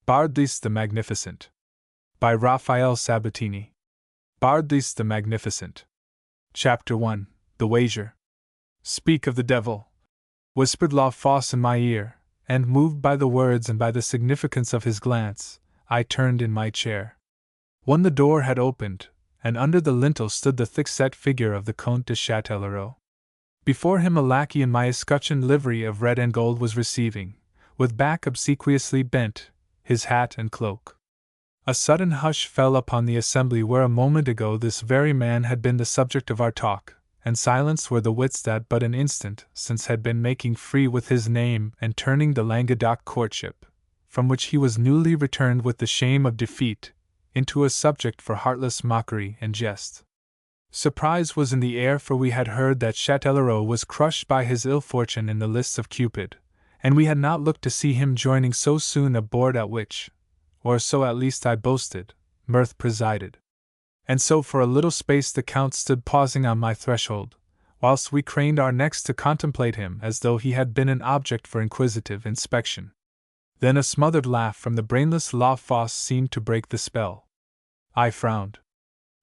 Bardelys the Magnificent. By Raphael Sabatini. Bardelys the Magnificent. Chapter 1. The Wager. Speak of the devil, whispered La Fosse in my ear, and moved by the words and by the significance of his glance, I turned in my chair. When the door had opened, and under the lintel stood the thick-set figure of the Comte de Châtellerault. Before him a lackey in my escutcheon livery of red and gold was receiving, with back obsequiously bent, his hat and cloak. A sudden hush fell upon the assembly where a moment ago this very man had been the subject of our talk, and silenced were the wits that but an instant since had been making free with his name and turning the Languedoc courtship, from which he was newly returned with the shame of defeat, into a subject for heartless mockery and jest. Surprise was in the air, for we had heard that Châtellerault was crushed by his ill fortune in the lists of Cupid, and we had not looked to see him joining so soon a board at which, or so at least I boasted, mirth presided. And so for a little space the Count stood pausing on my threshold, whilst we craned our necks to contemplate him as though he had been an object for inquisitive inspection. Then a smothered laugh from the brainless La Fosse seemed to break the spell. I frowned.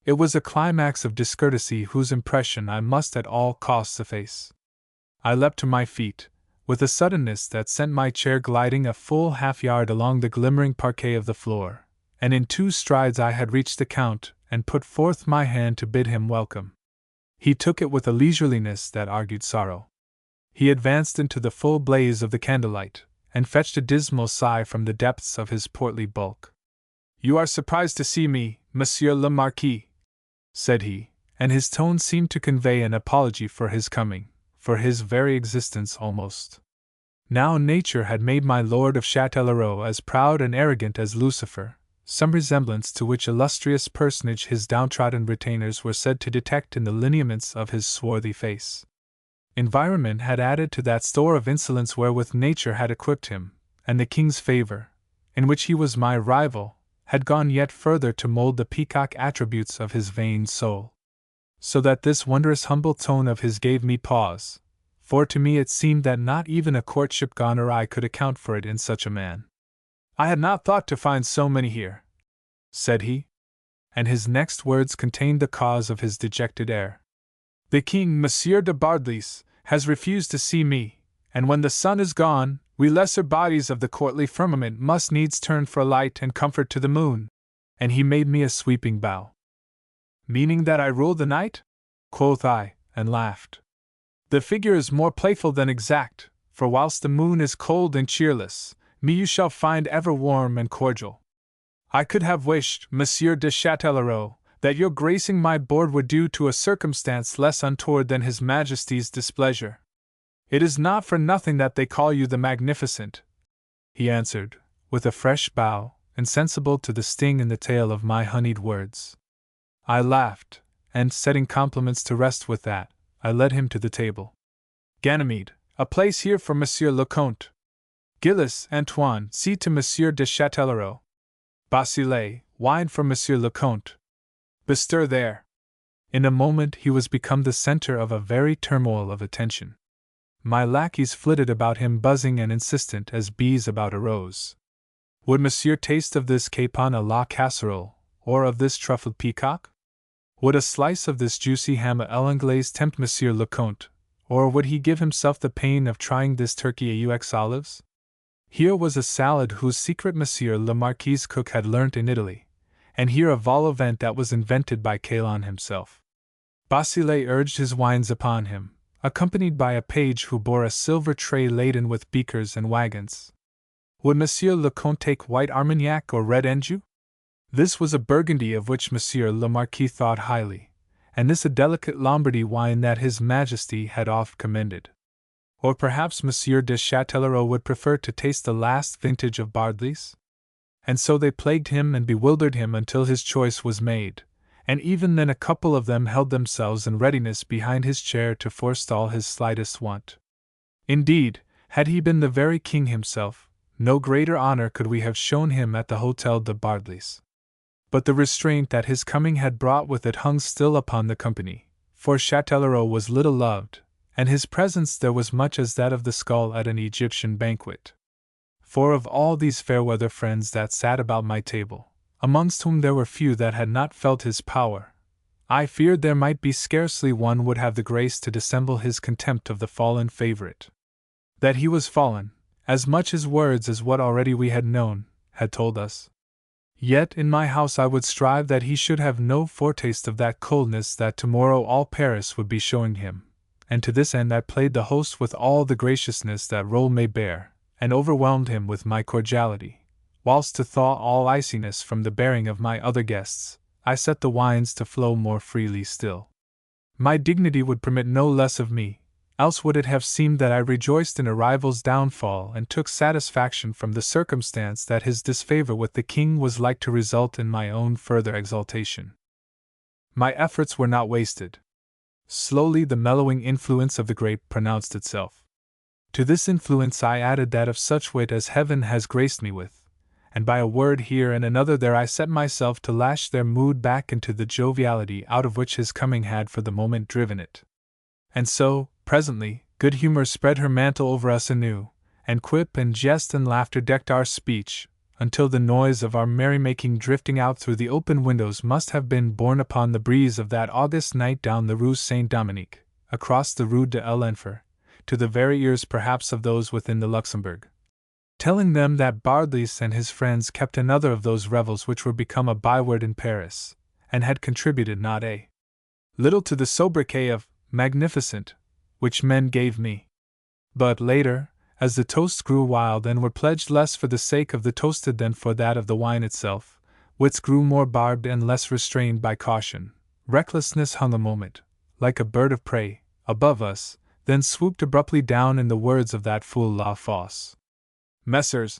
It was a climax of discourtesy whose impression I must at all costs efface. I leapt to my feet, with a suddenness that sent my chair gliding a full half-yard along the glimmering parquet of the floor, and in 2 strides I had reached the Count and put forth my hand to bid him welcome. He took it with a leisureliness that argued sorrow. He advanced into the full blaze of the candlelight, and fetched a dismal sigh from the depths of his portly bulk. "You are surprised to see me, Monsieur le Marquis," said he, and his tone seemed to convey an apology for his coming, for his very existence almost. Now nature had made my Lord of Châtellerault as proud and arrogant as Lucifer, some resemblance to which illustrious personage his downtrodden retainers were said to detect in the lineaments of his swarthy face. Environment had added to that store of insolence wherewith nature had equipped him, and the king's favor, in which he was my rival, had gone yet further to mold the peacock attributes of his vain soul. So that this wondrous humble tone of his gave me pause, for to me it seemed that not even a courtship gone awry could account for it in such a man. "I had not thought to find so many here," said he, and his next words contained the cause of his dejected air. "The king, Monsieur de Bardelys, has refused to see me, and when the sun is gone, we lesser bodies of the courtly firmament must needs turn for light and comfort to the moon," and he made me a sweeping bow. "Meaning that I rule the night?" quoth I, and laughed. "The figure is more playful than exact, for whilst the moon is cold and cheerless, me you shall find ever warm and cordial. I could have wished, Monsieur de Châtellerault, that your gracing my board were due to a circumstance less untoward than His Majesty's displeasure. It is not for nothing that they call you the Magnificent," he answered, with a fresh bow, insensible to the sting in the tail of my honeyed words. I laughed, and setting compliments to rest with that, I led him to the table. "Ganymede, a place here for Monsieur le Comte. Gilles, Antoine, see to Monsieur de Châtellerault. Basile, wine for Monsieur le Comte. Bestir there." In a moment he was become the center of a very turmoil of attention. My lackeys flitted about him buzzing and insistent as bees about a rose. Would Monsieur taste of this capon à la casserole, or of this truffled peacock? Would a slice of this juicy ham à l'anglaise tempt Monsieur le Comte, or would he give himself the pain of trying this turkey aux olives? Here was a salad whose secret Monsieur le Marquis' cook had learnt in Italy, and here a vol au vent that was invented by Calon himself. Basile urged his wines upon him, accompanied by a page who bore a silver tray laden with beakers and wagons. Would Monsieur le Comte take white Armagnac or red Anjou? This was a Burgundy of which Monsieur le Marquis thought highly, and this a delicate Lombardy wine that His Majesty had oft commended. Or perhaps Monsieur de Châtellerault would prefer to taste the last vintage of Bardelys? And so they plagued him and bewildered him until his choice was made, and even then a couple of them held themselves in readiness behind his chair to forestall his slightest want. Indeed, had he been the very king himself, no greater honor could we have shown him at the Hôtel de Bardelys. But the restraint that his coming had brought with it hung still upon the company, for Châtellerault was little loved, and his presence there was much as that of the skull at an Egyptian banquet. for of all these fair-weather friends that sat about my table, amongst whom there were few that had not felt his power, I feared there might be scarcely one would have the grace to dissemble his contempt of the fallen favorite. That he was fallen, as much his words as what already we had known, had told us. Yet in my house I would strive that he should have no foretaste of that coldness that tomorrow all Paris would be showing him, and to this end I played the host with all the graciousness that role may bear, and overwhelmed him with my cordiality, whilst to thaw all iciness from the bearing of my other guests, I set the wines to flow more freely still. My dignity would permit no less of me, else would it have seemed that I rejoiced in a rival's downfall and took satisfaction from the circumstance that his disfavor with the king was like to result in my own further exaltation. My efforts were not wasted. Slowly the mellowing influence of the grape pronounced itself. To this influence I added that of such wit as heaven has graced me with, and by a word here and another there I set myself to lash their mood back into the joviality out of which his coming had for the moment driven it. And so, presently, good humor spread her mantle over us anew, and quip and jest and laughter decked our speech, until the noise of our merrymaking drifting out through the open windows must have been borne upon the breeze of that August night down the Rue Saint-Dominique, across the Rue de l'Enfer, to the very ears perhaps of those within the Luxembourg, telling them that Bardelys and his friends kept another of those revels which were become a byword in Paris, and had contributed not a little to the sobriquet of Magnificent, which men gave me. But later, as the toasts grew wild and were pledged less for the sake of the toasted than for that of the wine itself, wits grew more barbed and less restrained by caution. Recklessness hung a moment, like a bird of prey, above us, then swooped abruptly down in the words of that fool La Fosse. Messrs,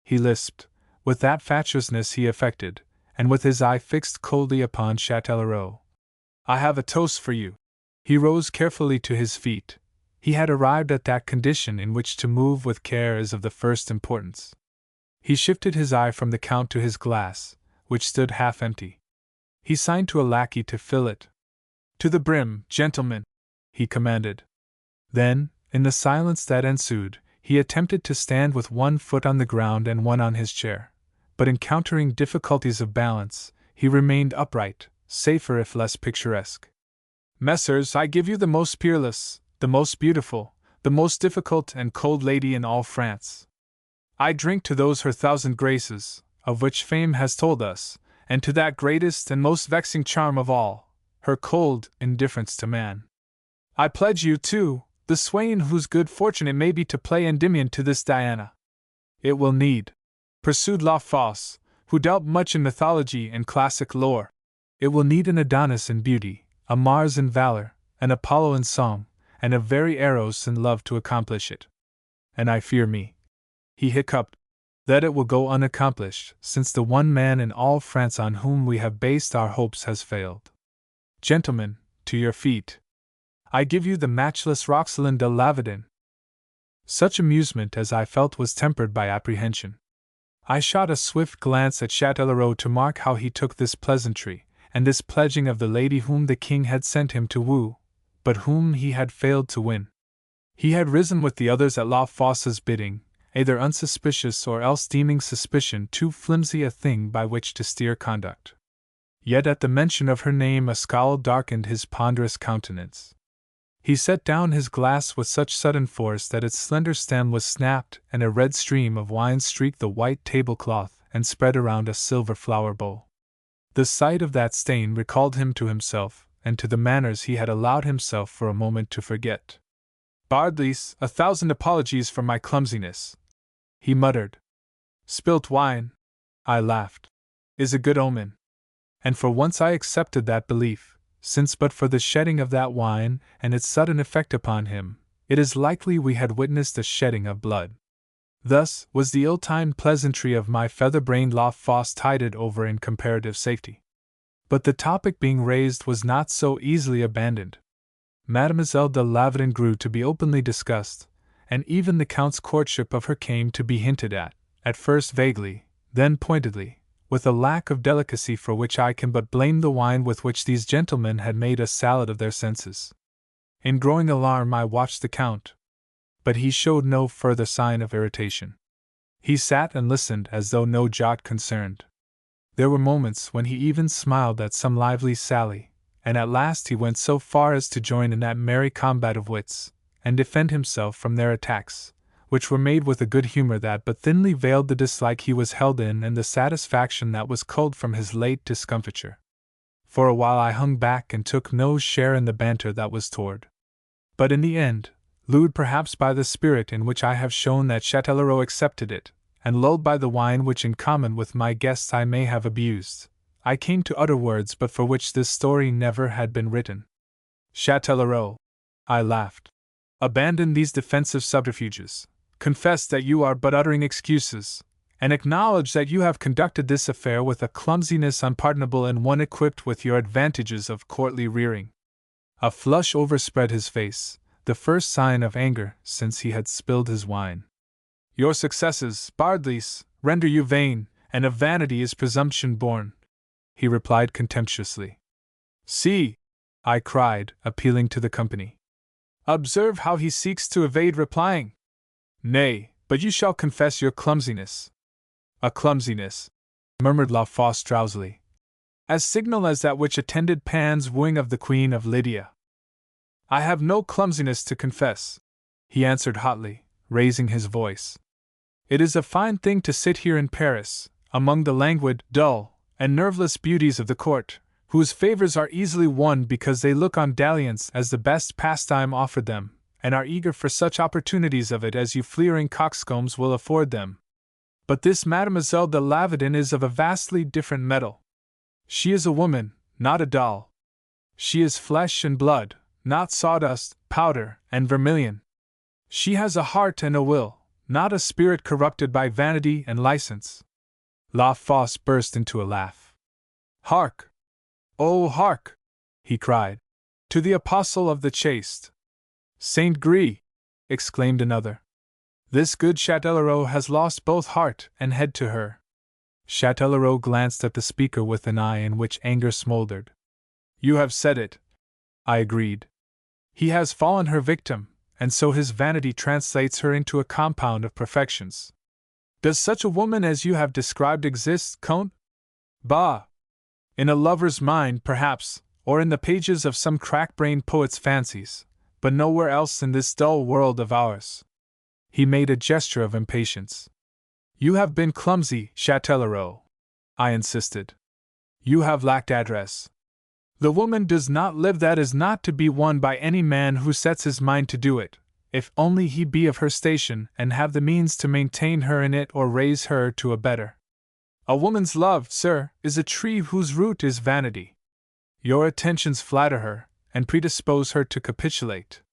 he lisped, with that fatuousness he affected, and with his eye fixed coldly upon Châtellerault, I have a toast for you. He rose carefully to his feet. He had arrived at that condition in which to move with care is of the first importance. He shifted his eye from the Count to his glass, which stood half empty. He signed to a lackey to fill it. To the brim, gentlemen, he commanded. Then, in the silence that ensued, he attempted to stand with one foot on the ground and one on his chair, but encountering difficulties of balance, he remained upright, safer if less picturesque. Messrs, I give you the most peerless, the most beautiful, the most difficult and cold lady in all France. I drink to those her thousand graces, of which fame has told us, and to that greatest and most vexing charm of all, her cold indifference to man. I pledge you, too, the swain whose good fortune it may be to play Endymion to this Diana. It will need, pursued La Fosse, who dealt much in mythology and classic lore, it will need an Adonis in beauty, a Mars in valor, an Apollo in song, and a very Eros in love to accomplish it. And I fear me, he hiccuped, that it will go unaccomplished, since the one man in all France on whom we have based our hopes has failed. Gentlemen, to your feet. I give you the matchless Roxelane de Lavardin. Such amusement as I felt was tempered by apprehension. I shot a swift glance at Châtellerault to mark how he took this pleasantry, and this pledging of the lady whom the king had sent him to woo, but whom he had failed to win. He had risen with the others at La Fosse's bidding, either unsuspicious or else deeming suspicion too flimsy a thing by which to steer conduct. Yet at the mention of her name a scowl darkened his ponderous countenance. He set down his glass with such sudden force that its slender stem was snapped, and a red stream of wine streaked the white tablecloth and spread around a silver flower bowl. The sight of that stain recalled him to himself, and to the manners he had allowed himself for a moment to forget. Bardelys, 1,000 apologies for my clumsiness, he muttered. Spilt wine, I laughed, is a good omen. And for once I accepted that belief, since but for the shedding of that wine and its sudden effect upon him, it is likely we had witnessed a shedding of blood. Thus was the ill-timed pleasantry of my feather-brained La Fosse tided over in comparative safety. But the topic being raised was not so easily abandoned. Mademoiselle de Lavardin grew to be openly discussed, and even the Count's courtship of her came to be hinted at first vaguely, then pointedly, with a lack of delicacy for which I can but blame the wine with which these gentlemen had made a salad of their senses. In growing alarm I watched the Count, but he showed no further sign of irritation. He sat and listened as though no jot concerned. There were moments when he even smiled at some lively sally, and at last he went so far as to join in that merry combat of wits, and defend himself from their attacks, which were made with a good humor that but thinly veiled the dislike he was held in and the satisfaction that was culled from his late discomfiture. For a while I hung back and took no share in the banter that was toward. But in the end, lured perhaps by the spirit in which I have shown that Châtellerault accepted it, and lulled by the wine which in common with my guests I may have abused, I came to utter words but for which this story never had been written. Châtellerault, I laughed, abandon these defensive subterfuges, confess that you are but uttering excuses, and acknowledge that you have conducted this affair with a clumsiness unpardonable in one equipped with your advantages of courtly rearing. A flush overspread his face, the first sign of anger since he had spilled his wine. Your successes, Bardelys, render you vain, and of vanity is presumption born, he replied contemptuously. See, I cried, appealing to the company. Observe how he seeks to evade replying. Nay, but you shall confess your clumsiness. A clumsiness, murmured La Fosse drowsily, as signal as that which attended Pan's wooing of the Queen of Lydia. I have no clumsiness to confess, he answered hotly, raising his voice. It is a fine thing to sit here in Paris, among the languid, dull, and nerveless beauties of the court, whose favors are easily won because they look on dalliance as the best pastime offered them, and are eager for such opportunities of it as you fleering coxcombs will afford them. But this Mademoiselle de Lavedon is of a vastly different metal. She is a woman, not a doll. She is flesh and blood, not sawdust, powder, and vermilion. She has a heart and a will, not a spirit corrupted by vanity and license. La Fosse burst into a laugh. Hark! Oh, hark! He cried. To the apostle of the chaste. Saint Gris! Exclaimed another. This good Châtellerault has lost both heart and head to her. Châtellerault glanced at the speaker with an eye in which anger smoldered. You have said it, I agreed. He has fallen her victim, and so his vanity translates her into a compound of perfections. Does such a woman as you have described exist, Comte? Bah! In a lover's mind, perhaps, or in the pages of some crack-brained poet's fancies, but nowhere else in this dull world of ours. He made a gesture of impatience. You have been clumsy, Châtellerault, I insisted. You have lacked address. The woman does not live that is not to be won by any man who sets his mind to do it, if only he be of her station and have the means to maintain her in it or raise her to a better. A woman's love, sir, is a tree whose root is vanity. Your attentions flatter her, and predispose her to capitulate.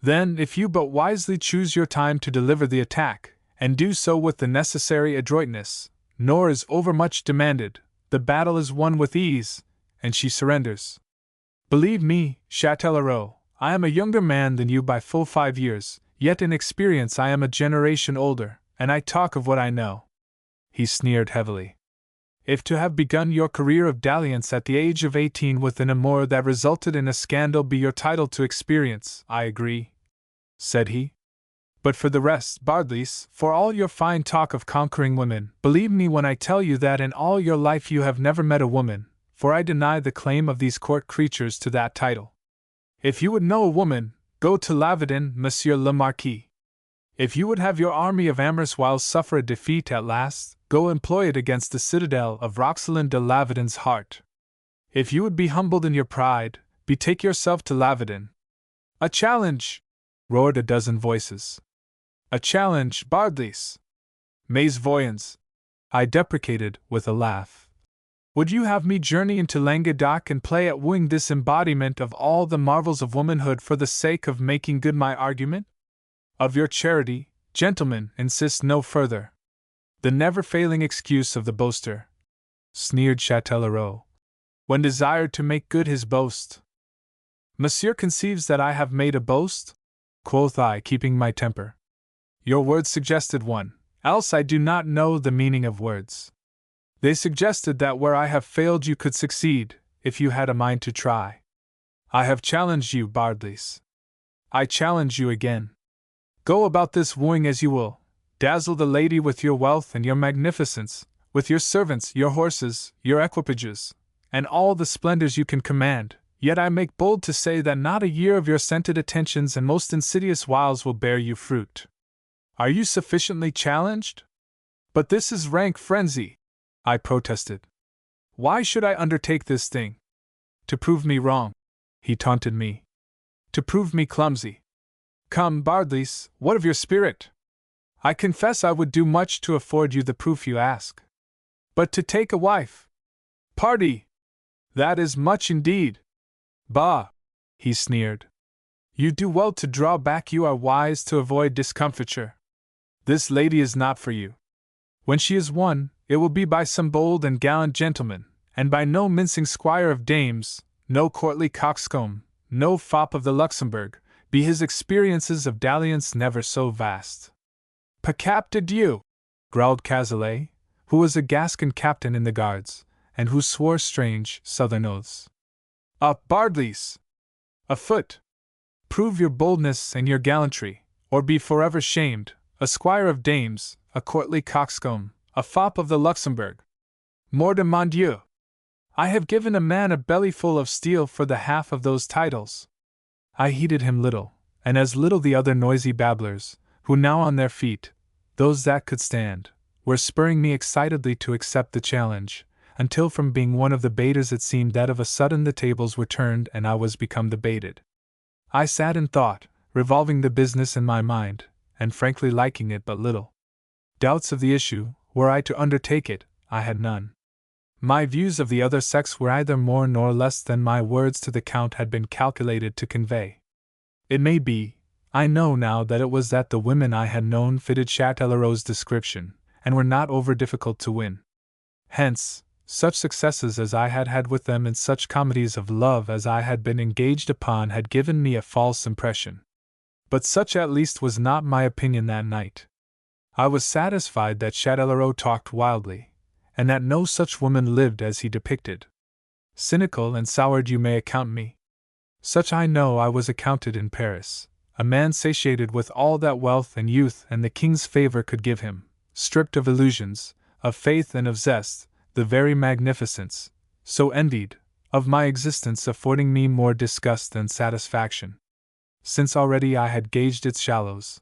Then, if you but wisely choose your time to deliver the attack, and do so with the necessary adroitness, nor is overmuch demanded, the battle is won with ease, and she surrenders. Believe me, Châtellerault, I am a younger man than you by full 5 years, yet in experience I am a generation older, and I talk of what I know. He sneered heavily. If to have begun your career of dalliance at the age of 18 with an amour that resulted in a scandal be your title to experience, I agree, said he. But for the rest, Bardelys, for all your fine talk of conquering women, believe me when I tell you that in all your life you have never met a woman, for I deny the claim of these court creatures to that title. If you would know a woman, go to Lavedon, Monsieur le Marquis. If you would have your army of amorous wiles suffer a defeat at last, go employ it against the citadel of Roxelane de Lavedon's heart. If you would be humbled in your pride, betake yourself to Lavedon. A challenge! Roared a dozen voices. A challenge, Bardelys! Mais voyons! I deprecated, with a laugh. Would you have me journey into Languedoc and play at wooing this embodiment of all the marvels of womanhood for the sake of making good my argument? Of your charity, gentlemen, insist no further. The never-failing excuse of the boaster, sneered Châtellerault, when desired to make good his boast. Monsieur conceives that I have made a boast? Quoth I, keeping my temper. Your words suggested one, else I do not know the meaning of words. They suggested that where I have failed you could succeed, if you had a mind to try. I have challenged you, Bardelys. I challenge you again. Go about this wooing as you will, Dazzle the lady with your wealth and your magnificence, with your servants, your horses, your equipages, and all the splendors you can command, yet I make bold to say that not a year of your scented attentions and most insidious wiles will bear you fruit. Are you sufficiently challenged? But this is rank frenzy, I protested. Why should I undertake this thing? To prove me wrong, he taunted me. To prove me clumsy. Come, Bardelys, what of your spirit? I confess I would do much to afford you the proof you ask. But to take a wife? Pardy! That is much indeed. Bah! He sneered. You do well to draw back, you are wise to avoid discomfiture. This lady is not for you. When she is won, it will be by some bold and gallant gentleman, and by no mincing squire of dames, no courtly coxcomb, no fop of the Luxembourg, be his experiences of dalliance never so vast. Pacap de Dieu, growled Cazalet, who was a Gascon captain in the Guards, and who swore strange southern oaths. Up, Bardelys! Afoot! Prove your boldness and your gallantry, or be forever shamed, a squire of dames, a courtly coxcomb, a fop of the Luxembourg. Mort de mon Dieu! I have given a man a bellyful of steel for the half of those titles. I heeded him little, and as little the other noisy babblers, who now on their feet, those that could stand, were spurring me excitedly to accept the challenge, until from being one of the baiters it seemed that of a sudden the tables were turned and I was become the baited. I sat and thought, revolving the business in my mind, and frankly liking it but little. Doubts of the issue, were I to undertake it, I had none. My views of the other sex were either more nor less than my words to the Count had been calculated to convey. It may be, I know now that it was that the women I had known fitted Châtellerault's description, and were not over difficult to win. Hence, such successes as I had had with them in such comedies of love as I had been engaged upon had given me a false impression. But such at least was not my opinion that night. I was satisfied that Châtellerault talked wildly, and that no such woman lived as he depicted. Cynical and soured you may account me. Such I know I was accounted in Paris, a man satiated with all that wealth and youth and the king's favor could give him, stripped of illusions, of faith and of zest, the very magnificence, so envied, of my existence affording me more disgust than satisfaction, since already I had gauged its shallows.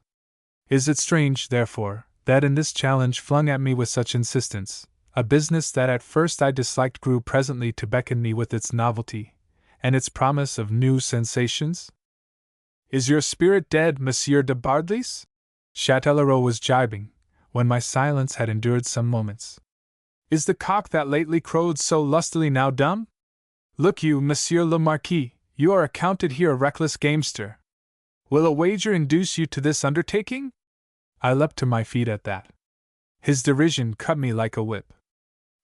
Is it strange, therefore, that in this challenge flung at me with such insistence, a business that at first I disliked grew presently to beckon me with its novelty, and its promise of new sensations? Is your spirit dead, Monsieur de Bardelys? Châtellerault was gibing, when my silence had endured some moments. Is the cock that lately crowed so lustily now dumb? Look you, Monsieur le Marquis, you are accounted here a reckless gamester. Will a wager induce you to this undertaking? I leapt to my feet at that. His derision cut me like a whip.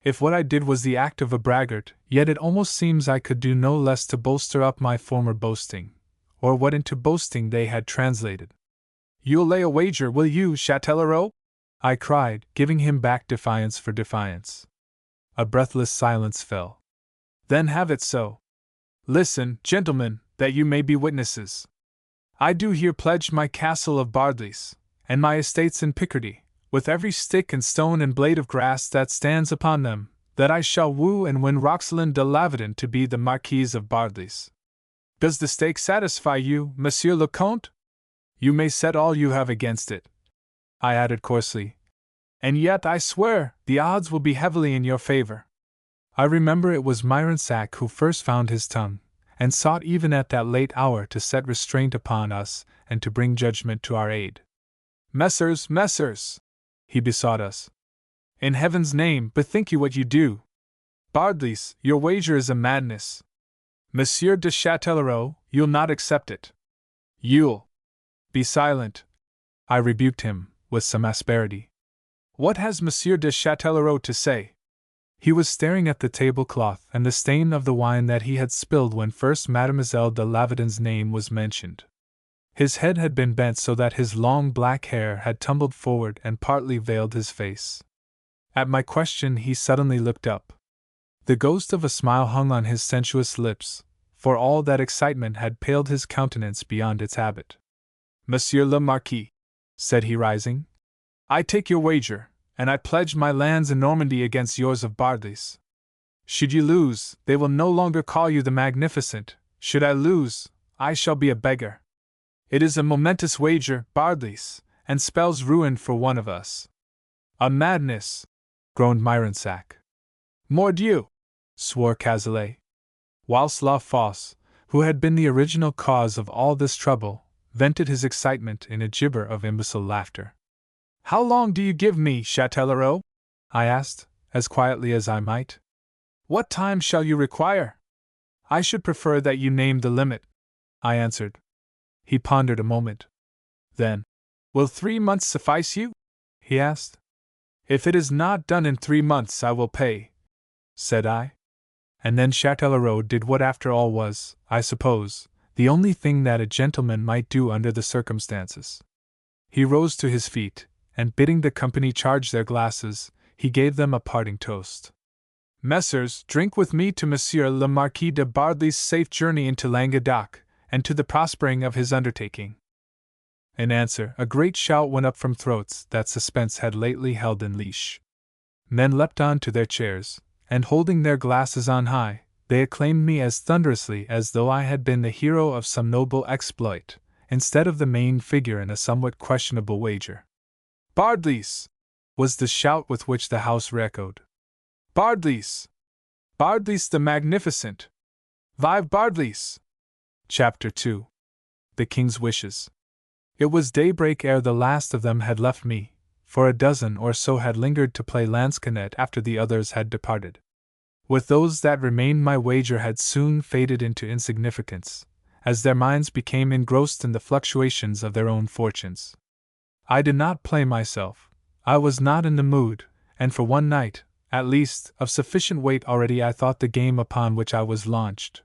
If what I did was the act of a braggart, yet it almost seems I could do no less to bolster up my former boasting, or what into boasting they had translated. You'll lay a wager, will you, Châtellerault? I cried, giving him back defiance for defiance. A breathless silence fell. Then have it so. Listen, gentlemen, that you may be witnesses. I do here pledge my castle of Bardelys, and my estates in Picardy, with every stick and stone and blade of grass that stands upon them, that I shall woo and win Roxelane de Lavedon to be the Marquise of Bardelys. Does the stake satisfy you, Monsieur le Comte? You may set all you have against it, I added coarsely. And yet, I swear, the odds will be heavily in your favor. I remember it was Myronsac who first found his tongue, and sought even at that late hour to set restraint upon us and to bring judgment to our aid. Messrs, he besought us. In heaven's name, bethink you what you do. Bardelys, your wager is a madness. Monsieur de Châtellerault, you'll not accept it. You'll be silent, I rebuked him, with some asperity. What has Monsieur de Châtellerault to say? He was staring at the tablecloth and the stain of the wine that he had spilled when first Mademoiselle de Lavedon's name was mentioned. His head had been bent so that his long black hair had tumbled forward and partly veiled his face. At my question he suddenly looked up. The ghost of a smile hung on his sensuous lips, for all that excitement had paled his countenance beyond its habit. Monsieur le Marquis, said he, rising, I take your wager, and I pledge my lands in Normandy against yours of Bardelys. Should you lose, they will no longer call you the Magnificent. Should I lose, I shall be a beggar. It is a momentous wager, Bardelys, and spells ruin for one of us. A madness, groaned Myronsac. Mordieu, swore Cazalet. Whilst La Fosse, who had been the original cause of all this trouble, vented his excitement in a gibber of imbecile laughter. How long do you give me, Châtellerault? I asked, as quietly as I might. What time shall you require? I should prefer that you named the limit, I answered. He pondered a moment. Then, will 3 months suffice you? He asked. If it is not done in 3 months, I will pay, said I. And then Châtellerault did what after all was, I suppose, the only thing that a gentleman might do under the circumstances. He rose to his feet, and bidding the company charge their glasses, he gave them a parting toast. Messers, drink with me to Monsieur le Marquis de Bardelys' safe journey into Languedoc, and to the prospering of his undertaking. In answer, a great shout went up from throats that suspense had lately held in leash. Men leapt on to their chairs, and holding their glasses on high, they acclaimed me as thunderously as though I had been the hero of some noble exploit, instead of the main figure in a somewhat questionable wager. Bardelys! Was the shout with which the house re-echoed. Bardelys! Bardelys the Magnificent! Vive Bardelys! Chapter 2. The King's Wishes. It was daybreak ere the last of them had left me, for a dozen or so had lingered to play lansquenet after the others had departed. With those that remained, my wager had soon faded into insignificance, as their minds became engrossed in the fluctuations of their own fortunes. I did not play myself. I was not in the mood, and for one night, at least, of sufficient weight already, I thought the game upon which I was launched.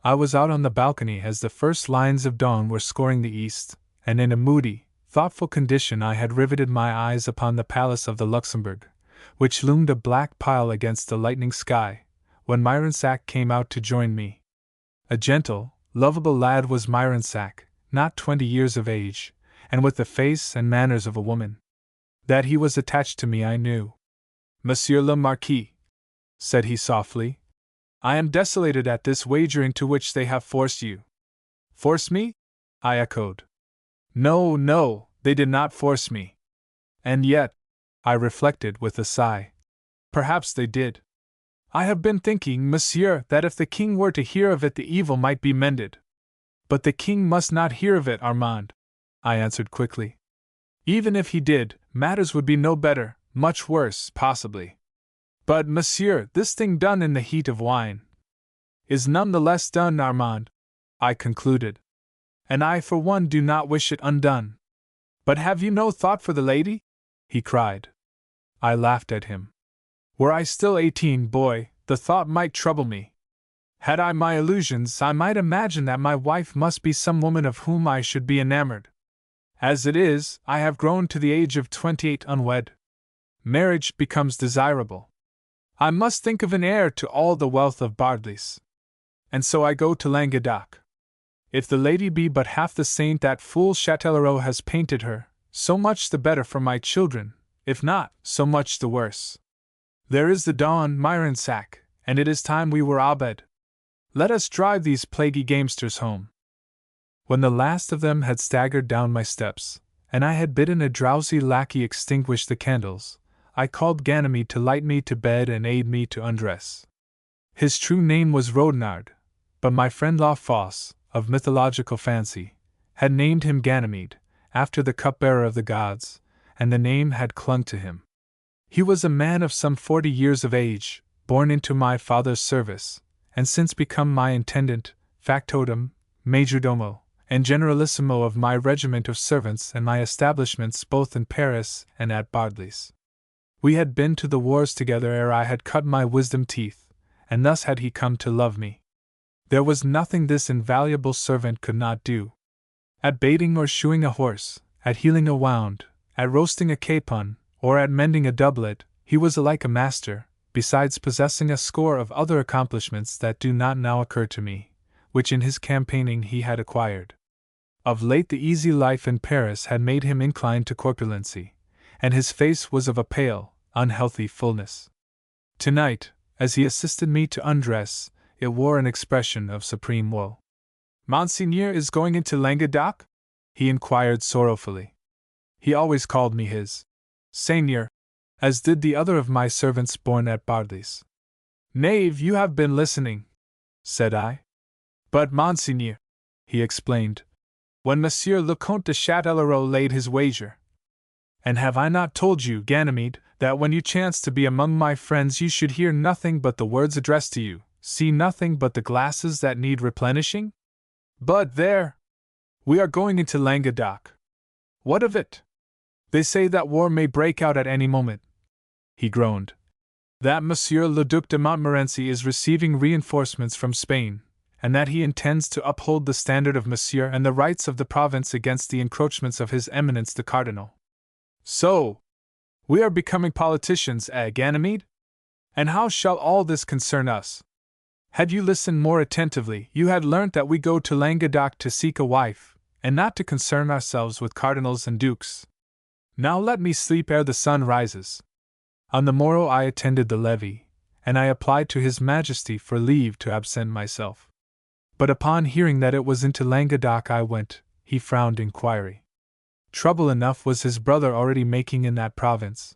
I was out on the balcony as the first lines of dawn were scoring the east, and in a moody, thoughtful condition I had riveted my eyes upon the palace of the Luxembourg, which loomed a black pile against the lightning sky, when Myronsac came out to join me. A gentle, lovable lad was Myronsac, not 20 years of age, and with the face and manners of a woman. That he was attached to me I knew. Monsieur le Marquis, said he softly, I am desolated at this wagering to which they have forced you. Force me? I echoed. No, no, they did not force me. And yet, I reflected with a sigh, perhaps they did. I have been thinking, monsieur, that if the king were to hear of it, the evil might be mended. But the king must not hear of it, Armand, I answered quickly. Even if he did, matters would be no better, much worse, possibly. But, monsieur, this thing done in the heat of wine is none the less done, Armand, I concluded. And I for one do not wish it undone. But have you no thought for the lady? He cried. I laughed at him. Were I still 18, boy, the thought might trouble me. Had I my illusions, I might imagine that my wife must be some woman of whom I should be enamored. As it is, I have grown to the age of 28 unwed. Marriage becomes desirable. I must think of an heir to all the wealth of Bardelys. And so I go to Languedoc. If the lady be but half the saint that fool Châtellerault has painted her, so much the better for my children, if not, so much the worse. There is the dawn, Myronsac, and it is time we were abed. Let us drive these plaguy gamesters home. When the last of them had staggered down my steps, and I had bidden a drowsy lackey extinguish the candles, I called Ganymede to light me to bed and aid me to undress. His true name was Rodnard, but my friend La Fosse, of mythological fancy, had named him Ganymede, after the cupbearer of the gods, and the name had clung to him. He was a man of some 40 years of age, born into my father's service, and since become my intendant, factotum, majordomo, and generalissimo of my regiment of servants and my establishments both in Paris and at Bardelys. We had been to the wars together ere I had cut my wisdom teeth, and thus had he come to love me. There was nothing this invaluable servant could not do. At baiting or shoeing a horse, at healing a wound, at roasting a capon, or at mending a doublet, he was alike a master, besides possessing a score of other accomplishments that do not now occur to me, which in his campaigning he had acquired. Of late the easy life in Paris had made him inclined to corpulency, and his face was of a pale, unhealthy fullness. Tonight, as he assisted me to undress, it wore an expression of supreme woe. "Monseigneur is going into Languedoc?" he inquired sorrowfully. He always called me his seigneur, as did the other of my servants born at Bardelys. "Knave, you have been listening," said I. "But, Monseigneur," he explained, "when Monsieur le Comte de Châtellerault laid his wager. And have I not told you, Ganymede, that when you chance to be among my friends you should hear nothing but the words addressed to you, see nothing but the glasses that need replenishing? But there! We are going into Languedoc. What of it? They say that war may break out at any moment." He groaned. "That Monsieur le Duc de Montmorency is receiving reinforcements from Spain, and that he intends to uphold the standard of Monsieur and the rights of the province against the encroachments of His Eminence the Cardinal. So, we are becoming politicians, Ganymede? And how shall all this concern us? Had you listened more attentively, you had learnt that we go to Languedoc to seek a wife, and not to concern ourselves with cardinals and dukes. Now let me sleep ere the sun rises." On the morrow I attended the levee, and I applied to His Majesty for leave to absent myself. But upon hearing that it was into Languedoc I went, he frowned inquiry. Trouble enough was his brother already making in that province.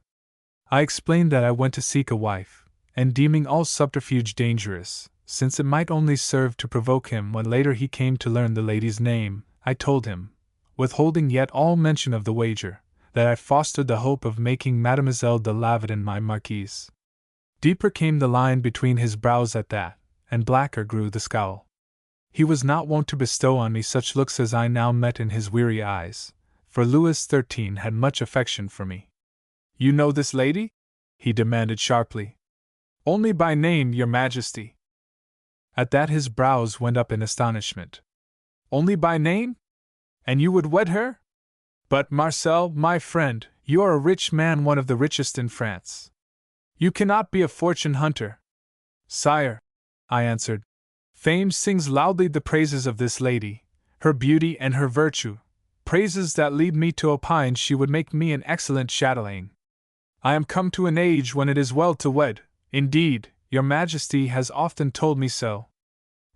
I explained that I went to seek a wife, and deeming all subterfuge dangerous, since it might only serve to provoke him when later he came to learn the lady's name, I told him, withholding yet all mention of the wager, that I fostered the hope of making Mademoiselle de Lavedon my marquise. Deeper came the line between his brows at that, and blacker grew the scowl. He was not wont to bestow on me such looks as I now met in his weary eyes, for Louis XIII had much affection for me. "You know this lady?" he demanded sharply. "Only by name, your Majesty." At that his brows went up in astonishment. "Only by name? And you would wed her? But, Marcel, my friend, you are a rich man, one of the richest in France. You cannot be a fortune hunter." "Sire," I answered, "fame sings loudly the praises of this lady, her beauty and her virtue, praises that lead me to opine she would make me an excellent chatelaine. I am come to an age when it is well to wed, indeed, your Majesty has often told me so.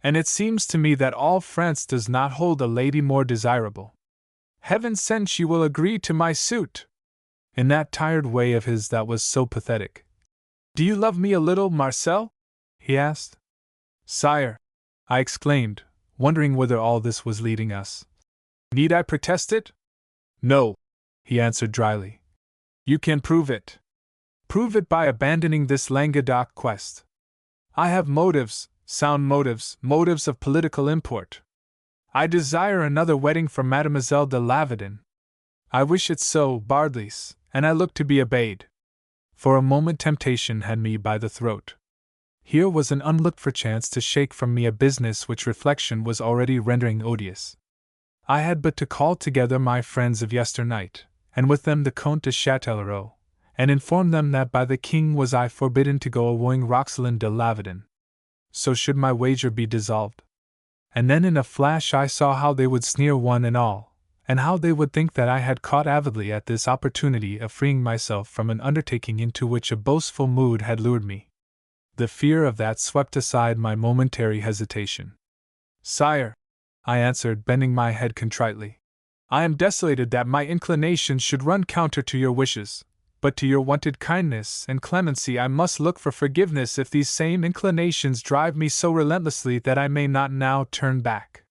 And it seems to me that all France does not hold a lady more desirable. Heaven send she will agree to my suit!" In that tired way of his that was so pathetic. "Do you love me a little, Marcel?" he asked. "Sire," I exclaimed, wondering whither all this was leading us. "Need I protest it?" "No," he answered dryly. "You can prove it. Prove it by abandoning this Languedoc quest. I have motives, sound motives, motives of political import. I desire another wedding for Mademoiselle de Lavedon. I wish it so, Bardelys, and I look to be obeyed." For a moment temptation had me by the throat. Here was an unlooked-for chance to shake from me a business which reflection was already rendering odious. I had but to call together my friends of yesternight, and with them the Comte de Châtellerault, and inform them that by the king was I forbidden to go a-wooing Roxelane de Lavedon. So should my wager be dissolved. And then in a flash I saw how they would sneer one and all, and how they would think that I had caught avidly at this opportunity of freeing myself from an undertaking into which a boastful mood had lured me. The fear of that swept aside my momentary hesitation. "Sire," I answered, bending my head contritely, "I am desolated that my inclinations should run counter to your wishes, but to your wonted kindness and clemency I must look for forgiveness if these same inclinations drive me so relentlessly that I may not now turn back."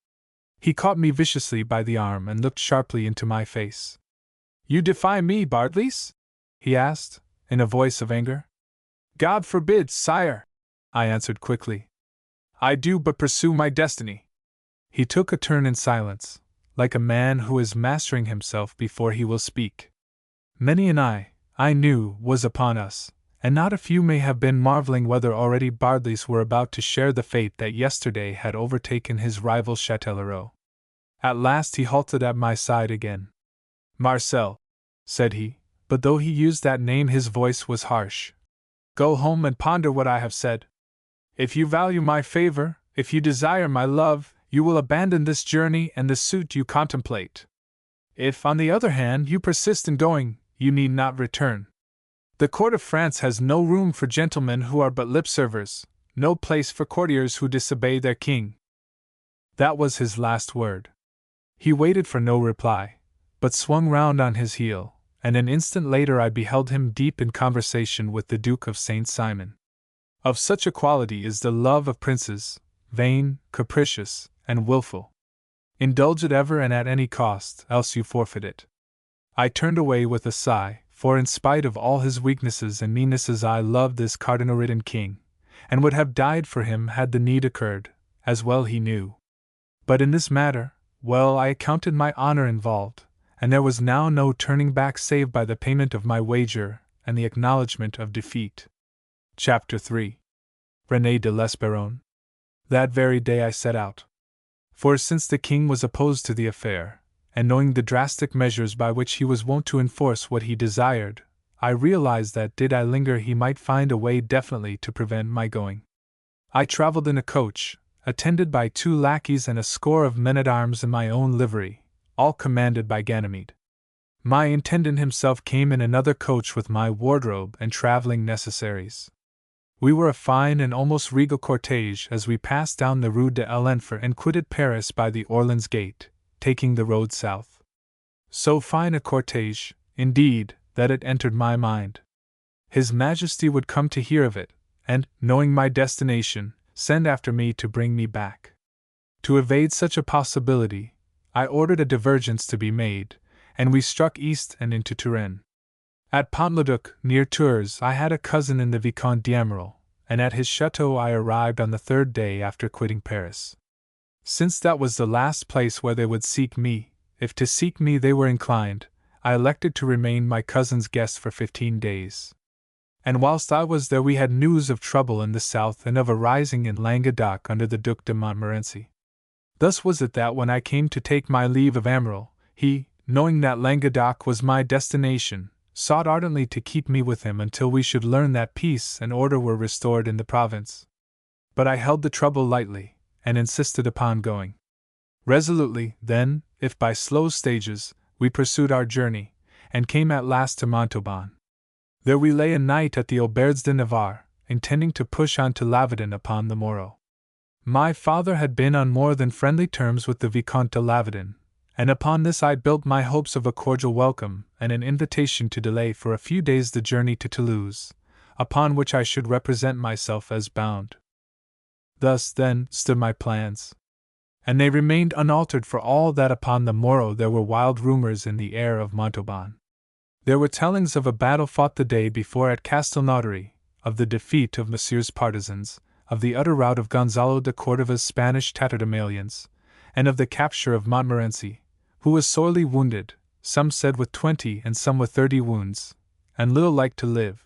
He caught me viciously by the arm and looked sharply into my face. "You defy me, Bardelys?" he asked, in a voice of anger. "God forbid, sire," I answered quickly. "I do but pursue my destiny." He took a turn in silence, like a man who is mastering himself before he will speak. Many an eye, I knew, was upon us, and not a few may have been marveling whether already Bardelys were about to share the fate that yesterday had overtaken his rival Châtellerault. At last he halted at my side again. "Marcel," said he, but though he used that name his voice was harsh, "go home and ponder what I have said. If you value my favor, if you desire my love, you will abandon this journey and the suit you contemplate. If, on the other hand, you persist in going, you need not return. The court of France has no room for gentlemen who are but lip servers, no place for courtiers who disobey their king." That was his last word. He waited for no reply, but swung round on his heel, and an instant later I beheld him deep in conversation with the Duke of Saint Simon. Of such a quality is the love of princes, vain, capricious, and wilful. Indulge it ever and at any cost, else you forfeit it. I turned away with a sigh, for in spite of all his weaknesses and meannesses I loved this cardinal-ridden king, and would have died for him had the need occurred, as well he knew. But in this matter, well, I accounted my honor involved, and there was now no turning back save by the payment of my wager and the acknowledgment of defeat. Chapter 3. René de l'Esperron. That very day I set out. For since the king was opposed to the affair, and knowing the drastic measures by which he was wont to enforce what he desired, I realized that did I linger he might find a way definitely to prevent my going. I traveled in a coach, attended by 2 lackeys and a score of men-at-arms in my own livery, all commanded by Ganymede. My intendant himself came in another coach with my wardrobe and traveling necessaries. We were a fine and almost regal cortege as we passed down the Rue de l'Enfer and quitted Paris by the Orleans Gate, taking the road south. So fine a cortege, indeed, that it entered my mind. His Majesty would come to hear of it, and, knowing my destination, send after me to bring me back. To evade such a possibility, I ordered a divergence to be made, and we struck east and into Touraine. At Pont-le-Duc, near Tours, I had a cousin in the Vicomte d'Emerald, and at his chateau I arrived on the 3rd day after quitting Paris. Since that was the last place where they would seek me, if to seek me they were inclined, I elected to remain my cousin's guest for 15 days. And whilst I was there we had news of trouble in the south and of a rising in Languedoc under the Duc de Montmorency. Thus was it that when I came to take my leave of Emerald, he, knowing that Languedoc was my destination, sought ardently to keep me with him until we should learn that peace and order were restored in the province. But I held the trouble lightly, and insisted upon going. Resolutely, then, if by slow stages, we pursued our journey, and came at last to Montauban. There we lay a night at the Auberge de Navarre, intending to push on to Lavardin upon the morrow. My father had been on more than friendly terms with the Vicomte de Lavardin, and upon this I built my hopes of a cordial welcome and an invitation to delay for a few days the journey to Toulouse, upon which I should represent myself as bound. Thus, then, stood my plans. And they remained unaltered for all that upon the morrow there were wild rumors in the air of Montauban. There were tellings of a battle fought the day before at Castelnaudary, of the defeat of Monsieur's partisans, of the utter rout of Gonzalo de Cordova's Spanish tatterdemalions, and of the capture of Montmorency, who was sorely wounded, some said with 20 and some with 30 wounds, and little like to live.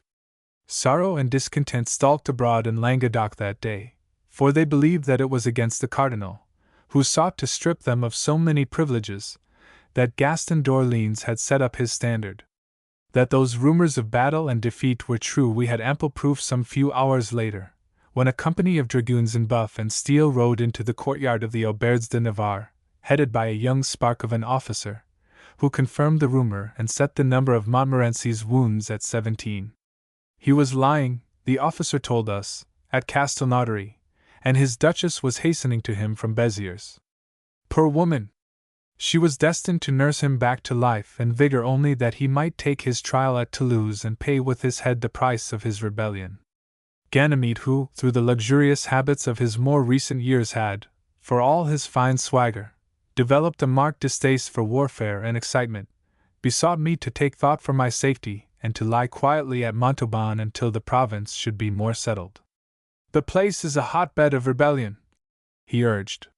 Sorrow and discontent stalked abroad in Languedoc that day, for they believed that it was against the Cardinal, who sought to strip them of so many privileges, that Gaston d'Orleans had set up his standard. That those rumors of battle and defeat were true we had ample proof some few hours later, when a company of dragoons in buff and steel rode into the courtyard of the Auberge de Navarre, headed by a young spark of an officer, who confirmed the rumor and set the number of Montmorency's wounds at 17. He was lying, the officer told us, at Castelnaudary, and his Duchess was hastening to him from Béziers. Poor woman! She was destined to nurse him back to life and vigor only that he might take his trial at Toulouse and pay with his head the price of his rebellion. Ganymede, who, through the luxurious habits of his more recent years had, for all his fine swagger, developed a marked distaste for warfare and excitement, besought me to take thought for my safety and to lie quietly at Montauban until the province should be more settled. "The place is a hotbed of rebellion," he urged.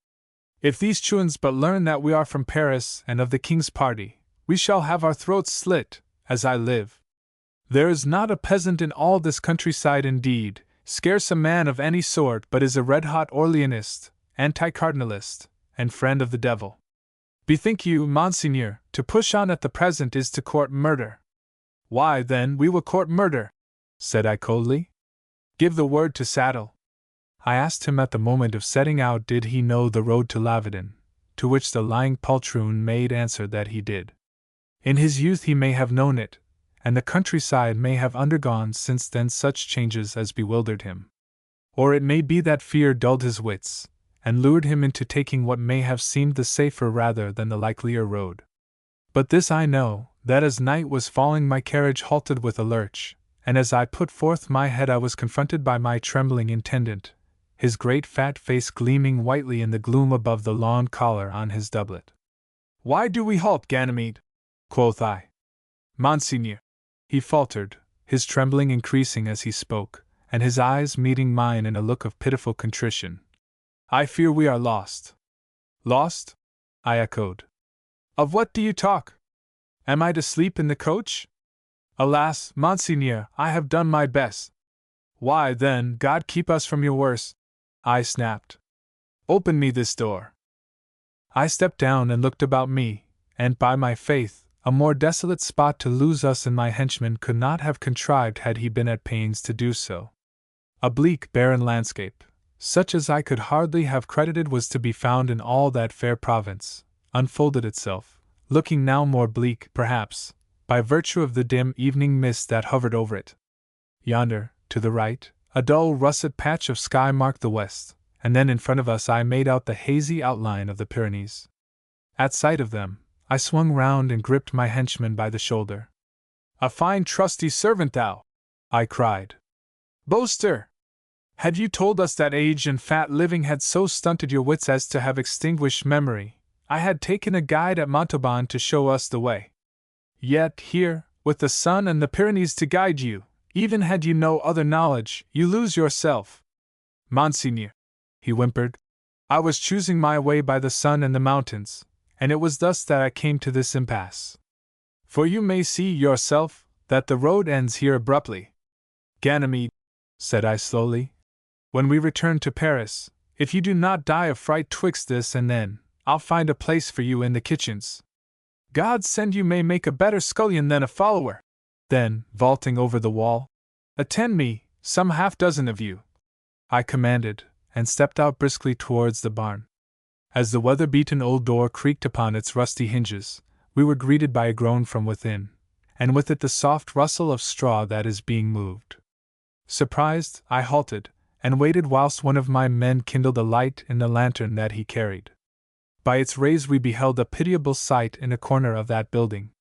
"If these truants but learn that we are from Paris and of the king's party, we shall have our throats slit, as I live. There is not a peasant in all this countryside indeed, scarce a man of any sort but is a red-hot Orleanist, anti-cardinalist, and friend of the devil. Bethink you, Monseigneur, to push on at the present is to court murder." "Why, then, we will court murder," said I coldly. "Give the word to saddle." I asked him at the moment of setting out did he know the road to Lavardin, to which the lying poltroon made answer that he did. In his youth he may have known it, and the countryside may have undergone since then such changes as bewildered him. Or it may be that fear dulled his wits, and lured him into taking what may have seemed the safer rather than the likelier road. But this I know, that as night was falling my carriage halted with a lurch, and as I put forth my head I was confronted by my trembling intendant, his great fat face gleaming whitely in the gloom above the lawn collar on his doublet. "Why do we halt, Ganymede?" quoth I. "Monseigneur," he faltered, his trembling increasing as he spoke, and his eyes meeting mine in a look of pitiful contrition. "I fear we are lost." "Lost?" I echoed. "Of what do you talk? Am I to sleep in the coach?" "Alas, Monseigneur, I have done my best." "Why, then, God keep us from your worst," I snapped. "Open me this door." I stepped down and looked about me, and by my faith, a more desolate spot to lose us and my henchman could not have contrived had he been at pains to do so. A bleak, barren landscape, such as I could hardly have credited was to be found in all that fair province, unfolded itself, looking now more bleak, perhaps, by virtue of the dim evening mist that hovered over it. Yonder, to the right, a dull russet patch of sky marked the west, and then in front of us I made out the hazy outline of the Pyrenees. At sight of them, I swung round and gripped my henchman by the shoulder. "A fine trusty servant thou!" I cried. "Boaster! Had you told us that age and fat living had so stunted your wits as to have extinguished memory, I had taken a guide at Montauban to show us the way. Yet here, with the sun and the Pyrenees to guide you, even had you no other knowledge, you lose yourself." "Monseigneur," he whimpered, "I was choosing my way by the sun and the mountains, and it was thus that I came to this impasse. For you may see yourself that the road ends here abruptly. Ganymede," said I slowly, "when we return to Paris, if you do not die of fright twixt this and then, I'll find a place for you in the kitchens. God send you may make a better scullion than a follower." Then, vaulting over the wall, "Attend me, some half-dozen of you," I commanded, and stepped out briskly towards the barn. As the weather-beaten old door creaked upon its rusty hinges, we were greeted by a groan from within, and with it the soft rustle of straw that is being moved. Surprised, I halted, and waited whilst one of my men kindled a light in the lantern that he carried. By its rays we beheld a pitiable sight in a corner of that building.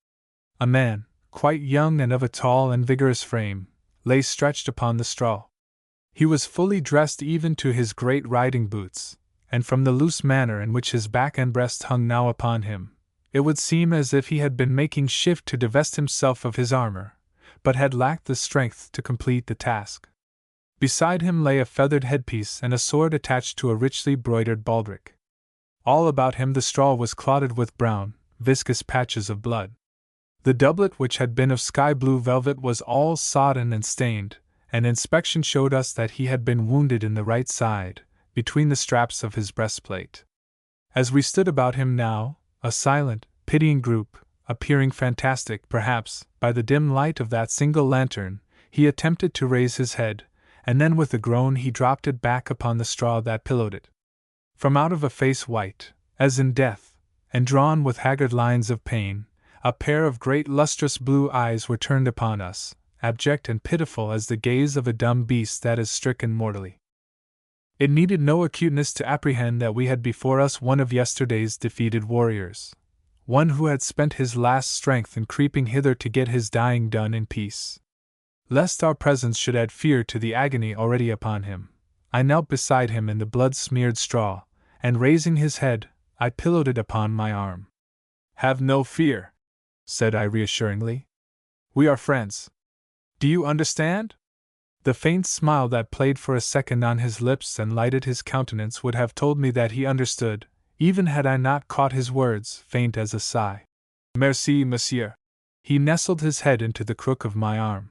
A man, quite young and of a tall and vigorous frame, lay stretched upon the straw. He was fully dressed even to his great riding boots, and from the loose manner in which his back and breast hung now upon him, it would seem as if he had been making shift to divest himself of his armor, but had lacked the strength to complete the task. Beside him lay a feathered headpiece and a sword attached to a richly broidered baldric. All about him the straw was clotted with brown, viscous patches of blood. The doublet, which had been of sky-blue velvet, was all sodden and stained, and inspection showed us that he had been wounded in the right side, between the straps of his breastplate. As we stood about him now, a silent, pitying group, appearing fantastic, perhaps, by the dim light of that single lantern, he attempted to raise his head, and then with a groan he dropped it back upon the straw that pillowed it. From out of a face white, as in death, and drawn with haggard lines of pain, a pair of great lustrous blue eyes were turned upon us, abject and pitiful as the gaze of a dumb beast that is stricken mortally. It needed no acuteness to apprehend that we had before us one of yesterday's defeated warriors, one who had spent his last strength in creeping hither to get his dying done in peace. Lest our presence should add fear to the agony already upon him, I knelt beside him in the blood-smeared straw, and raising his head, I pillowed it upon my arm. "Have no fear," said I reassuringly. "We are friends. Do you understand?" The faint smile that played for a second on his lips and lighted his countenance would have told me that he understood, even had I not caught his words, faint as a sigh. "Merci, monsieur." He nestled his head into the crook of my arm.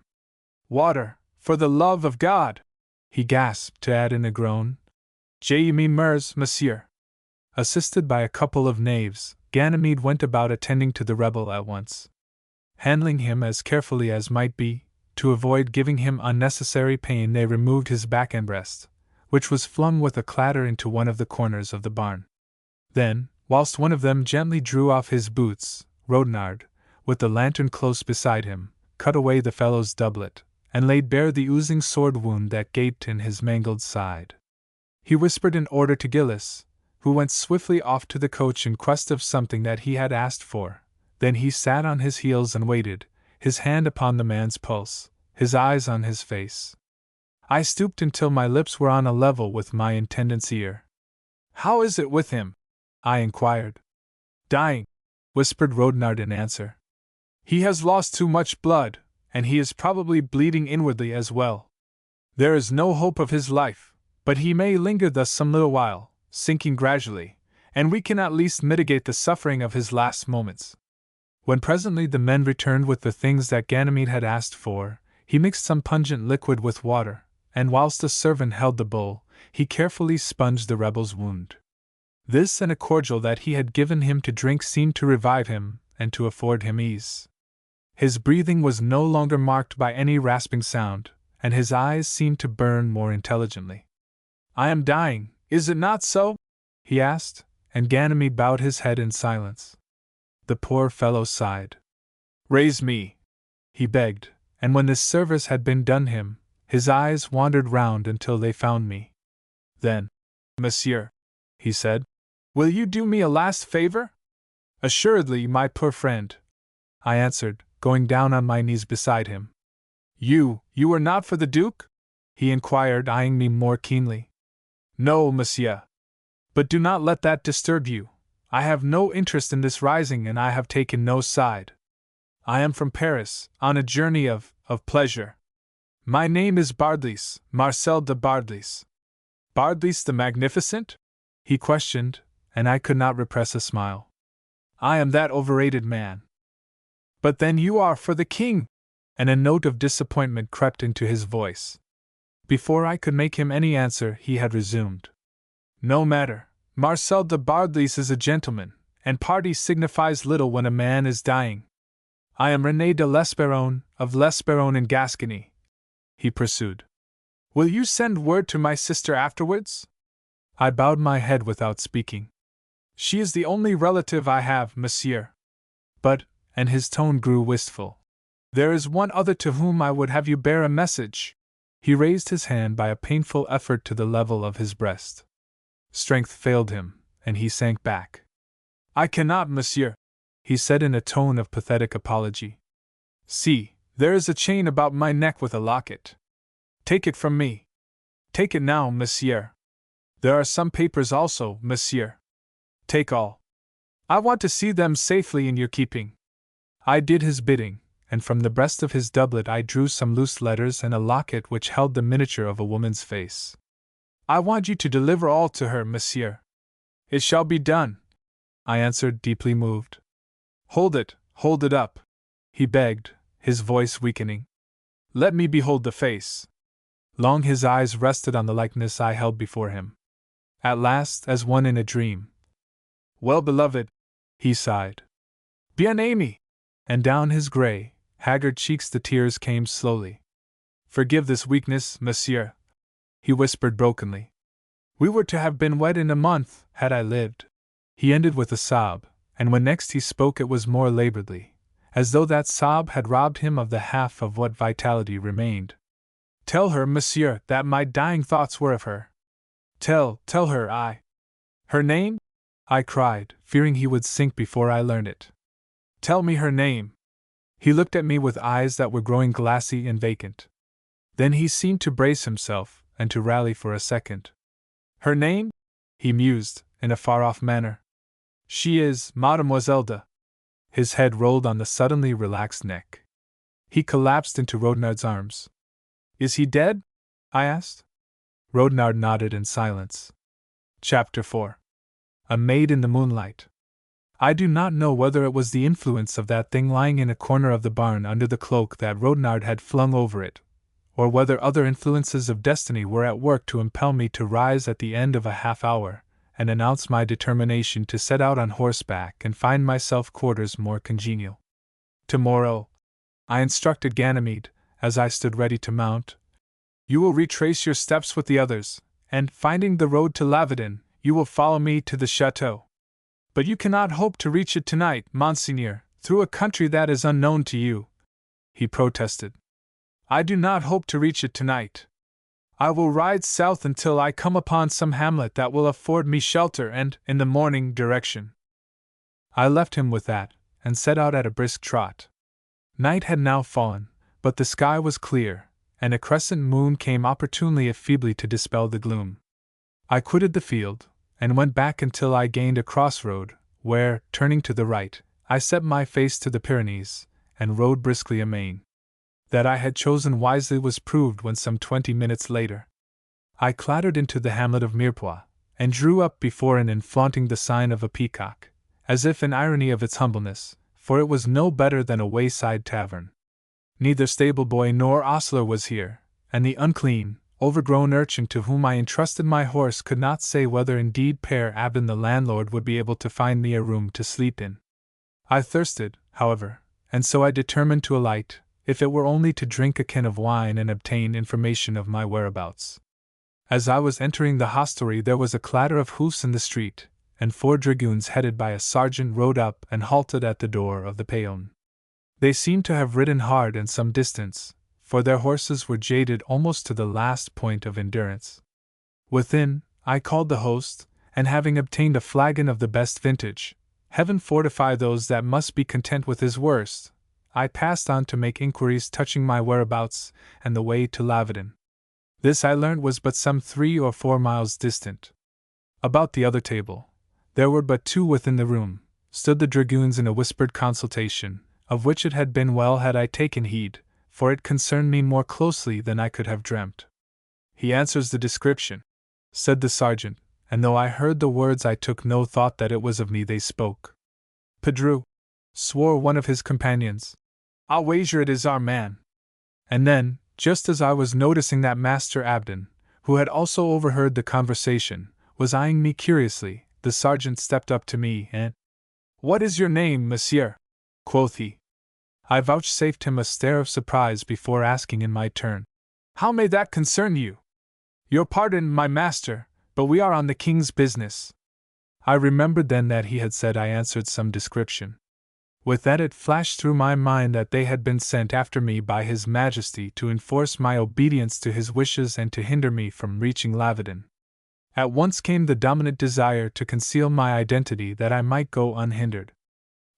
"Water, for the love of God!" he gasped, to add in a groan, "Je me meurs, monsieur." Assisted by a couple of knaves, Ganymede went about attending to the rebel at once. Handling him as carefully as might be, to avoid giving him unnecessary pain, they removed his back and breast, which was flung with a clatter into one of the corners of the barn. Then, whilst one of them gently drew off his boots, Rodnard, with the lantern close beside him, cut away the fellow's doublet, and laid bare the oozing sword wound that gaped in his mangled side. He whispered an order to Gillis, who went swiftly off to the coach in quest of something that he had asked for. Then he sat on his heels and waited, his hand upon the man's pulse, his eyes on his face. I stooped until my lips were on a level with my intendant's ear. "How is it with him?" I inquired. "Dying," whispered Rodnard in answer. "He has lost too much blood, and he is probably bleeding inwardly as well. There is no hope of his life, but he may linger thus some little while, sinking gradually, and we can at least mitigate the suffering of his last moments." When presently the men returned with the things that Ganymede had asked for, he mixed some pungent liquid with water, and whilst a servant held the bowl, he carefully sponged the rebel's wound. This and a cordial that he had given him to drink seemed to revive him and to afford him ease. His breathing was no longer marked by any rasping sound, and his eyes seemed to burn more intelligently. "I am dying, is it not so?" he asked, and Ganymede bowed his head in silence. The poor fellow sighed. "Raise me," he begged, and when this service had been done him, his eyes wandered round until they found me. Then, "Monsieur," he said, "will you do me a last favor?" "Assuredly, my poor friend," I answered, going down on my knees beside him. You are not for the Duke?" he inquired, eyeing me more keenly. "No, monsieur. But do not let that disturb you. I have no interest in this rising and I have taken no side. I am from Paris, on a journey of pleasure. My name is Bardelys, Marcel de Bardelys." "Bardelys the Magnificent?" he questioned, and I could not repress a smile. "I am that overrated man." "But then you are for the king!" and a note of disappointment crept into his voice. Before I could make him any answer, he had resumed. "No matter. Marcel de Bardelys is a gentleman, and party signifies little when a man is dying. I am René de l'Esperon, of l'Esperon in Gascony," he pursued. "Will you send word to my sister afterwards?" I bowed my head without speaking. "She is the only relative I have, monsieur. But," and his tone grew wistful, "there is one other to whom I would have you bear a message." He raised his hand by a painful effort to the level of his breast. Strength failed him, and he sank back. "I cannot, monsieur," he said in a tone of pathetic apology. "See, there is a chain about my neck with a locket. Take it from me. Take it now, monsieur. There are some papers also, monsieur. Take all. I want to see them safely in your keeping." I did his bidding, and from the breast of his doublet I drew some loose letters and a locket which held the miniature of a woman's face. "I want you to deliver all to her, monsieur." "It shall be done," I answered, deeply moved. Hold it up," he begged, his voice weakening. "Let me behold the face." Long his eyes rested on the likeness I held before him. At last, as one in a dream, "Well, beloved," he sighed. "Bien-aimé!" And down his grey, haggard cheeks the tears came slowly. "Forgive this weakness, monsieur," he whispered brokenly. "We were to have been wed in a month, had I lived." He ended with a sob, and when next he spoke it was more laboredly, as though that sob had robbed him of the half of what vitality remained. "Tell her, monsieur, that my dying thoughts were of her. Tell her Her name?" I cried, fearing he would sink before I learned it. "Tell me her name." He looked at me with eyes that were growing glassy and vacant. Then he seemed to brace himself, and to rally for a second. "Her name?" he mused, in a far-off manner. "She is Mademoiselle de—" His head rolled on the suddenly relaxed neck. He collapsed into Rodnard's arms. "Is he dead?" I asked. Rodnard nodded in silence. Chapter 4. A Maid in the Moonlight. I do not know whether it was the influence of that thing lying in a corner of the barn under the cloak that Rodnard had flung over it, or whether other influences of destiny were at work to impel me to rise at the end of a half-hour, and announce my determination to set out on horseback and find myself quarters more congenial. "Tomorrow," I instructed Ganymede, as I stood ready to mount, "you will retrace your steps with the others, and, finding the road to Lavadin, you will follow me to the chateau. But you cannot hope to reach it tonight, monseigneur, through a country that is unknown to you. he protested. "I do not hope to reach it tonight. I will ride south until I come upon some hamlet that will afford me shelter and, in the morning, direction." I left him with that, and set out at a brisk trot. Night had now fallen, but the sky was clear, and a crescent moon came opportunely if feebly to dispel the gloom. I quitted the field, and went back until I gained a crossroad, where, turning to the right, I set my face to the Pyrenees, and rode briskly amain. That I had chosen wisely was proved when some 20 minutes later I clattered into the hamlet of Mirepoix, and drew up before an inn flaunting the sign of a peacock, as if in irony of its humbleness, for it was no better than a wayside tavern. Neither stable-boy nor ostler was here, and the unclean, overgrown urchin to whom I entrusted my horse could not say whether indeed Père Abden the landlord would be able to find me a room to sleep in. I thirsted, however, and so I determined to alight, if it were only to drink a can of wine and obtain information of my whereabouts. As I was entering the hostelry there was a clatter of hoofs in the street, and 4 dragoons headed by a sergeant rode up and halted at the door of the Payonne. They seemed to have ridden hard and some distance, for their horses were jaded almost to the last point of endurance. Within, I called the host, and having obtained a flagon of the best vintage, heaven fortify those that must be content with his worst, I passed on to make inquiries touching my whereabouts and the way to Lavardin. This I learnt was but some 3 or 4 miles distant. About the other table, there were but 2 within the room, stood the dragoons in a whispered consultation, of which it had been well had I taken heed, for it concerned me more closely than I could have dreamt. "He answers the description," said the sergeant, and though I heard the words I took no thought that it was of me they spoke. "Pedro," swore one of his companions, "I'll wager it is our man." And then, just as I was noticing that Master Abden, who had also overheard the conversation, was eyeing me curiously, the sergeant stepped up to me and, "What is your name, monsieur?" quoth he. I vouchsafed him a stare of surprise before asking in my turn, "How may that concern you?" "Your pardon, my master, but we are on the king's business." I remembered then that he had said I answered some description. With that it flashed through my mind that they had been sent after me by His Majesty to enforce my obedience to his wishes and to hinder me from reaching Lavardin. At once came the dominant desire to conceal my identity that I might go unhindered.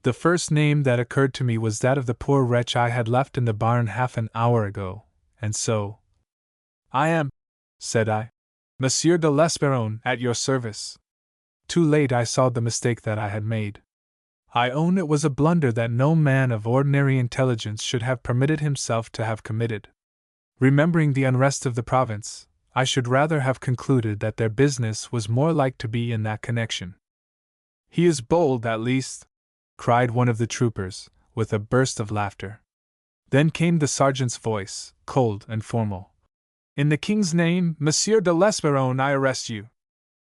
The first name that occurred to me was that of the poor wretch I had left in the barn half an hour ago, and so, "I am," said I, "Monsieur de l'Esperron, at your service." Too late I saw the mistake that I had made. I own it was a blunder that no man of ordinary intelligence should have permitted himself to have committed. Remembering the unrest of the province, I should rather have concluded that their business was more like to be in that connection. "He is bold, at least," cried one of the troopers, with a burst of laughter. Then came the sergeant's voice, cold and formal. "In the king's name, Monsieur de l'Esperron, I arrest you."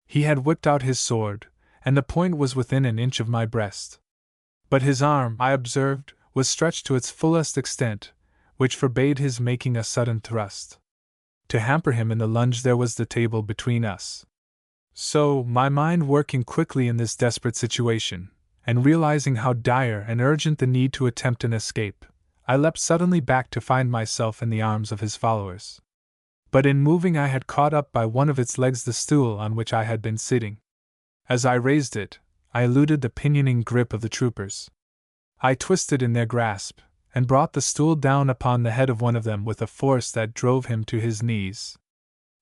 He had whipped out his sword, and the point was within an inch of my breast. But his arm, I observed, was stretched to its fullest extent, which forbade his making a sudden thrust. To hamper him in the lunge there was the table between us. So, my mind working quickly in this desperate situation, and realizing how dire and urgent the need to attempt an escape, I leapt suddenly back to find myself in the arms of his followers. But in moving I had caught up by one of its legs the stool on which I had been sitting. As I raised it, I eluded the pinioning grip of the troopers. I twisted in their grasp, and brought the stool down upon the head of one of them with a force that drove him to his knees.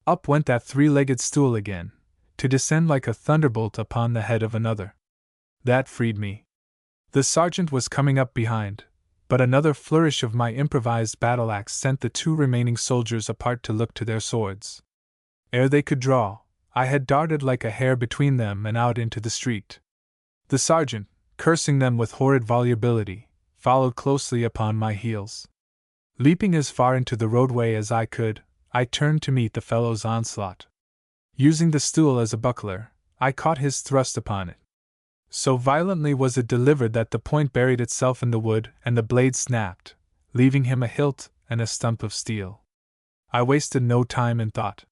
Up went that 3-legged stool again, to descend like a thunderbolt upon the head of another. That freed me. The sergeant was coming up behind, but another flourish of my improvised battle-axe sent the 2 remaining soldiers apart to look to their swords. Ere they could draw, I had darted like a hare between them and out into the street. The sergeant, cursing them with horrid volubility, followed closely upon my heels. Leaping as far into the roadway as I could, I turned to meet the fellow's onslaught. Using the stool as a buckler, I caught his thrust upon it. So violently was it delivered that the point buried itself in the wood and the blade snapped, leaving him a hilt and a stump of steel. I wasted no time in thought.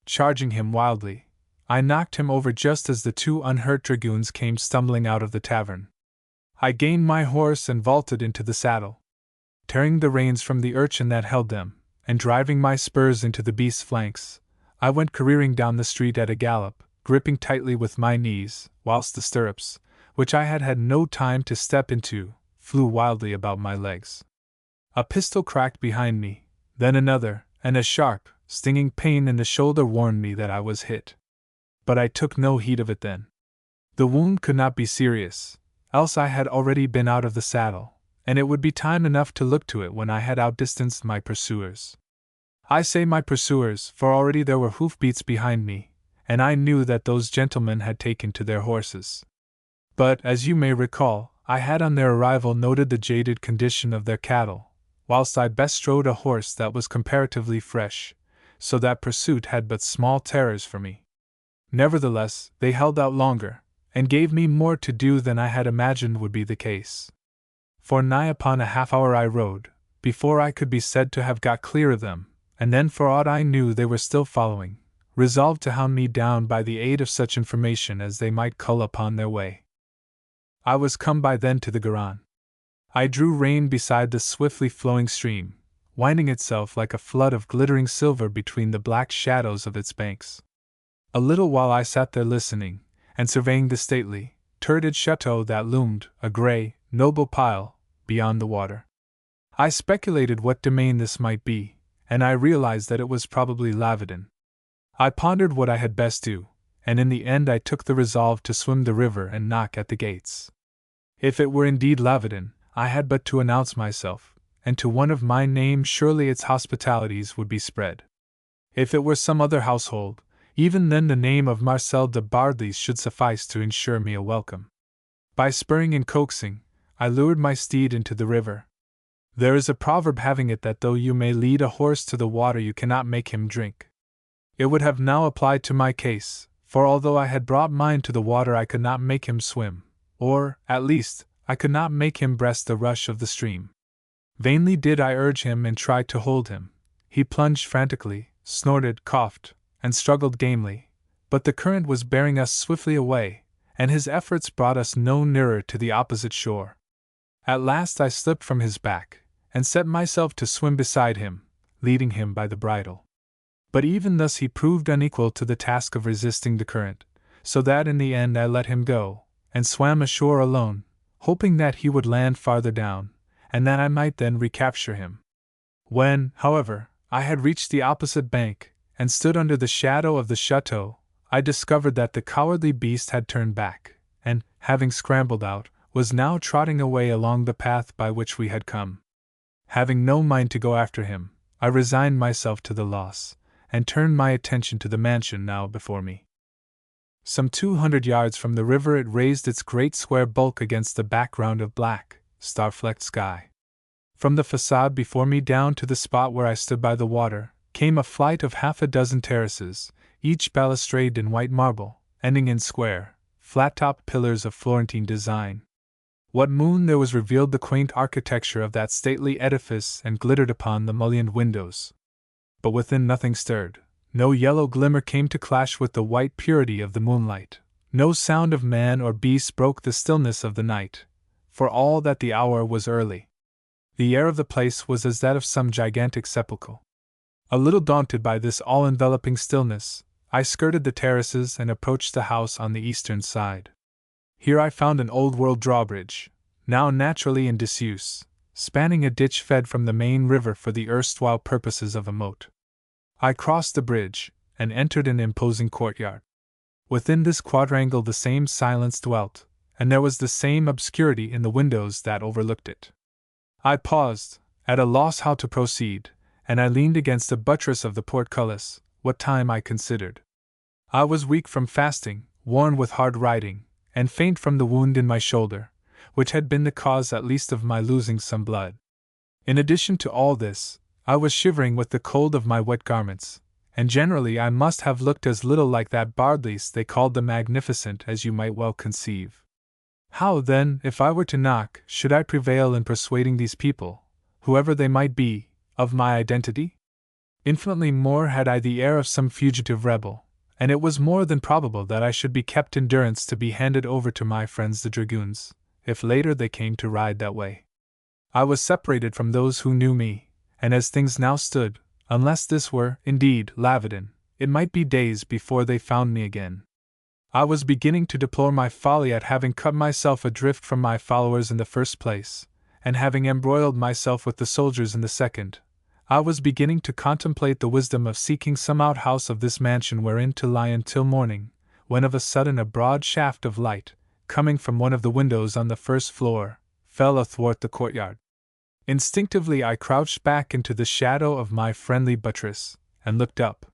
Charging him wildly, I knocked him over just as the 2 unhurt dragoons came stumbling out of the tavern. I gained my horse and vaulted into the saddle. tearing the reins from the urchin that held them, and driving my spurs into the beast's flanks, I went careering down the street at a gallop, gripping tightly with my knees, whilst the stirrups, which I had had no time to step into, flew wildly about my legs. A pistol cracked behind me, then another, and a sharp, stinging pain in the shoulder warned me that I was hit. But I took no heed of it then. The wound could not be serious, else I had already been out of the saddle, and it would be time enough to look to it when I had outdistanced my pursuers. I say my pursuers, for already there were hoofbeats behind me, and I knew that those gentlemen had taken to their horses. But, as you may recall, I had on their arrival noted the jaded condition of their cattle, whilst I bestrode a horse that was comparatively fresh, so that pursuit had but small terrors for me. Nevertheless, they held out longer, and gave me more to do than I had imagined would be the case. For nigh upon a half-hour I rode, before I could be said to have got clear of them, and then for aught I knew they were still following, resolved to hound me down by the aid of such information as they might cull upon their way. I was come by then to the Garonne. I drew rein beside the swiftly flowing stream, winding itself like a flood of glittering silver between the black shadows of its banks. A little while I sat there listening, and surveying the stately, turreted chateau that loomed, a grey, noble pile, beyond the water. I speculated what domain this might be, and I realized that it was probably Lavedon. I pondered what I had best do, and in the end I took the resolve to swim the river and knock at the gates. If it were indeed Lavedon, I had but to announce myself, and to one of my name surely its hospitalities would be spread. If it were some other household, even then the name of Marcel de Bardelys should suffice to ensure me a welcome. By spurring and coaxing, I lured my steed into the river. There is a proverb having it that though you may lead a horse to the water you cannot make him drink. It would have now applied to my case, for although I had brought mine to the water I could not make him swim, or, at least, I could not make him breast the rush of the stream. Vainly did I urge him and try to hold him. He plunged frantically, snorted, coughed, and struggled gamely, but the current was bearing us swiftly away, and his efforts brought us no nearer to the opposite shore. At last I slipped from his back, and set myself to swim beside him, leading him by the bridle. But even thus he proved unequal to the task of resisting the current, so that in the end I let him go, and swam ashore alone, hoping that he would land farther down, and that I might then recapture him. When, however, I had reached the opposite bank, and stood under the shadow of the chateau, I discovered that the cowardly beast had turned back, and, having scrambled out, was now trotting away along the path by which we had come. Having no mind to go after him, I resigned myself to the loss, and turned my attention to the mansion now before me. Some 200 yards from the river it raised its great square bulk against the background of black, star-flecked sky. From the facade before me down to the spot where I stood by the water, came a flight of half a dozen terraces, each balustraded in white marble, ending in square, flat-topped pillars of Florentine design. What moon there was revealed the quaint architecture of that stately edifice and glittered upon the mullioned windows. But within nothing stirred, no yellow glimmer came to clash with the white purity of the moonlight, no sound of man or beast broke the stillness of the night, for all that the hour was early. The air of the place was as that of some gigantic sepulchre. A little daunted by this all-enveloping stillness, I skirted the terraces and approached the house on the eastern side. Here I found an old-world drawbridge, now naturally in disuse, spanning a ditch fed from the main river for the erstwhile purposes of a moat. I crossed the bridge, and entered an imposing courtyard. Within this quadrangle the same silence dwelt, and there was the same obscurity in the windows that overlooked it. I paused, at a loss how to proceed, and I leaned against a buttress of the portcullis, what time I considered. I was weak from fasting, worn with hard riding, and faint from the wound in my shoulder, which had been the cause at least of my losing some blood. In addition to all this, I was shivering with the cold of my wet garments, and generally I must have looked as little like that Bardelys they called the Magnificent as you might well conceive. How, then, if I were to knock, should I prevail in persuading these people, whoever they might be, of my identity? Infinitely more had I the air of some fugitive rebel, and it was more than probable that I should be kept in durance to be handed over to my friends the dragoons, if later they came to ride that way. I was separated from those who knew me, and as things now stood, unless this were, indeed, Lavedon, it might be days before they found me again. I was beginning to deplore my folly at having cut myself adrift from my followers in the first place, and having embroiled myself with the soldiers in the second. I was beginning to contemplate the wisdom of seeking some outhouse of this mansion wherein to lie until morning, when of a sudden a broad shaft of light, coming from one of the windows on the first floor, fell athwart the courtyard. Instinctively I crouched back into the shadow of my friendly buttress, and looked up.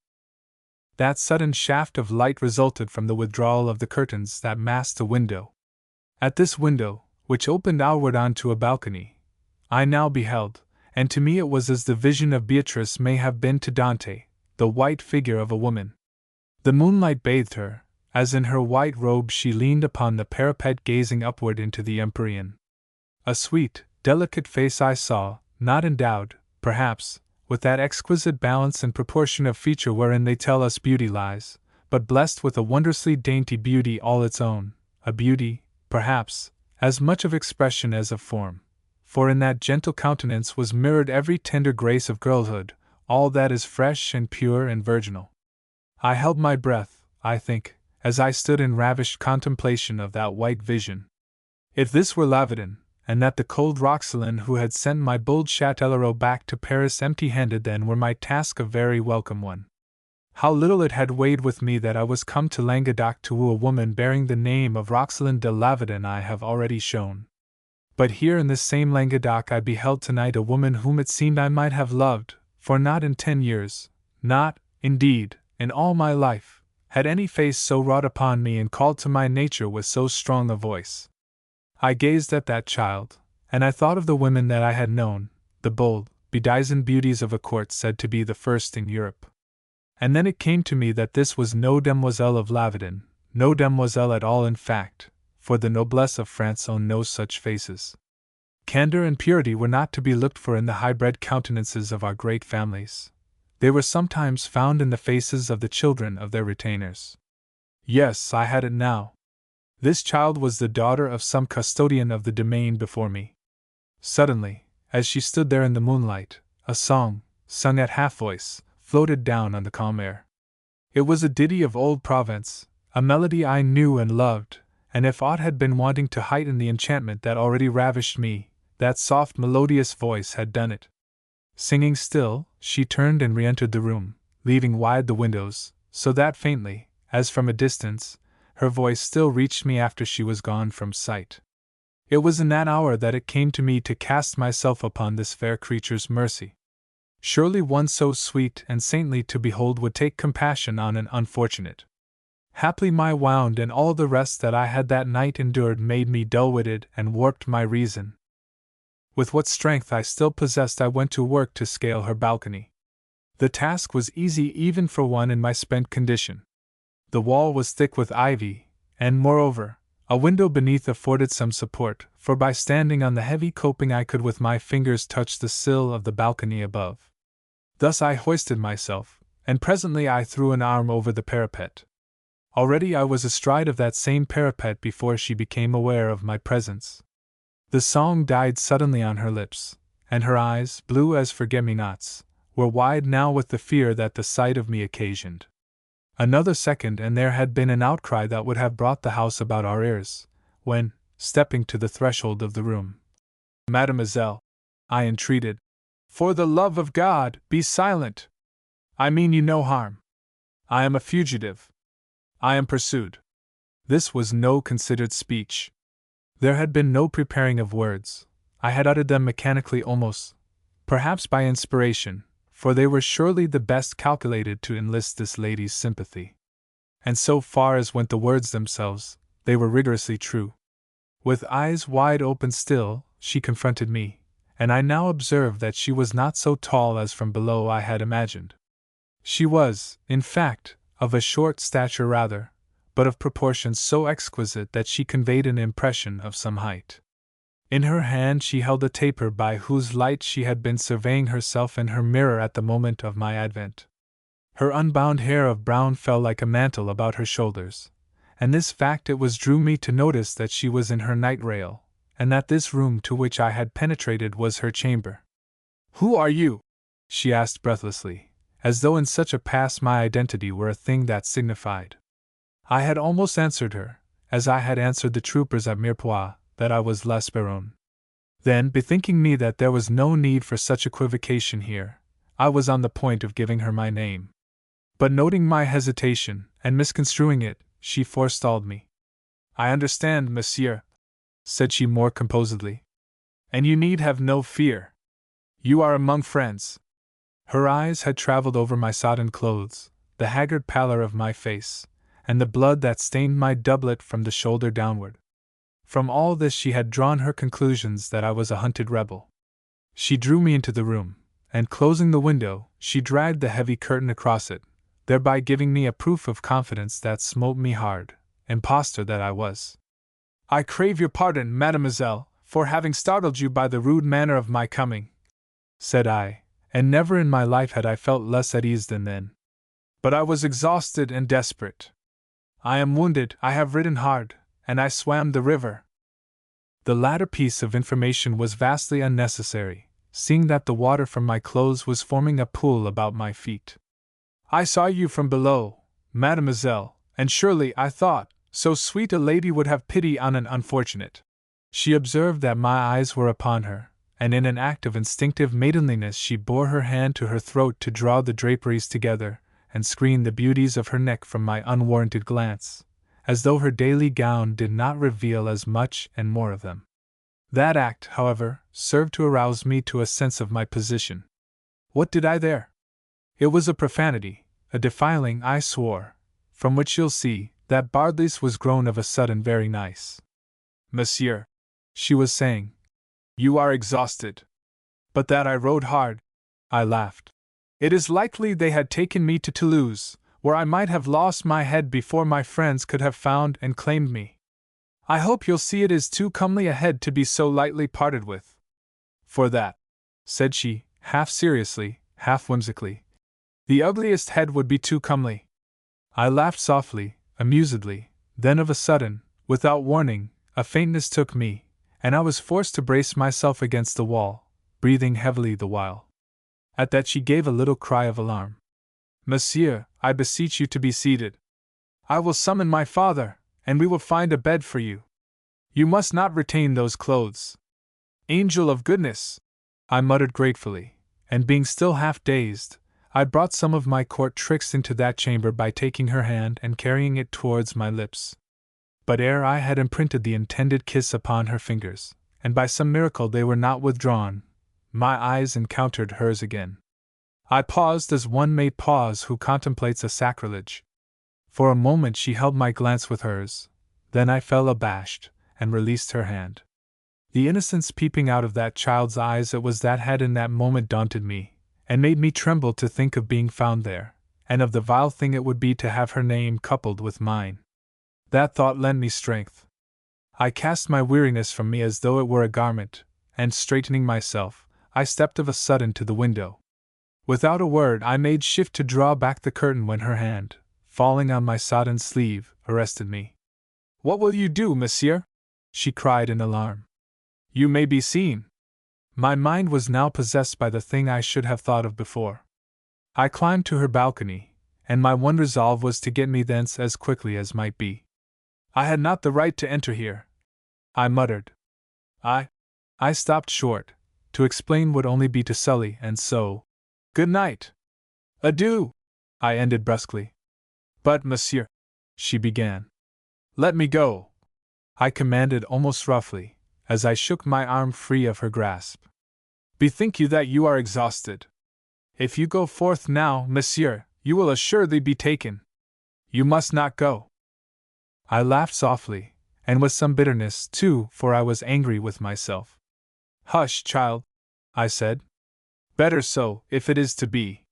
That sudden shaft of light resulted from the withdrawal of the curtains that masked the window. At this window, which opened outward onto a balcony, I now beheld, and to me it was as the vision of Beatrice may have been to Dante, the white figure of a woman. The moonlight bathed her, as in her white robe she leaned upon the parapet gazing upward into the empyrean. A sweet, delicate face I saw, not endowed, perhaps, with that exquisite balance and proportion of feature wherein they tell us beauty lies, but blessed with a wondrously dainty beauty all its own, a beauty, perhaps, as much of expression as of form. For in that gentle countenance was mirrored every tender grace of girlhood, all that is fresh and pure and virginal. I held my breath, I think, as I stood in ravished contemplation of that white vision. If this were Lavedon, and that the cold Roxelane who had sent my bold Châtellerault back to Paris empty-handed, then were my task a very welcome one. How little it had weighed with me that I was come to Languedoc to woo a woman bearing the name of Roxelane de Lavedon I have already shown. But here in this same Languedoc I beheld tonight a woman whom it seemed I might have loved, for not in 10 years, not, indeed, in all my life, had any face so wrought upon me and called to my nature with so strong a voice. I gazed at that child, and I thought of the women that I had known, the bold, bedizened beauties of a court said to be the first in Europe. And then it came to me that this was no demoiselle of Lavedon, no demoiselle at all in fact, for the noblesse of France owned no such faces. Candor and purity were not to be looked for in the high-bred countenances of our great families. They were sometimes found in the faces of the children of their retainers. Yes, I had it now. This child was the daughter of some custodian of the domain before me. Suddenly, as she stood there in the moonlight, a song, sung at half-voice, floated down on the calm air. It was a ditty of old Provence, a melody I knew and loved, and if aught had been wanting to heighten the enchantment that already ravished me, that soft melodious voice had done it. Singing still, she turned and re-entered the room, leaving wide the windows, so that faintly, as from a distance, her voice still reached me after she was gone from sight. It was in that hour that it came to me to cast myself upon this fair creature's mercy. Surely one so sweet and saintly to behold would take compassion on an unfortunate. Haply my wound and all the rest that I had that night endured made me dull-witted and warped my reason. With what strength I still possessed I went to work to scale her balcony. The task was easy even for one in my spent condition. The wall was thick with ivy, and moreover, a window beneath afforded some support, for by standing on the heavy coping I could with my fingers touch the sill of the balcony above. Thus I hoisted myself, and presently I threw an arm over the parapet. Already I was astride of that same parapet before she became aware of my presence. The song died suddenly on her lips, and her eyes, blue as forget-me-nots, were wide now with the fear that the sight of me occasioned. Another second and there had been an outcry that would have brought the house about our ears, when, stepping to the threshold of the room, "Mademoiselle," I entreated, "for the love of God, be silent! I mean you no harm. I am a fugitive. I am pursued." This was no considered speech. There had been no preparing of words. I had uttered them mechanically almost, perhaps by inspiration, for they were surely the best calculated to enlist this lady's sympathy. And so far as went the words themselves, they were rigorously true. With eyes wide open still, she confronted me, and I now observed that she was not so tall as from below I had imagined. She was, in fact, of a short stature rather, but of proportions so exquisite that she conveyed an impression of some height. In her hand she held a taper by whose light she had been surveying herself in her mirror at the moment of my advent. Her unbound hair of brown fell like a mantle about her shoulders, and this fact it was drew me to notice that she was in her night rail, and that this room to which I had penetrated was her chamber. "Who are you?" she asked breathlessly, as though in such a pass my identity were a thing that signified. I had almost answered her, as I had answered the troopers at Mirepoix, that I was L'Esperon. Then, bethinking me that there was no need for such equivocation here, I was on the point of giving her my name. But noting my hesitation, and misconstruing it, she forestalled me. "I understand, monsieur," said she more composedly. "And you need have no fear. You are among friends." Her eyes had traveled over my sodden clothes, the haggard pallor of my face, and the blood that stained my doublet from the shoulder downward. From all this she had drawn her conclusions that I was a hunted rebel. She drew me into the room, and closing the window, she dragged the heavy curtain across it, thereby giving me a proof of confidence that smote me hard, impostor that I was. "I crave your pardon, mademoiselle, for having startled you by the rude manner of my coming," said I, and never in my life had I felt less at ease than then. "But I was exhausted and desperate. I am wounded, I have ridden hard, and I swam the river." The latter piece of information was vastly unnecessary, seeing that the water from my clothes was forming a pool about my feet. "I saw you from below, mademoiselle, and surely, I thought, so sweet a lady would have pity on an unfortunate." She observed that my eyes were upon her, and in an act of instinctive maidenliness she bore her hand to her throat to draw the draperies together, and screen the beauties of her neck from my unwarranted glance, as though her daily gown did not reveal as much and more of them. That act, however, served to arouse me to a sense of my position. What did I there? It was a profanity, a defiling, I swore, from which you'll see that Bardelys was grown of a sudden very nice. "Monsieur," she was saying, "you are exhausted." "But that I rode hard," I laughed. "It is likely they had taken me to Toulouse, where I might have lost my head before my friends could have found and claimed me. I hope you'll see it is too comely a head to be so lightly parted with." "For that," said she, half seriously, half whimsically, "the ugliest head would be too comely." I laughed softly, amusedly, then of a sudden, without warning, a faintness took me, and I was forced to brace myself against the wall, breathing heavily the while. At that she gave a little cry of alarm. "Monsieur, I beseech you to be seated. I will summon my father, and we will find a bed for you. You must not retain those clothes." "Angel of goodness!" I muttered gratefully, and being still half dazed, I brought some of my court tricks into that chamber by taking her hand and carrying it towards my lips. But ere I had imprinted the intended kiss upon her fingers, and by some miracle they were not withdrawn, my eyes encountered hers again. I paused as one may pause who contemplates a sacrilege. For a moment she held my glance with hers, then I fell abashed, and released her hand. The innocence peeping out of that child's eyes it was that had in that moment daunted me, and made me tremble to think of being found there, and of the vile thing it would be to have her name coupled with mine. That thought lent me strength. I cast my weariness from me as though it were a garment, and straightening myself, I stepped of a sudden to the window. Without a word I made shift to draw back the curtain when her hand, falling on my sodden sleeve, arrested me. "What will you do, monsieur?" she cried in alarm. "You may be seen." My mind was now possessed by the thing I should have thought of before. I climbed to her balcony, and my one resolve was to get me thence as quickly as might be. "I had not the right to enter here," I muttered. I stopped short. To explain would only be to sully, and so, "Good night." "Adieu," I ended brusquely. "But, monsieur," she began. "Let me go," I commanded almost roughly, as I shook my arm free of her grasp. "Bethink you that you are exhausted. If you go forth now, monsieur, you will assuredly be taken. You must not go." I laughed softly, and with some bitterness, too, for I was angry with myself. "Hush, child," I said. "Better so, if it is to be."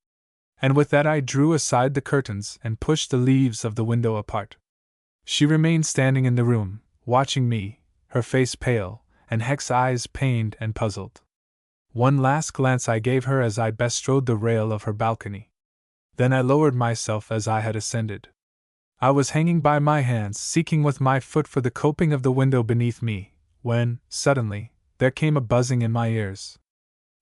And with that I drew aside the curtains and pushed the leaves of the window apart. She remained standing in the room, watching me, her face pale, and Hex's eyes pained and puzzled. One last glance I gave her as I bestrode the rail of her balcony. Then I lowered myself as I had ascended. I was hanging by my hands, seeking with my foot for the coping of the window beneath me, when, suddenly, there came a buzzing in my ears.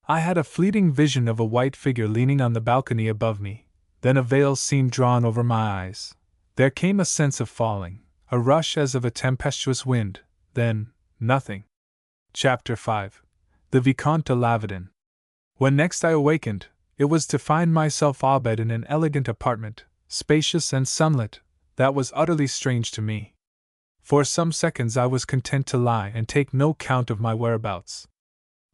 I had a fleeting vision of a white figure leaning on the balcony above me, then a veil seemed drawn over my eyes. There came a sense of falling, a rush as of a tempestuous wind, then, nothing. Chapter 5. The Vicomte de Lavardin. When next I awakened, it was to find myself abed in an elegant apartment, spacious and sunlit, that was utterly strange to me. For some seconds I was content to lie and take no count of my whereabouts.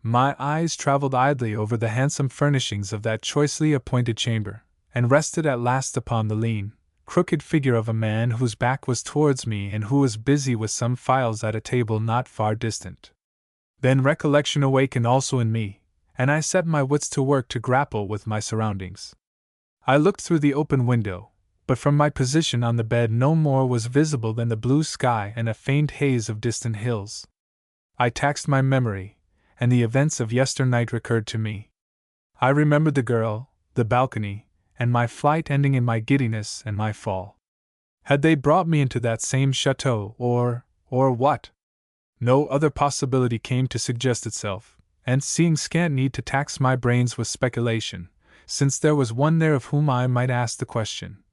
My eyes traveled idly over the handsome furnishings of that choicely appointed chamber, and rested at last upon the lean, crooked figure of a man whose back was towards me and who was busy with some files at a table not far distant. Then recollection awakened also in me, and I set my wits to work to grapple with my surroundings. I looked through the open window, but from my position on the bed no more was visible than the blue sky and a faint haze of distant hills. I taxed my memory, and the events of yesternight recurred to me. I remembered the girl, the balcony, and my flight ending in my giddiness and my fall. Had they brought me into that same chateau, or what? No other possibility came to suggest itself, and seeing scant need to tax my brains with speculation, since there was one there of whom I might ask the question.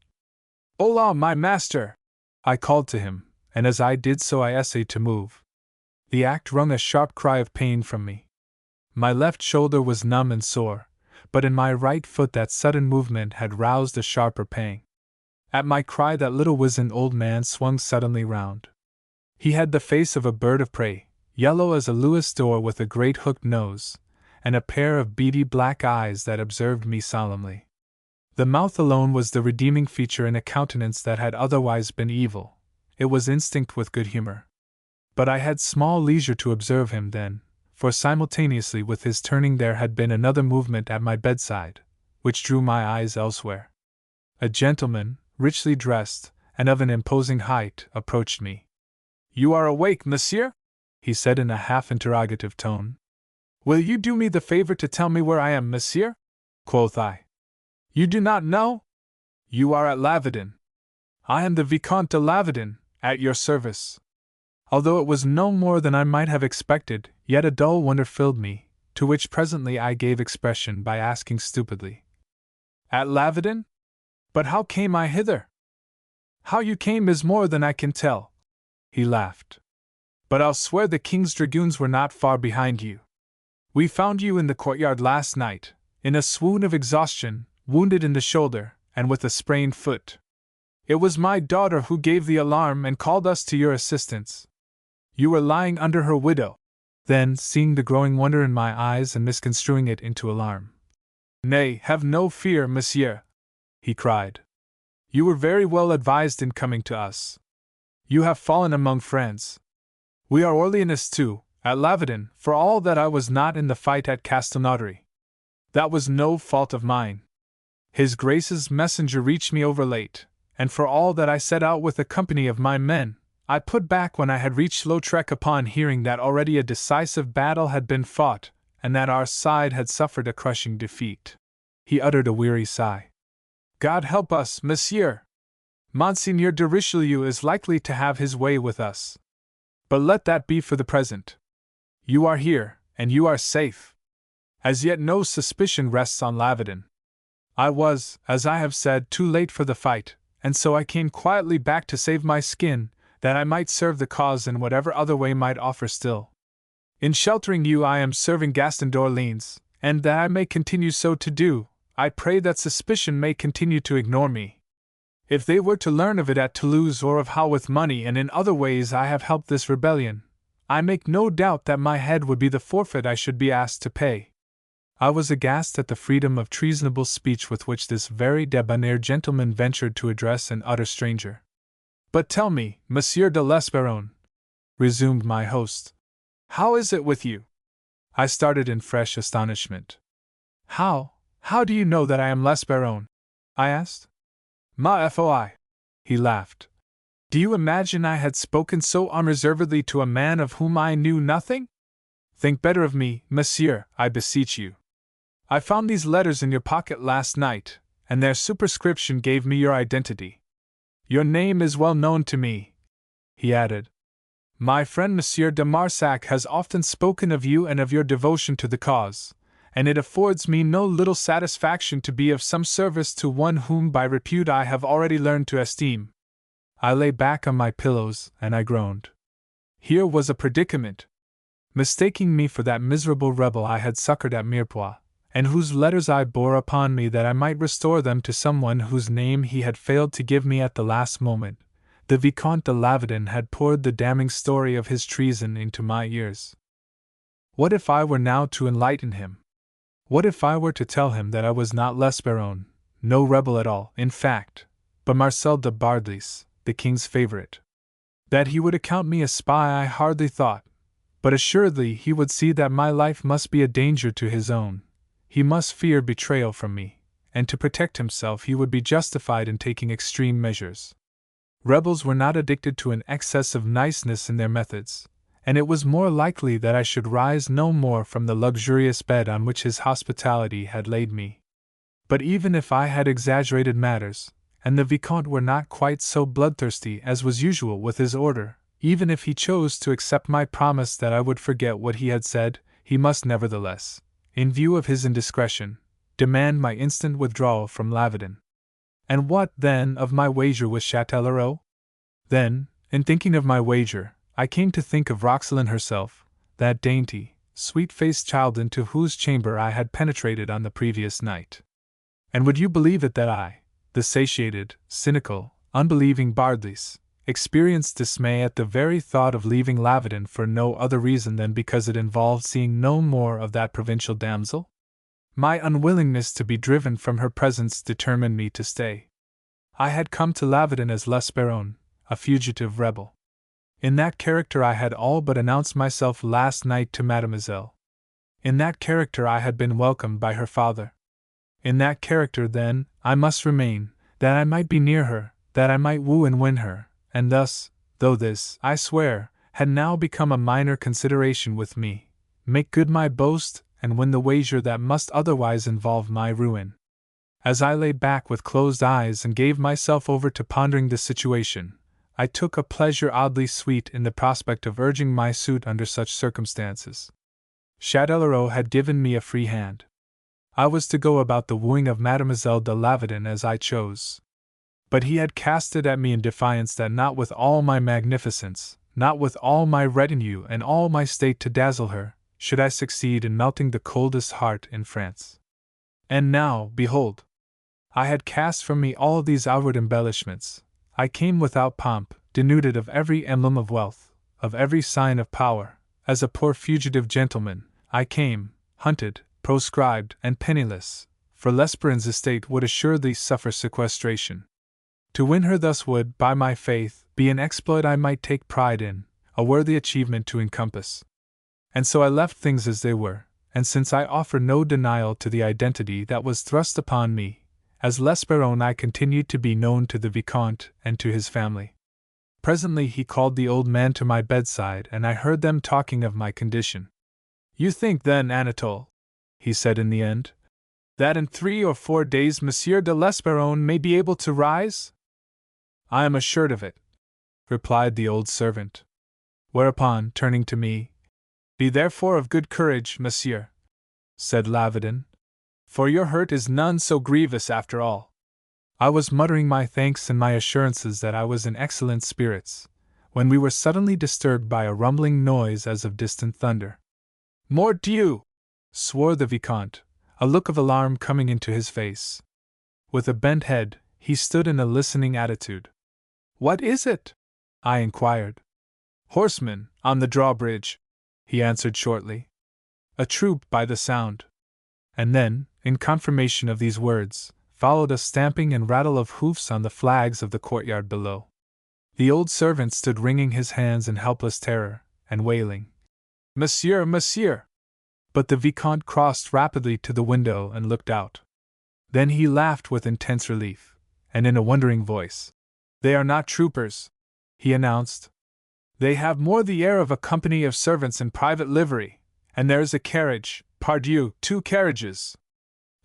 "Hola, my master!" I called to him, and as I did so I essayed to move. The act wrung a sharp cry of pain from me. My left shoulder was numb and sore, but in my right foot that sudden movement had roused a sharper pang. At my cry that little wizened old man swung suddenly round. He had the face of a bird of prey, yellow as a Louis d'Or with a great hooked nose, and a pair of beady black eyes that observed me solemnly. The mouth alone was the redeeming feature in a countenance that had otherwise been evil. It was instinct with good humor. But I had small leisure to observe him then, for simultaneously with his turning there had been another movement at my bedside, which drew my eyes elsewhere. A gentleman, richly dressed, and of an imposing height, approached me. "You are awake, monsieur?" he said in a half-interrogative tone. "Will you do me the favor to tell me where I am, monsieur?" quoth I. "You do not know? You are at Lavardin." "I am the Vicomte de Lavardin, at your service." Although it was no more than I might have expected, yet a dull wonder filled me, to which presently I gave expression by asking stupidly, "At Lavardin? But how came I hither?" "How you came is more than I can tell," he laughed. "But I'll swear the King's dragoons were not far behind you. We found you in the courtyard last night, in a swoon of exhaustion, wounded in the shoulder, and with a sprained foot. It was my daughter who gave the alarm and called us to your assistance. You were lying under her widow." Then, seeing the growing wonder in my eyes and misconstruing it into alarm, "Nay, have no fear, monsieur," he cried. "You were very well advised in coming to us. You have fallen among friends. We are Orleanists too, at Lavardin, for all that I was not in the fight at Castelnaudary. That was no fault of mine. His Grace's messenger reached me over late, and for all that I set out with a company of my men, I put back when I had reached Lautrec upon hearing that already a decisive battle had been fought, and that our side had suffered a crushing defeat." He uttered a weary sigh. "God help us, monsieur! Monseigneur de Richelieu is likely to have his way with us. But let that be for the present. You are here, and you are safe. As yet no suspicion rests on Lavardin. I was, as I have said, too late for the fight, and so I came quietly back to save my skin, that I might serve the cause in whatever other way might offer still. In sheltering you I am serving Gaston d'Orleans, and that I may continue so to do, I pray that suspicion may continue to ignore me. If they were to learn of it at Toulouse or of how with money and in other ways I have helped this rebellion, I make no doubt that my head would be the forfeit I should be asked to pay." I was aghast at the freedom of treasonable speech with which this very debonair gentleman ventured to address an utter stranger. "But tell me, Monsieur de l'Esperron," resumed my host, "how is it with you?" I started in fresh astonishment. How do you know that I am l'Esperron?" I asked. "Ma foi," he laughed. "Do you imagine I had spoken so unreservedly to a man of whom I knew nothing? Think better of me, monsieur, I beseech you. I found these letters in your pocket last night, and their superscription gave me your identity. Your name is well known to me," he added. My friend Monsieur de Marsac has often spoken of you and of your devotion to the cause, and it affords me no little satisfaction to be of some service to one whom by repute I have already learned to esteem." I lay back on my pillows, and I groaned. Here was a predicament. Mistaking me for that miserable rebel I had succored at Mirepoix, and whose letters I bore upon me that I might restore them to someone whose name he had failed to give me at the last moment, the Vicomte de Lavedon had poured the damning story of his treason into my ears. What if I were now to enlighten him? What if I were to tell him that I was not L'Esperance, no rebel at all, in fact, but Marcel de Bardelys, the king's favorite? That he would account me a spy I hardly thought, but assuredly he would see that my life must be a danger to his own. He must fear betrayal from me, and to protect himself he would be justified in taking extreme measures. Rebels were not addicted to an excess of niceness in their methods, and it was more likely that I should rise no more from the luxurious bed on which his hospitality had laid me. But even if I had exaggerated matters, and the Vicomte were not quite so bloodthirsty as was usual with his order, even if he chose to accept my promise that I would forget what he had said, he must nevertheless, in view of his indiscretion, demand my instant withdrawal from Lavedon. And what, then, of my wager with Châtellerault? Then, in thinking of my wager, I came to think of Roxelane herself, that dainty, sweet-faced child into whose chamber I had penetrated on the previous night. And would you believe it that I, the satiated, cynical, unbelieving Bardelys, experienced dismay at the very thought of leaving Lavedon for no other reason than because it involved seeing no more of that provincial damsel? My unwillingness to be driven from her presence determined me to stay. I had come to Lavedon as L'Esperance, a fugitive rebel. In that character I had all but announced myself last night to Mademoiselle. In that character I had been welcomed by her father. In that character, then, I must remain, that I might be near her, that I might woo and win her, and thus, though this, I swear, had now become a minor consideration with me, make good my boast and win the wager that must otherwise involve my ruin. As I lay back with closed eyes and gave myself over to pondering the situation, I took a pleasure oddly sweet in the prospect of urging my suit under such circumstances. Châtellerault had given me a free hand. I was to go about the wooing of Mademoiselle de Lavedon as I chose. But he had cast it at me in defiance that not with all my magnificence, not with all my retinue and all my state to dazzle her, should I succeed in melting the coldest heart in France. And now, behold! I had cast from me all these outward embellishments. I came without pomp, denuded of every emblem of wealth, of every sign of power. As a poor fugitive gentleman, I came, hunted, proscribed, and penniless, for L'Esperance's estate would assuredly suffer sequestration. To win her thus would, by my faith, be an exploit I might take pride in, a worthy achievement to encompass. And so I left things as they were, and since I offer no denial to the identity that was thrust upon me, as L'Esperance I continued to be known to the Vicomte and to his family. Presently he called the old man to my bedside and I heard them talking of my condition. "You think then, Anatole," he said in the end, "that in 3 or 4 days Monsieur de L'Esperance may be able to rise?" "I am assured of it," replied the old servant. Whereupon, turning to me, "Be therefore of good courage, monsieur," said Lavedon, "for your hurt is none so grievous after all." I was muttering my thanks and my assurances that I was in excellent spirits, when we were suddenly disturbed by a rumbling noise as of distant thunder. "Mordieu!" swore the Vicomte, a look of alarm coming into his face. With a bent head, he stood in a listening attitude. "What is it?" I inquired. "Horsemen, on the drawbridge," he answered shortly. "A troop by the sound." And then, in confirmation of these words, followed a stamping and rattle of hoofs on the flags of the courtyard below. The old servant stood wringing his hands in helpless terror, and wailing, "Monsieur, monsieur!" But the Vicomte crossed rapidly to the window and looked out. Then he laughed with intense relief, and in a wondering voice, "They are not troopers," he announced. "They have more the air of a company of servants in private livery, and there is a carriage, pardieu, 2 carriages."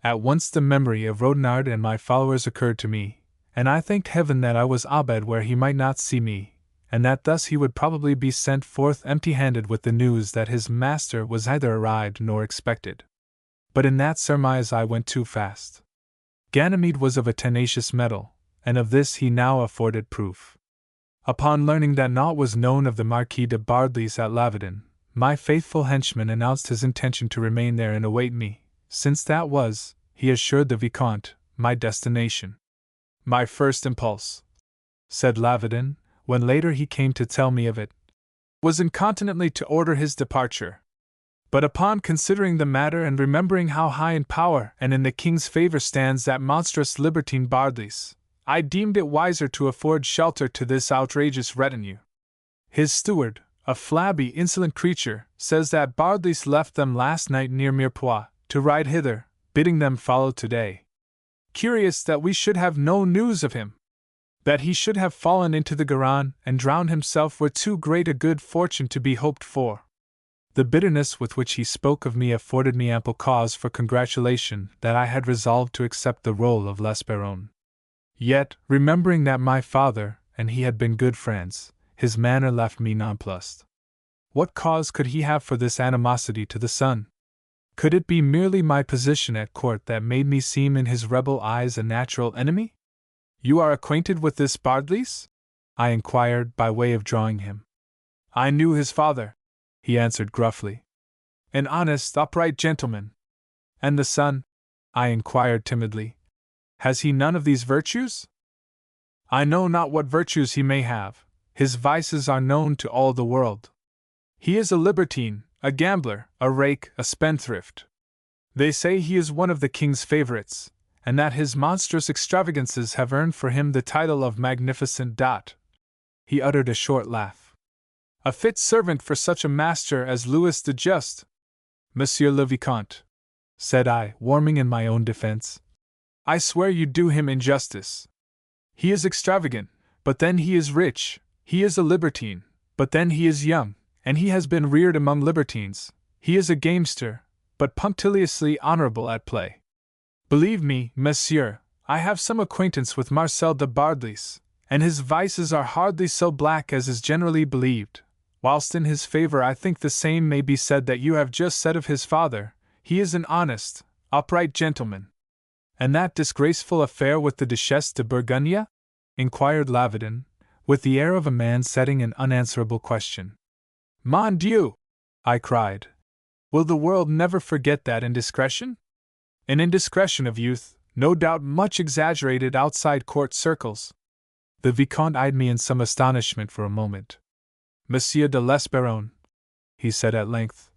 At once the memory of Rodinard and my followers occurred to me, and I thanked heaven that I was abed where he might not see me, and that thus he would probably be sent forth empty-handed with the news that his master was neither arrived nor expected. But in that surmise I went too fast. Ganymede was of a tenacious metal, and of this he now afforded proof. Upon learning that naught was known of the Marquis de Bardelys at Lavedon, my faithful henchman announced his intention to remain there and await me, since that was, he assured the Vicomte, my destination. My first impulse, said Lavedon, when later he came to tell me of it, was incontinently to order his departure. But upon considering the matter and remembering how high in power and in the king's favor stands that monstrous libertine Bardelys, I deemed it wiser to afford shelter to this outrageous retinue. His steward, a flabby, insolent creature, says that Bardelys left them last night near Mirepoix, to ride hither, bidding them follow today. Curious that we should have no news of him. That he should have fallen into the Garonne and drowned himself were too great a good fortune to be hoped for. The bitterness with which he spoke of me afforded me ample cause for congratulation that I had resolved to accept the rôle of L'Esperance. Yet, remembering that my father and he had been good friends, his manner left me nonplussed. What cause could he have for this animosity to the son? Could it be merely my position at court that made me seem in his rebel eyes a natural enemy? You are acquainted with this Bardelys? I inquired by way of drawing him. I knew his father, he answered gruffly. An honest, upright gentleman. And the son? I inquired timidly. Has he none of these virtues? I know not what virtues he may have. His vices are known to all the world. He is a libertine, a gambler, a rake, a spendthrift. They say he is one of the king's favorites, and that his monstrous extravagances have earned for him the title of Magnificent. He uttered a short laugh. A fit servant for such a master as Louis the Just. Monsieur le Vicomte, said I, warming in my own defense, I swear you do him injustice. He is extravagant, but then he is rich. He is a libertine, but then he is young, and he has been reared among libertines. He is a gamester, but punctiliously honorable at play. Believe me, monsieur, I have some acquaintance with Marcel de Bardelys, and his vices are hardly so black as is generally believed, whilst in his favor I think the same may be said that you have just said of his father. He is an honest, upright gentleman. And that disgraceful affair with the Duchesse de Bourgogne? Inquired Lavedon, with the air of a man setting an unanswerable question. Mon Dieu! I cried. Will the world never forget that indiscretion? An indiscretion of youth, no doubt much exaggerated outside court circles. The Vicomte eyed me in some astonishment for a moment. Monsieur de L'Esperance, he said at length,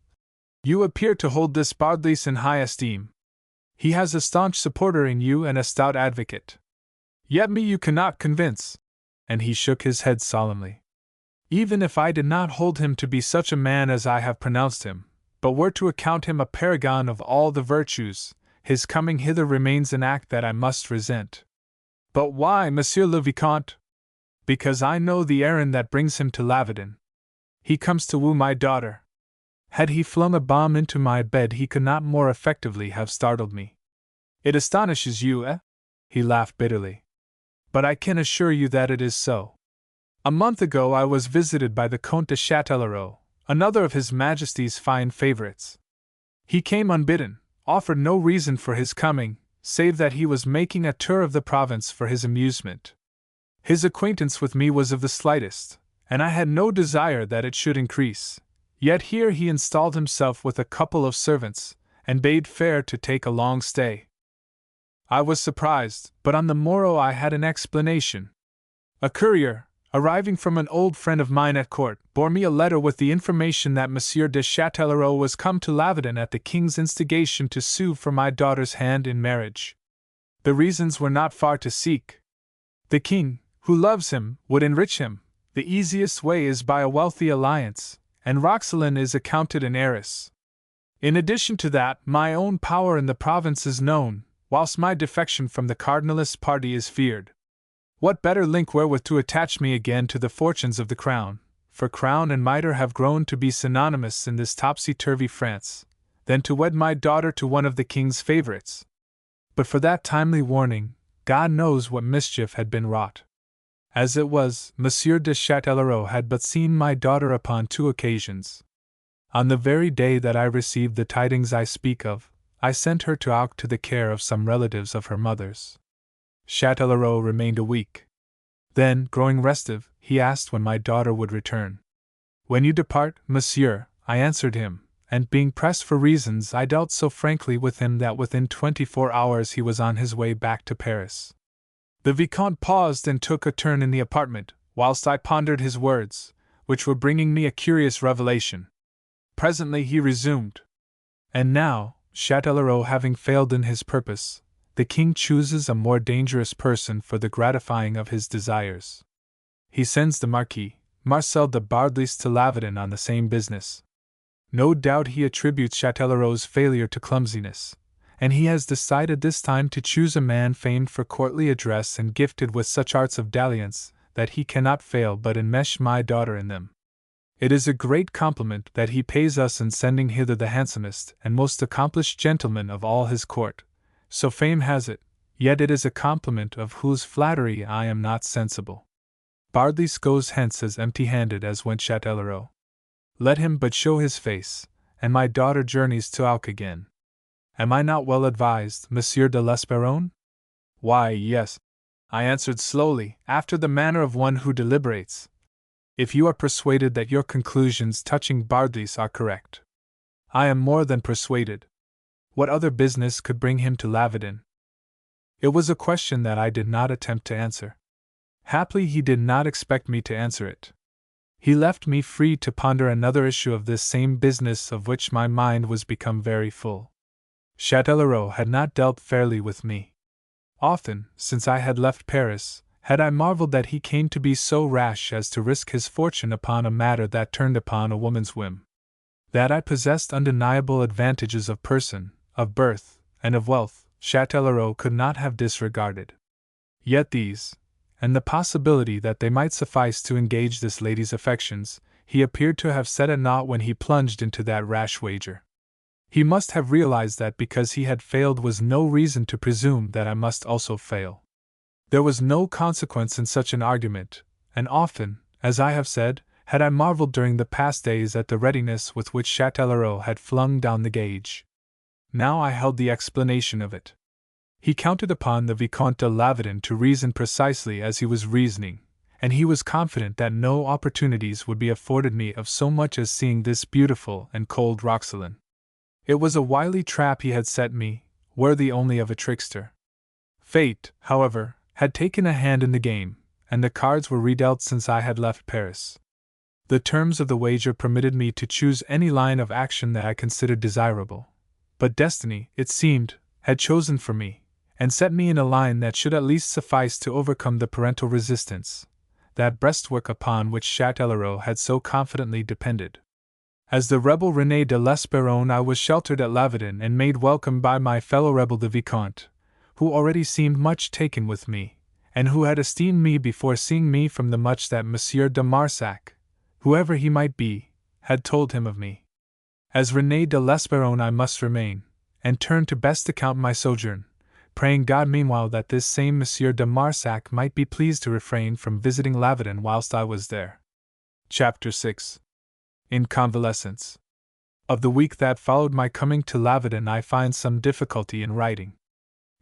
you appear to hold this Bardelys in high esteem. He has a staunch supporter in you and a stout advocate. Yet me you cannot convince. And he shook his head solemnly. Even if I did not hold him to be such a man as I have pronounced him, but were to account him a paragon of all the virtues, his coming hither remains an act that I must resent. But why, Monsieur le Vicomte? Because I know the errand that brings him to Lavedon. He comes to woo my daughter. Had he flung a bomb into my bed he could not more effectively have startled me. It astonishes you, eh? He laughed bitterly. But I can assure you that it is so. A month ago I was visited by the Comte de Châtellerault, another of His Majesty's fine favorites. He came unbidden, offered no reason for his coming, save that he was making a tour of the province for his amusement. His acquaintance with me was of the slightest, and I had no desire that it should increase. Yet here he installed himself with a couple of servants, and bade fair to take a long stay. I was surprised, but on the morrow I had an explanation. A courier, arriving from an old friend of mine at court, bore me a letter with the information that Monsieur de Châtellerault was come to Lavedon at the king's instigation to sue for my daughter's hand in marriage. The reasons were not far to seek. The king, who loves him, would enrich him. The easiest way is by a wealthy alliance, and Roxelane is accounted an heiress. In addition to that, my own power in the province is known, whilst my defection from the cardinalist party is feared. What better link wherewith to attach me again to the fortunes of the crown, for crown and mitre have grown to be synonymous in this topsy-turvy France, than to wed my daughter to one of the king's favorites? But for that timely warning, God knows what mischief had been wrought. As it was, Monsieur de Châtellerault had but seen my daughter upon 2 occasions. On the very day that I received the tidings I speak of, I sent her to Auch to the care of some relatives of her mother's. Châtellerault remained a week. Then, growing restive, he asked when my daughter would return. When you depart, monsieur, I answered him, and being pressed for reasons I dealt so frankly with him that within 24 hours he was on his way back to Paris. The Vicomte paused and took a turn in the apartment, whilst I pondered his words, which were bringing me a curious revelation. Presently he resumed. And now, Châtellerault having failed in his purpose, the king chooses a more dangerous person for the gratifying of his desires. He sends the Marquis, Marcel de Bardelys to Lavardin on the same business. No doubt he attributes Châtellerault's failure to clumsiness, and he has decided this time to choose a man famed for courtly address and gifted with such arts of dalliance that he cannot fail but enmesh my daughter in them. It is a great compliment that he pays us in sending hither the handsomest and most accomplished gentleman of all his court, so fame has it, yet it is a compliment of whose flattery I am not sensible. Bardelys goes hence as empty-handed as went Châtellerault. Let him but show his face, and my daughter journeys to Auch again. Am I not well advised, Monsieur de l'Esperron? Why, yes, I answered slowly, after the manner of one who deliberates. If you are persuaded that your conclusions touching Bardelys are correct. I am more than persuaded. What other business could bring him to Lavardin? It was a question that I did not attempt to answer. Haply he did not expect me to answer it. He left me free to ponder another issue of this same business of which my mind was become very full. Châtellerault had not dealt fairly with me. Often, since I had left Paris, had I marveled that he came to be so rash as to risk his fortune upon a matter that turned upon a woman's whim. That I possessed undeniable advantages of person, of birth, and of wealth, Châtellerault could not have disregarded. Yet these, and the possibility that they might suffice to engage this lady's affections, he appeared to have set at naught when he plunged into that rash wager. He must have realized that because he had failed was no reason to presume that I must also fail. There was no consequence in such an argument, and often, as I have said, had I marveled during the past days at the readiness with which Châtellerault had flung down the gage. Now I held the explanation of it. He counted upon the Vicomte de Lavardin to reason precisely as he was reasoning, and he was confident that no opportunities would be afforded me of so much as seeing this beautiful and cold Roxelane. It was a wily trap he had set me, worthy only of a trickster. Fate, however, had taken a hand in the game, and the cards were redealt since I had left Paris. The terms of the wager permitted me to choose any line of action that I considered desirable, but destiny, it seemed, had chosen for me, and set me in a line that should at least suffice to overcome the parental resistance, that breastwork upon which Châtellerault had so confidently depended. As the rebel René de l'Esperron, I was sheltered at Lavardin and made welcome by my fellow rebel the Vicomte, who already seemed much taken with me, and who had esteemed me before seeing me from the much that Monsieur de Marsac, whoever he might be, had told him of me. As René de l'Esperron I must remain, and turn to best account my sojourn, praying God meanwhile that this same Monsieur de Marsac might be pleased to refrain from visiting Lavardin whilst I was there. Chapter 6. In Convalescence. Of the week that followed my coming to Lavardin I find some difficulty in writing.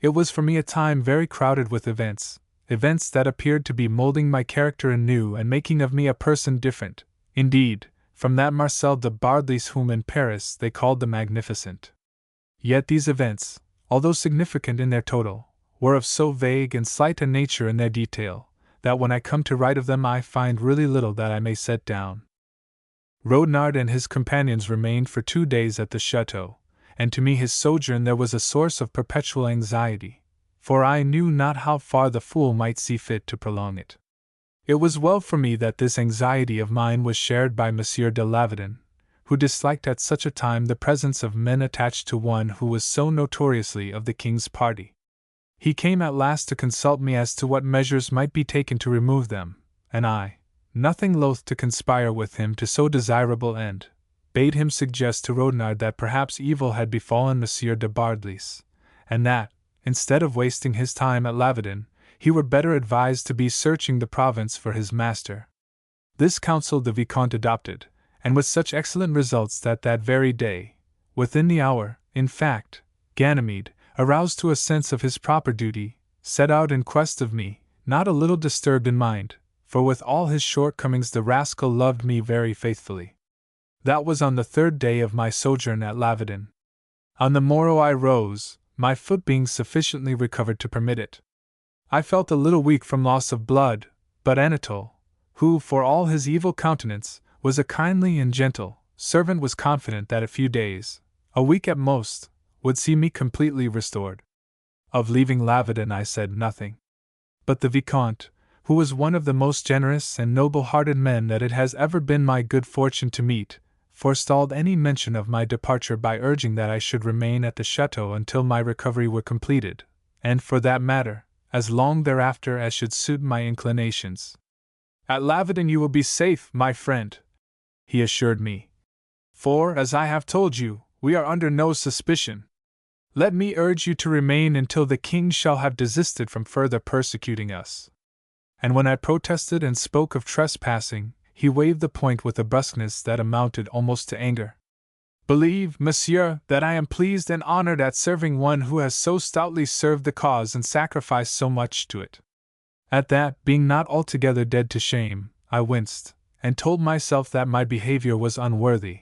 It was for me a time very crowded with events that appeared to be molding my character anew and making of me a person different, indeed, from that Marcel de Bardelys whom in Paris they called the Magnificent. Yet these events, although significant in their total, were of so vague and slight a nature in their detail, that when I come to write of them I find really little that I may set down. Rodnard and his companions remained for 2 days at the chateau, and to me his sojourn there was a source of perpetual anxiety, for I knew not how far the fool might see fit to prolong it. It was well for me that this anxiety of mine was shared by Monsieur de Lavardin, who disliked at such a time the presence of men attached to one who was so notoriously of the king's party. He came at last to consult me as to what measures might be taken to remove them, and I, nothing loath to conspire with him to so desirable end, bade him suggest to Rodnard that perhaps evil had befallen Monsieur de Bardelys, and that, instead of wasting his time at Lavardin, he were better advised to be searching the province for his master. This counsel the Vicomte adopted, and with such excellent results that very day, within the hour, in fact, Ganymede, aroused to a sense of his proper duty, set out in quest of me, not a little disturbed in mind, for with all his shortcomings the rascal loved me very faithfully. That was on the 3rd day of my sojourn at Lavedon. On the morrow I rose, my foot being sufficiently recovered to permit it. I felt a little weak from loss of blood, but Anatole, who, for all his evil countenance, was a kindly and gentle servant, was confident that a few days, a week at most, would see me completely restored. Of leaving Lavedon I said nothing. But the Vicomte, who was one of the most generous and noble-hearted men that it has ever been my good fortune to meet, forestalled any mention of my departure by urging that I should remain at the chateau until my recovery were completed, and, for that matter, as long thereafter as should suit my inclinations. "At Lavedon you will be safe, my friend," he assured me. "For, as I have told you, we are under no suspicion. Let me urge you to remain until the king shall have desisted from further persecuting us." And when I protested and spoke of trespassing, he waived the point with a brusqueness that amounted almost to anger. "Believe, monsieur, that I am pleased and honored at serving one who has so stoutly served the cause and sacrificed so much to it." At that, being not altogether dead to shame, I winced, and told myself that my behavior was unworthy,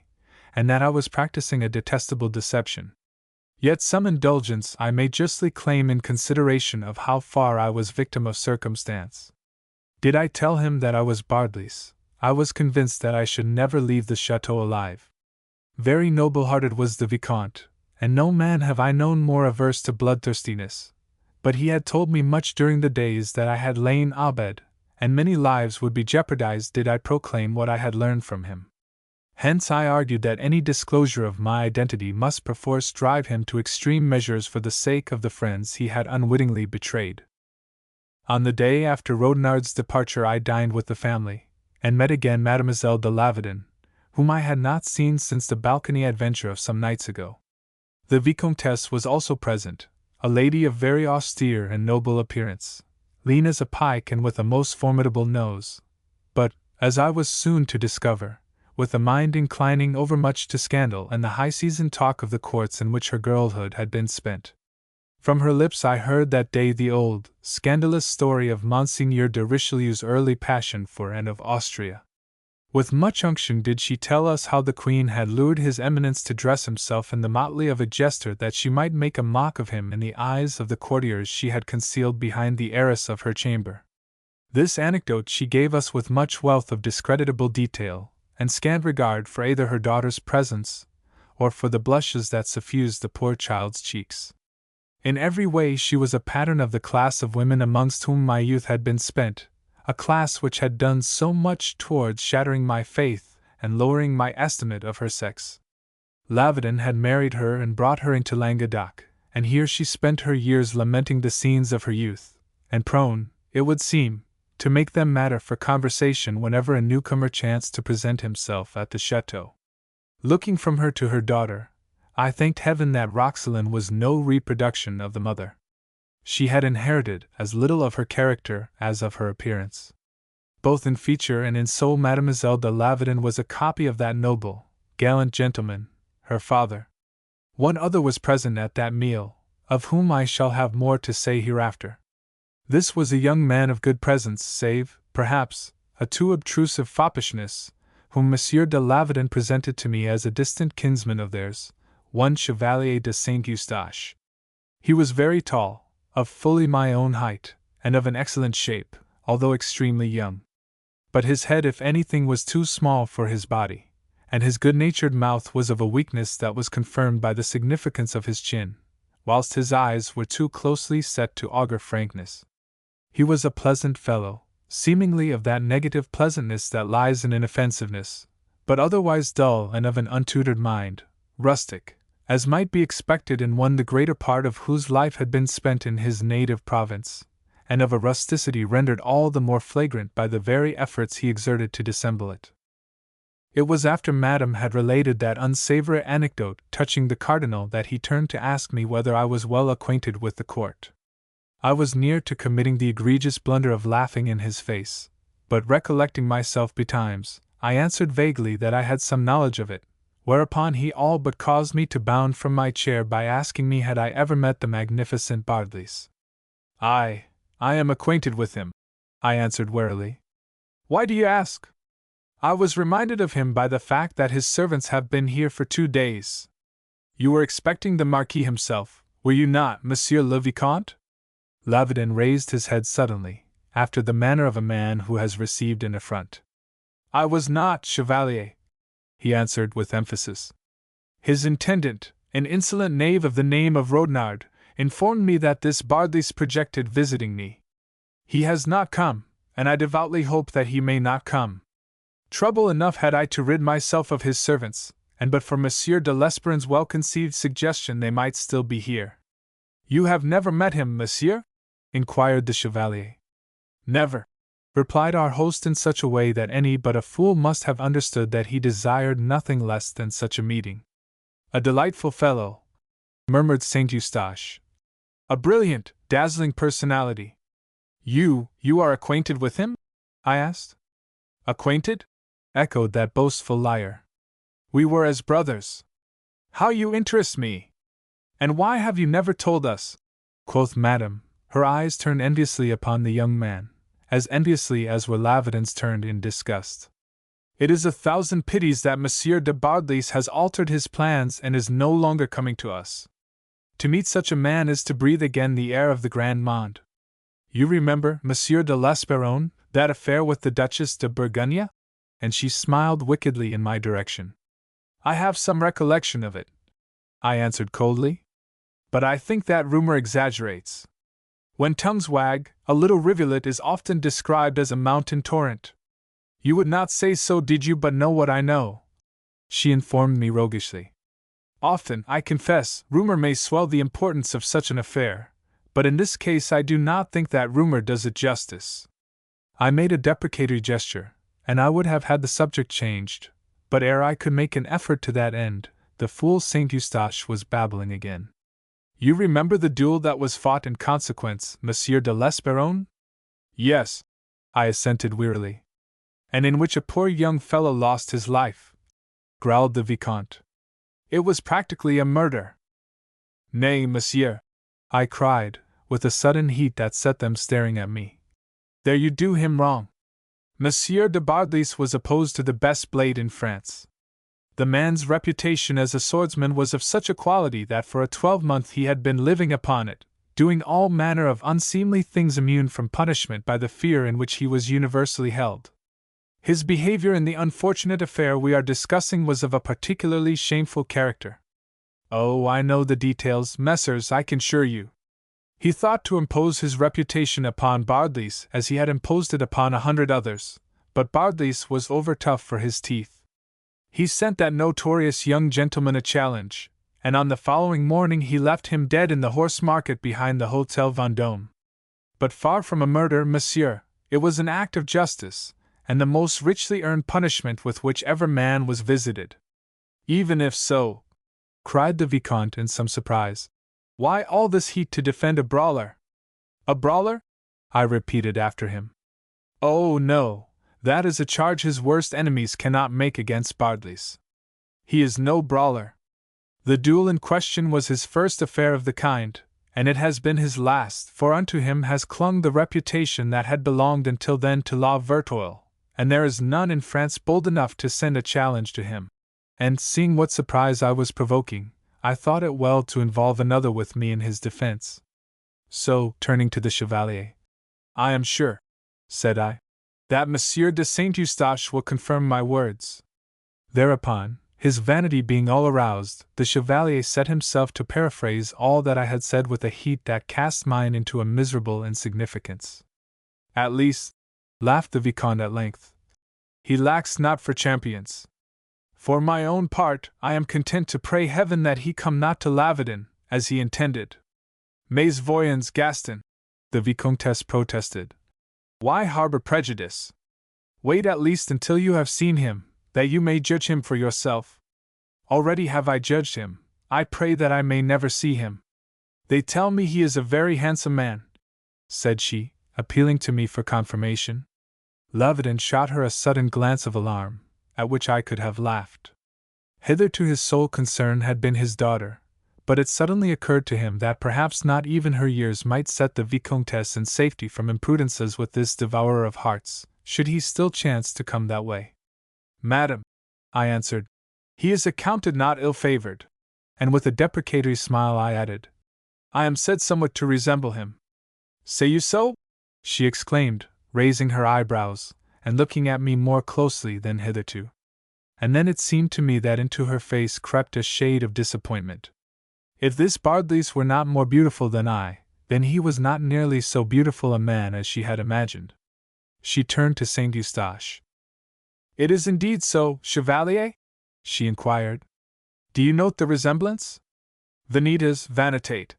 and that I was practicing a detestable deception. Yet some indulgence I may justly claim in consideration of how far I was victim of circumstance. Did I tell him that I was Bardelys, I was convinced that I should never leave the chateau alive. Very noble-hearted was the Vicomte, and no man have I known more averse to bloodthirstiness, but he had told me much during the days that I had lain abed, and many lives would be jeopardized did I proclaim what I had learned from him. Hence I argued that any disclosure of my identity must perforce drive him to extreme measures for the sake of the friends he had unwittingly betrayed. On the day after Rodinard's departure I dined with the family, and met again Mademoiselle de Lavedon, whom I had not seen since the balcony adventure of some nights ago. The Vicomtesse was also present, a lady of very austere and noble appearance, lean as a pike and with a most formidable nose, but, as I was soon to discover, with a mind inclining overmuch to scandal and the high-seasoned talk of the courts in which her girlhood had been spent. From her lips I heard that day the old, scandalous story of Monseigneur de Richelieu's early passion for and of Austria. With much unction did she tell us how the Queen had lured His Eminence to dress himself in the motley of a jester that she might make a mock of him in the eyes of the courtiers she had concealed behind the arras of her chamber. This anecdote she gave us with much wealth of discreditable detail, and scant regard for either her daughter's presence, or for the blushes that suffused the poor child's cheeks. In every way she was a pattern of the class of women amongst whom my youth had been spent, a class which had done so much towards shattering my faith and lowering my estimate of her sex. Lavedon had married her and brought her into Languedoc, and here she spent her years lamenting the scenes of her youth, and prone, it would seem, to make them matter for conversation whenever a newcomer chanced to present himself at the chateau. Looking from her to her daughter, I thanked heaven that Roxelane was no reproduction of the mother. She had inherited as little of her character as of her appearance. Both in feature and in soul Mademoiselle de Lavedon was a copy of that noble, gallant gentleman, her father. One other was present at that meal, of whom I shall have more to say hereafter. This was a young man of good presence, save, perhaps, a too obtrusive foppishness, whom Monsieur de Lavedon presented to me as a distant kinsman of theirs, one Chevalier de Saint-Eustache. He was very tall, of fully my own height, and of an excellent shape, although extremely young. But his head, if anything, was too small for his body, and his good-natured mouth was of a weakness that was confirmed by the significance of his chin, whilst his eyes were too closely set to augur frankness. He was a pleasant fellow, seemingly of that negative pleasantness that lies in inoffensiveness, but otherwise dull and of an untutored mind, rustic, as might be expected in one the greater part of whose life had been spent in his native province, and of a rusticity rendered all the more flagrant by the very efforts he exerted to dissemble it. It was after Madame had related that unsavory anecdote touching the Cardinal that he turned to ask me whether I was well acquainted with the court. I was near to committing the egregious blunder of laughing in his face, but recollecting myself betimes, I answered vaguely that I had some knowledge of it, whereupon he all but caused me to bound from my chair by asking me had I ever met the magnificent Bardelys. I am acquainted with him, I answered warily. Why do you ask? I was reminded of him by the fact that his servants have been here for 2 days. You were expecting the Marquis himself, were you not, Monsieur le Vicomte? Lavedin raised his head suddenly, after the manner of a man who has received an affront. I was not, Chevalier, he answered with emphasis. His intendant, an insolent knave of the name of Rodnard, informed me that this Bardelys projected visiting me. He has not come, and I devoutly hope that he may not come. Trouble enough had I to rid myself of his servants, and but for Monsieur de L'Esperin's well-conceived suggestion they might still be here. You have never met him, monsieur? Inquired the Chevalier. Never, replied our host in such a way that any but a fool must have understood that he desired nothing less than such a meeting. A delightful fellow, murmured Saint Eustache. A brilliant, dazzling personality. You are acquainted with him? I asked. Acquainted? Echoed that boastful liar. We were as brothers. How you interest me! And why have you never told us? Quoth Madame, her eyes turned enviously upon the young man, as enviously as were Lavedin's turned in disgust. It is 1,000 pities that Monsieur de Bardelys has altered his plans and is no longer coming to us. To meet such a man is to breathe again the air of the Grand Monde. You remember, Monsieur de l'Esperon, that affair with the Duchess de Bourgogne? And she smiled wickedly in my direction. I have some recollection of it, I answered coldly. But I think that rumor exaggerates. When tongues wag, a little rivulet is often described as a mountain torrent. You would not say so did you but know what I know, she informed me roguishly. Often, I confess, rumor may swell the importance of such an affair, but in this case I do not think that rumor does it justice. I made a deprecatory gesture, and I would have had the subject changed, but ere I could make an effort to that end, the fool Saint Eustache was babbling again. You remember the duel that was fought in consequence, Monsieur de l'Esperon? Yes, I assented wearily. And in which a poor young fellow lost his life, growled the Vicomte. It was practically a murder. Nay, monsieur, I cried, with a sudden heat that set them staring at me. There you do him wrong. Monsieur de Bardelys was opposed to the best blade in France. The man's reputation as a swordsman was of such a quality that for a 12-month he had been living upon it, doing all manner of unseemly things immune from punishment by the fear in which he was universally held. His behavior in the unfortunate affair we are discussing was of a particularly shameful character. Oh, I know the details, messers, I can assure you. He thought to impose his reputation upon Bardelys as he had imposed it upon 100 others, but Bardelys was over tough for his teeth. He sent that notorious young gentleman a challenge, and on the following morning he left him dead in the horse market behind the Hotel Vendôme. But far from a murder, monsieur, it was an act of justice, and the most richly earned punishment with which ever man was visited. Even if so, cried the Vicomte in some surprise, why all this heat to defend a brawler? A brawler? I repeated after him. Oh no, that is a charge his worst enemies cannot make against Bardelys. He is no brawler. The duel in question was his first affair of the kind, and it has been his last, for unto him has clung the reputation that had belonged until then to La Vertoil, and there is none in France bold enough to send a challenge to him. And seeing what surprise I was provoking, I thought it well to involve another with me in his defense. So, turning to the Chevalier, I am sure, said I, that Monsieur de Saint Eustache will confirm my words. Thereupon, his vanity being all aroused, the Chevalier set himself to paraphrase all that I had said with a heat that cast mine into a miserable insignificance. At least, laughed the Vicomte at length, he lacks not for champions. For my own part, I am content to pray heaven that he come not to Lavedin, as he intended. Mais voyons, Gaston, the Vicomtesse protested. Why harbor prejudice? Wait at least until you have seen him, that you may judge him for yourself. Already have I judged him, I pray that I may never see him. They tell me he is a very handsome man, said she, appealing to me for confirmation. Lavedon shot her a sudden glance of alarm, at which I could have laughed. Hitherto his sole concern had been his daughter, but it suddenly occurred to him that perhaps not even her years might set the Vicomtesse in safety from imprudences with this devourer of hearts, should he still chance to come that way. Madam, I answered, he is accounted not ill-favored. And with a deprecatory smile I added, I am said somewhat to resemble him. Say you so? She exclaimed, raising her eyebrows, and looking at me more closely than hitherto. And then it seemed to me that into her face crept a shade of disappointment. If this Bardelys were not more beautiful than I, then he was not nearly so beautiful a man as she had imagined. She turned to Saint Eustache. It is indeed so, Chevalier? She inquired. Do you note the resemblance? Vanitas vanitate,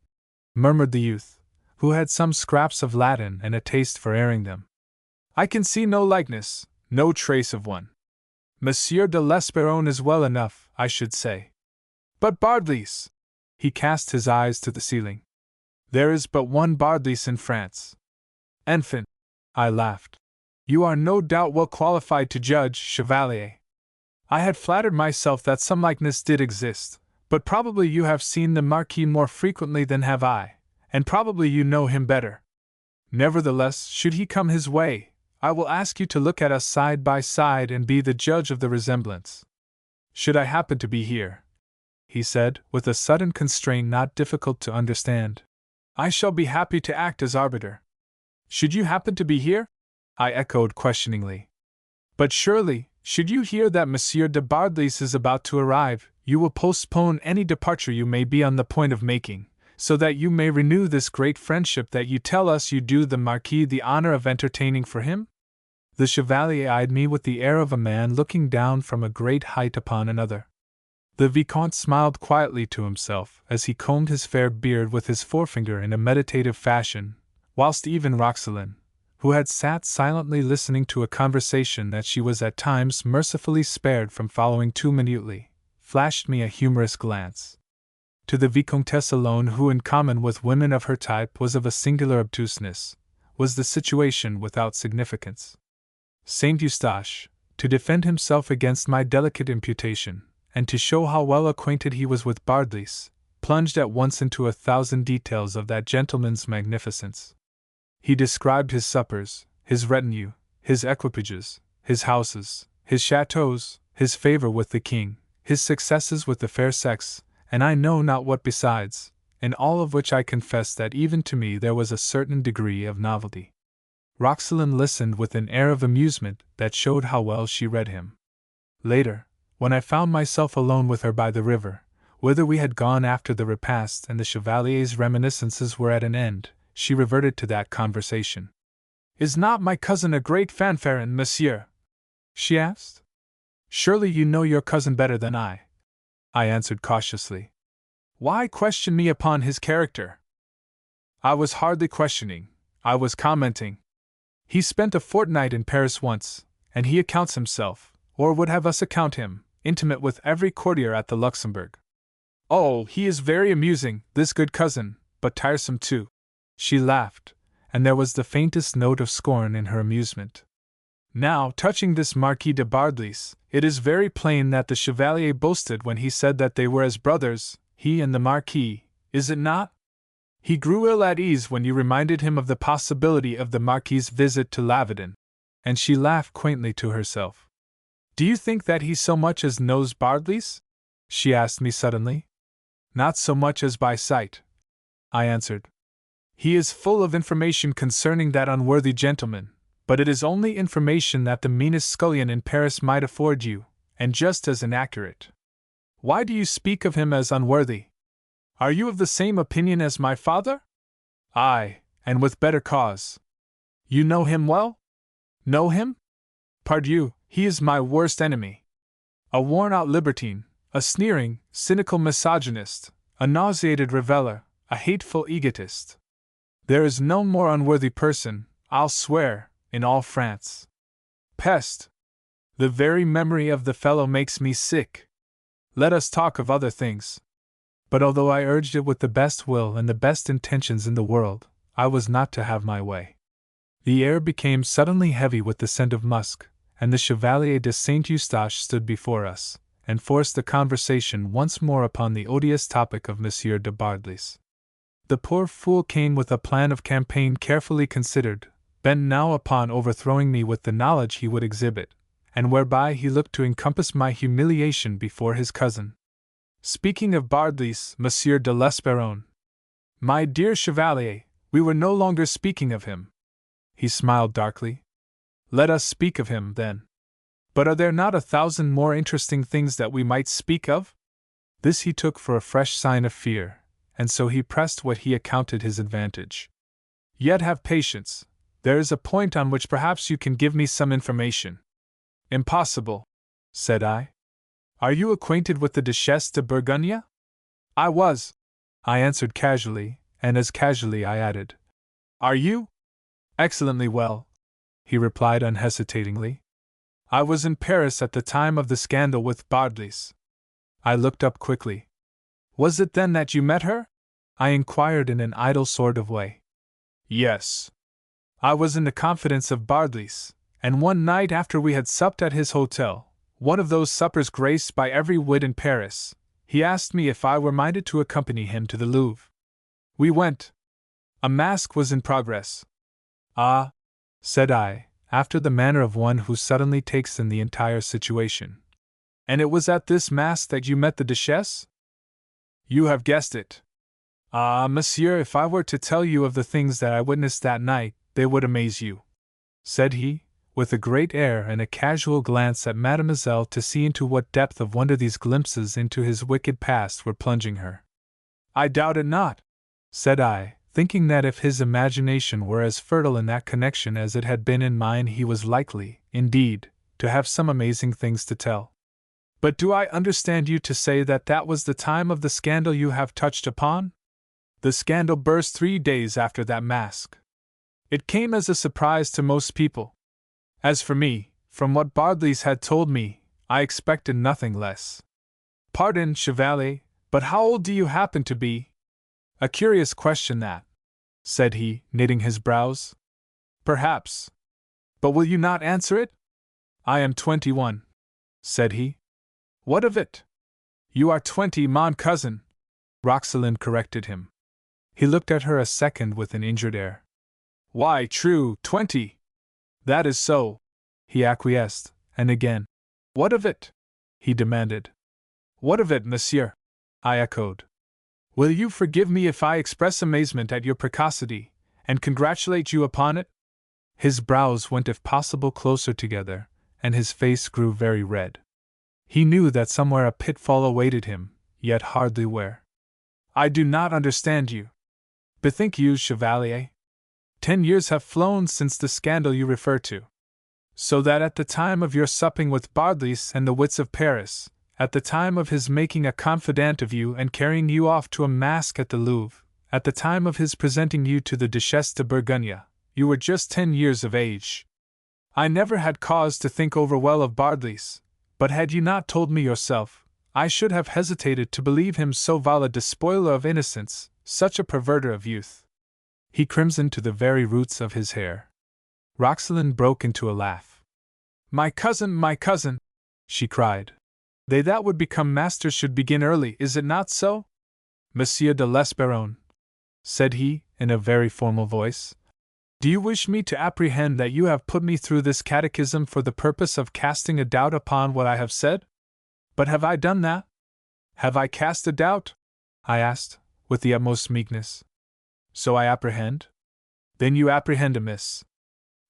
murmured the youth, who had some scraps of Latin and a taste for airing them. I can see no likeness, no trace of one. Monsieur de l'Esperron is well enough, I should say. But Bardelys! He cast his eyes to the ceiling. There is but one Bardelys in France. Enfin, I laughed. You are no doubt well qualified to judge, Chevalier. I had flattered myself that some likeness did exist, but probably you have seen the Marquis more frequently than have I, and probably you know him better. Nevertheless, should he come his way, I will ask you to look at us side by side and be the judge of the resemblance. Should I happen to be here, he said, with a sudden constraint not difficult to understand, I shall be happy to act as arbiter. Should you happen to be here? I echoed questioningly. But surely, should you hear that Monsieur de Bardelys is about to arrive, you will postpone any departure you may be on the point of making, so that you may renew this great friendship that you tell us you do the Marquis the honor of entertaining for him? The Chevalier eyed me with the air of a man looking down from a great height upon another. The Vicomte smiled quietly to himself as he combed his fair beard with his forefinger in a meditative fashion, whilst even Roxelane, who had sat silently listening to a conversation that she was at times mercifully spared from following too minutely, flashed me a humorous glance. To the Vicomtesse alone, who in common with women of her type was of a singular obtuseness, was the situation without significance. Saint Eustache, to defend himself against my delicate imputation, and to show how well acquainted he was with Bardelys, plunged at once into 1,000 details of that gentleman's magnificence. He described his suppers, his retinue, his equipages, his houses, his chateaux, his favor with the king, his successes with the fair sex, and I know not what besides, in all of which I confess that even to me there was a certain degree of novelty. Roxelane listened with an air of amusement that showed how well she read him. Later, when I found myself alone with her by the river, whither we had gone after the repast and the Chevalier's reminiscences were at an end, she reverted to that conversation. Is not my cousin a great fanfaron, monsieur? She asked. Surely you know your cousin better than I answered cautiously. Why question me upon his character? I was hardly questioning, I was commenting. He spent a fortnight in Paris once, and he accounts himself, or would have us account him, intimate with every courtier at the Luxembourg. Oh, he is very amusing, this good cousin, but tiresome too. She laughed, and there was the faintest note of scorn in her amusement. Now, touching this Marquis de Bardelys, it is very plain that the Chevalier boasted when he said that they were as brothers, he and the Marquis, is it not? He grew ill at ease when you reminded him of the possibility of the Marquis's visit to Lavedon, and she laughed quaintly to herself. Do you think that he so much as knows Bardelys? She asked me suddenly. Not so much as by sight, I answered. He is full of information concerning that unworthy gentleman, but it is only information that the meanest scullion in Paris might afford you, and just as inaccurate. Why do you speak of him as unworthy? Are you of the same opinion as my father? Aye, and with better cause. You know him well? Know him? Pardieu, he is my worst enemy. A worn-out libertine, a sneering, cynical misogynist, a nauseated reveller, a hateful egotist. There is no more unworthy person, I'll swear, in all France. Peste! The very memory of the fellow makes me sick. Let us talk of other things. But although I urged it with the best will and the best intentions in the world, I was not to have my way. The air became suddenly heavy with the scent of musk, and the Chevalier de Saint Eustache stood before us, and forced the conversation once more upon the odious topic of Monsieur de Bardelys. The poor fool came with a plan of campaign carefully considered, bent now upon overthrowing me with the knowledge he would exhibit, and whereby he looked to encompass my humiliation before his cousin. Speaking of Bardelys, Monsieur de l'Esperron. My dear Chevalier, we were no longer speaking of him. He smiled darkly. Let us speak of him, then. But are there not 1,000 more interesting things that we might speak of? This he took for a fresh sign of fear, and so he pressed what he accounted his advantage. Yet have patience. There is a point on which perhaps you can give me some information. Impossible, said I. Are you acquainted with the Duchesse de Bourgogne? I was, I answered casually, and as casually I added. Are you? Excellently well, he replied unhesitatingly. I was in Paris at the time of the scandal with Bardelys. I looked up quickly. Was it then that you met her? I inquired in an idle sort of way. Yes. I was in the confidence of Bardelys, and one night after we had supped at his hotel, one of those suppers graced by every wit in Paris, he asked me if I were minded to accompany him to the Louvre. We went. A masque was in progress. Ah, said I, after the manner of one who suddenly takes in the entire situation. And it was at this masque that you met the Duchesse? You have guessed it. Ah, monsieur, if I were to tell you of the things that I witnessed that night, they would amaze you, said he, with a great air and a casual glance at Mademoiselle to see into what depth of wonder these glimpses into his wicked past were plunging her. I doubt it not, said I, thinking that if his imagination were as fertile in that connection as it had been in mine, he was likely, indeed, to have some amazing things to tell. But do I understand you to say that that was the time of the scandal you have touched upon? The scandal burst 3 days after that masque. It came as a surprise to most people. As for me, from what Bardelys had told me, I expected nothing less. Pardon, Chevalier, but how old do you happen to be? A curious question that, said he, knitting his brows. Perhaps. But will you not answer it? I am 21, said he. What of it? You are 20, mon cousin, Roxalinde corrected him. He looked at her a second with an injured air. Why, true, 20. That is so, he acquiesced, and again. What of it? He demanded. What of it, monsieur? I echoed. Will you forgive me if I express amazement at your precocity, and congratulate you upon it? His brows went if possible closer together, and his face grew very red. He knew that somewhere a pitfall awaited him, yet hardly where. I do not understand you. Bethink you, Chevalier. 10 years have flown since the scandal you refer to. So that at the time of your supping with Bardelys and the wits of Paris, at the time of his making a confidant of you and carrying you off to a masque at the Louvre, at the time of his presenting you to the Duchesse de Bourgogne, you were just 10 years of age. I never had cause to think over well of Bardelys, but had you not told me yourself, I should have hesitated to believe him so vile a despoiler of innocence, such a perverter of youth. He crimsoned to the very roots of his hair. Roxalinde broke into a laugh. My cousin, she cried. They that would become masters should begin early, is it not so? Monsieur de l'Esperron, said he, in a very formal voice, do you wish me to apprehend that you have put me through this catechism for the purpose of casting a doubt upon what I have said? But have I done that? Have I cast a doubt? I asked, with the utmost meekness. So I apprehend? Then you apprehend amiss.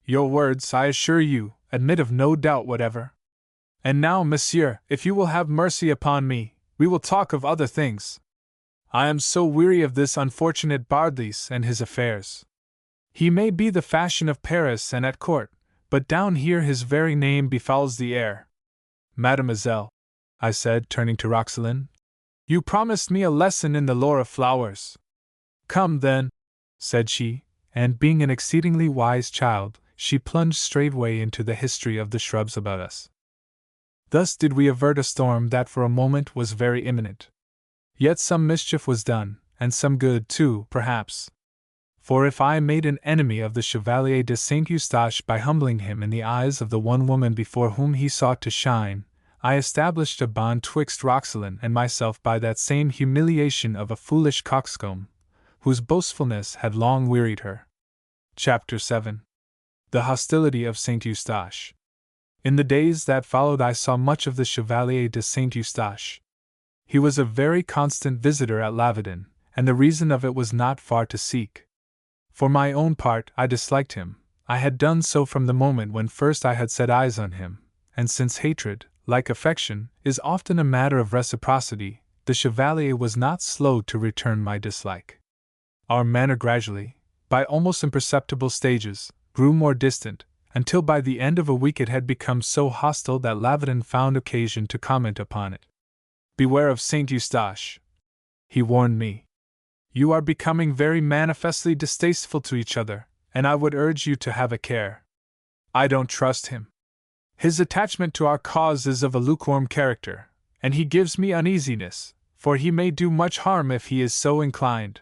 Your words, I assure you, admit of no doubt whatever. And now, monsieur, if you will have mercy upon me, we will talk of other things. I am so weary of this unfortunate Bardelys and his affairs. He may be the fashion of Paris and at court, but down here his very name befouls the air. Mademoiselle, I said, turning to Roxalinde, you promised me a lesson in the lore of flowers. Come, then, said she, and being an exceedingly wise child, she plunged straightway into the history of the shrubs about us. Thus did we avert a storm that for a moment was very imminent. Yet some mischief was done, and some good, too, perhaps. For if I made an enemy of the Chevalier de Saint Eustache by humbling him in the eyes of the one woman before whom he sought to shine, I established a bond twixt Roxalane and myself by that same humiliation of a foolish coxcomb, whose boastfulness had long wearied her. Chapter 7. The Hostility of Saint Eustache. In the days that followed I saw much of the Chevalier de Saint Eustache. He was a very constant visitor at Lavedon, and the reason of it was not far to seek. For my own part, I disliked him. I had done so from the moment when first I had set eyes on him, and since hatred, like affection, is often a matter of reciprocity, the Chevalier was not slow to return my dislike. Our manner gradually, by almost imperceptible stages, grew more distant, until by the end of a week it had become so hostile that Lavedon found occasion to comment upon it. "Beware of Saint Eustache," he warned me. "You are becoming very manifestly distasteful to each other, and I would urge you to have a care. I don't trust him. His attachment to our cause is of a lukewarm character, and he gives me uneasiness, for he may do much harm if he is so inclined.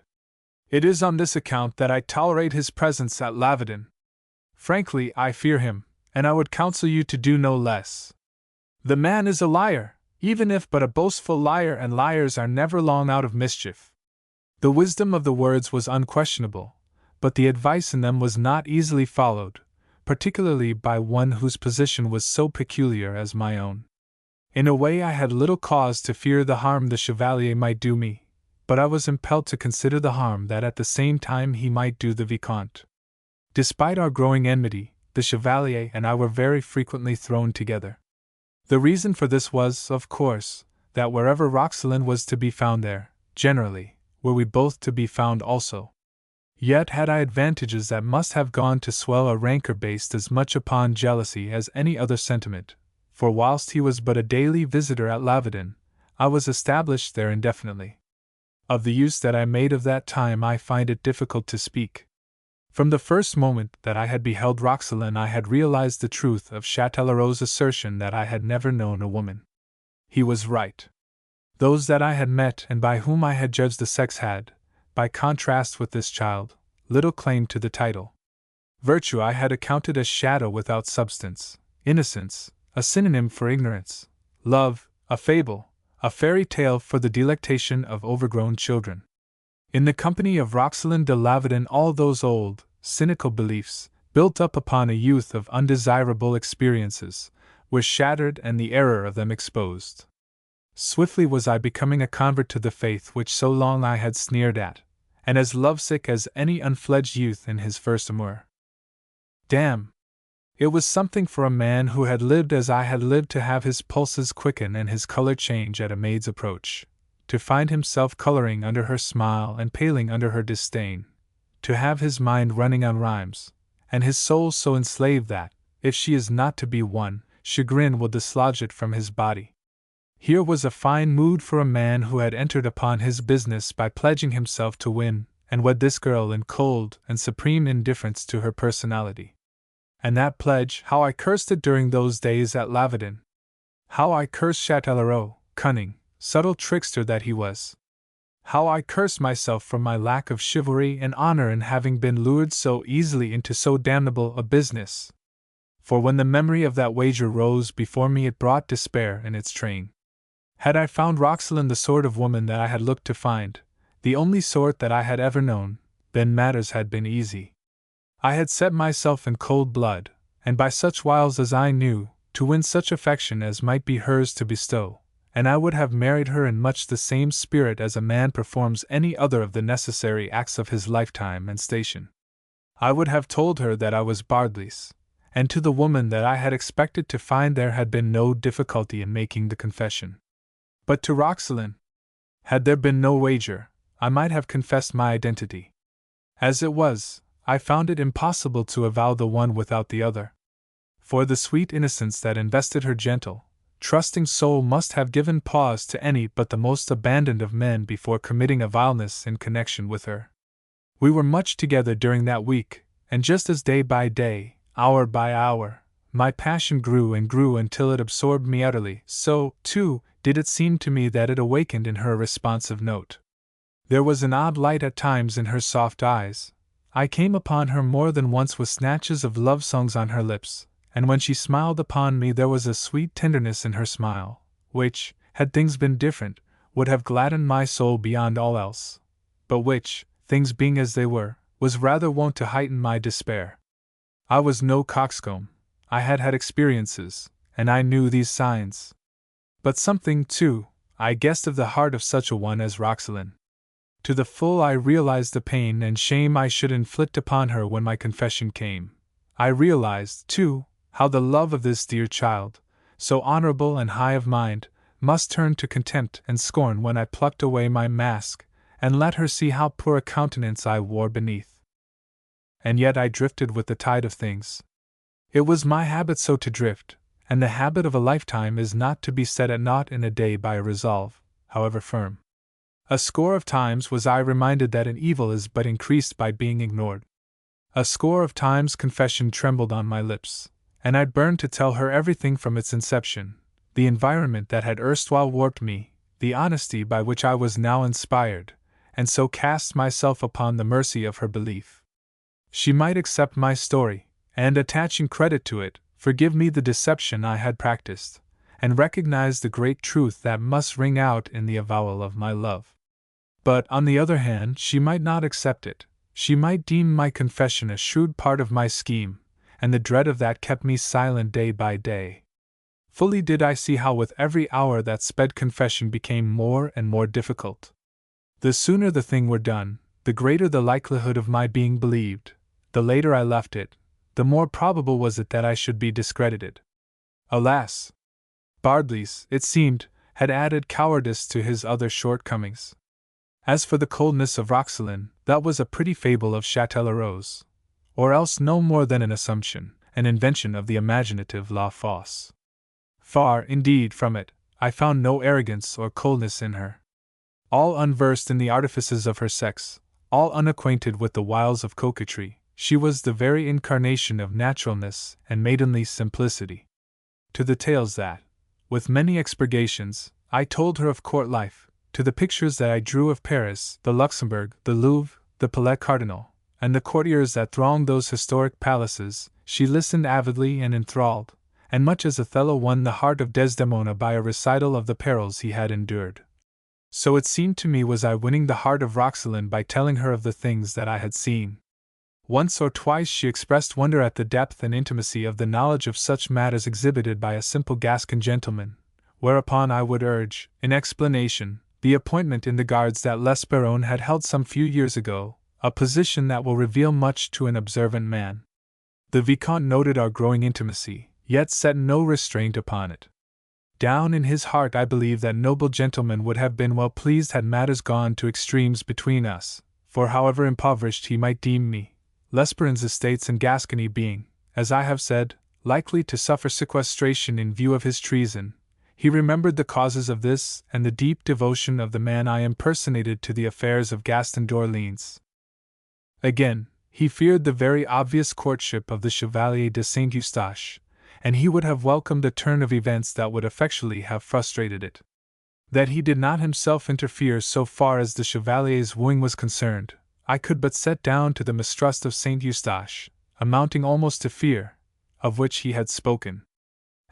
It is on this account that I tolerate his presence at Lavedon. Frankly, I fear him, and I would counsel you to do no less. The man is a liar, even if but a boastful liar, and liars are never long out of mischief." The wisdom of the words was unquestionable, but the advice in them was not easily followed, particularly by one whose position was so peculiar as my own. In a way I had little cause to fear the harm the Chevalier might do me, but I was impelled to consider the harm that at the same time he might do the Vicomte. Despite our growing enmity, the Chevalier and I were very frequently thrown together. The reason for this was, of course, that wherever Roxalane was to be found there, generally, were we both to be found also. Yet had I advantages that must have gone to swell a rancor based as much upon jealousy as any other sentiment, for whilst he was but a daily visitor at Lavedon, I was established there indefinitely. Of the use that I made of that time I find it difficult to speak. From the first moment that I had beheld Roxalane I had realized the truth of Châtellerault's assertion that I had never known a woman. He was right. Those that I had met and by whom I had judged the sex had, by contrast with this child, little claim to the title. Virtue I had accounted a shadow without substance, innocence, a synonym for ignorance, love, a fable, a fairy tale for the delectation of overgrown children. In the company of Roxalane de Lavedon all those old, cynical beliefs, built up upon a youth of undesirable experiences, were shattered and the error of them exposed. Swiftly was I becoming a convert to the faith which so long I had sneered at, and as lovesick as any unfledged youth in his first amour. Damn! It was something for a man who had lived as I had lived to have his pulses quicken and his color change at a maid's approach, to find himself coloring under her smile and paling under her disdain, to have his mind running on rhymes, and his soul so enslaved that, if she is not to be won, chagrin will dislodge it from his body. Here was a fine mood for a man who had entered upon his business by pledging himself to win and wed this girl in cold and supreme indifference to her personality. And that pledge, how I cursed it during those days at Lavedon! How I cursed Châtellerault, cunning, subtle trickster that he was! How I cursed myself for my lack of chivalry and honor in having been lured so easily into so damnable a business! For when the memory of that wager rose before me it brought despair in its train. Had I found Roxalane the sort of woman that I had looked to find, the only sort that I had ever known, then matters had been easy. I had set myself in cold blood, and by such wiles as I knew, to win such affection as might be hers to bestow, and I would have married her in much the same spirit as a man performs any other of the necessary acts of his lifetime and station. I would have told her that I was Bardelys, and to the woman that I had expected to find there had been no difficulty in making the confession. But to Roxalane, had there been no wager, I might have confessed my identity. As it was, I found it impossible to avow the one without the other. For the sweet innocence that invested her gentle, trusting soul must have given pause to any but the most abandoned of men before committing a vileness in connection with her. We were much together during that week, and just as day by day, hour by hour, my passion grew and grew until it absorbed me utterly, so, too, did it seem to me that it awakened in her a responsive note. There was an odd light at times in her soft eyes, I came upon her more than once with snatches of love songs on her lips, and when she smiled upon me there was a sweet tenderness in her smile, which, had things been different, would have gladdened my soul beyond all else, but which, things being as they were, was rather wont to heighten my despair. I was no coxcomb. I had had experiences, and I knew these signs. But something, too, I guessed of the heart of such a one as Roxalyn. To the full I realized the pain and shame I should inflict upon her when my confession came. I realized, too, how the love of this dear child, so honorable and high of mind, must turn to contempt and scorn when I plucked away my mask, and let her see how poor a countenance I wore beneath. And yet I drifted with the tide of things. It was my habit so to drift, and the habit of a lifetime is not to be set at naught in a day by a resolve, however firm. A score of times was I reminded that an evil is but increased by being ignored. A score of times confession trembled on my lips, and I burned to tell her everything from its inception, the environment that had erstwhile warped me, the honesty by which I was now inspired, and so cast myself upon the mercy of her belief. She might accept my story, and, attaching credit to it, forgive me the deception I had practiced, and recognize the great truth that must ring out in the avowal of my love. But, on the other hand, she might not accept it. She might deem my confession a shrewd part of my scheme, and the dread of that kept me silent day by day. Fully did I see how with every hour that sped confession became more and more difficult. The sooner the thing were done, the greater the likelihood of my being believed. The later I left it, the more probable was it that I should be discredited. Alas! Bardelys, it seemed, had added cowardice to his other shortcomings. As for the coldness of Roxalyn, that was a pretty fable of Châtellerault's, or else no more than an assumption, an invention of the imaginative La Fosse. Far, indeed, from it, I found no arrogance or coldness in her. All unversed in the artifices of her sex, all unacquainted with the wiles of coquetry, she was the very incarnation of naturalness and maidenly simplicity. To the tales that, with many expurgations, I told her of court life, to the pictures that I drew of Paris, the Luxembourg, the Louvre, the Palais Cardinal, and the courtiers that thronged those historic palaces, she listened avidly and enthralled, and much as Othello won the heart of Desdemona by a recital of the perils he had endured. So it seemed to me was I winning the heart of Roxalyn by telling her of the things that I had seen. Once or twice she expressed wonder at the depth and intimacy of the knowledge of such matters exhibited by a simple Gascon gentleman, whereupon I would urge, in explanation, the appointment in the Guards that L'Esperance had held some few years ago, a position that will reveal much to an observant man. The Vicomte noted our growing intimacy, yet set no restraint upon it. Down in his heart I believe that noble gentleman would have been well pleased had matters gone to extremes between us, for however impoverished he might deem me, L'Esperance's estates in Gascony being, as I have said, likely to suffer sequestration in view of his treason, he remembered the causes of this and the deep devotion of the man I impersonated to the affairs of Gaston d'Orléans. Again, he feared the very obvious courtship of the Chevalier de Saint-Eustache, and he would have welcomed a turn of events that would effectually have frustrated it. That he did not himself interfere so far as the Chevalier's wooing was concerned, I could but set down to the mistrust of Saint-Eustache, amounting almost to fear, of which he had spoken.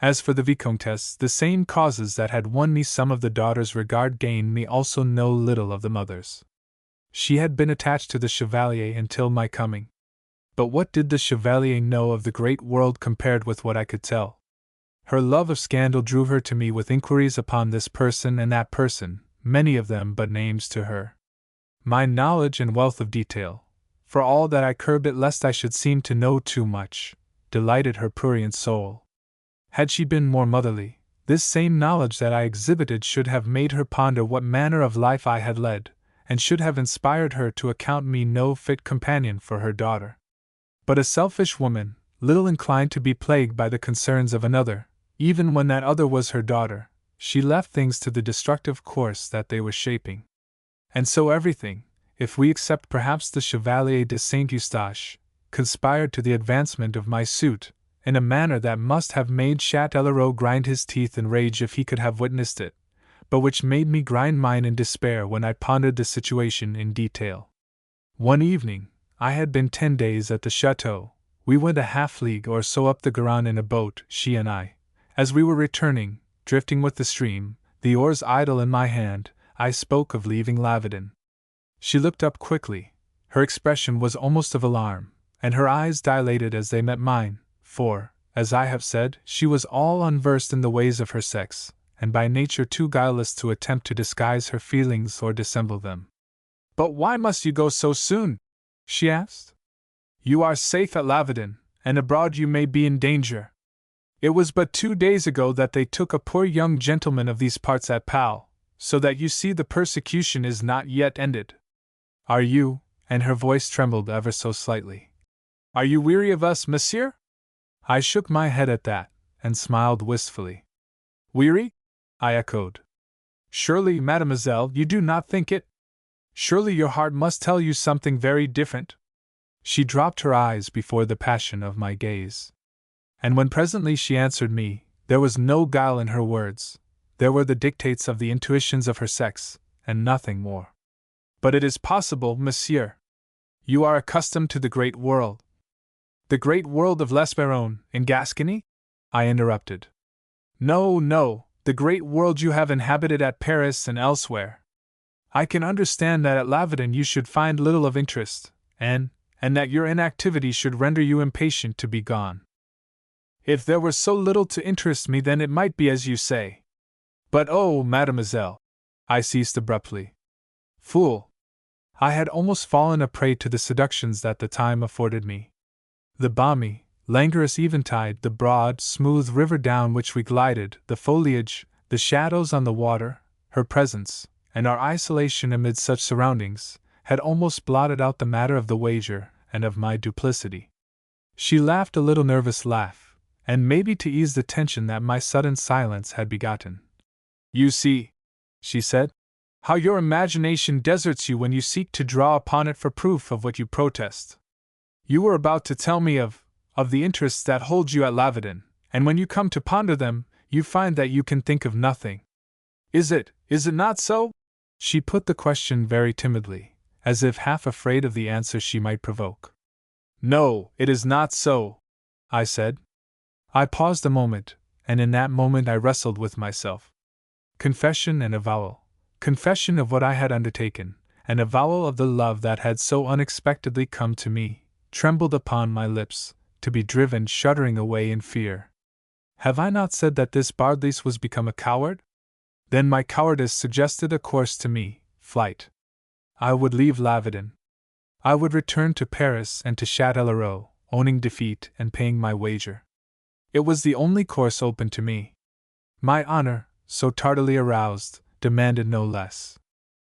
As for the Vicomtesse, the same causes that had won me some of the daughter's regard gained me also no little of the mother's. She had been attached to the Chevalier until my coming. But what did the Chevalier know of the great world compared with what I could tell? Her love of scandal drew her to me with inquiries upon this person and that person, many of them but names to her. My knowledge and wealth of detail, for all that I curbed it lest I should seem to know too much, delighted her prurient soul. Had she been more motherly, this same knowledge that I exhibited should have made her ponder what manner of life I had led, and should have inspired her to account me no fit companion for her daughter. But a selfish woman, little inclined to be plagued by the concerns of another, even when that other was her daughter, she left things to the destructive course that they were shaping. And so everything, if we except perhaps the Chevalier de Saint-Eustache, conspired to the advancement of my suit, in a manner that must have made Châtellerault grind his teeth in rage if he could have witnessed it, but which made me grind mine in despair when I pondered the situation in detail. One evening, I had been 10 days at the chateau. We went a half-league or so up the Garonne in a boat, she and I. As we were returning, drifting with the stream, the oars idle in my hand, I spoke of leaving Lavedon. She looked up quickly. Her expression was almost of alarm, and her eyes dilated as they met mine, for, as I have said, she was all unversed in the ways of her sex, and by nature too guileless to attempt to disguise her feelings or dissemble them. "But why must you go so soon?" she asked. "You are safe at Lavedon, and abroad you may be in danger. It was but 2 days ago that they took a poor young gentleman of these parts at Pau, so that you see the persecution is not yet ended. Are you," and her voice trembled ever so slightly, "are you weary of us, monsieur?" I shook my head at that, and smiled wistfully. "Weary?" I echoed. "Surely, mademoiselle, you do not think it? Surely your heart must tell you something very different?" She dropped her eyes before the passion of my gaze. And when presently she answered me, there was no guile in her words. There were the dictates of the intuitions of her sex, and nothing more. "But it is possible, monsieur. You are accustomed to the great world." "The great world of L'Esperron, in Gascony?" I interrupted. "No, no, the great world you have inhabited at Paris and elsewhere. I can understand that at Lavedon you should find little of interest, and that your inactivity should render you impatient to be gone. If there were so little to interest me, then it might be as you say. But oh, mademoiselle!" I ceased abruptly. Fool! I had almost fallen a prey to the seductions that the time afforded me. The balmy, languorous eventide, the broad, smooth river down which we glided, the foliage, the shadows on the water, her presence, and our isolation amid such surroundings, had almost blotted out the matter of the wager and of my duplicity. She laughed a little nervous laugh, and maybe to ease the tension that my sudden silence had begotten. "You see," she said, "how your imagination deserts you when you seek to draw upon it for proof of what you protest. You were about to tell me of the interests that hold you at Lavedon, and when you come to ponder them, you find that you can think of nothing. Is it not so?" She put the question very timidly, as if half afraid of the answer she might provoke. "No, it is not so," I said. I paused a moment, and in that moment I wrestled with myself. Confession and avowal. Confession of what I had undertaken, and avowal of the love that had so unexpectedly come to me, trembled upon my lips, to be driven shuddering away in fear. Have I not said that this Bardelys was become a coward? Then my cowardice suggested a course to me, flight. I would leave Lavedon. I would return to Paris and to Châtellerault, owning defeat and paying my wager. It was the only course open to me. My honor, so tardily aroused, demanded no less.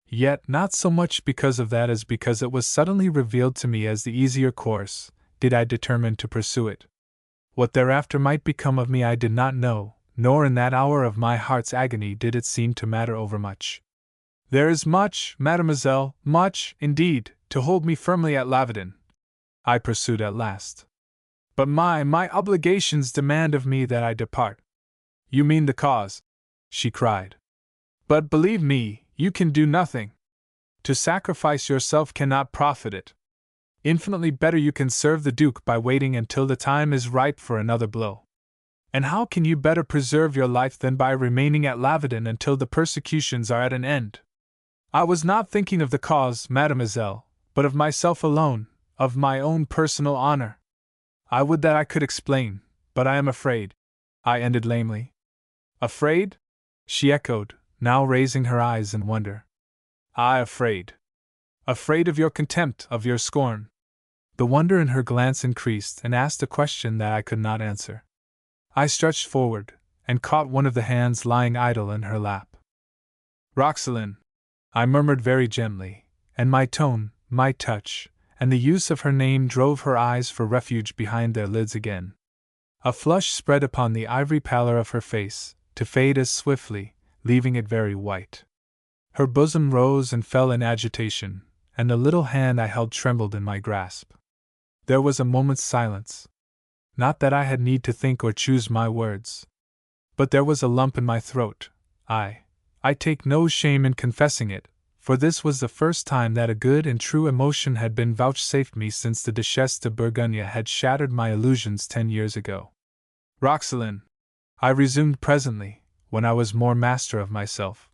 Yet, not so much because of that as because it was suddenly revealed to me as the easier course, did I determine to pursue it. What thereafter might become of me I did not know, nor in that hour of my heart's agony did it seem to matter overmuch. "There is much, mademoiselle, much, indeed, to hold me firmly at Lavedon," I pursued at last. "But my obligations demand of me that I depart." "You mean the cause," she cried. "But believe me, you can do nothing. To sacrifice yourself cannot profit it. Infinitely better you can serve the Duke by waiting until the time is ripe for another blow. And how can you better preserve your life than by remaining at Lavedon until the persecutions are at an end?" I was not thinking of the cause, mademoiselle, but of myself alone, of my own personal honor. I would that I could explain, but I am afraid, I ended lamely. "Afraid?" she echoed, now raising her eyes in wonder. "I afraid. Afraid of your contempt, of your scorn." The wonder in her glance increased and asked a question that I could not answer. I stretched forward, and caught one of the hands lying idle in her lap. "Roxalane," I murmured very gently, and my tone, my touch, and the use of her name drove her eyes for refuge behind their lids again. A flush spread upon the ivory pallor of her face, to fade as swiftly, leaving it very white. Her bosom rose and fell in agitation, and the little hand I held trembled in my grasp. There was a moment's silence. Not that I had need to think or choose my words. But there was a lump in my throat. I take no shame in confessing it, for this was the first time that a good and true emotion had been vouchsafed me since the Duchesse de Bourgogne had shattered my illusions 10 years ago. Roxelane, I resumed presently, when I was more master of myself.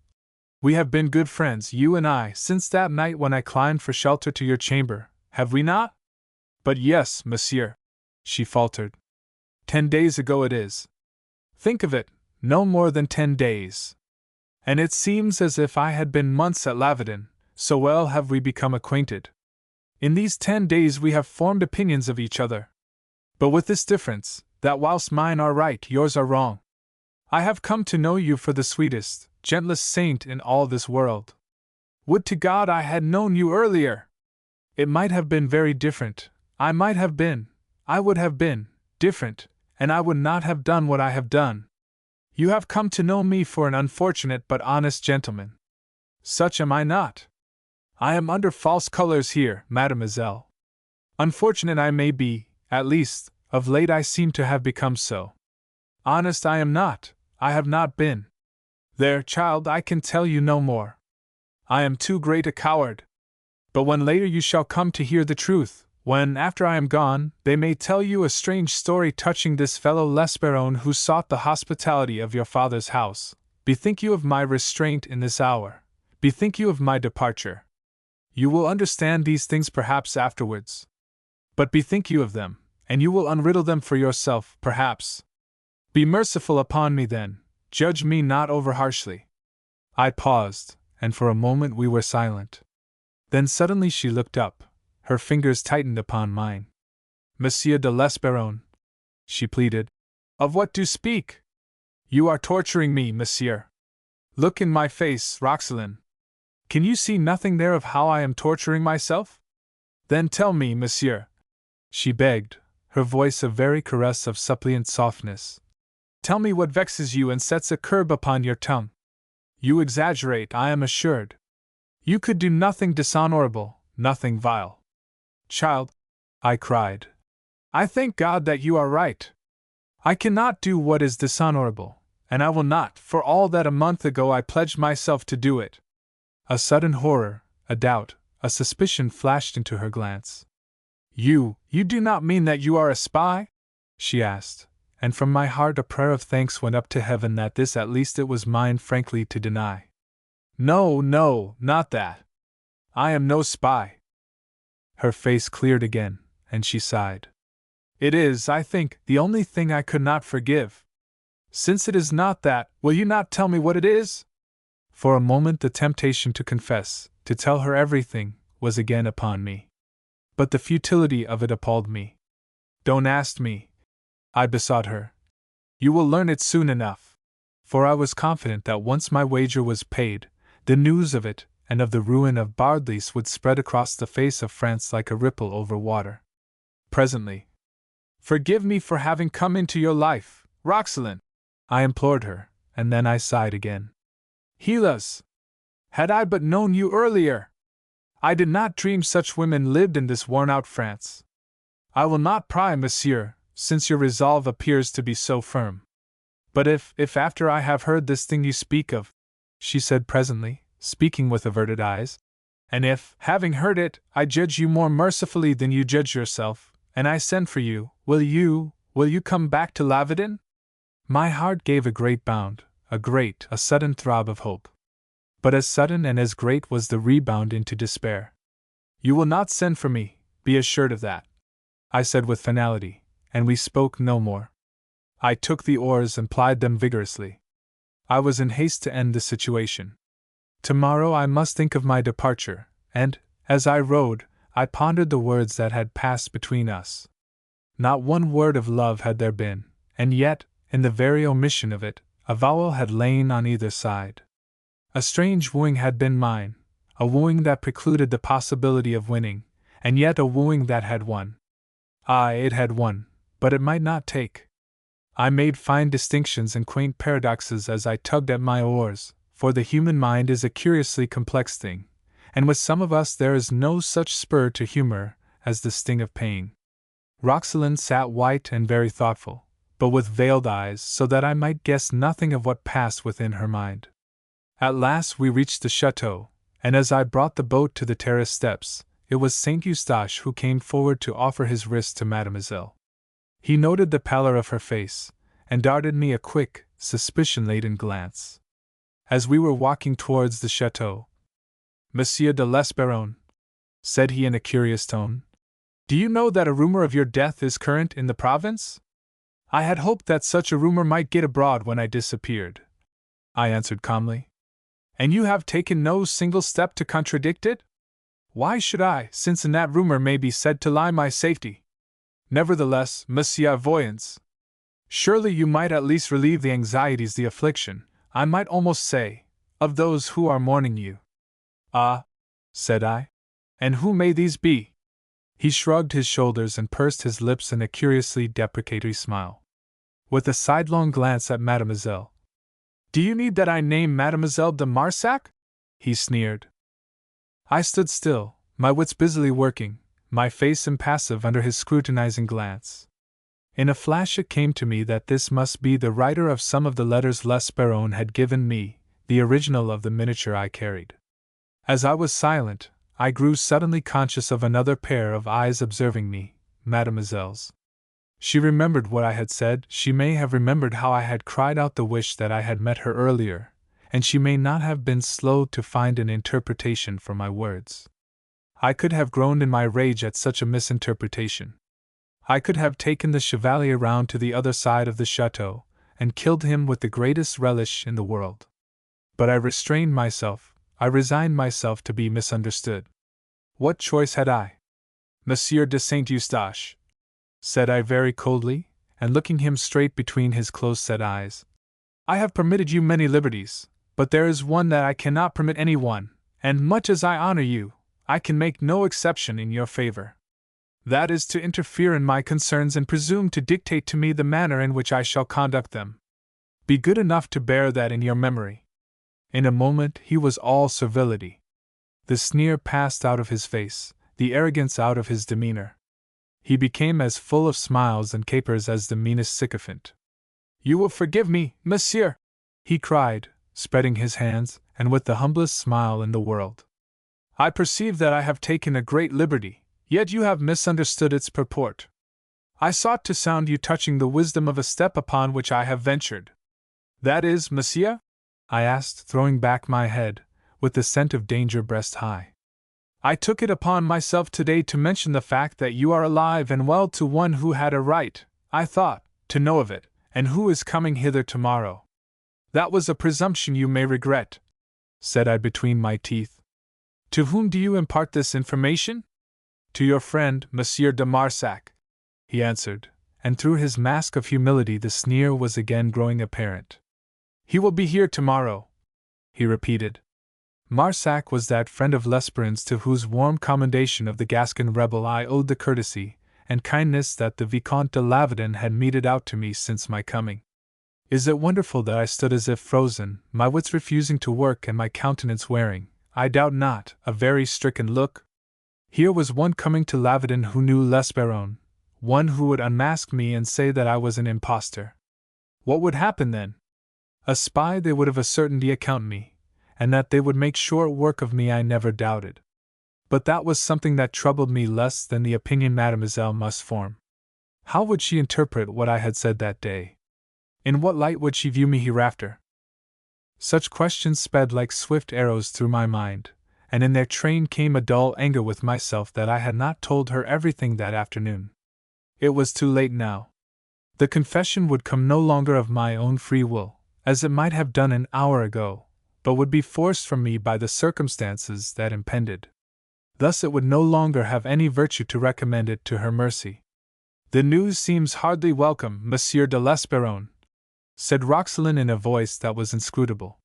We have been good friends, you and I, since that night when I climbed for shelter to your chamber, have we not? But yes, monsieur, she faltered. 10 days ago it is. Think of it, no more than 10 days. And it seems as if I had been months at Lavedon, so well have we become acquainted. In these 10 days we have formed opinions of each other. But with this difference, that whilst mine are right, yours are wrong. I have come to know you for the sweetest, gentlest saint in all this world. Would to God I had known you earlier! It might have been very different. I would have been, different, and I would not have done what I have done. You have come to know me for an unfortunate but honest gentleman. Such am I not. I am under false colors here, mademoiselle. Unfortunate I may be, at least, of late I seem to have become so. Honest I am not, I have not been. There, child, I can tell you no more. I am too great a coward. But when later you shall come to hear the truth, when, after I am gone, they may tell you a strange story touching this fellow Lesperone who sought the hospitality of your father's house, bethink you of my restraint in this hour, bethink you of my departure. You will understand these things perhaps afterwards. But bethink you of them, and you will unriddle them for yourself, perhaps. Be merciful upon me then, judge me not over harshly. I paused, and for a moment we were silent. Then suddenly she looked up, her fingers tightened upon mine. Monsieur de Lesperone, she pleaded. Of what do you speak? You are torturing me, monsieur. Look in my face, Roxelane. Can you see nothing there of how I am torturing myself? Then tell me, monsieur, she begged, her voice a very caress of suppliant softness. Tell me what vexes you and sets a curb upon your tongue. You exaggerate, I am assured. You could do nothing dishonorable, nothing vile. Child, I cried, I thank God that you are right. I cannot do what is dishonorable, and I will not, for all that a month ago I pledged myself to do it. A sudden horror, a doubt, a suspicion flashed into her glance. You do not mean that you are a spy? She asked, and from my heart a prayer of thanks went up to heaven that this at least it was mine frankly to deny. No, not that. I am no spy. Her face cleared again, and she sighed. It is, I think, the only thing I could not forgive. Since it is not that, will you not tell me what it is? For a moment the temptation to confess, to tell her everything, was again upon me. But the futility of it appalled me. Don't ask me, I besought her. You will learn it soon enough. For I was confident that once my wager was paid, the news of it, and of the ruin of Bardelys would spread across the face of France like a ripple over water. Presently. Forgive me for having come into your life, Roxelane, I implored her, and then I sighed again. Hélas! Had I but known you earlier! I did not dream such women lived in this worn-out France. I will not pry, monsieur, since your resolve appears to be so firm. But if after I have heard this thing you speak of, she said presently, speaking with averted eyes, and if, having heard it, I judge you more mercifully than you judge yourself, and I send for you, will you come back to Lavedon? My heart gave a great bound, a sudden throb of hope. But as sudden and as great was the rebound into despair. You will not send for me, be assured of that, I said with finality, and we spoke no more. I took the oars and plied them vigorously. I was in haste to end the situation. Tomorrow I must think of my departure, and, as I rowed, I pondered the words that had passed between us. Not one word of love had there been, and yet, in the very omission of it, a vowel had lain on either side. A strange wooing had been mine, a wooing that precluded the possibility of winning, and yet a wooing that had won. Aye, it had won, but it might not take. I made fine distinctions and quaint paradoxes as I tugged at my oars, for the human mind is a curiously complex thing, and with some of us there is no such spur to humor as the sting of pain. Roxelane sat white and very thoughtful, but with veiled eyes so that I might guess nothing of what passed within her mind. At last we reached the chateau, and as I brought the boat to the terrace steps, it was Saint Eustache who came forward to offer his wrist to Mademoiselle. He noted the pallor of her face, and darted me a quick, suspicion-laden glance. As we were walking towards the chateau, "Monsieur de l'Esperron," said he in a curious tone, "do you know that a rumor of your death is current in the province?" "I had hoped that such a rumor might get abroad when I disappeared," I answered calmly. "And you have taken no single step to contradict it?" "Why should I, since in that rumor may be said to lie my safety? Nevertheless, Monsieur Voyance, surely you might at least relieve the anxieties, the affliction, I might almost say, of those who are mourning you." "Ah," said I, "and who may these be?" He shrugged his shoulders and pursed his lips in a curiously deprecatory smile, with a sidelong glance at Mademoiselle. "Do you need that I name Mademoiselle de Marsac?" he sneered. I stood still, my wits busily working, my face impassive under his scrutinizing glance. In a flash it came to me that this must be the writer of some of the letters L'Esperron had given me, the original of the miniature I carried. As I was silent, I grew suddenly conscious of another pair of eyes observing me, Mademoiselle's. She remembered what I had said, she may have remembered how I had cried out the wish that I had met her earlier, and she may not have been slow to find an interpretation for my words. I could have groaned in my rage at such a misinterpretation. I could have taken the Chevalier round to the other side of the chateau, and killed him with the greatest relish in the world. But I restrained myself, I resigned myself to be misunderstood. What choice had I? "Monsieur de Saint Eustache," said I very coldly, and looking him straight between his close-set eyes, "I have permitted you many liberties, but there is one that I cannot permit any one, and much as I honor you, I can make no exception in your favor. That is to interfere in my concerns and presume to dictate to me the manner in which I shall conduct them. Be good enough to bear that in your memory." In a moment he was all servility. The sneer passed out of his face, the arrogance out of his demeanor. He became as full of smiles and capers as the meanest sycophant. "You will forgive me, monsieur!" he cried, spreading his hands, and with the humblest smile in the world. "I perceive that I have taken a great liberty, yet you have misunderstood its purport. I sought to sound you touching the wisdom of a step upon which I have ventured." "That is, monsieur?" I asked, throwing back my head, with the scent of danger breast high. "I took it upon myself today to mention the fact that you are alive and well to one who had a right, I thought, to know of it, and who is coming hither tomorrow." "That was a presumption you may regret," said I between my teeth. "To whom do you impart this information?" "To your friend, Monsieur de Marsac," he answered, and through his mask of humility the sneer was again growing apparent. "He will be here tomorrow," he repeated. Marsac was that friend of L'Esperron's to whose warm commendation of the Gascon rebel I owed the courtesy and kindness that the Vicomte de Lavedon had meted out to me since my coming. Is it wonderful that I stood as if frozen, my wits refusing to work and my countenance wearing, I doubt not, a very stricken look? Here was one coming to Lavedon who knew L'Esperron, one who would unmask me and say that I was an impostor. What would happen then? A spy they would of a certainty account me, and that they would make short work of me I never doubted. But that was something that troubled me less than the opinion Mademoiselle must form. How would she interpret what I had said that day? In what light would she view me hereafter? Such questions sped like swift arrows through my mind, and in their train came a dull anger with myself that I had not told her everything that afternoon. It was too late now. The confession would come no longer of my own free will, as it might have done an hour ago, but would be forced from me by the circumstances that impended. Thus it would no longer have any virtue to recommend it to her mercy. "The news seems hardly welcome, Monsieur de l'Esperron," said Roxelane in a voice that was inscrutable.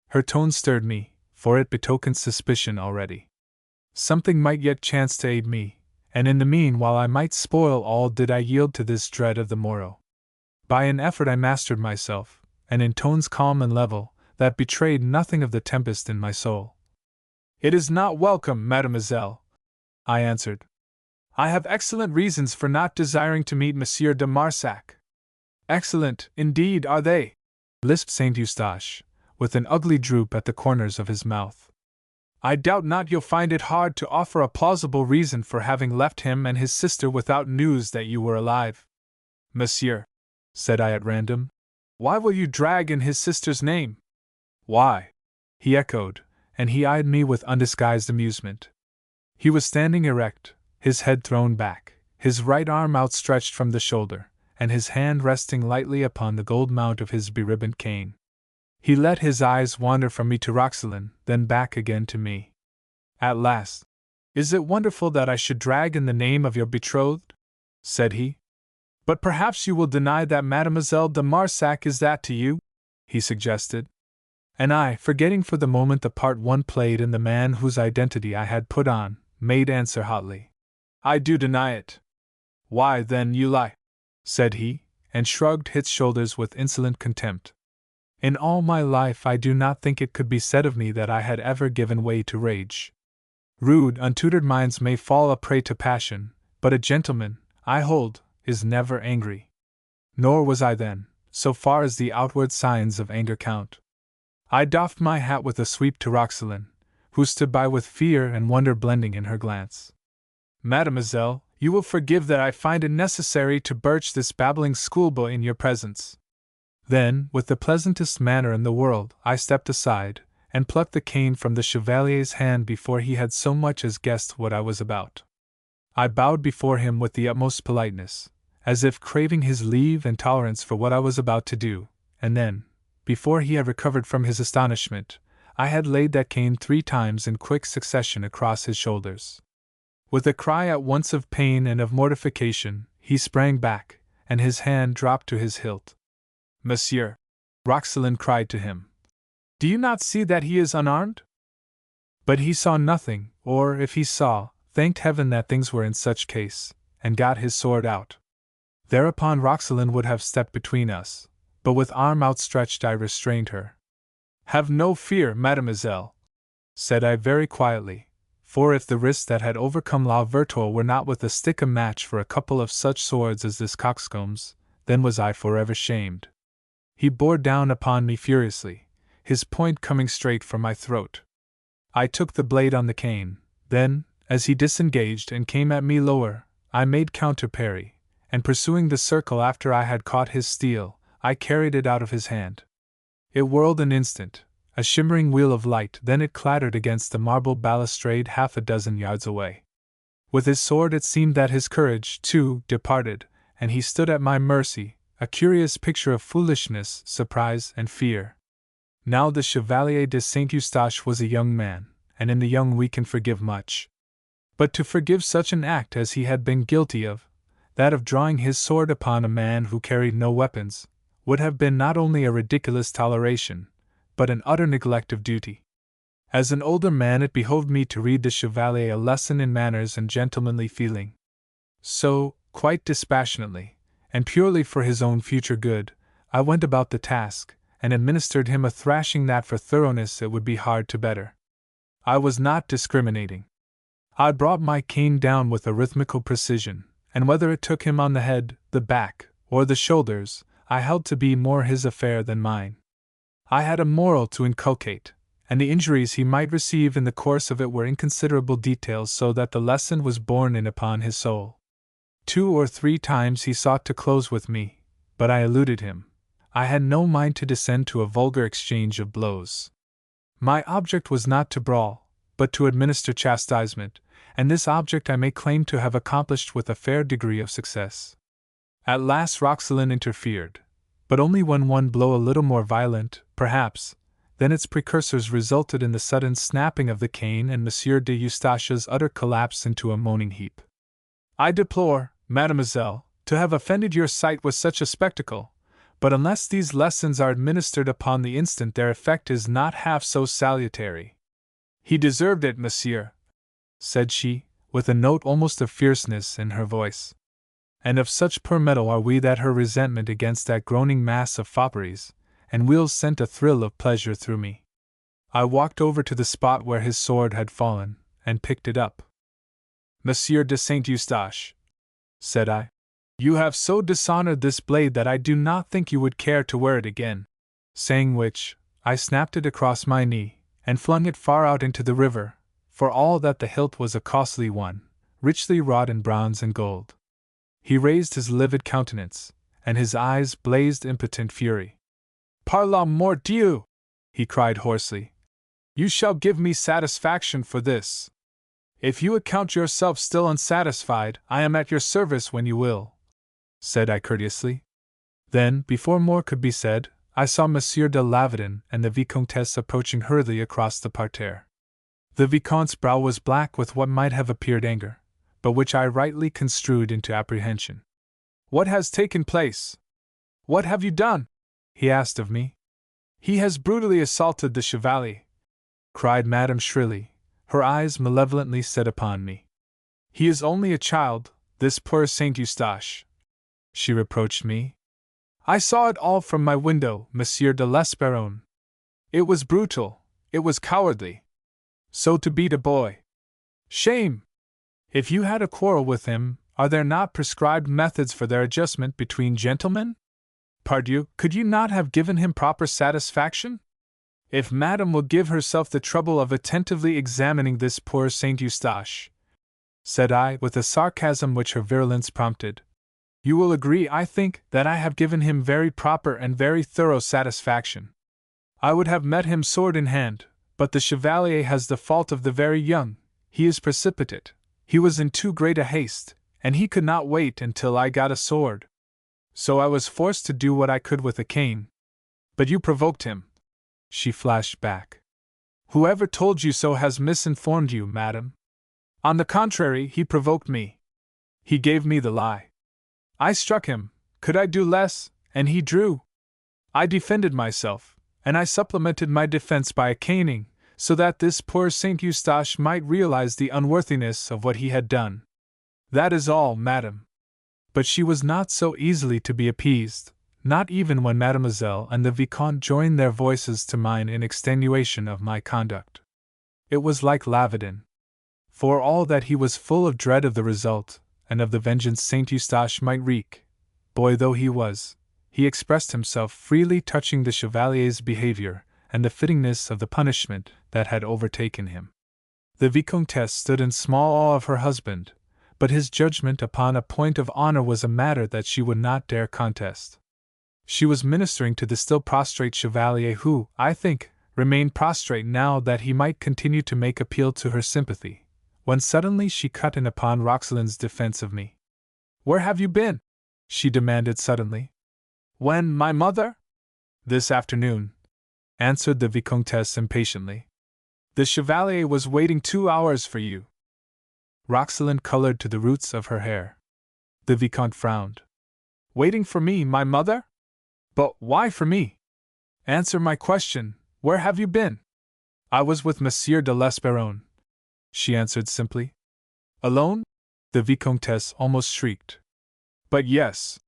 Her tone stirred me, for it betokened suspicion already. Something might yet chance to aid me, and in the meanwhile I might spoil all did I yield to this dread of the morrow. By an effort I mastered myself, and in tones calm and level, that betrayed nothing of the tempest in my soul. "It is not welcome, mademoiselle," I answered. "I have excellent reasons for not desiring to meet Monsieur de Marsac." "Excellent, indeed, are they?" lisped Saint Eustache, with an ugly droop at the corners of his mouth. I doubt not you'll find it hard to offer a plausible reason for having left him and his sister without news that you were alive. Monsieur, said I at random, why will you drag in his sister's name? Why? He echoed, and he eyed me with undisguised amusement. He was standing erect, his head thrown back, his right arm outstretched from the shoulder, and his hand resting lightly upon the gold mount of his beribboned cane. He let his eyes wander from me to Roxelane, then back again to me. At last, is it wonderful that I should drag in the name of your betrothed? Said he. But perhaps you will deny that Mademoiselle de Marsac is that to you? He suggested. And I, forgetting for the moment the part one played in the man whose identity I had put on, made answer hotly. I do deny it. Why, then, you lie, said he, and shrugged his shoulders with insolent contempt. In all my life I do not think it could be said of me that I had ever given way to rage. Rude, untutored minds may fall a prey to passion, but a gentleman, I hold, is never angry. Nor was I then, so far as the outward signs of anger count. I doffed my hat with a sweep to Roxelane, who stood by with fear and wonder blending in her glance. Mademoiselle, you will forgive that I find it necessary to birch this babbling schoolboy in your presence. Then, with the pleasantest manner in the world, I stepped aside, and plucked the cane from the chevalier's hand before he had so much as guessed what I was about. I bowed before him with the utmost politeness, as if craving his leave and tolerance for what I was about to do, and then, before he had recovered from his astonishment, I had laid that cane 3 times in quick succession across his shoulders. With a cry at once of pain and of mortification, he sprang back, and his hand dropped to his hilt. Monsieur, Roxelane cried to him, do you not see that he is unarmed? But he saw nothing, or if he saw, thanked heaven that things were in such case, and got his sword out. Thereupon Roxelane would have stepped between us, but with arm outstretched I restrained her. Have no fear, mademoiselle, said I very quietly, for if the risk that had overcome La Vertois were not with a stick a match for a couple of such swords as this coxcomb's, then was I forever shamed. He bore down upon me furiously, his point coming straight for my throat. I took the blade on the cane, then, as he disengaged and came at me lower, I made counter parry, and pursuing the circle after I had caught his steel, I carried it out of his hand. It whirled an instant, a shimmering wheel of light, then it clattered against the marble balustrade 6 yards away. With his sword it seemed that his courage, too, departed, and he stood at my mercy, a curious picture of foolishness, surprise, and fear. Now the Chevalier de Saint-Eustache was a young man, and in the young we can forgive much. But to forgive such an act as he had been guilty of, that of drawing his sword upon a man who carried no weapons, would have been not only a ridiculous toleration, but an utter neglect of duty. As an older man it behoved me to read the Chevalier a lesson in manners and gentlemanly feeling. So, quite dispassionately, and purely for his own future good, I went about the task, and administered him a thrashing that for thoroughness it would be hard to better. I was not discriminating. I brought my cane down with a rhythmical precision, and whether it took him on the head, the back, or the shoulders, I held to be more his affair than mine. I had a moral to inculcate, and the injuries he might receive in the course of it were inconsiderable details, so that the lesson was borne in upon his soul. 2 or 3 times he sought to close with me, but I eluded him. I had no mind to descend to a vulgar exchange of blows. My object was not to brawl, but to administer chastisement, and this object I may claim to have accomplished with a fair degree of success. At last Roxelane interfered, but only when one blow a little more violent, perhaps, than its precursors resulted in the sudden snapping of the cane and Monsieur de Eustache's utter collapse into a moaning heap. I deplore, mademoiselle, to have offended your sight with such a spectacle, but unless these lessons are administered upon the instant their effect is not half so salutary. He deserved it, monsieur, said she, with a note almost of fierceness in her voice. And of such poor metal are we that her resentment against that groaning mass of fopperies and wheels sent a thrill of pleasure through me. I walked over to the spot where his sword had fallen, and picked it up. Monsieur de Saint-Eustache, said I, you have so dishonored this blade that I do not think you would care to wear it again. Saying which, I snapped it across my knee, and flung it far out into the river, for all that the hilt was a costly one, richly wrought in bronze and gold. He raised his livid countenance, and his eyes blazed impotent fury. "Par la mort Dieu!" he cried hoarsely. "You shall give me satisfaction for this. If you account yourself still unsatisfied, I am at your service when you will," said I courteously. Then, before more could be said, I saw Monsieur de Lavedon and the Vicomtesse approaching hurriedly across the parterre. The Vicomte's brow was black with what might have appeared anger, but which I rightly construed into apprehension. "What has taken place? What have you done?" he asked of me. "He has brutally assaulted the Chevalier," cried Madame shrilly, her eyes malevolently set upon me. "He is only a child, this poor Saint Eustache," she reproached me. "I saw it all from my window, Monsieur de l'Esperron. It was brutal, it was cowardly. So to beat a boy! Shame! If you had a quarrel with him, are there not prescribed methods for their adjustment between gentlemen? Pardieu, could you not have given him proper satisfaction? If Madame will give herself the trouble of attentively examining this poor Saint Eustache," said I, with a sarcasm which her virulence prompted, "you will agree, I think, that I have given him very proper and very thorough satisfaction. I would have met him sword in hand, but the Chevalier has the fault of the very young. He is precipitate, he was in too great a haste, and he could not wait until I got a sword. So I was forced to do what I could with a cane." "But you provoked him," she flashed back. "Whoever told you so has misinformed you, madam. On the contrary, he provoked me. He gave me the lie. I struck him, could I do less, and he drew. I defended myself, and I supplemented my defense by a caning, so that this poor Saint Eustache might realize the unworthiness of what he had done. That is all, madam." But she was not so easily to be appeased, not even when Mademoiselle and the Vicomte joined their voices to mine in extenuation of my conduct. It was like Lavedon. For all that he was full of dread of the result, and of the vengeance Saint Eustache might wreak, boy though he was, he expressed himself freely touching the Chevalier's behavior and the fittingness of the punishment that had overtaken him. The Vicomtesse stood in small awe of her husband, but his judgment upon a point of honor was a matter that she would not dare contest. She was ministering to the still prostrate Chevalier who, I think, remained prostrate now that he might continue to make appeal to her sympathy, when suddenly she cut in upon Roxalin's defense of me. "Where have you been?" she demanded suddenly. "When, my mother?" "This afternoon," answered the Vicomtesse impatiently. "The Chevalier was waiting 2 hours for you." Roxalin colored to the roots of her hair. The Vicomte frowned. "Waiting for me, my mother? But why for me? Answer my question, where have you been?" "I was with Monsieur de l'Esperron," she answered simply. "Alone?" the Vicomtesse almost shrieked. "But yes."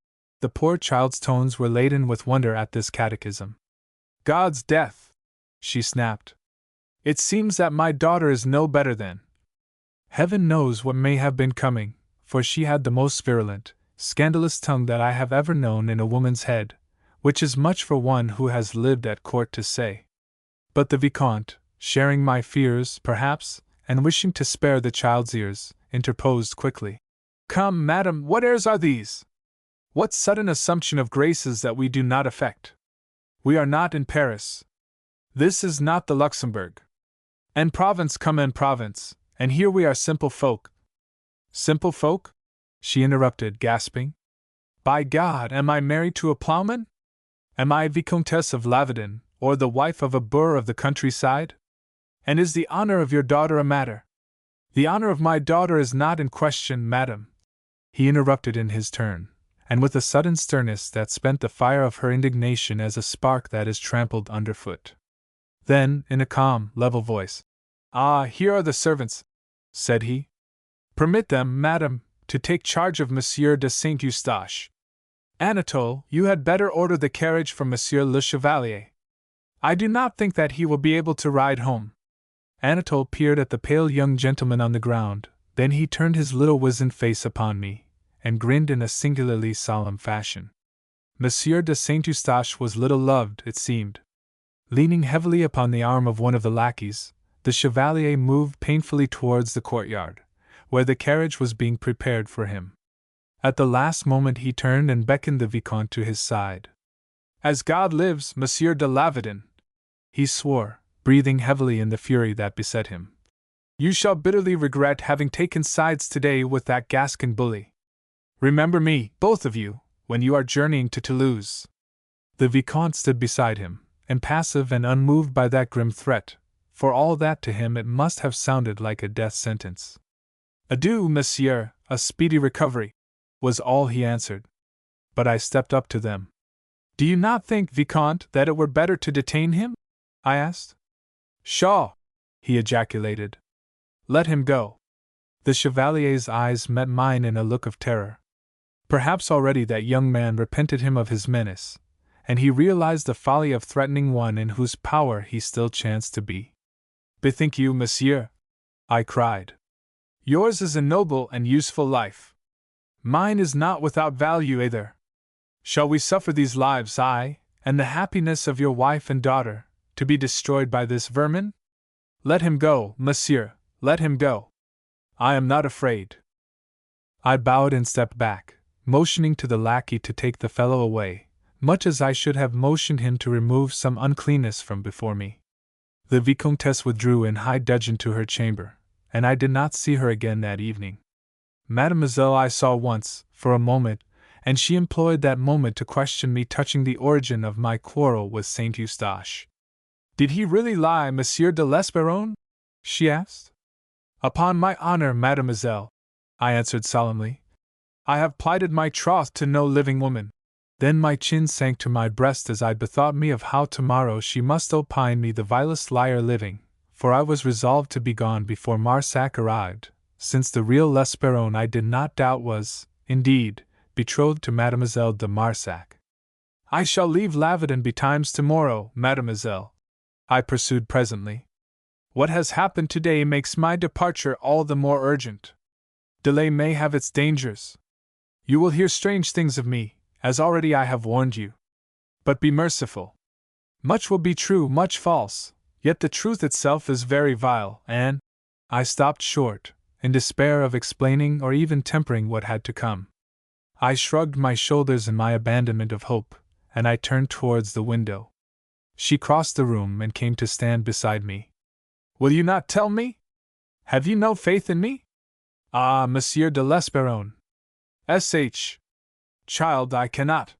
The poor child's tones were laden with wonder at this catechism. "God's death!" she snapped. "It seems that my daughter is no better then. Heaven knows what may have been coming, for she had the most virulent, scandalous tongue that I have ever known in a woman's head, which is much for one who has lived at court to say." But the Vicomte, sharing my fears, perhaps, and wishing to spare the child's ears, interposed quickly. "Come, madam, what airs are these? What sudden assumption of graces that we do not affect? We are not in Paris. This is not the Luxembourg. En Provence come en Provence, and here we are simple folk." "Simple folk?" she interrupted, gasping. "By God, am I married to a plowman? Am I Vicomtesse of Lavedon, or the wife of a boor of the countryside? And is the honor of your daughter a matter?" "The honor of my daughter is not in question, madam," he interrupted in his turn, and with a sudden sternness that spent the fire of her indignation as a spark that is trampled underfoot. Then, in a calm, level voice, "Ah, here are the servants," said he. "Permit them, madam, to take charge of Monsieur de Saint Eustache. Anatole, you had better order the carriage for Monsieur le Chevalier. I do not think that he will be able to ride home." Anatole peered at the pale young gentleman on the ground, then he turned his little wizened face upon me, and grinned in a singularly solemn fashion. Monsieur de Saint Eustache was little loved, it seemed. Leaning heavily upon the arm of one of the lackeys, the Chevalier moved painfully towards the courtyard, where the carriage was being prepared for him. At the last moment he turned and beckoned the Vicomte to his side. "As God lives, Monsieur de Lavedon," he swore, breathing heavily in the fury that beset him, "you shall bitterly regret having taken sides today with that Gascon bully. Remember me, both of you, when you are journeying to Toulouse." The Vicomte stood beside him, impassive and unmoved by that grim threat, for all that to him it must have sounded like a death sentence. "Adieu, monsieur, a speedy recovery," was all he answered. But I stepped up to them. "Do you not think, Vicomte, that it were better to detain him?" I asked. "Pshaw!" he ejaculated. "Let him go." The Chevalier's eyes met mine in a look of terror. Perhaps already that young man repented him of his menace, and he realized the folly of threatening one in whose power he still chanced to be. "Bethink you, monsieur," I cried. "Yours is a noble and useful life. Mine is not without value either. Shall we suffer these lives, I, and the happiness of your wife and daughter, to be destroyed by this vermin? Let him go, monsieur, let him go. I am not afraid." I bowed and stepped back, motioning to the lackey to take the fellow away, much as I should have motioned him to remove some uncleanness from before me. The Vicomtesse withdrew in high dudgeon to her chamber, and I did not see her again that evening. Mademoiselle I saw once, for a moment, and she employed that moment to question me touching the origin of my quarrel with Saint Eustache. "Did he really lie, Monsieur de l'Esperron?" she asked. "Upon my honor, mademoiselle," I answered solemnly, "I have plighted my troth to no living woman." Then my chin sank to my breast as I bethought me of how tomorrow she must opine me the vilest liar living, for I was resolved to be gone before Marsac arrived, since the real L'Esperron I did not doubt was, indeed, betrothed to Mademoiselle de Marsac. "I shall leave Lavedon betimes tomorrow, mademoiselle," I pursued presently. "What has happened today makes my departure all the more urgent. Delay may have its dangers. You will hear strange things of me, as already I have warned you. But be merciful. Much will be true, much false, yet the truth itself is very vile, and—" I stopped short, in despair of explaining or even tempering what had to come. I shrugged my shoulders in my abandonment of hope, and I turned towards the window. She crossed the room and came to stand beside me. "Will you not tell me? Have you no faith in me?" "Ah, Monsieur de l'Esperron! Sh. Child, I cannot.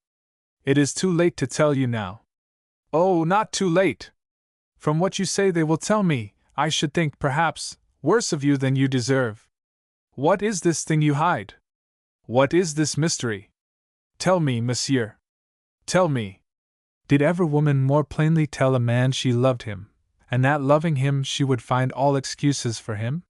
It is too late to tell you now." "Oh, not too late! From what you say they will tell me, I should think, perhaps, worse of you than you deserve. What is this thing you hide? What is this mystery? Tell me, monsieur. Tell me." Did ever woman more plainly tell a man she loved him, and that loving him she would find all excuses for him?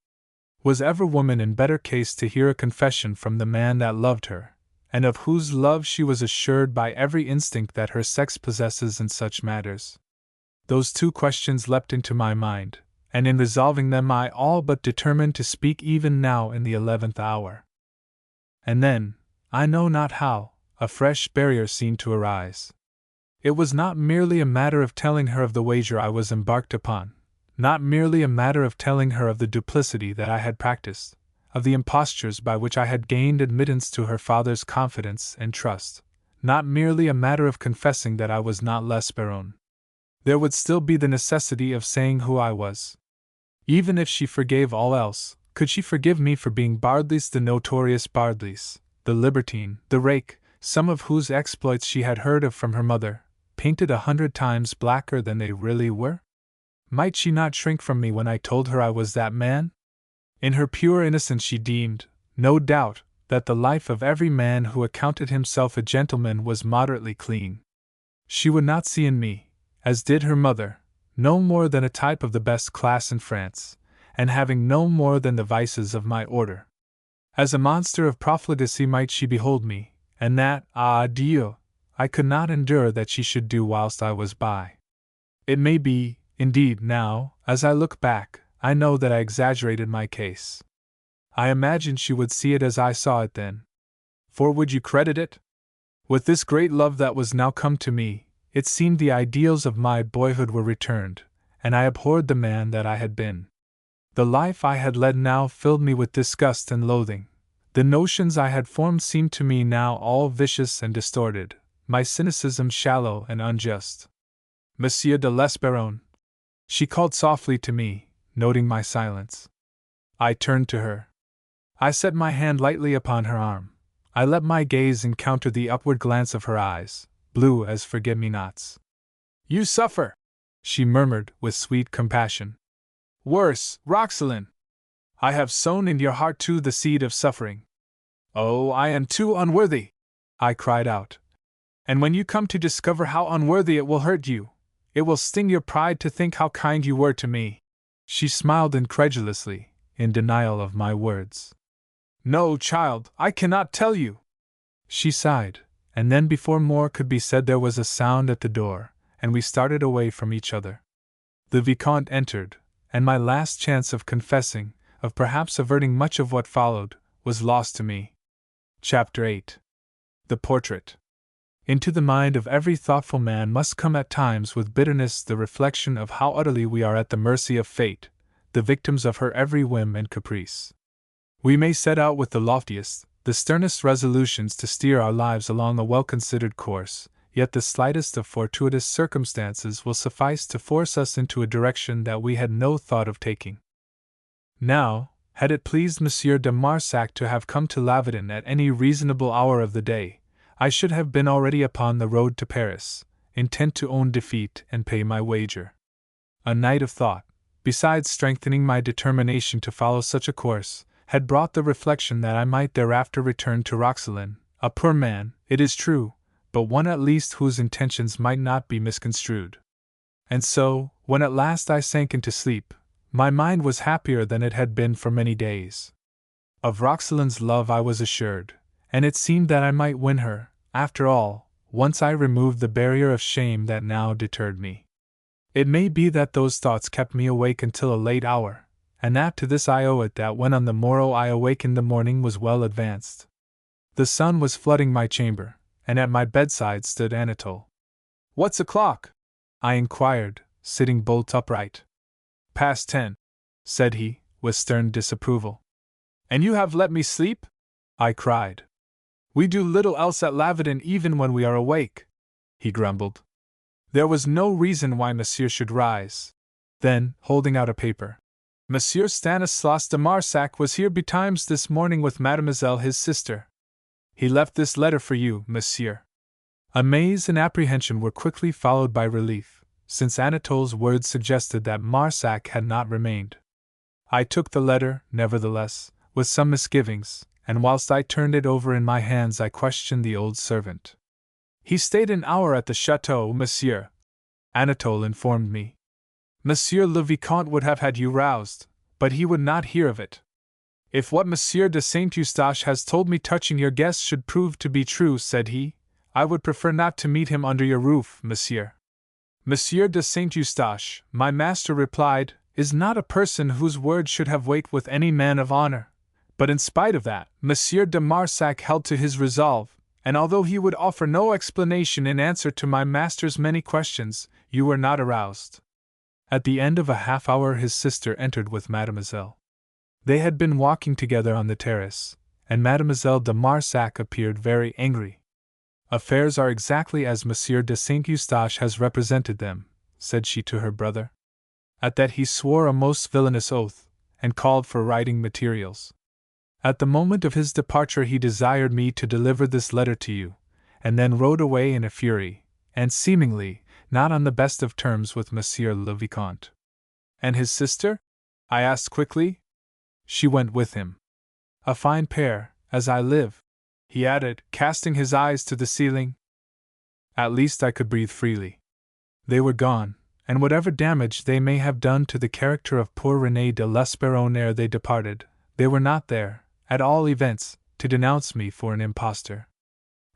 Was ever woman in better case to hear a confession from the man that loved her, and of whose love she was assured by every instinct that her sex possesses in such matters? Those two questions leapt into my mind, and in resolving them I all but determined to speak even now in the 11th hour. And then, I know not how, a fresh barrier seemed to arise. It was not merely a matter of telling her of the wager I was embarked upon, not merely a matter of telling her of the duplicity that I had practiced, of the impostures by which I had gained admittance to her father's confidence and trust, not merely a matter of confessing that I was not L'Esperron. There would still be the necessity of saying who I was. Even if she forgave all else, could she forgive me for being Bardelys, the notorious Bardelys, the libertine, the rake, some of whose exploits she had heard of from her mother, painted 100 times blacker than they really were? Might she not shrink from me when I told her I was that man? In her pure innocence she deemed, no doubt, that the life of every man who accounted himself a gentleman was moderately clean. She would not see in me, as did her mother, no more than a type of the best class in France, and having no more than the vices of my order. As a monster of profligacy might she behold me, and that, ah Dieu, I could not endure that she should do whilst I was by. It may be, indeed, now, as I look back, I know that I exaggerated my case. I imagine she would see it as I saw it then. For would you credit it? With this great love that was now come to me, It seemed the ideals of my boyhood were returned, and I abhorred the man that I had been. The life I had led now filled me with disgust and loathing. The notions I had formed seemed to me now all vicious and distorted, my cynicism shallow and unjust. Monsieur de l'Esperron, she called softly to me, noting my silence. I turned to her. I set my hand lightly upon her arm. I let my gaze encounter the upward glance of her eyes, blue as forget-me-nots. You suffer, she murmured with sweet compassion. Worse, Roxalyn. I have sown in your heart too the seed of suffering. Oh, I am too unworthy, I cried out. And when you come to discover how unworthy it will hurt you, it will sting your pride to think how kind you were to me. She smiled incredulously, in denial of my words. No, child, I cannot tell you. She sighed, and then before more could be said there was a sound at the door, and we started away from each other. The Vicomte entered, and my last chance of confessing, of perhaps averting much of what followed, was lost to me. Chapter 8. The Portrait. Into the mind of every thoughtful man must come at times with bitterness the reflection of how utterly we are at the mercy of fate, the victims of her every whim and caprice. We may set out with the loftiest, the sternest resolutions to steer our lives along a well-considered course, yet the slightest of fortuitous circumstances will suffice to force us into a direction that we had no thought of taking. Now, had it pleased Monsieur de Marsac to have come to Lavedon at any reasonable hour of the day, I should have been already upon the road to Paris, intent to own defeat and pay my wager. A night of thought, besides strengthening my determination to follow such a course, had brought the reflection that I might thereafter return to Roxalyn, a poor man, it is true, but one at least whose intentions might not be misconstrued. And so, when at last I sank into sleep, my mind was happier than it had been for many days. Of Roxalyn's love I was assured, and it seemed that I might win her, after all, once I removed the barrier of shame that now deterred me. It may be that those thoughts kept me awake until a late hour, and that to this I owe it that when on the morrow I awakened the morning was well advanced. The sun was flooding my chamber, and at my bedside stood Anatole. What's o'clock? I inquired, sitting bolt upright. Past 10, said he, with stern disapproval. And you have let me sleep? I cried. We do little else at Lavedon even when we are awake, he grumbled. There was no reason why Monsieur should rise. Then, holding out a paper, Monsieur Stanislas de Marsac was here betimes this morning with Mademoiselle his sister. He left this letter for you, Monsieur. Amaze and apprehension were quickly followed by relief, since Anatole's words suggested that Marsac had not remained. I took the letter, nevertheless, with some misgivings, and whilst I turned it over in my hands I questioned the old servant. He stayed an hour at the chateau, Monsieur, Anatole informed me. Monsieur le Vicomte would have had you roused, but he would not hear of it. If what Monsieur de Saint-Eustache has told me touching your guest should prove to be true, said he, I would prefer not to meet him under your roof, Monsieur. Monsieur de Saint-Eustache, my master replied, is not a person whose word should have weight with any man of honor. But in spite of that, Monsieur de Marsac held to his resolve, and although he would offer no explanation in answer to my master's many questions, you were not aroused. At the end of a half-hour his sister entered with Mademoiselle. They had been walking together on the terrace, and Mademoiselle de Marsac appeared very angry. Affairs are exactly as Monsieur de Saint-Eustache has represented them, said she to her brother. At that he swore a most villainous oath, and called for writing materials. At the moment of his departure he desired me to deliver this letter to you, and then rode away in a fury, and seemingly not on the best of terms with Monsieur le Vicomte. And his sister? I asked quickly. She went with him. A fine pair, as I live, he added, casting his eyes to the ceiling. At least I could breathe freely. They were gone, and whatever damage they may have done to the character of poor René de l'Esperron ere they departed, they were not there, at all events, to denounce me for an impostor.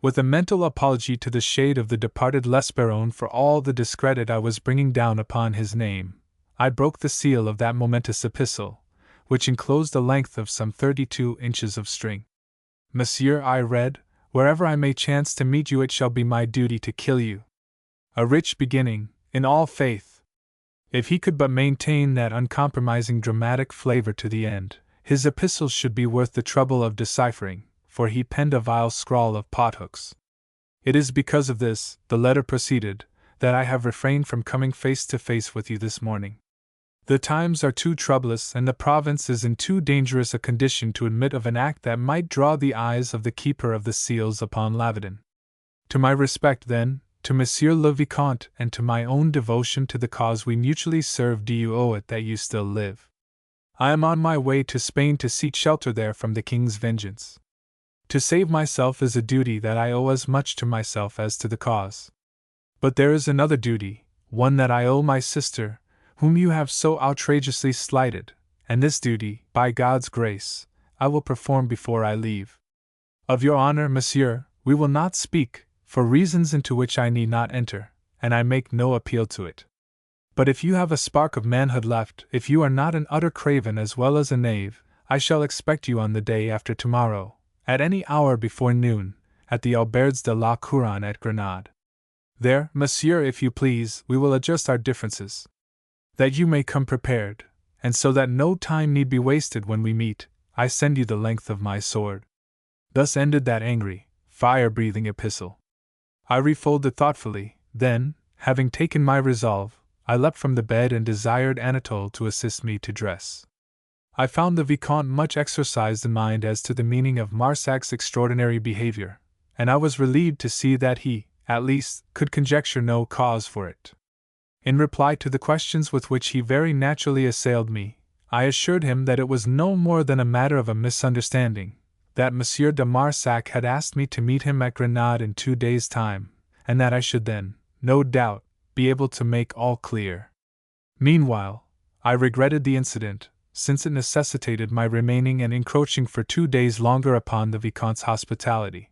With a mental apology to the shade of the departed L'Esperron for all the discredit I was bringing down upon his name, I broke the seal of that momentous epistle, which enclosed a length of some 32 inches of string. Monsieur, I read, wherever I may chance to meet you it shall be my duty to kill you. A rich beginning, in all faith. If he could but maintain that uncompromising dramatic flavor to the end, his epistles should be worth the trouble of deciphering, for he penned a vile scrawl of pothooks. It is because of this, the letter proceeded, that I have refrained from coming face to face with you this morning. The times are too troublous and the province is in too dangerous a condition to admit of an act that might draw the eyes of the keeper of the seals upon Lavedon. To my respect, then, to Monsieur le Vicomte, and to my own devotion to the cause we mutually serve, do you owe it that you still live. I am on my way to Spain to seek shelter there from the king's vengeance. To save myself is a duty that I owe as much to myself as to the cause. But there is another duty, one that I owe my sister, whom you have so outrageously slighted, and this duty, by God's grace, I will perform before I leave. Of your honor, monsieur, we will not speak, for reasons into which I need not enter, and I make no appeal to it. But if you have a spark of manhood left, if you are not an utter craven as well as a knave, I shall expect you on the day after tomorrow, at any hour before noon, at the Auberge de la Couronne at Grenade. There, monsieur, if you please, we will adjust our differences. That you may come prepared, and so that no time need be wasted when we meet, I send you the length of my sword. Thus ended that angry, fire-breathing epistle. I refolded thoughtfully, then, having taken my resolve, I leapt from the bed and desired Anatole to assist me to dress. I found the Vicomte much exercised in mind as to the meaning of Marsac's extraordinary behavior, and I was relieved to see that he, at least, could conjecture no cause for it. In reply to the questions with which he very naturally assailed me, I assured him that it was no more than a matter of a misunderstanding, that Monsieur de Marsac had asked me to meet him at Grenade in 2 days' time, and that I should then, no doubt, be able to make all clear. Meanwhile, I regretted the incident, since it necessitated my remaining and encroaching for 2 days longer upon the Vicomte's hospitality.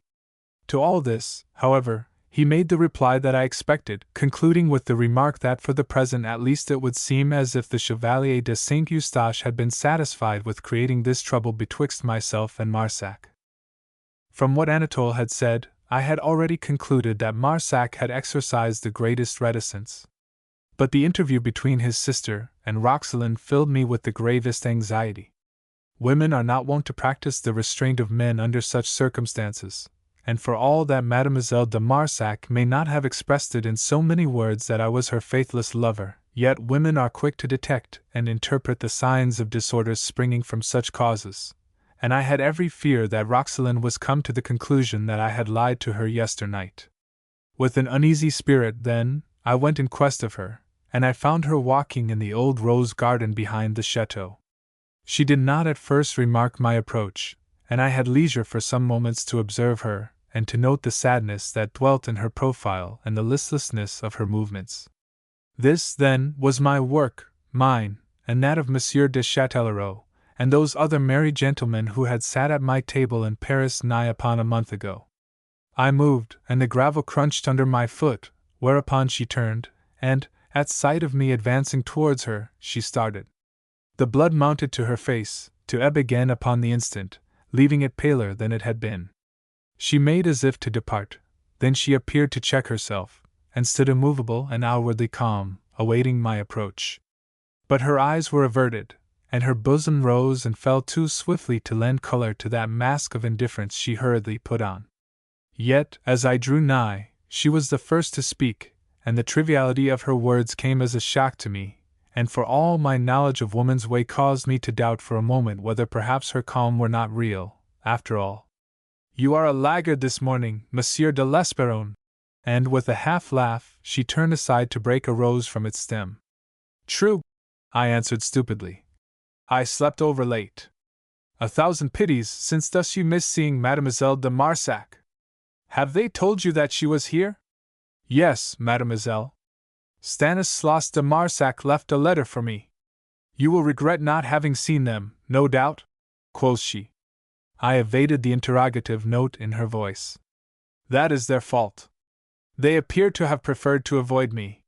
To all this, however, he made the reply that I expected, concluding with the remark that for the present at least it would seem as if the Chevalier de Saint-Eustache had been satisfied with creating this trouble betwixt myself and Marsac. From what Anatole had said, I had already concluded that Marsac had exercised the greatest reticence. But the interview between his sister and Roxelane filled me with the gravest anxiety. Women are not wont to practice the restraint of men under such circumstances, and for all that Mademoiselle de Marsac may not have expressed it in so many words that I was her faithless lover, yet women are quick to detect and interpret the signs of disorders springing from such causes, and I had every fear that Roxelane was come to the conclusion that I had lied to her yesternight. With an uneasy spirit, then, I went in quest of her, and I found her walking in the old rose garden behind the chateau. She did not at first remark my approach, and I had leisure for some moments to observe her, and to note the sadness that dwelt in her profile and the listlessness of her movements. This, then, was my work, mine, and that of Monsieur de Châtellerault, and those other merry gentlemen who had sat at my table in Paris nigh upon a month ago. I moved, and the gravel crunched under my foot, whereupon she turned, and, at sight of me advancing towards her, she started. The blood mounted to her face, to ebb again upon the instant, leaving it paler than it had been. She made as if to depart, then she appeared to check herself, and stood immovable and outwardly calm, awaiting my approach. But her eyes were averted, and her bosom rose and fell too swiftly to lend color to that mask of indifference she hurriedly put on. Yet, as I drew nigh, she was the first to speak, and the triviality of her words came as a shock to me, and for all my knowledge of woman's way caused me to doubt for a moment whether perhaps her calm were not real, after all. "You are a laggard this morning, Monsieur de l'Esperron," and with a half-laugh, she turned aside to break a rose from its stem. "True," I answered stupidly. "I slept over late. A thousand pities, since thus you miss seeing Mademoiselle de Marsac. Have they told you that she was here?" "Yes, mademoiselle. Stanislas de Marsac left a letter for me." "You will regret not having seen them, no doubt?" quoth she. I evaded the interrogative note in her voice. "That is their fault. They appear to have preferred to avoid me.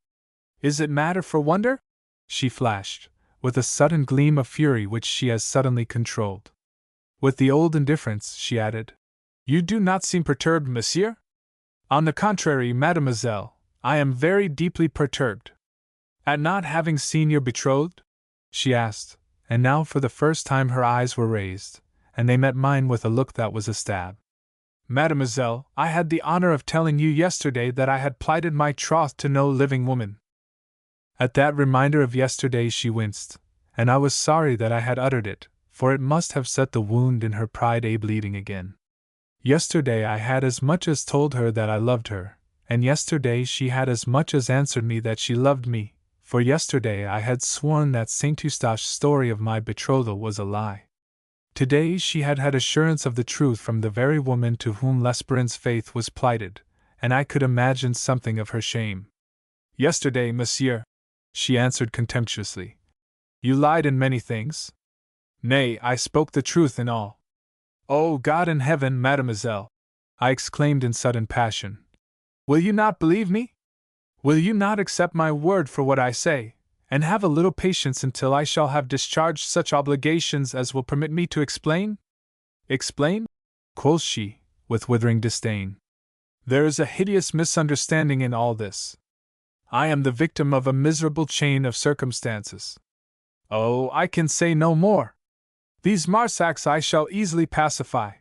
Is it matter for wonder?" she flashed, with a sudden gleam of fury which she as suddenly controlled. With the old indifference, she added, "You do not seem perturbed, monsieur?" "On the contrary, mademoiselle, I am very deeply perturbed. At not having seen your betrothed? She asked, and now for the first time her eyes were raised, and they met mine with a look that was a stab. Mademoiselle, I had the honor of telling you yesterday that I had plighted my troth to no living woman. At that reminder of yesterday she winced, and I was sorry that I had uttered it, for it must have set the wound in her pride bleeding again. Yesterday I had as much as told her that I loved her, and yesterday she had as much as answered me that she loved me, for yesterday I had sworn that Saint Eustache's story of my betrothal was a lie. Today she had had assurance of the truth from the very woman to whom L'Espérance's faith was plighted, and I could imagine something of her shame. Yesterday, monsieur, she answered contemptuously. You lied in many things? Nay, I spoke the truth in all. Oh, God in heaven, mademoiselle! I exclaimed in sudden passion. Will you not believe me? Will you not accept my word for what I say, and have a little patience until I shall have discharged such obligations as will permit me to explain? Explain? Quoth she, with withering disdain. There is a hideous misunderstanding in all this. I am the victim of a miserable chain of circumstances. Oh, I can say no more. These Marsacs I shall easily pacify.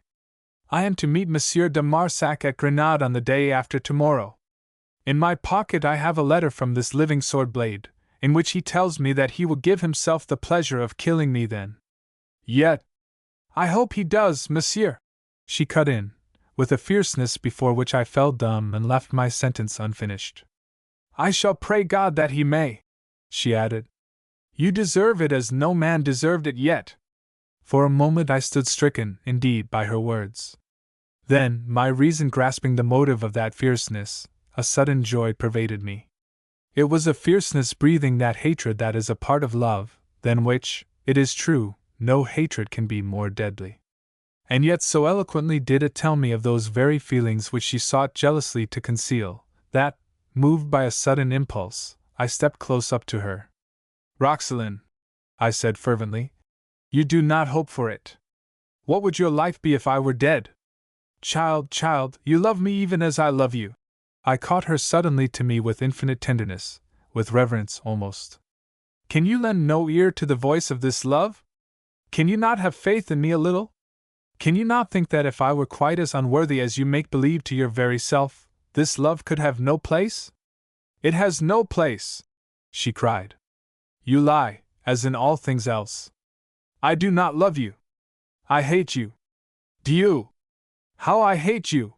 I am to meet Monsieur de Marsac at Grenade on the day after tomorrow. In my pocket I have a letter from this living sword blade, in which he tells me that he will give himself the pleasure of killing me then. Yet, I hope he does, monsieur, she cut in, with a fierceness before which I fell dumb and left my sentence unfinished. I shall pray God that he may, she added. You deserve it as no man deserved it yet. For a moment I stood stricken, indeed, by her words. Then, my reason grasping the motive of that fierceness, a sudden joy pervaded me. It was a fierceness breathing that hatred that is a part of love, than which, it is true, no hatred can be more deadly. And yet so eloquently did it tell me of those very feelings which she sought jealously to conceal, that, moved by a sudden impulse, I stepped close up to her. Roxelane, I said fervently, you do not hope for it. What would your life be if I were dead? Child, you love me even as I love you. I caught her suddenly to me with infinite tenderness, with reverence almost. Can you lend no ear to the voice of this love? Can you not have faith in me a little? Can you not think that if I were quite as unworthy as you make believe to your very self, this love could have no place? It has no place, she cried. You lie, as in all things else. I do not love you. I hate you. Do you? How I hate you!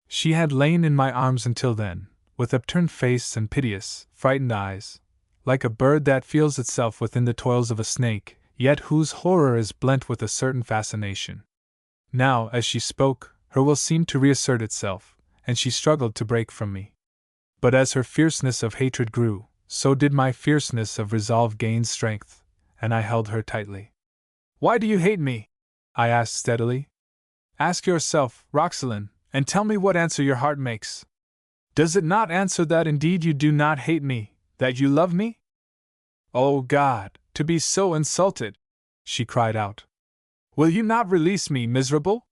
She had lain in my arms until then, with upturned face and piteous, frightened eyes, like a bird that feels itself within the toils of a snake, yet whose horror is blent with a certain fascination. Now, as she spoke, her will seemed to reassert itself, and she struggled to break from me. But as her fierceness of hatred grew, so did my fierceness of resolve gain strength, and I held her tightly. Why do you hate me? I asked steadily. Ask yourself, Roxelane, and tell me what answer your heart makes. Does it not answer that indeed you do not hate me, that you love me? Oh God, to be so insulted! She cried out. Will you not release me, miserable?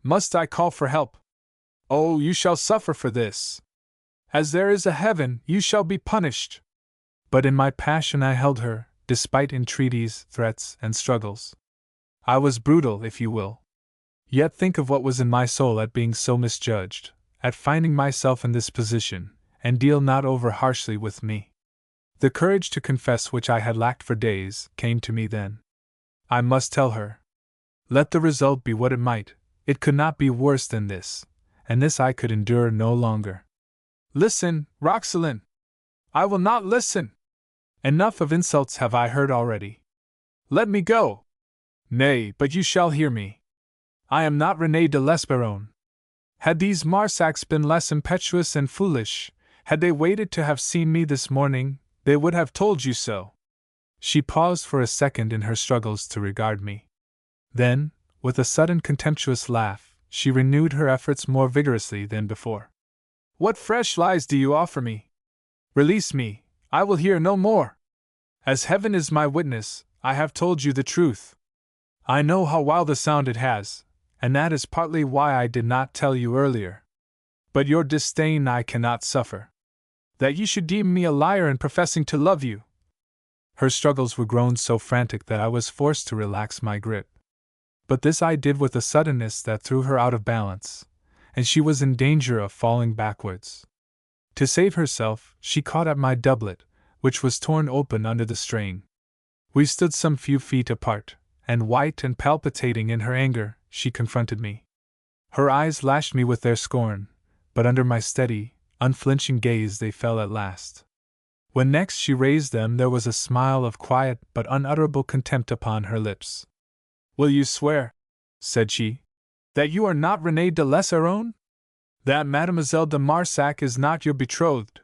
Must I call for help? Oh, you shall suffer for this. As there is a heaven, you shall be punished. But in my passion I held her, despite entreaties, threats, and struggles. I was brutal, if you will. Yet think of what was in my soul at being so misjudged, at finding myself in this position, and deal not over harshly with me. The courage to confess which I had lacked for days came to me then. I must tell her. Let the result be what it might, it could not be worse than this, and this I could endure no longer. Listen, Roxelane! I will not listen! Enough of insults have I heard already. Let me go! Nay, but you shall hear me. I am not René de l'Espéron. Had these Marsacs been less impetuous and foolish, had they waited to have seen me this morning, they would have told you so. She paused for a second in her struggles to regard me. Then, with a sudden contemptuous laugh, she renewed her efforts more vigorously than before. What fresh lies do you offer me? Release me, I will hear no more. As heaven is my witness, I have told you the truth. I know how wild a sound it has, and that is partly why I did not tell you earlier. But your disdain I cannot suffer. That you should deem me a liar in professing to love you. Her struggles were grown so frantic that I was forced to relax my grip. But this I did with a suddenness that threw her out of balance, and she was in danger of falling backwards. To save herself, she caught at my doublet, which was torn open under the strain. We stood some few feet apart, and white and palpitating in her anger, she confronted me. Her eyes lashed me with their scorn, but under my steady, unflinching gaze they fell at last. When next she raised them, there was a smile of quiet but unutterable contempt upon her lips. "Will you swear," said she, "that you are not René de l'Esserron? That Mademoiselle de Marsac is not your betrothed?"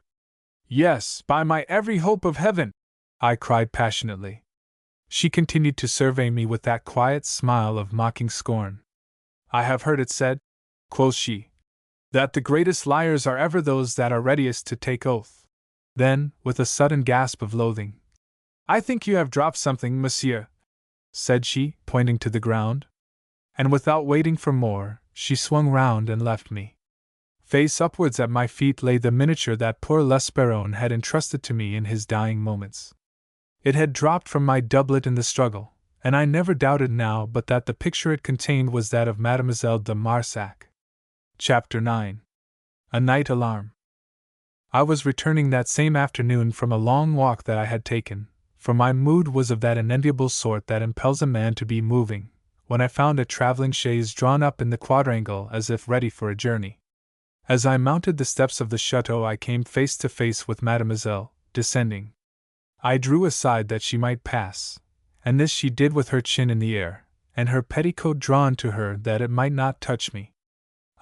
"Yes, by my every hope of heaven!" I cried passionately. She continued to survey me with that quiet smile of mocking scorn. "I have heard it said," quoth she, "that the greatest liars are ever those that are readiest to take oath." Then, with a sudden gasp of loathing, "I think you have dropped something, monsieur," said she, pointing to the ground. And without waiting for more, she swung round and left me. Face upwards at my feet lay the miniature that poor L'Esperron had entrusted to me in his dying moments. It had dropped from my doublet in the struggle, and I never doubted now but that the picture it contained was that of Mademoiselle de Marsac. Chapter 9. A Night Alarm. I was returning that same afternoon from a long walk that I had taken, for my mood was of that unenviable sort that impels a man to be moving, when I found a traveling chaise drawn up in the quadrangle as if ready for a journey. As I mounted the steps of the chateau, I came face to face with Mademoiselle, descending. I drew aside that she might pass, and this she did with her chin in the air, and her petticoat drawn to her that it might not touch me.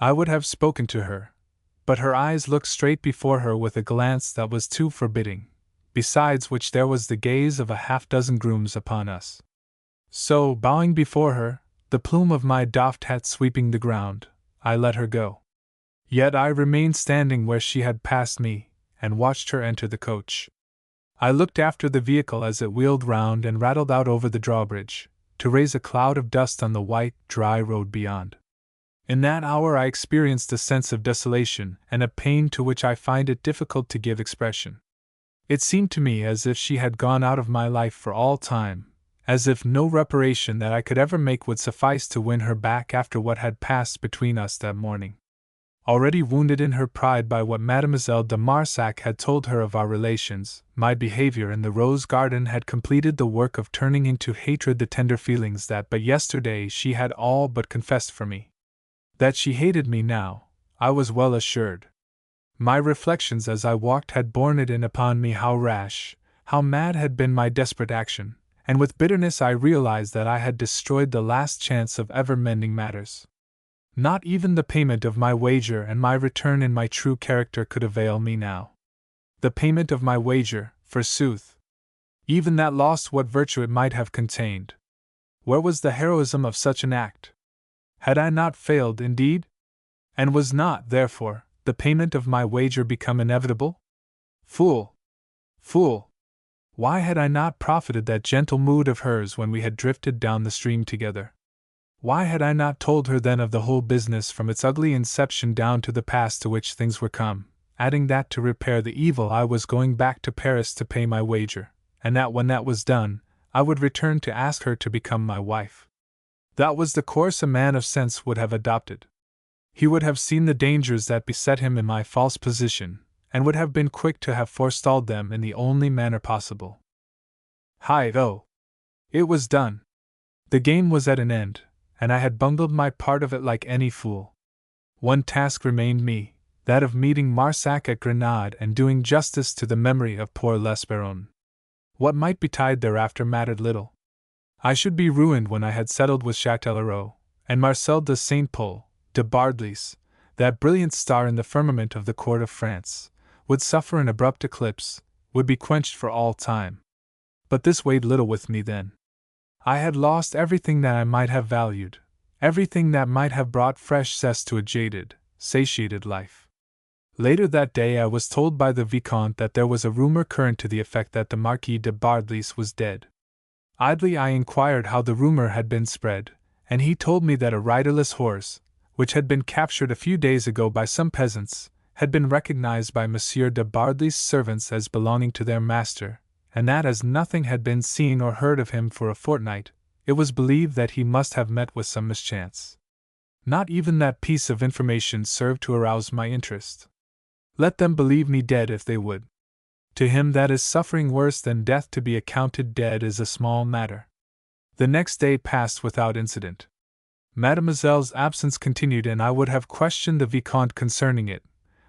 I would have spoken to her, but her eyes looked straight before her with a glance that was too forbidding, besides which there was the gaze of a half-dozen grooms upon us. So, bowing before her, the plume of my doffed hat sweeping the ground, I let her go. Yet I remained standing where she had passed me, and watched her enter the coach. I looked after the vehicle as it wheeled round and rattled out over the drawbridge, to raise a cloud of dust on the white, dry road beyond. In that hour I experienced a sense of desolation and a pain to which I find it difficult to give expression. It seemed to me as if she had gone out of my life for all time, as if no reparation that I could ever make would suffice to win her back after what had passed between us that morning. Already wounded in her pride by what Mademoiselle de Marsac had told her of our relations, my behavior in the rose garden had completed the work of turning into hatred the tender feelings that but yesterday she had all but confessed for me. That she hated me now, I was well assured. My reflections as I walked had borne it in upon me how rash, how mad had been my desperate action, and with bitterness I realized that I had destroyed the last chance of ever mending matters. Not even the payment of my wager and my return in my true character could avail me now. The payment of my wager, forsooth! Even that lost what virtue it might have contained. Where was the heroism of such an act? Had I not failed, indeed? And was not, therefore, the payment of my wager become inevitable? Fool! Fool! Why had I not profited that gentle mood of hers when we had drifted down the stream together? Why had I not told her then of the whole business from its ugly inception down to the pass to which things were come, adding that to repair the evil I was going back to Paris to pay my wager, and that when that was done, I would return to ask her to become my wife? That was the course a man of sense would have adopted. He would have seen the dangers that beset him in my false position, and would have been quick to have forestalled them in the only manner possible. Hi-ho! It was done. The game was at an end, and I had bungled my part of it like any fool. One task remained me, that of meeting Marsac at Grenade and doing justice to the memory of poor L'Esperron. What might betide thereafter mattered little. I should be ruined when I had settled with Châtellerault, and Marcel de Saint-Pol, de Bardelys, that brilliant star in the firmament of the court of France, would suffer an abrupt eclipse, would be quenched for all time. But this weighed little with me then. I had lost everything that I might have valued, everything that might have brought fresh zest to a jaded, satiated life. Later that day I was told by the Vicomte that there was a rumor current to the effect that the Marquis de Bardelys was dead. Idly I inquired how the rumor had been spread, and he told me that a riderless horse, which had been captured a few days ago by some peasants, had been recognized by Monsieur de Bardelys' servants as belonging to their master, and that as nothing had been seen or heard of him for a fortnight, it was believed that he must have met with some mischance. Not even that piece of information served to arouse my interest. Let them believe me dead if they would. To him that is suffering worse than death to be accounted dead is a small matter. The next day passed without incident. Mademoiselle's absence continued, and I would have questioned the Vicomte concerning it,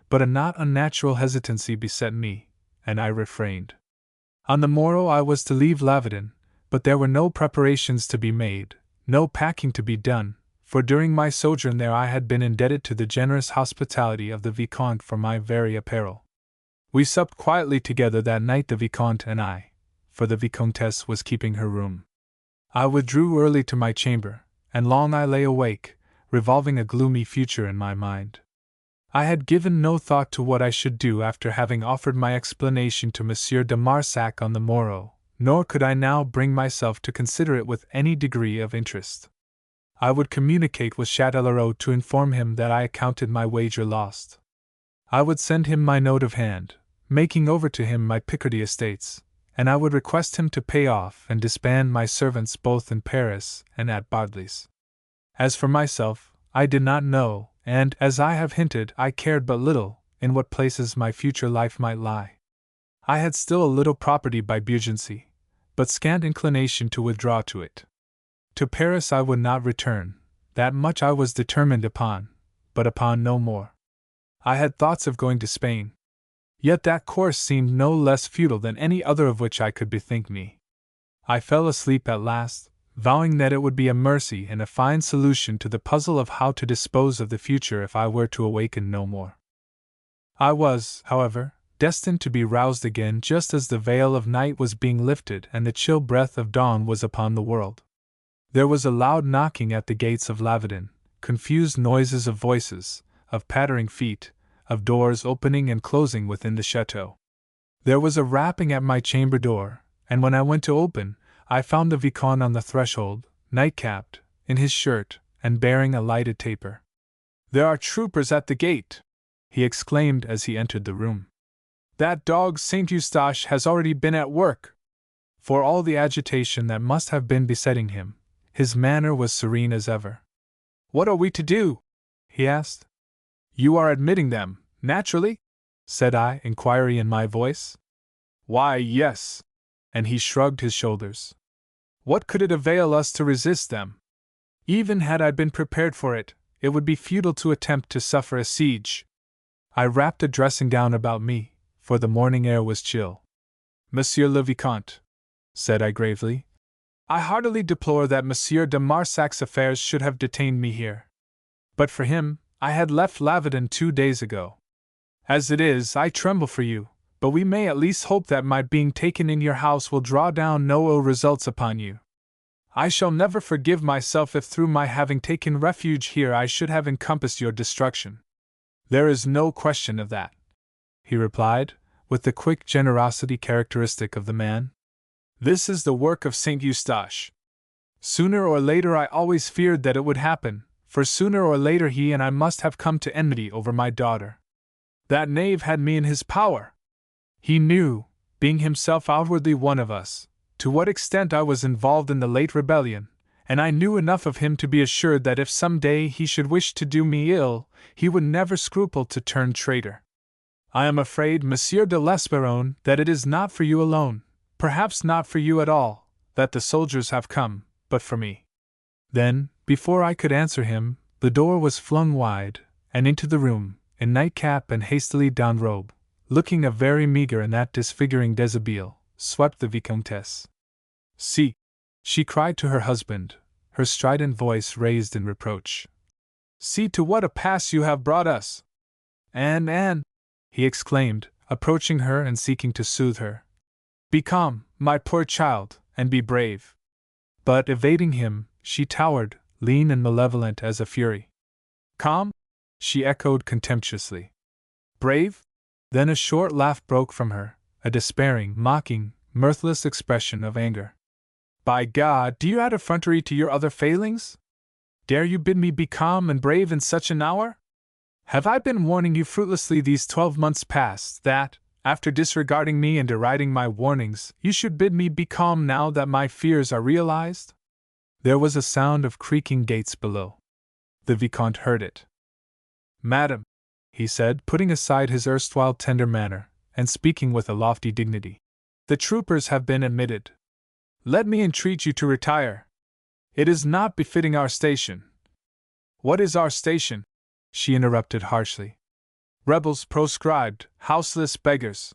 but a not unnatural hesitancy beset me, and I refrained. On the morrow I was to leave Lavedon, but there were no preparations to be made, no packing to be done, for during my sojourn there I had been indebted to the generous hospitality of the Vicomte for my very apparel. We supped quietly together that night, the Vicomte and I, for the Vicomtesse was keeping her room. I withdrew early to my chamber, and long I lay awake, revolving a gloomy future in my mind. I had given no thought to what I should do after having offered my explanation to Monsieur de Marsac on the morrow, nor could I now bring myself to consider it with any degree of interest. I would communicate with Châtellerault to inform him that I accounted my wager lost. I would send him my note of hand, making over to him my Picardy estates, and I would request him to pay off and disband my servants both in Paris and at Bardelys. As for myself, I did not know, and, as I have hinted, I cared but little, in what places my future life might lie. I had still a little property by Beaugency, but scant inclination to withdraw to it. To Paris I would not return, that much I was determined upon, but upon no more. I had thoughts of going to Spain. Yet that course seemed no less futile than any other of which I could bethink me. I fell asleep at last, vowing that it would be a mercy and a fine solution to the puzzle of how to dispose of the future if I were to awaken no more. I was, however, destined to be roused again just as the veil of night was being lifted and the chill breath of dawn was upon the world. There was a loud knocking at the gates of Lavedon, confused noises of voices, of pattering feet, of doors opening and closing within the chateau. There was a rapping at my chamber door, and when I went to open, I found the Vicomte on the threshold, night-capped, in his shirt, and bearing a lighted taper. "There are troopers at the gate!" he exclaimed as he entered the room. "That dog Saint Eustache has already been at work!" For all the agitation that must have been besetting him, his manner was serene as ever. "What are we to do?" he asked. "You are admitting them, naturally?" said I, inquiry in my voice. "Why, yes." And he shrugged his shoulders. "What could it avail us to resist them? Even had I been prepared for it, it would be futile to attempt to suffer a siege." I wrapped a dressing gown about me, for the morning air was chill. "Monsieur le Vicomte," said I gravely, "I heartily deplore that Monsieur de Marsac's affairs should have detained me here. But for him, I had left Lavedon 2 days ago. As it is, I tremble for you, but we may at least hope that my being taken in your house will draw down no ill results upon you. I shall never forgive myself if through my having taken refuge here I should have encompassed your destruction." "There is no question of that," he replied, with the quick generosity characteristic of the man. "This is the work of Saint Eustache. Sooner or later I always feared that it would happen, for sooner or later he and I must have come to enmity over my daughter. That knave had me in his power. He knew, being himself outwardly one of us, to what extent I was involved in the late rebellion, and I knew enough of him to be assured that if some day he should wish to do me ill, he would never scruple to turn traitor. I am afraid, Monsieur de l'Esperron, that it is not for you alone, perhaps not for you at all, that the soldiers have come, but for me." Then, before I could answer him, the door was flung wide, and into the room, in nightcap and hastily donned robe, looking a very meagre in that disfiguring deshabille, swept the Vicomtesse. "See!" she cried to her husband, her strident voice raised in reproach. "See to what a pass you have brought us!" Anne, he exclaimed, approaching her and seeking to soothe her. "Be calm, my poor child, and be brave." But, evading him, she towered, lean and malevolent as a fury. "Calm?" she echoed contemptuously. "Brave?" Then a short laugh broke from her, a despairing, mocking, mirthless expression of anger. "By God, do you add effrontery to your other failings? Dare you bid me be calm and brave in such an hour? Have I been warning you fruitlessly these 12 months past that, after disregarding me and deriding my warnings, you should bid me be calm now that my fears are realized? There was a sound of creaking gates below. The Vicomte heard it. Madam, he said, putting aside his erstwhile tender manner, and speaking with a lofty dignity, the troopers have been admitted. Let me entreat you to retire. It is not befitting our station. What is our station? She interrupted harshly. Rebels, proscribed, houseless beggars.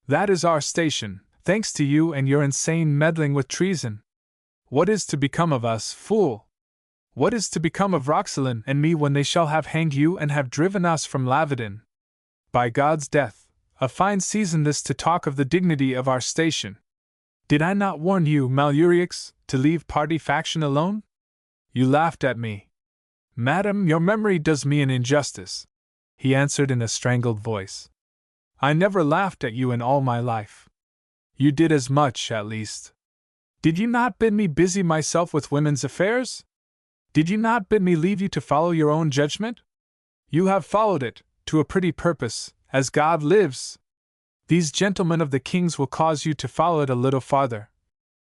That is our station, thanks to you and your insane meddling with treason. What is to become of us, fool? What is to become of Roxelane and me when they shall have hanged you and have driven us from Lavardin? By God's death, a fine season this to talk of the dignity of our station. Did I not warn you, Malurieux, to leave party faction alone? You laughed at me. Madam, your memory does me an injustice, he answered in a strangled voice. I never laughed at you in all my life. You did as much, at least. Did you not bid me busy myself with women's affairs? Did you not bid me leave you to follow your own judgment? You have followed it, to a pretty purpose, as God lives. These gentlemen of the king's will cause you to follow it a little farther,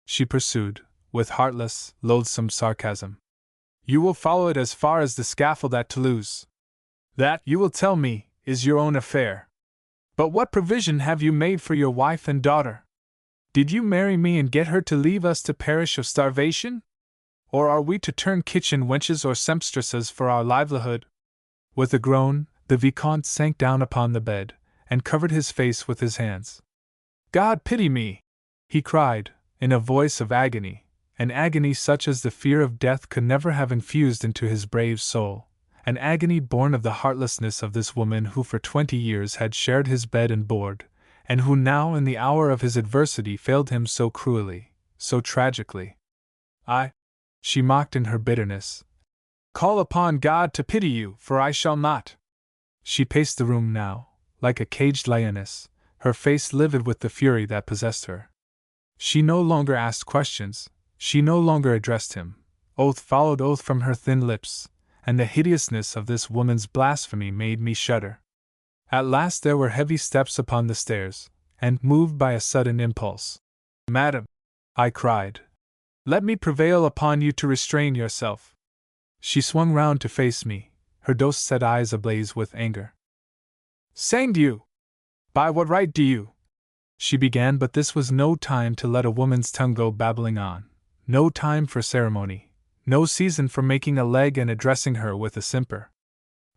she pursued, with heartless, loathsome sarcasm. You will follow it as far as the scaffold at Toulouse. That, you will tell me, is your own affair. But what provision have you made for your wife and daughter? Did you marry me and get her to leave us to perish of starvation? Or are we to turn kitchen wenches or sempstresses for our livelihood? With a groan, the Vicomte sank down upon the bed, and covered his face with his hands. God pity me! He cried, in a voice of agony, an agony such as the fear of death could never have infused into his brave soul, an agony born of the heartlessness of this woman who for 20 years had shared his bed and board, and who now in the hour of his adversity failed him so cruelly, so tragically. She mocked in her bitterness. Call upon God to pity you, for I shall not. She paced the room now, like a caged lioness, her face livid with the fury that possessed her. She no longer asked questions, she no longer addressed him. Oath followed oath from her thin lips, and the hideousness of this woman's blasphemy made me shudder. At last there were heavy steps upon the stairs, and, moved by a sudden impulse, Madam, I cried, let me prevail upon you to restrain yourself. She swung round to face me, her dose-set eyes ablaze with anger. Sang you! By what right do you? She began, but this was no time to let a woman's tongue go babbling on, no time for ceremony, no season for making a leg and addressing her with a simper.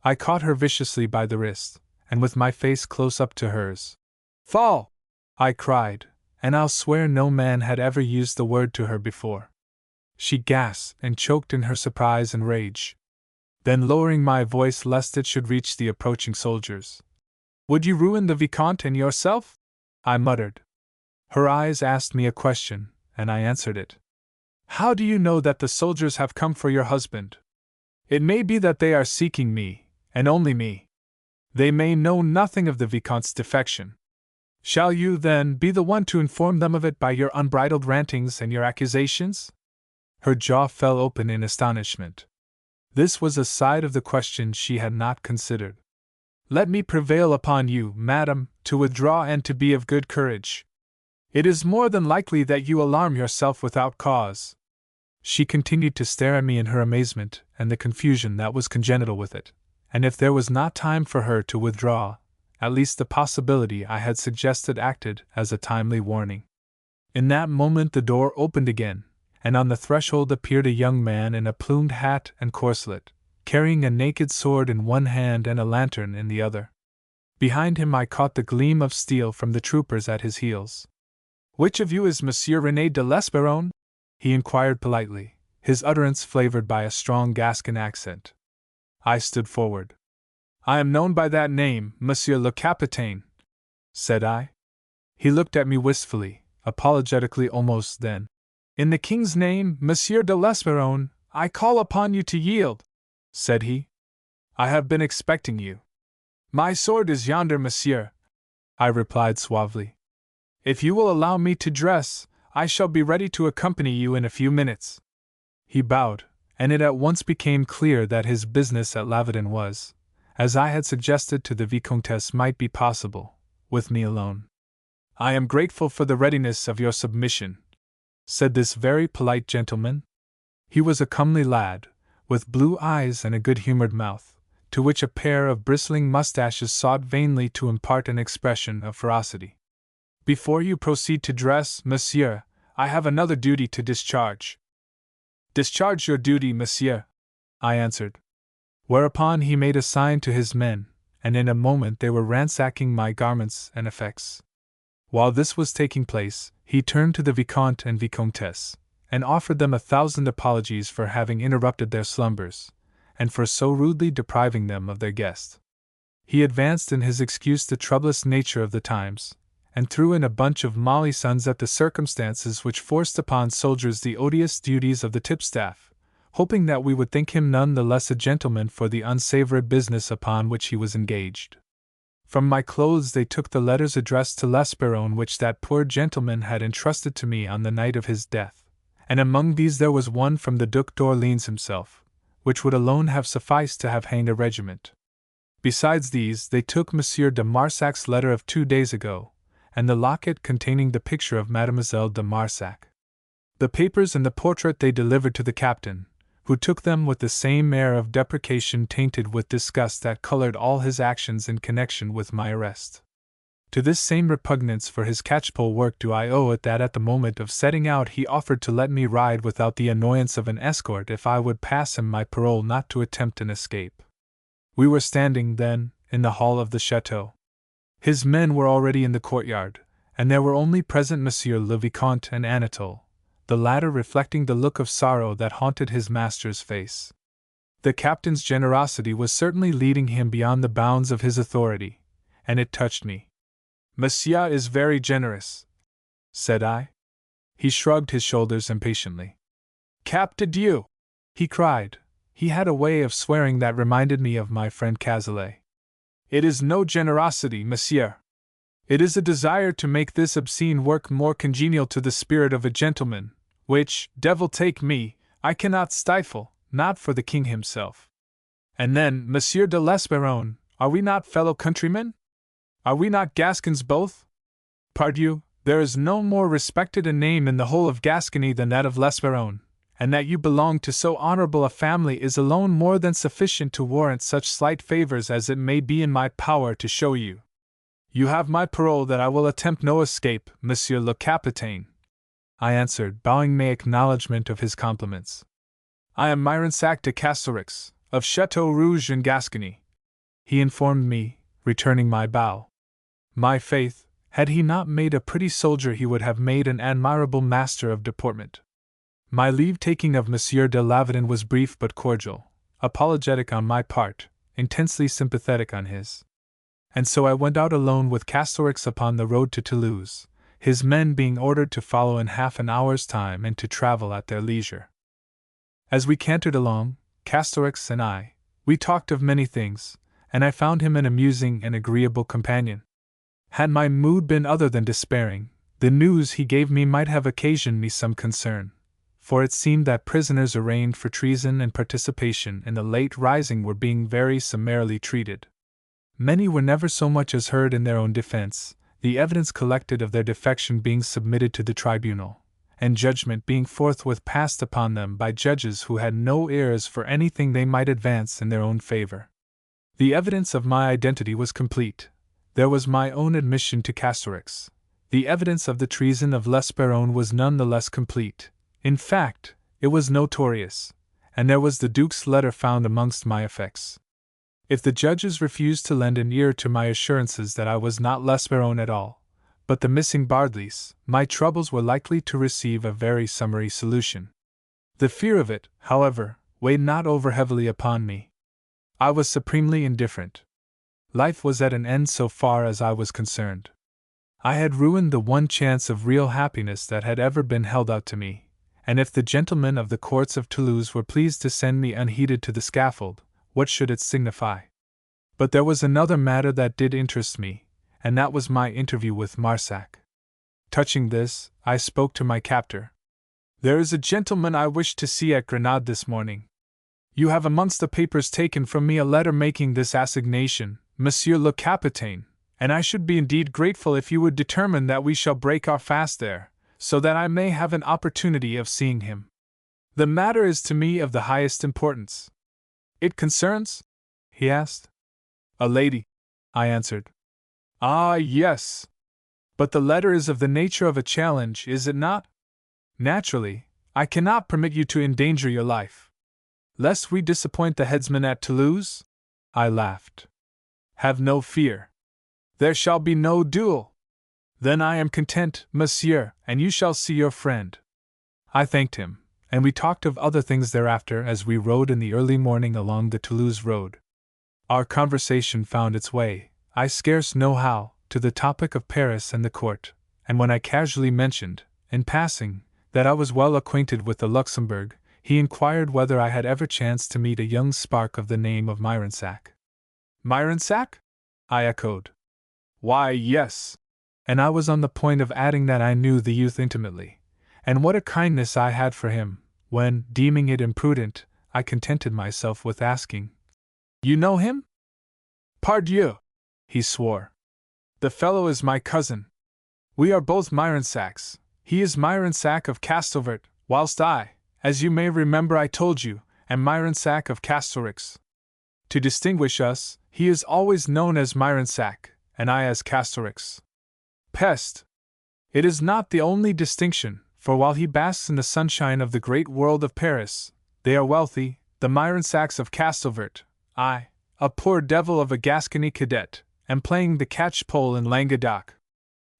I caught her viciously by the wrist, and with my face close up to hers. Fall! I cried, and I'll swear no man had ever used the word to her before. She gasped and choked in her surprise and rage. Then, lowering my voice lest it should reach the approaching soldiers, Would you ruin the Vicomte and yourself? I muttered. Her eyes asked me a question, and I answered it. How do you know that the soldiers have come for your husband? It may be that they are seeking me, and only me. They may know nothing of the Vicomte's defection. Shall you, then, be the one to inform them of it by your unbridled rantings and your accusations? Her jaw fell open in astonishment. This was a side of the question she had not considered. Let me prevail upon you, madam, to withdraw and to be of good courage. It is more than likely that you alarm yourself without cause. She continued to stare at me in her amazement and the confusion that was congenital with it, and if there was not time for her to withdraw, at least the possibility I had suggested acted as a timely warning. In that moment the door opened again, and on the threshold appeared a young man in a plumed hat and corselet, carrying a naked sword in one hand and a lantern in the other. Behind him I caught the gleam of steel from the troopers at his heels. Which of you is Monsieur René de l'Esperon? He inquired politely, his utterance flavored by a strong Gascon accent. I stood forward. I am known by that name, Monsieur le Capitaine, said I. He looked at me wistfully, apologetically almost, then. In the king's name, Monsieur de l'Esperon, I call upon you to yield, said he. I have been expecting you. My sword is yonder, monsieur, I replied suavely. If you will allow me to dress, I shall be ready to accompany you in a few minutes. He bowed, and it at once became clear that his business at Lavardin was, as I had suggested to the Vicomtesse might be possible, with me alone. "I am grateful for the readiness of your submission," said this very polite gentleman. He was a comely lad, with blue eyes and a good-humored mouth, to which a pair of bristling mustaches sought vainly to impart an expression of ferocity. "Before you proceed to dress, monsieur, I have another duty to discharge." "Discharge your duty, monsieur," I answered. Whereupon he made a sign to his men, and in a moment they were ransacking my garments and effects. While this was taking place, he turned to the Vicomte and Vicomtesse, and offered them 1,000 apologies for having interrupted their slumbers, and for so rudely depriving them of their guest. He advanced in his excuse the troublous nature of the times, and threw in a bunch of mollysons at the circumstances which forced upon soldiers the odious duties of the tipstaff, hoping that we would think him none the less a gentleman for the unsavory business upon which he was engaged. From my clothes they took the letters addressed to L'Esperone which that poor gentleman had entrusted to me on the night of his death, and among these there was one from the Duc d'Orléans himself, which would alone have sufficed to have hanged a regiment. Besides these, they took Monsieur de Marsac's letter of 2 days ago, and the locket containing the picture of Mademoiselle de Marsac. The papers and the portrait they delivered to the captain, who took them with the same air of deprecation tainted with disgust that colored all his actions in connection with my arrest. To this same repugnance for his catchpole work do I owe it that at the moment of setting out he offered to let me ride without the annoyance of an escort if I would pass him my parole not to attempt an escape. We were standing, then, in the hall of the chateau. His men were already in the courtyard, and there were only present Monsieur le Vicomte and Anatole, the latter reflecting the look of sorrow that haunted his master's face. The captain's generosity was certainly leading him beyond the bounds of his authority, and it touched me. "Monsieur is very generous," said I. He shrugged his shoulders impatiently. "Cap de Dieu!" he cried. He had a way of swearing that reminded me of my friend Cazalet. "It is no generosity, monsieur. It is a desire to make this obscene work more congenial to the spirit of a gentleman, which, devil take me, I cannot stifle, not for the king himself. And then, Monsieur de L'Esperone, are we not fellow countrymen? Are we not Gascons both? Pardieu, there is no more respected a name in the whole of Gascony than that of L'Esperone, and that you belong to so honorable a family is alone more than sufficient to warrant such slight favors as it may be in my power to show you. You have my parole that I will attempt no escape, Monsieur le Capitaine," I answered, bowing my acknowledgment of his compliments. "I am Myronsac de Castorix, of Chateau Rouge in Gascony," he informed me, returning my bow. My faith, had he not made a pretty soldier he would have made an admirable master of deportment. My leave-taking of Monsieur de Lavedon was brief but cordial, apologetic on my part, intensely sympathetic on his. And so I went out alone with Castorix upon the road to Toulouse, his men being ordered to follow in half an hour's time and to travel at their leisure. As we cantered along, Castorix and I, we talked of many things, and I found him an amusing and agreeable companion. Had my mood been other than despairing, the news he gave me might have occasioned me some concern, for it seemed that prisoners arraigned for treason and participation in the late rising were being very summarily treated. Many were never so much as heard in their own defense, the evidence collected of their defection being submitted to the tribunal, and judgment being forthwith passed upon them by judges who had no ears for anything they might advance in their own favor. The evidence of my identity was complete. There was my own admission to Castorix. The evidence of the treason of L'Esperone was none the less complete. In fact, it was notorious, and there was the Duke's letter found amongst my effects. If the judges refused to lend an ear to my assurances that I was not L'Esperone at all, but the missing Bardelys, my troubles were likely to receive a very summary solution. The fear of it, however, weighed not over heavily upon me. I was supremely indifferent. Life was at an end so far as I was concerned. I had ruined the one chance of real happiness that had ever been held out to me, and if the gentlemen of the courts of Toulouse were pleased to send me unheeded to the scaffold, what should it signify? But there was another matter that did interest me, and that was my interview with Marsac. Touching this, I spoke to my captor. "There is a gentleman I wish to see at Grenade this morning." You have amongst the papers taken from me a letter making this assignation, Monsieur le Capitaine, and I should be indeed grateful if you would determine that we shall break our fast there, so that I may have an opportunity of seeing him. The matter is to me of the highest importance. It concerns? He asked. A lady, I answered. Ah, yes. But the letter is of the nature of a challenge, is it not? Naturally, I cannot permit you to endanger your life. Lest we disappoint the headsman at Toulouse? I laughed. Have no fear. There shall be no duel. Then I am content, monsieur, and you shall see your friend. I thanked him, and we talked of other things thereafter as we rode in the early morning along the Toulouse road. Our conversation found its way, I scarce know how, to the topic of Paris and the court, and when I casually mentioned, in passing, that I was well acquainted with the Luxembourg, he inquired whether I had ever chanced to meet a young spark of the name of Myronsac. Myronsac? I echoed. Why, yes. And I was on the point of adding that I knew the youth intimately, and what a kindness I had for him, when, deeming it imprudent, I contented myself with asking, You know him? Pardieu! He swore. The fellow is my cousin. We are both Myronsacs. He is Myronsac of Castelvert, whilst I, as you may remember I told you, am Myronsac of Castelrix. To distinguish us, he is always known as Myronsac, and I as Castelrix. Peste! It is not the only distinction, for while he basks in the sunshine of the great world of Paris, they are wealthy, the Myronsacs of Castelvert, I, a poor devil of a Gascony cadet, am playing the catch-pole in Languedoc.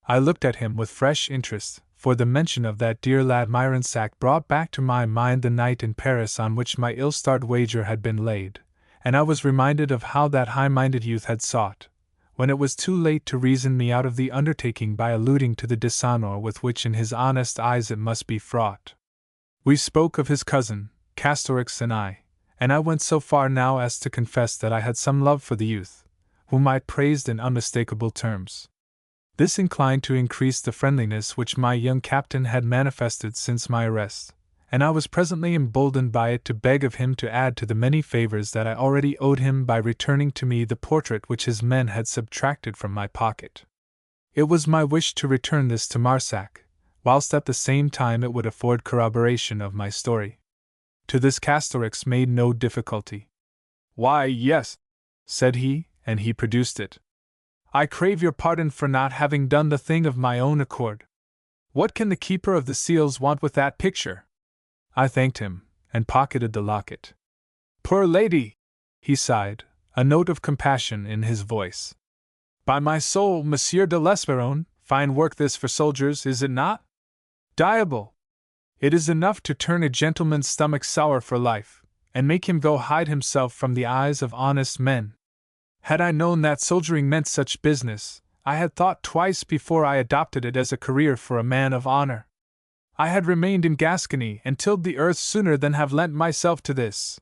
I looked at him with fresh interest, for the mention of that dear lad Myronsac brought back to my mind the night in Paris on which my ill-starred wager had been laid, and I was reminded of how that high-minded youth had sought, when it was too late, to reason me out of the undertaking by alluding to the dishonor with which in his honest eyes it must be fraught. We spoke of his cousin, Castorix, and I went so far now as to confess that I had some love for the youth, whom I praised in unmistakable terms. This inclined to increase the friendliness which my young captain had manifested since my arrest, and I was presently emboldened by it to beg of him to add to the many favors that I already owed him by returning to me the portrait which his men had subtracted from my pocket. It was my wish to return this to Marsac, whilst at the same time it would afford corroboration of my story. To this Castorix made no difficulty. Why, yes, said he, and he produced it. I crave your pardon for not having done the thing of my own accord. What can the keeper of the seals want with that picture? I thanked him, and pocketed the locket. Poor lady! He sighed, a note of compassion in his voice. By my soul, Monsieur de l'Esperon, fine work this for soldiers, is it not? Diable! It is enough to turn a gentleman's stomach sour for life, and make him go hide himself from the eyes of honest men. Had I known that soldiering meant such business, I had thought twice before I adopted it as a career for a man of honor. I had remained in Gascony and tilled the earth sooner than have lent myself to this.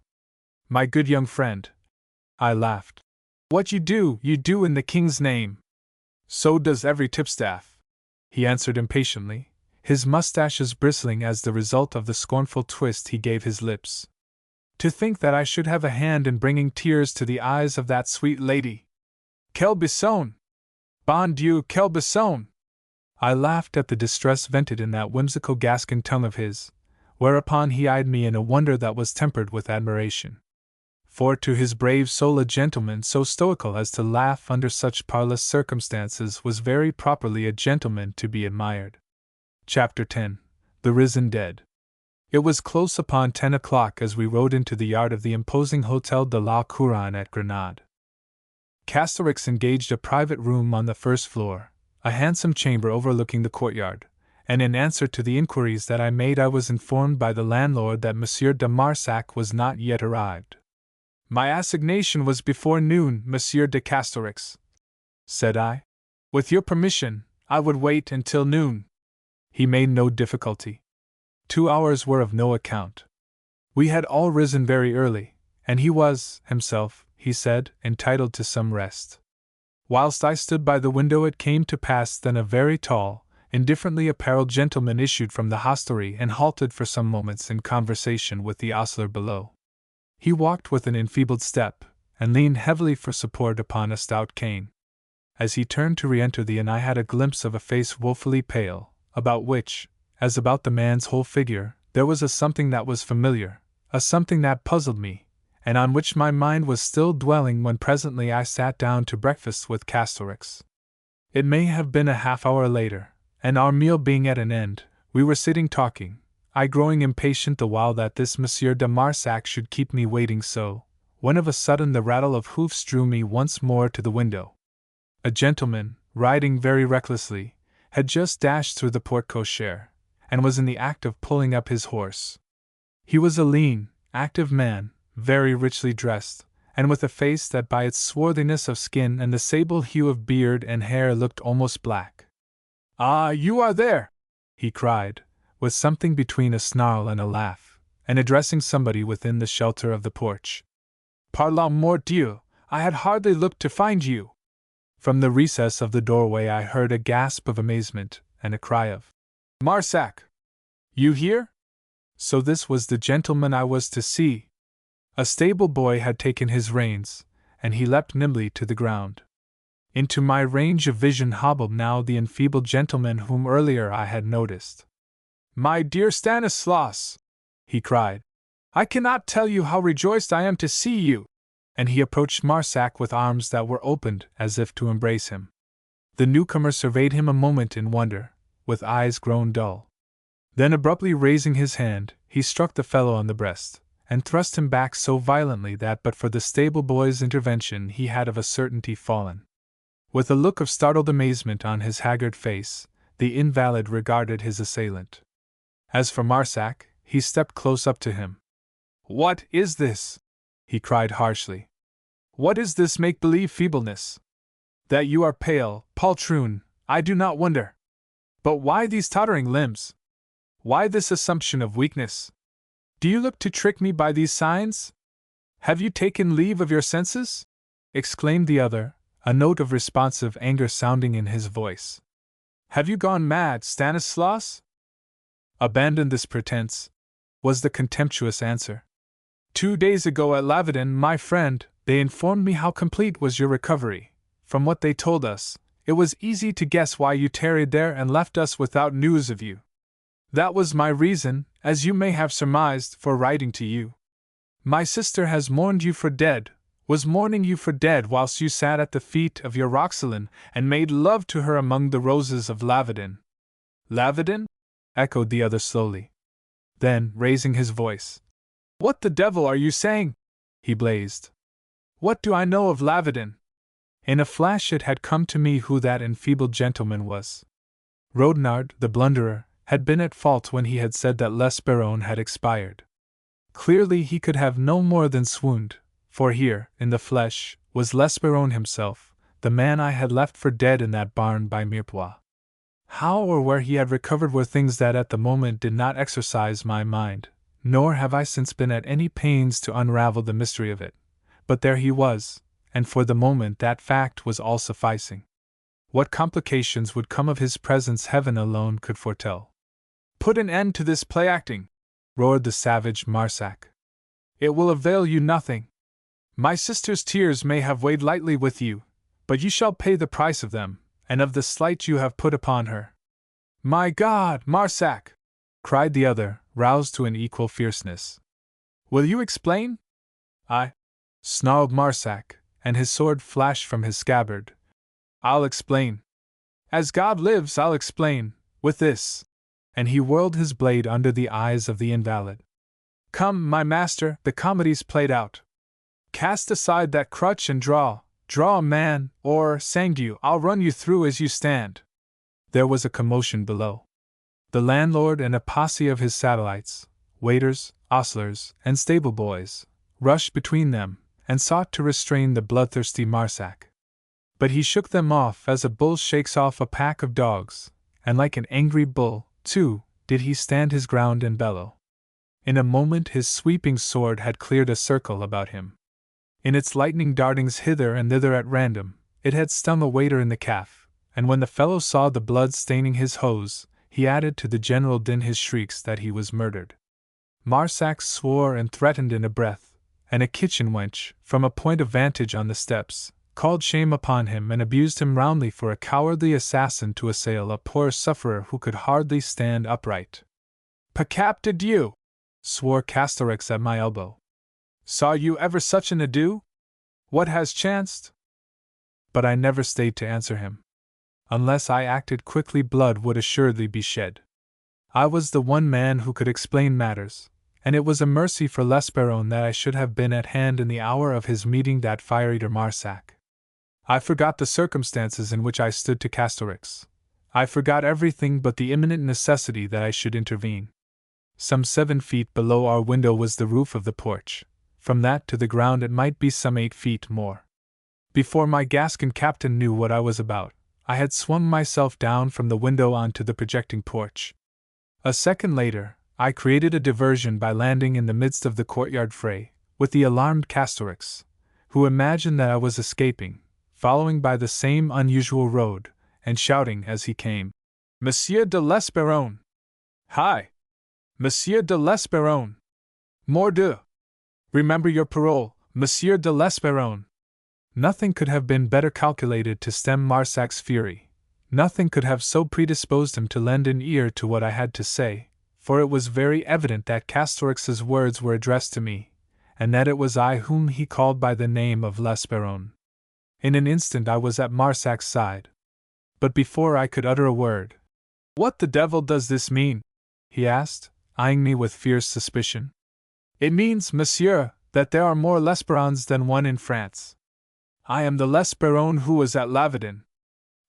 My good young friend, I laughed. What you do in the king's name. So does every tipstaff, he answered impatiently, his mustaches bristling as the result of the scornful twist he gave his lips. To think that I should have a hand in bringing tears to the eyes of that sweet lady! Quelle besson! Bon Dieu, quelle besson! I laughed at the distress vented in that whimsical Gascon tongue of his, whereupon he eyed me in a wonder that was tempered with admiration. For to his brave soul a gentleman so stoical as to laugh under such parlous circumstances was very properly a gentleman to be admired. Chapter 10. The Risen Dead. It was close upon 10 o'clock as we rode into the yard of the imposing Hôtel de la Couronne at Grenade. Castorix engaged a private room on the first floor, a handsome chamber overlooking the courtyard, and in answer to the inquiries that I made I was informed by the landlord that Monsieur de Marsac was not yet arrived. My assignation was before noon, Monsieur de Castorix, said I. With your permission, I would wait until noon. He made no difficulty. 2 hours were of no account. We had all risen very early, and he was, himself, he said, entitled to some rest. Whilst I stood by the window it came to pass then a very tall, indifferently apparelled gentleman issued from the hostelry and halted for some moments in conversation with the ostler below. He walked with an enfeebled step, and leaned heavily for support upon a stout cane. As he turned to re-enter the inn, I had a glimpse of a face woefully pale, about which, as about the man's whole figure, there was a something that was familiar, a something that puzzled me, and on which my mind was still dwelling when presently I sat down to breakfast with Castorix. It may have been a half-hour later, and our meal being at an end, we were sitting talking, I growing impatient the while that this Monsieur de Marsac should keep me waiting so, when of a sudden the rattle of hoofs drew me once more to the window. A gentleman, riding very recklessly, had just dashed through the porte-cochere, and was in the act of pulling up his horse. He was a lean, active man, very richly dressed, and with a face that by its swarthiness of skin and the sable hue of beard and hair looked almost black. "Ah, you are there!" he cried, with something between a snarl and a laugh, and addressing somebody within the shelter of the porch. "Par la mordieu, I had hardly looked to find you." From the recess of the doorway I heard a gasp of amazement, and a cry of, "Marsac! You here?" So this was the gentleman I was to see! A stable boy had taken his reins, and he leapt nimbly to the ground. Into my range of vision hobbled now the enfeebled gentleman whom earlier I had noticed. "My dear Stanislas!" he cried. "I cannot tell you how rejoiced I am to see you!" And he approached Marsac with arms that were opened as if to embrace him. The newcomer surveyed him a moment in wonder, with eyes grown dull. Then abruptly raising his hand, he struck the fellow on the breast, and thrust him back so violently that but for the stable boy's intervention he had of a certainty fallen. With a look of startled amazement on his haggard face, the invalid regarded his assailant. As for Marsac, he stepped close up to him. "What is this?" he cried harshly. "What is this make-believe feebleness? That you are pale, poltroon, I do not wonder. But why these tottering limbs? Why this assumption of weakness? Do you look to trick me by these signs? Have you taken leave of your senses?" exclaimed the other, a note of responsive anger sounding in his voice. "Have you gone mad, Stanislas?" "Abandon this pretense," was the contemptuous answer. "2 days ago at Lavardin, my friend, they informed me how complete was your recovery. From what they told us, it was easy to guess why you tarried there and left us without news of you. That was my reason, as you may have surmised, for writing to you. My sister has mourned you for dead, was mourning you for dead whilst you sat at the feet of your Roxelane and made love to her among the roses of Lavardin." "Lavardin?" echoed the other slowly. Then, raising his voice, "What the devil are you saying?" he blazed. "What do I know of Lavardin?" In a flash it had come to me who that enfeebled gentleman was. Rodnard, the blunderer, had been at fault when he had said that L'Esperone had expired. Clearly he could have no more than swooned, for here, in the flesh, was L'Esperone himself, the man I had left for dead in that barn by Mirepoix. How or where he had recovered were things that at the moment did not exercise my mind, nor have I since been at any pains to unravel the mystery of it. But there he was, and for the moment that fact was all sufficing. What complications would come of his presence heaven alone could foretell. "Put an end to this play-acting!" roared the savage Marsac. "It will avail you nothing. My sister's tears may have weighed lightly with you, but you shall pay the price of them, and of the slight you have put upon her." "My God, Marsac!" cried the other, roused to an equal fierceness. "Will you explain?" "I," snarled Marsac, and his sword flashed from his scabbard. "I'll explain. As God lives, I'll explain, with this." And he whirled his blade under the eyes of the invalid. "Come, my master, the comedy's played out. Cast aside that crutch and draw, man, or, sang you, I'll run you through as you stand." There was a commotion below. The landlord and a posse of his satellites, waiters, ostlers, and stable boys, rushed between them, and sought to restrain the bloodthirsty Marsac. But he shook them off as a bull shakes off a pack of dogs, and like an angry bull, too, did he stand his ground and bellow. In a moment his sweeping sword had cleared a circle about him. In its lightning dartings hither and thither at random, it had stung a waiter in the calf, and when the fellow saw the blood staining his hose, he added to the general din his shrieks that he was murdered. Marsac swore and threatened in a breath, and a kitchen wench, from a point of vantage on the steps, called shame upon him and abused him roundly for a cowardly assassin to assail a poor sufferer who could hardly stand upright. "Pecap de Dieu!" swore Casterex at my elbow. "Saw you ever such an ado? What has chanced?" But I never stayed to answer him. Unless I acted quickly, blood would assuredly be shed. I was the one man who could explain matters, and it was a mercy for L'Esperone that I should have been at hand in the hour of his meeting that fire-eater Marsac. I forgot the circumstances in which I stood to Casterex. I forgot everything but the imminent necessity that I should intervene. Some 7 feet below our window was the roof of the porch. From that to the ground it might be some 8 feet more. Before my Gascon captain knew what I was about, I had swung myself down from the window onto the projecting porch. A second later, I created a diversion by landing in the midst of the courtyard fray, with the alarmed Casterex, who imagined that I was escaping, following by the same unusual road, and shouting as he came, "Monsieur de L'Esperone! Hi! Monsieur de L'Esperone! Mordieu! Remember your parole, Monsieur de L'Esperone!" Nothing could have been better calculated to stem Marsac's fury. Nothing could have so predisposed him to lend an ear to what I had to say, for it was very evident that Casterex's words were addressed to me, and that it was I whom he called by the name of L'Esperone. In an instant I was at Marsac's side. But before I could utter a word, "What the devil does this mean?" he asked, eyeing me with fierce suspicion. "It means, monsieur, that there are more L'Esperones than one in France. I am the L'Esperone who was at Lavardin.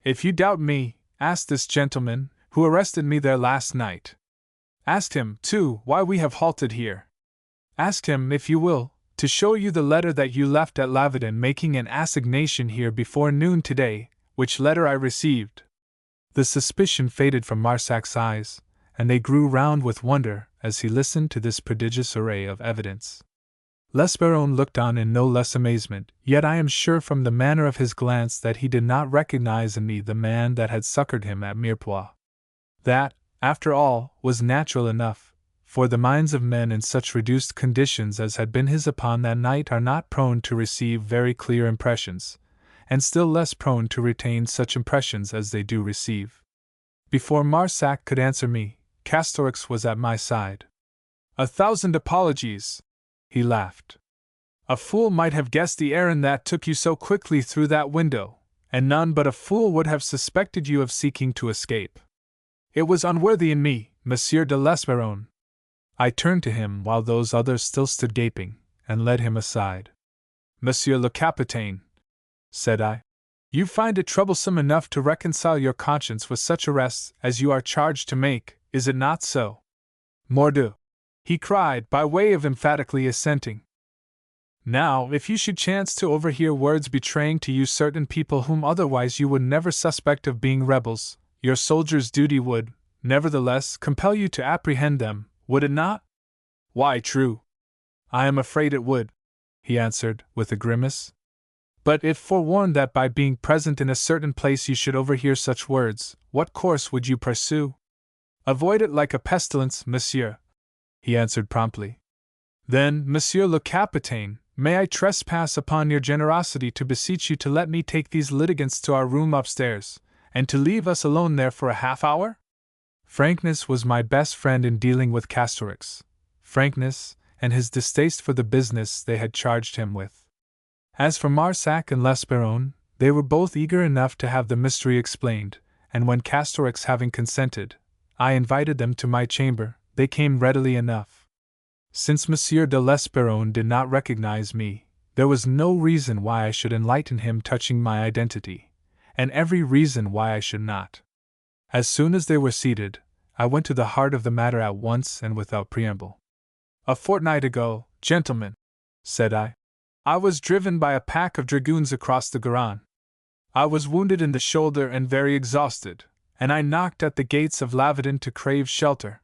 If you doubt me, ask this gentleman, who arrested me there last night. Ask him, too, why we have halted here. Ask him, if you will, to show you the letter that you left at Lavardin making an assignation here before noon today, which letter I received." The suspicion faded from Marsac's eyes, and they grew round with wonder as he listened to this prodigious array of evidence. L'Esperone looked on in no less amazement, yet I am sure from the manner of his glance that he did not recognize in me the man that had succored him at Mirepoix. That, after all, was natural enough, for the minds of men in such reduced conditions as had been his upon that night are not prone to receive very clear impressions, and still less prone to retain such impressions as they do receive. Before Marsac could answer me, Casterex was at my side. "1,000 apologies," he laughed. "A fool might have guessed the errand that took you so quickly through that window, and none but a fool would have suspected you of seeking to escape. It was unworthy in me, Monsieur de L'Esperone." I turned to him while those others still stood gaping, and led him aside. "Monsieur le Capitaine," said I, "you find it troublesome enough to reconcile your conscience with such arrests as you are charged to make, is it not so?" "Mordieu!" he cried, by way of emphatically assenting. "Now, if you should chance to overhear words betraying to you certain people whom otherwise you would never suspect of being rebels, your soldier's duty would, nevertheless, compel you to apprehend them, would it not?" "Why, true. I am afraid it would," he answered, with a grimace. "But if forewarned that by being present in a certain place you should overhear such words, what course would you pursue?" "Avoid it like a pestilence, monsieur," he answered promptly. "Then, Monsieur le Capitaine, may I trespass upon your generosity to beseech you to let me take these litigants to our room upstairs, and to leave us alone there for a half-hour?" Frankness was my best friend in dealing with Casterex. Frankness, and his distaste for the business they had charged him with. As for Marsac and L'Esperone, they were both eager enough to have the mystery explained, and when Casterex having consented, I invited them to my chamber, they came readily enough. Since Monsieur de L'Esperone did not recognize me, there was no reason why I should enlighten him touching my identity, and every reason why I should not. As soon as they were seated, I went to the heart of the matter at once and without preamble. "A fortnight ago, gentlemen," said I was driven by a pack of dragoons across the Garonne. I was wounded in the shoulder and very exhausted, and I knocked at the gates of Lavardin to crave shelter.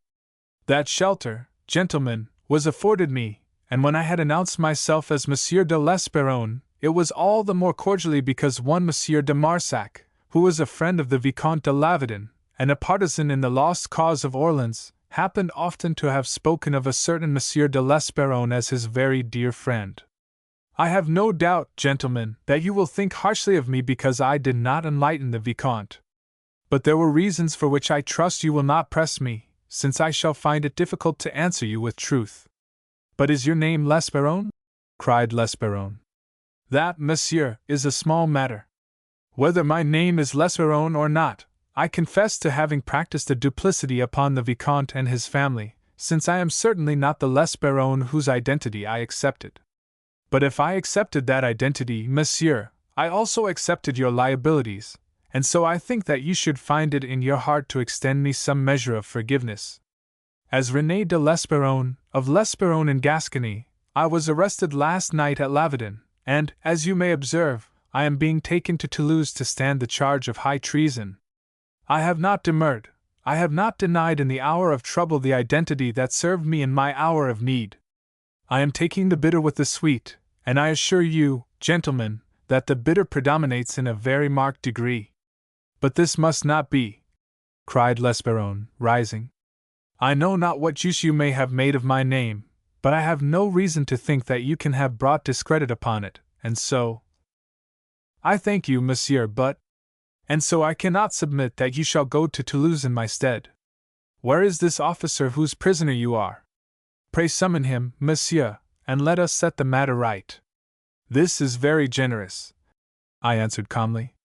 That shelter, gentlemen, was afforded me, and when I had announced myself as Monsieur de L'Esperone, it was all the more cordially because one Monsieur de Marsac, who was a friend of the Vicomte de Lavardin, and a partisan in the lost cause of Orleans, happened often to have spoken of a certain Monsieur de L'Esperone as his very dear friend. I have no doubt, gentlemen, that you will think harshly of me because I did not enlighten the Vicomte. But there were reasons for which I trust you will not press me, since I shall find it difficult to answer you with truth. But is your name L'Esperone? Cried L'Esperone. That, monsieur, is a small matter. Whether my name is L'Esperone or not, I confess to having practiced a duplicity upon the Vicomte and his family, since I am certainly not the L'Esperone whose identity I accepted. But if I accepted that identity, monsieur, I also accepted your liabilities, and so I think that you should find it in your heart to extend me some measure of forgiveness. As René de L'Esperone, of L'Esperone in Gascony, I was arrested last night at Lavardin, and, as you may observe, I am being taken to Toulouse to stand the charge of high treason. I have not demurred, I have not denied in the hour of trouble the identity that served me in my hour of need. I am taking the bitter with the sweet, and I assure you, gentlemen, that the bitter predominates in a very marked degree. But this must not be, cried L'Esperone, rising. I know not what use you may have made of my name, but I have no reason to think that you can have brought discredit upon it, and so— I thank you, monsieur, and so I cannot submit that you shall go to Toulouse in my stead. Where is this officer whose prisoner you are? Pray summon him, monsieur, and let us set the matter right. This is very generous, I answered calmly.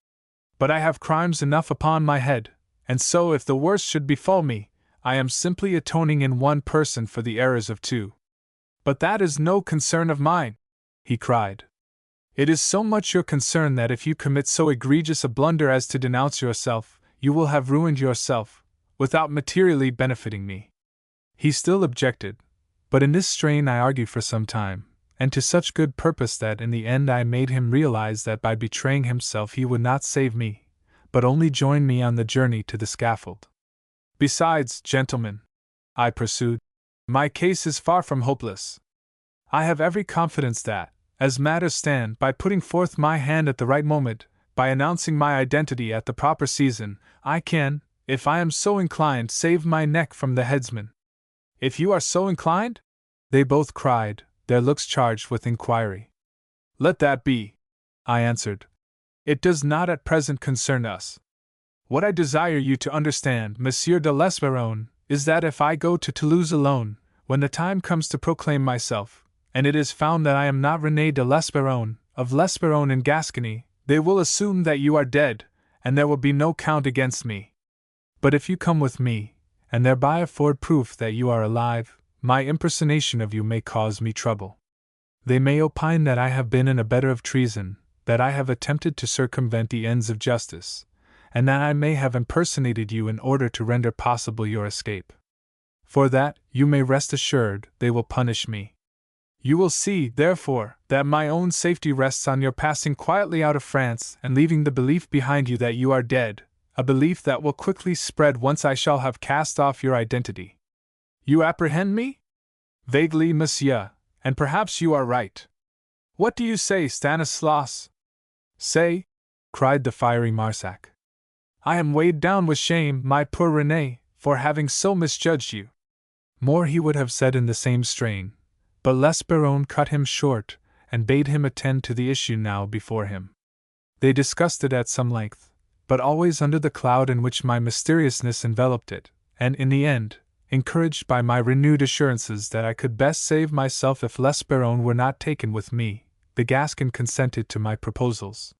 But I have crimes enough upon my head, and so if the worst should befall me, I am simply atoning in one person for the errors of two. But that is no concern of mine, he cried. It is so much your concern that if you commit so egregious a blunder as to denounce yourself, you will have ruined yourself, without materially benefiting me. He still objected, but in this strain I argued for some time, and to such good purpose that in the end I made him realize that by betraying himself he would not save me, but only join me on the journey to the scaffold. Besides, gentlemen, I pursued, my case is far from hopeless. I have every confidence that, as matters stand, by putting forth my hand at the right moment, by announcing my identity at the proper season, I can, if I am so inclined, save my neck from the headsman. If you are so inclined? They both cried, their looks charged with inquiry. Let that be, I answered. It does not at present concern us. What I desire you to understand, Monsieur de L'Esperone, is that if I go to Toulouse alone, when the time comes to proclaim myself, and it is found that I am not René de L'Esperone, of L'Esperone in Gascony, they will assume that you are dead, and there will be no count against me. But if you come with me, and thereby afford proof that you are alive, my impersonation of you may cause me trouble. They may opine that I have been an abettor of treason, that I have attempted to circumvent the ends of justice, and that I may have impersonated you in order to render possible your escape. For that, you may rest assured, they will punish me. You will see, therefore, that my own safety rests on your passing quietly out of France and leaving the belief behind you that you are dead, a belief that will quickly spread once I shall have cast off your identity. You apprehend me? Vaguely, monsieur, and perhaps you are right. What do you say, Stanislas? Say, cried the fiery Marsac. I am weighed down with shame, my poor René, for having so misjudged you. More he would have said in the same strain, but L'Esperone cut him short, and bade him attend to the issue now before him. They discussed it at some length, but always under the cloud in which my mysteriousness enveloped it, and in the end, encouraged by my renewed assurances that I could best save myself if L'Esperone were not taken with me, the Gascon consented to my proposals.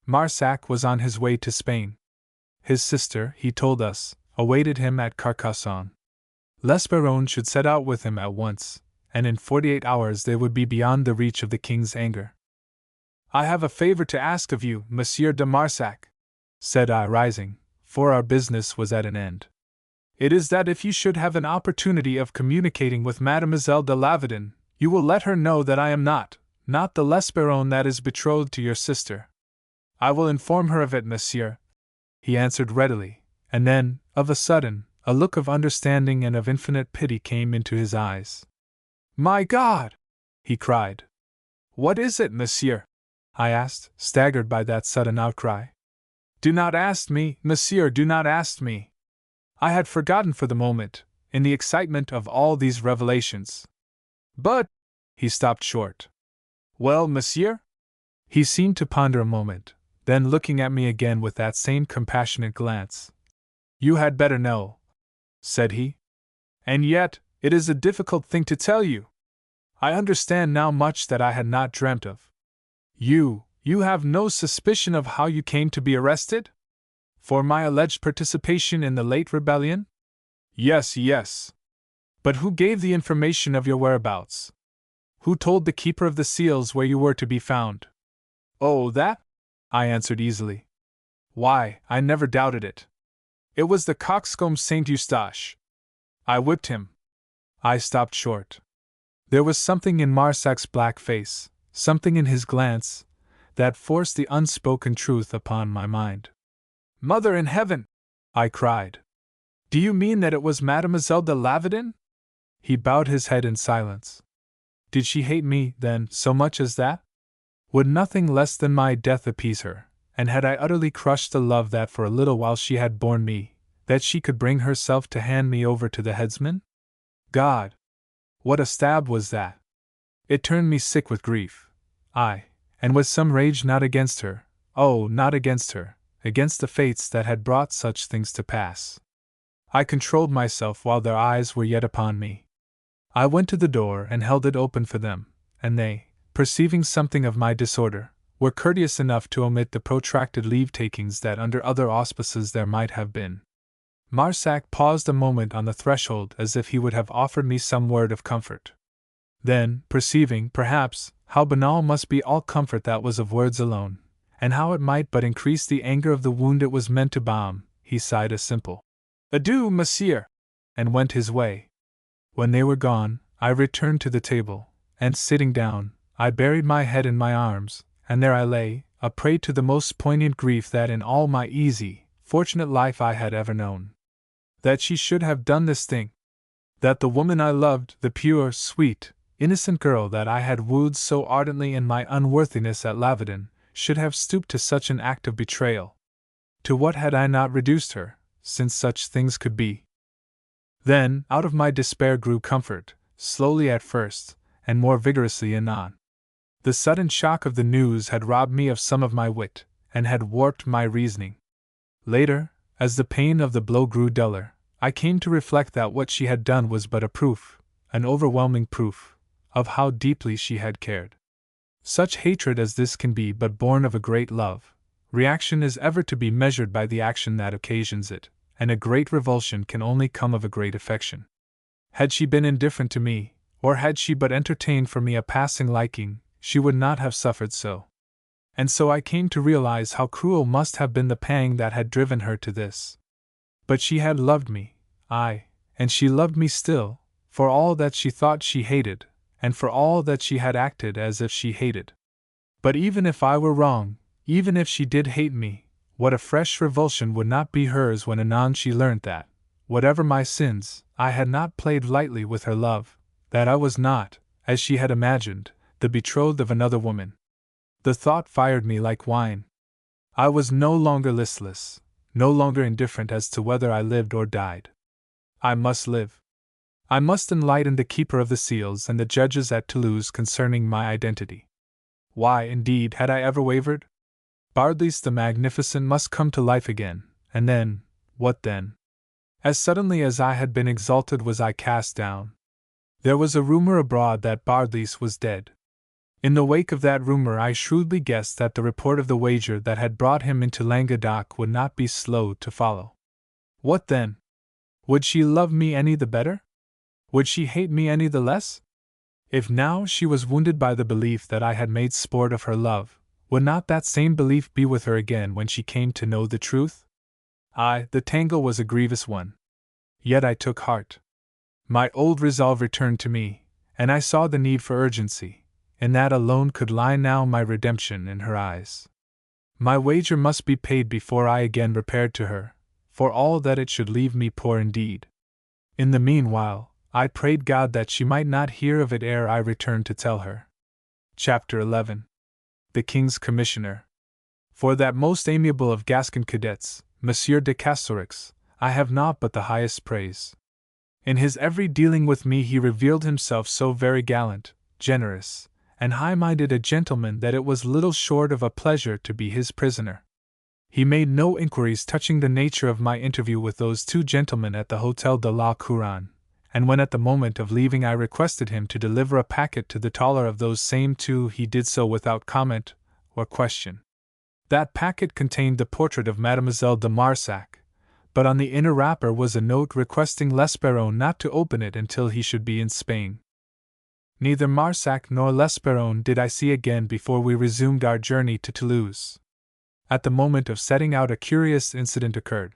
Marsac was on his way to Spain. His sister, he told us, awaited him at Carcassonne. L'Esperone should set out with him at once, and in 48 hours they would be beyond the reach of the king's anger. I have a favor to ask of you, Monsieur de Marsac, said I, rising, for our business was at an end. It is that if you should have an opportunity of communicating with Mademoiselle de Lavardin, you will let her know that I am not the L'Esperone that is betrothed to your sister. I will inform her of it, monsieur, he answered readily, and then, of a sudden, a look of understanding and of infinite pity came into his eyes. My God! He cried. What is it, monsieur? I asked, staggered by that sudden outcry. Do not ask me, monsieur, do not ask me. I had forgotten for the moment, in the excitement of all these revelations. But, he stopped short. Well, monsieur? He seemed to ponder a moment, then looking at me again with that same compassionate glance. You had better know, said he. And yet, it is a difficult thing to tell you. I understand now much that I had not dreamt of. You have no suspicion of how you came to be arrested? For my alleged participation in the late rebellion? Yes. But who gave the information of your whereabouts? Who told the keeper of the seals where you were to be found? Oh, that? I answered easily. Why, I never doubted it. It was the coxcomb Saint Eustache. I whipped him. I stopped short. There was something in Marsac's black face, something in his glance, that forced the unspoken truth upon my mind. Mother in heaven! I cried. Do you mean that it was Mademoiselle de Lavedin? He bowed his head in silence. Did she hate me, then, so much as that? Would nothing less than my death appease her, and had I utterly crushed the love that for a little while she had borne me, that she could bring herself to hand me over to the headsman? God! What a stab was that! It turned me sick with grief. And with some rage not against her, oh, not against her, against the fates that had brought such things to pass. I controlled myself while their eyes were yet upon me. I went to the door and held it open for them, and they, perceiving something of my disorder, were courteous enough to omit the protracted leave-takings that under other auspices there might have been. Marsac paused a moment on the threshold as if he would have offered me some word of comfort. Then, perceiving, perhaps, how banal must be all comfort that was of words alone, and how it might but increase the anger of the wound it was meant to balm, he sighed a simple "Adieu, monsieur," and went his way. When they were gone, I returned to the table, and sitting down, I buried my head in my arms, and there I lay, a prey to the most poignant grief that in all my easy, fortunate life I had ever known. That she should have done this thing. That the woman I loved, the pure, sweet, innocent girl that I had wooed so ardently in my unworthiness at Lavedin, should have stooped to such an act of betrayal. To what had I not reduced her, since such things could be? Then, out of my despair grew comfort, slowly at first, and more vigorously anon. The sudden shock of the news had robbed me of some of my wit, and had warped my reasoning. Later, as the pain of the blow grew duller, I came to reflect that what she had done was but a proof, an overwhelming proof, of how deeply she had cared. Such hatred as this can be but born of a great love. Reaction is ever to be measured by the action that occasions it, and a great revulsion can only come of a great affection. Had she been indifferent to me, or had she but entertained for me a passing liking, she would not have suffered so. And so I came to realize how cruel must have been the pang that had driven her to this. But she had loved me, and she loved me still, for all that she thought she hated, and for all that she had acted as if she hated. But even if I were wrong, even if she did hate me, what a fresh revulsion would not be hers when anon she learnt that, whatever my sins, I had not played lightly with her love, that I was not, as she had imagined, the betrothed of another woman. The thought fired me like wine. I was no longer listless, no longer indifferent as to whether I lived or died. I must live. I must enlighten the keeper of the seals and the judges at Toulouse concerning my identity. Why, indeed, had I ever wavered? Bardelys the Magnificent must come to life again, and then, what then? As suddenly as I had been exalted was I cast down. There was a rumor abroad that Bardelys was dead. In the wake of that rumor I shrewdly guessed that the report of the wager that had brought him into Languedoc would not be slow to follow. What then? Would she love me any the better? Would she hate me any the less? If now she was wounded by the belief that I had made sport of her love, would not that same belief be with her again when she came to know the truth? The tangle was a grievous one. Yet I took heart. My old resolve returned to me, and I saw the need for urgency. In that alone could lie now my redemption in her eyes. My wager must be paid before I again repaired to her, for all that it should leave me poor indeed. In the meanwhile, I prayed God that she might not hear of it ere I returned to tell her. Chapter 11. The King's Commissioner. For that most amiable of Gascon cadets, Monsieur de Castorix, I have naught but the highest praise. In his every dealing with me he revealed himself so very gallant, generous, and high-minded a gentleman that it was little short of a pleasure to be his prisoner. He made no inquiries touching the nature of my interview with those two gentlemen at the Hotel de la Couronne, and when at the moment of leaving I requested him to deliver a packet to the taller of those same two, he did so without comment or question. That packet contained the portrait of Mademoiselle de Marsac, but on the inner wrapper was a note requesting L'Esperone not to open it until he should be in Spain. Neither Marsac nor L'Esperone did I see again before we resumed our journey to Toulouse. At the moment of setting out, a curious incident occurred.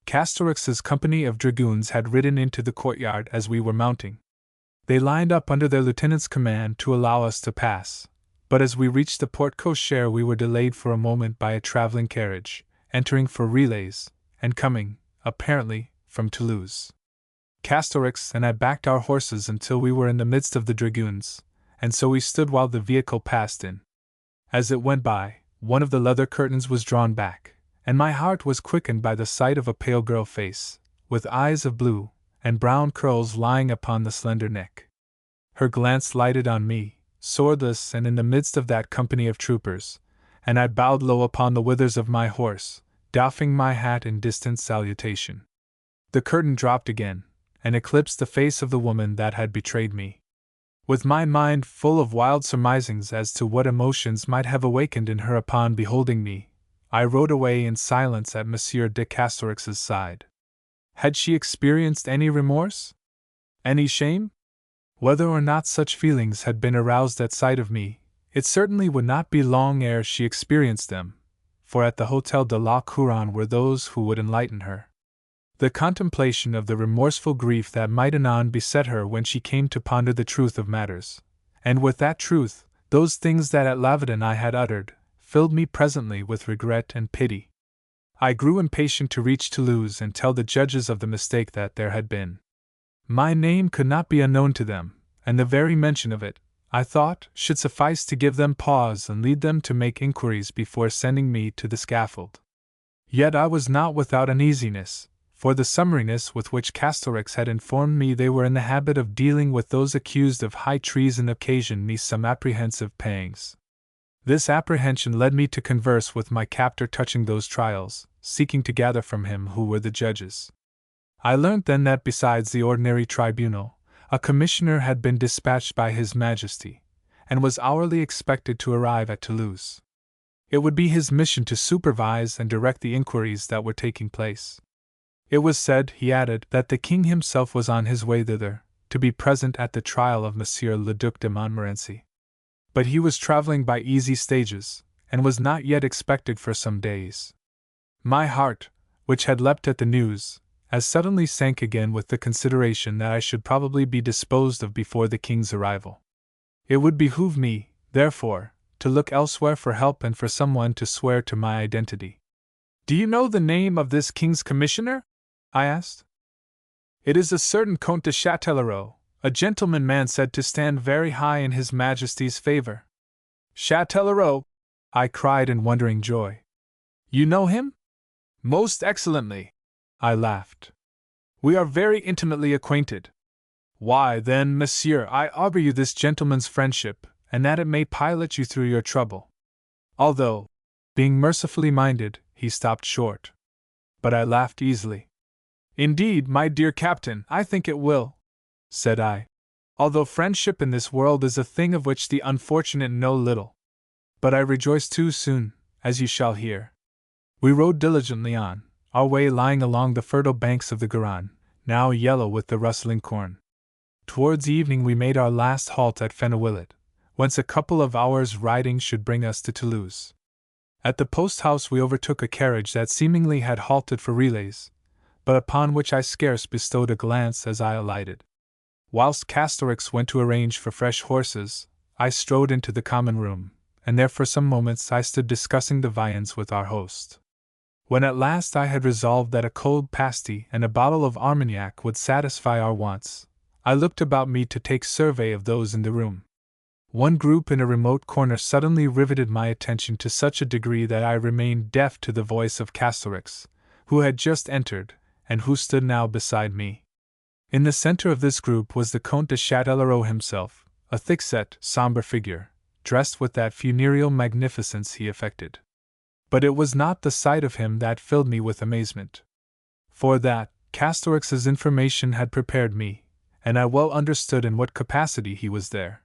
Castorix's company of dragoons had ridden into the courtyard as we were mounting. They lined up under their lieutenant's command to allow us to pass, but as we reached the porte cochere we were delayed for a moment by a traveling carriage, entering for relays, and coming, apparently, from Toulouse. Castorix and I backed our horses until we were in the midst of the dragoons, and so we stood while the vehicle passed in. As it went by, one of the leather curtains was drawn back, and my heart was quickened by the sight of a pale girl face, with eyes of blue, and brown curls lying upon the slender neck. Her glance lighted on me, swordless and in the midst of that company of troopers, and I bowed low upon the withers of my horse, doffing my hat in distant salutation. The curtain dropped again, and eclipsed the face of the woman that had betrayed me. With my mind full of wild surmisings as to what emotions might have awakened in her upon beholding me, I rode away in silence at Monsieur de Castorix's side. Had she experienced any remorse? Any shame? Whether or not such feelings had been aroused at sight of me, it certainly would not be long ere she experienced them, for at the Hotel de la Couronne were those who would enlighten her. The contemplation of the remorseful grief that might anon beset her when she came to ponder the truth of matters, and with that truth, those things that at Lavedon I had uttered, filled me presently with regret and pity. I grew impatient to reach Toulouse and tell the judges of the mistake that there had been. My name could not be unknown to them, and the very mention of it, I thought, should suffice to give them pause and lead them to make inquiries before sending me to the scaffold. Yet I was not without uneasiness, for the summariness with which Castorix had informed me they were in the habit of dealing with those accused of high treason occasioned me some apprehensive pangs. This apprehension led me to converse with my captor touching those trials, seeking to gather from him who were the judges. I learnt then that besides the ordinary tribunal, a commissioner had been dispatched by His Majesty, and was hourly expected to arrive at Toulouse. It would be his mission to supervise and direct the inquiries that were taking place. It was said, he added, that the king himself was on his way thither, to be present at the trial of Monsieur le Duc de Montmorency. But he was traveling by easy stages, and was not yet expected for some days. My heart, which had leapt at the news, as suddenly sank again with the consideration that I should probably be disposed of before the king's arrival. It would behoove me, therefore, to look elsewhere for help and for someone to swear to my identity. "Do you know the name of this king's commissioner?" I asked. "It is a certain Comte de Châtellerault, a gentleman man said to stand very high in His Majesty's favor." "Châtellerault!" I cried in wondering joy. "You know him?" "Most excellently," I laughed. "We are very intimately acquainted." "Why, then, monsieur, I offer you this gentleman's friendship, and that it may pilot you through your trouble." Although, being mercifully minded, he stopped short. But I laughed easily. "Indeed, my dear captain, I think it will," said I, "although friendship in this world is a thing of which the unfortunate know little. But I rejoice too soon, as you shall hear." We rode diligently on, our way lying along the fertile banks of the Garonne, now yellow with the rustling corn. Towards evening we made our last halt at Fenouillet, whence a couple of hours' riding should bring us to Toulouse. At the post-house we overtook a carriage that seemingly had halted for relays, but upon which I scarce bestowed a glance as I alighted. Whilst Castorix went to arrange for fresh horses, I strode into the common room, and there for some moments I stood discussing the viands with our host. When at last I had resolved that a cold pasty and a bottle of Armagnac would satisfy our wants, I looked about me to take survey of those in the room. One group in a remote corner suddenly riveted my attention to such a degree that I remained deaf to the voice of Castorix, who had just entered, and who stood now beside me. In the center of this group was the Comte de Châtellerault himself, a thick-set, somber figure, dressed with that funereal magnificence he affected. But it was not the sight of him that filled me with amazement. For that, Castorix's information had prepared me, and I well understood in what capacity he was there.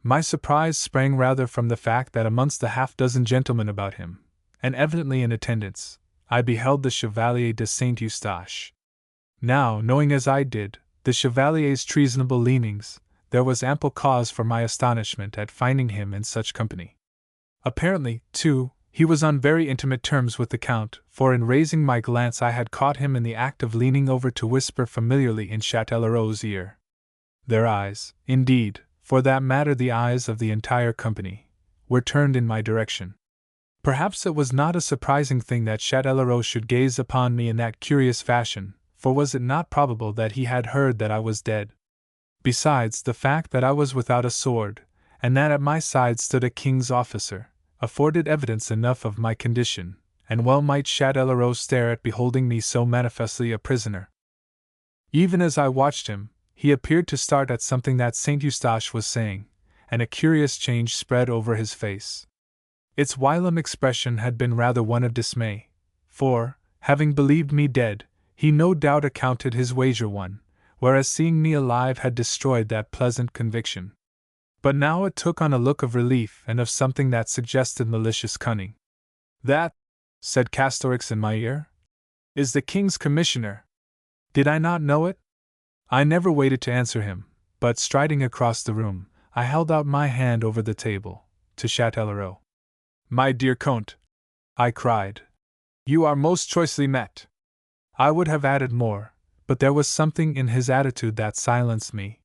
My surprise sprang rather from the fact that amongst the half-dozen gentlemen about him, and evidently in attendance, I beheld the Chevalier de Saint-Eustache. Now, knowing as I did, the Chevalier's treasonable leanings, there was ample cause for my astonishment at finding him in such company. Apparently, too, he was on very intimate terms with the Count, for in raising my glance I had caught him in the act of leaning over to whisper familiarly in Châtellerault's ear. Their eyes, indeed, for that matter the eyes of the entire company, were turned in my direction. Perhaps it was not a surprising thing that Châtellerault should gaze upon me in that curious fashion, for was it not probable that he had heard that I was dead? Besides, the fact that I was without a sword, and that at my side stood a king's officer, afforded evidence enough of my condition, and well might Châtellerault stare at beholding me so manifestly a prisoner. Even as I watched him, he appeared to start at something that Saint Eustache was saying, and a curious change spread over his face. Its whilom expression had been rather one of dismay, for, having believed me dead, he no doubt accounted his wager won, whereas seeing me alive had destroyed that pleasant conviction. But now it took on a look of relief and of something that suggested malicious cunning. "That," said Castorix in my ear, "is the king's commissioner. Did I not know it?" I never waited to answer him, but striding across the room, I held out my hand over the table, to Châtellerault. "My dear Comte," I cried, "you are most choicely met." I would have added more, but there was something in his attitude that silenced me.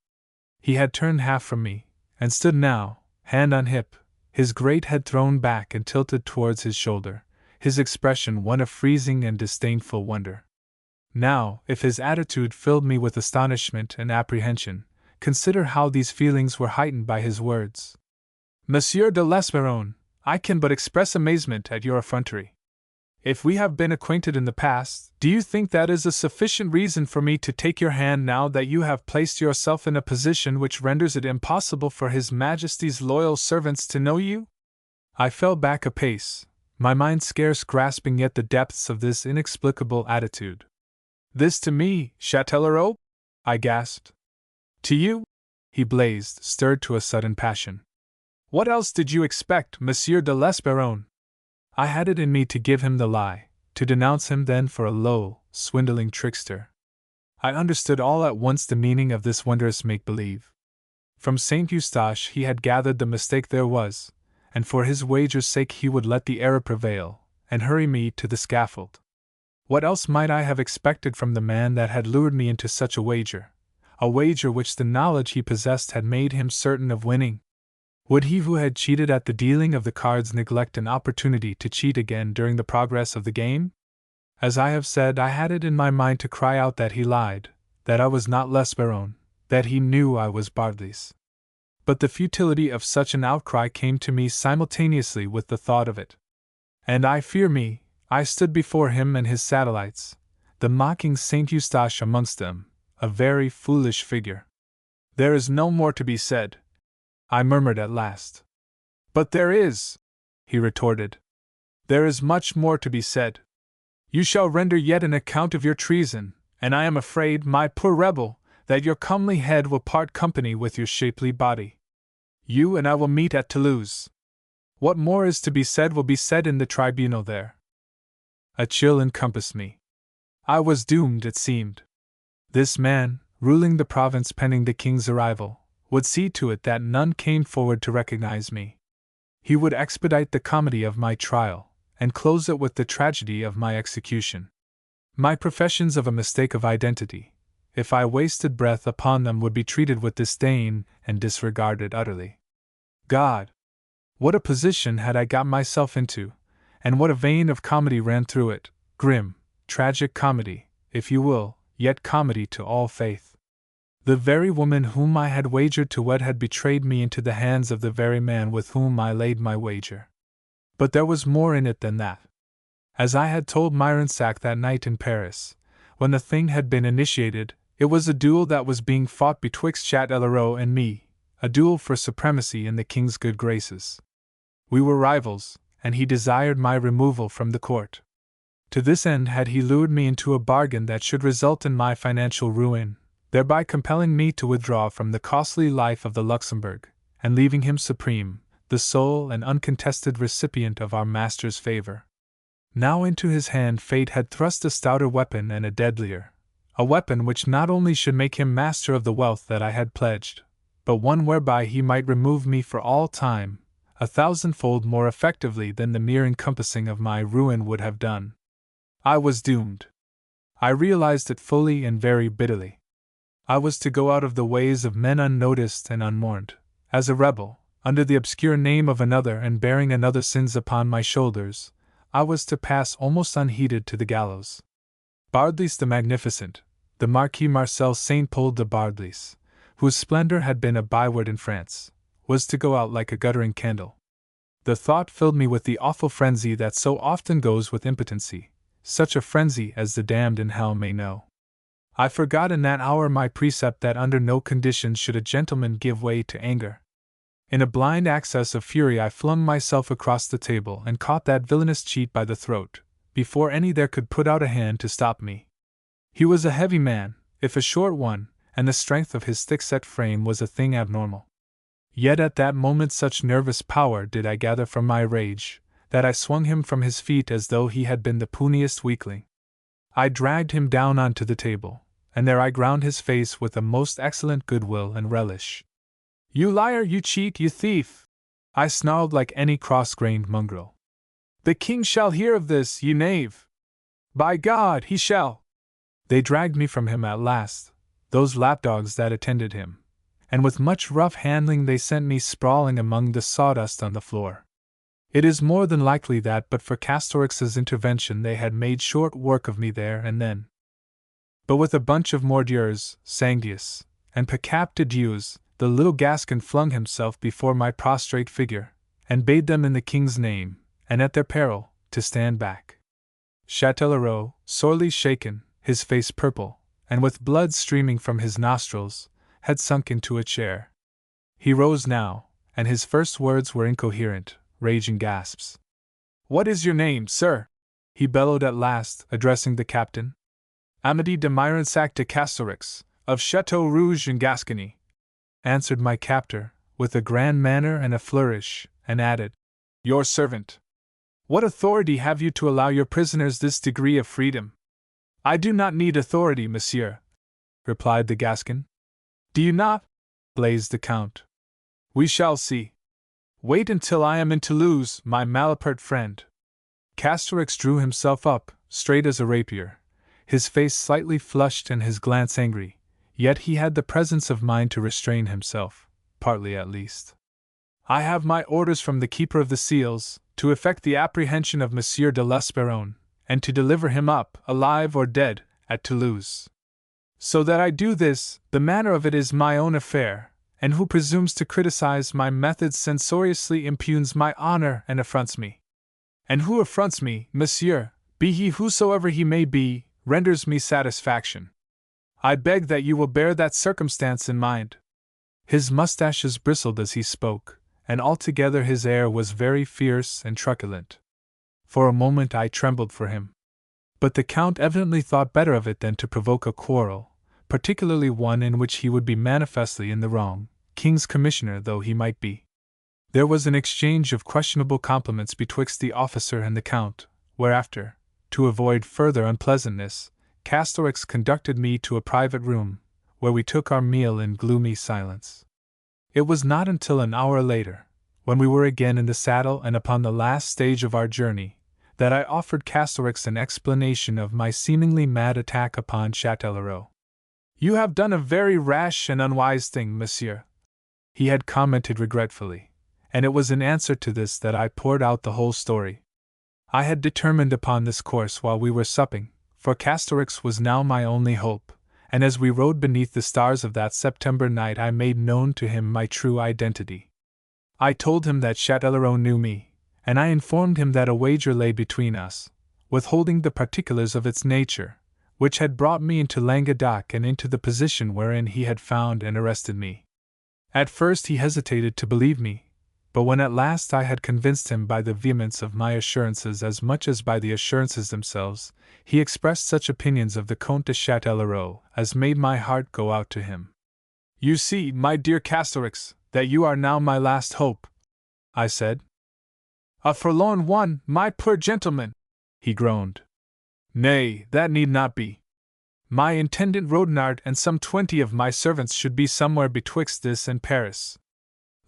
He had turned half from me, and stood now, hand on hip, his great head thrown back and tilted towards his shoulder, his expression one of freezing and disdainful wonder. Now, if his attitude filled me with astonishment and apprehension, consider how these feelings were heightened by his words. "Monsieur de l'Esperron, I can but express amazement at your effrontery. If we have been acquainted in the past, do you think that is a sufficient reason for me to take your hand now that you have placed yourself in a position which renders it impossible for His Majesty's loyal servants to know you?" I fell back a pace, my mind scarce grasping yet the depths of this inexplicable attitude. "This to me, Châtellerault?" I gasped. "To you?" he blazed, stirred to a sudden passion. "What else did you expect, Monsieur de l'Esperron?" I had it in me to give him the lie, to denounce him then for a low, swindling trickster. I understood all at once the meaning of this wondrous make-believe. From Saint Eustache he had gathered the mistake there was, and for his wager's sake he would let the error prevail, and hurry me to the scaffold. What else might I have expected from the man that had lured me into such a wager which the knowledge he possessed had made him certain of winning? Would he who had cheated at the dealing of the cards neglect an opportunity to cheat again during the progress of the game? As I have said, I had it in my mind to cry out that he lied, that I was not l'Esperron, that he knew I was Bardelys. But the futility of such an outcry came to me simultaneously with the thought of it. And I fear me, I stood before him and his satellites, the mocking Saint Eustache amongst them, a very foolish figure. "There is no more to be said," I murmured at last. "But there is," he retorted. "There is much more to be said. You shall render yet an account of your treason, and I am afraid, my poor rebel, that your comely head will part company with your shapely body. You and I will meet at Toulouse. What more is to be said will be said in the tribunal there." A chill encompassed me. I was doomed, it seemed. This man, ruling the province pending the king's arrival, would see to it that none came forward to recognize me. He would expedite the comedy of my trial, and close it with the tragedy of my execution. My professions of a mistake of identity, if I wasted breath upon them, would be treated with disdain and disregarded utterly. God! What a position had I got myself into, and what a vein of comedy ran through it, grim, tragic comedy, if you will, yet comedy to all faith. The very woman whom I had wagered to wed had betrayed me into the hands of the very man with whom I laid my wager. But there was more in it than that. As I had told Myronsac that night in Paris, when the thing had been initiated, it was a duel that was being fought betwixt Châtellerault and me, a duel for supremacy in the king's good graces. We were rivals, and he desired my removal from the court. To this end had he lured me into a bargain that should result in my financial ruin, thereby compelling me to withdraw from the costly life of the Luxembourg, and leaving him supreme, the sole and uncontested recipient of our master's favor. Now into his hand fate had thrust a stouter weapon and a deadlier, a weapon which not only should make him master of the wealth that I had pledged, but one whereby he might remove me for all time, 1,000-fold more effectively than the mere encompassing of my ruin would have done. I was doomed. I realized it fully and very bitterly. I was to go out of the ways of men unnoticed and unmourned, as a rebel, under the obscure name of another and bearing another's sins upon my shoulders. I was to pass almost unheeded to the gallows. Bardelys the Magnificent, the Marquis Marcel Saint-Pol de Bardelys, whose splendor had been a byword in France, was to go out like a guttering candle. The thought filled me with the awful frenzy that so often goes with impotency, such a frenzy as the damned in hell may know. I forgot in that hour my precept that under no conditions should a gentleman give way to anger. In a blind access of fury I flung myself across the table and caught that villainous cheat by the throat, before any there could put out a hand to stop me. He was a heavy man, if a short one, and the strength of his thick-set frame was a thing abnormal. Yet at that moment such nervous power did I gather from my rage, that I swung him from his feet as though he had been the puniest weakling. I dragged him down onto the table, and there I ground his face with a most excellent goodwill and relish. "You liar, you cheat, you thief!" I snarled like any cross-grained mongrel. "The king shall hear of this, you knave! By God, he shall!" They dragged me from him at last, those lapdogs that attended him, and with much rough handling they sent me sprawling among the sawdust on the floor. It is more than likely that but for Castorix's intervention they had made short work of me there and then. But with a bunch of Mordieurs, Sanguis, and Picap de Dieus, the little Gascon flung himself before my prostrate figure, and bade them in the king's name, and at their peril, to stand back. Châtellerault, sorely shaken, his face purple, and with blood streaming from his nostrils, had sunk into a chair. He rose now, and his first words were incoherent, raging gasps. "What is your name, sir?" he bellowed at last, addressing the captain. "Amédée de Mirensac de Castorix, of Château Rouge in Gascony," answered my captor, with a grand manner and a flourish, and added, "Your servant. What authority have you to allow your prisoners this degree of freedom?" "I do not need authority, monsieur," replied the Gascon. "Do you not?" blazed the Count. "We shall see. Wait until I am in Toulouse, my malapert friend." Castorix drew himself up, straight as a rapier, his face slightly flushed and his glance angry, yet he had the presence of mind to restrain himself, partly at least. "I have my orders from the Keeper of the Seals, to effect the apprehension of Monsieur de l'Esperron, and to deliver him up, alive or dead, at Toulouse. So that I do this, the manner of it is my own affair, and who presumes to criticize my methods censoriously impugns my honor and affronts me. And who affronts me, monsieur, be he whosoever he may be, renders me satisfaction. I beg that you will bear that circumstance in mind." His mustaches bristled as he spoke, and altogether his air was very fierce and truculent. For a moment I trembled for him. But the Count evidently thought better of it than to provoke a quarrel, particularly one in which he would be manifestly in the wrong, King's Commissioner though he might be. There was an exchange of questionable compliments betwixt the officer and the Count, whereafter, to avoid further unpleasantness, Castorix conducted me to a private room, where we took our meal in gloomy silence. It was not until an hour later, when we were again in the saddle and upon the last stage of our journey, that I offered Castorix an explanation of my seemingly mad attack upon Châtellerault. "You have done a very rash and unwise thing, monsieur," he had commented regretfully, and it was in answer to this that I poured out the whole story. I had determined upon this course while we were supping, for Castorix was now my only hope, and as we rode beneath the stars of that September night I made known to him my true identity. I told him that Châtellerault knew me, and I informed him that a wager lay between us, withholding the particulars of its nature, which had brought me into Languedoc and into the position wherein he had found and arrested me. At first he hesitated to believe me, but when at last I had convinced him by the vehemence of my assurances as much as by the assurances themselves, he expressed such opinions of the Comte de Châtellerault as made my heart go out to him. "You see, my dear Castorix, that you are now my last hope," I said. "A forlorn one, my poor gentleman!" he groaned. "Nay, that need not be. My intendant Rodinard and some 20 of my servants should be somewhere betwixt this and Paris.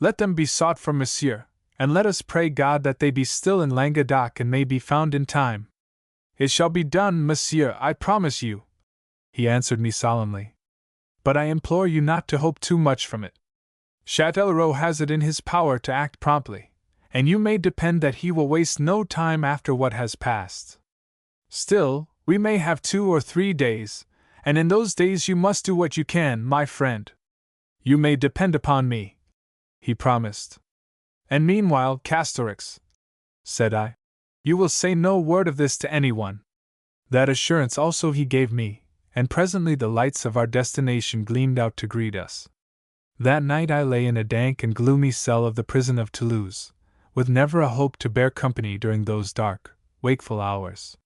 Let them be sought for monsieur, and let us pray God that they be still in Languedoc and may be found in time." "It shall be done, monsieur, I promise you," he answered me solemnly. "But I implore you not to hope too much from it. Châtellerault has it in his power to act promptly, and you may depend that he will waste no time after what has passed. Still, we may have 2 or 3 days, and in those days you must do what you can, my friend. You may depend upon me," he promised. "And meanwhile, Castorix," said I, "you will say no word of this to anyone." That assurance also he gave me, and presently the lights of our destination gleamed out to greet us. That night I lay in a dank and gloomy cell of the prison of Toulouse, with never a hope to bear company during those dark, wakeful hours.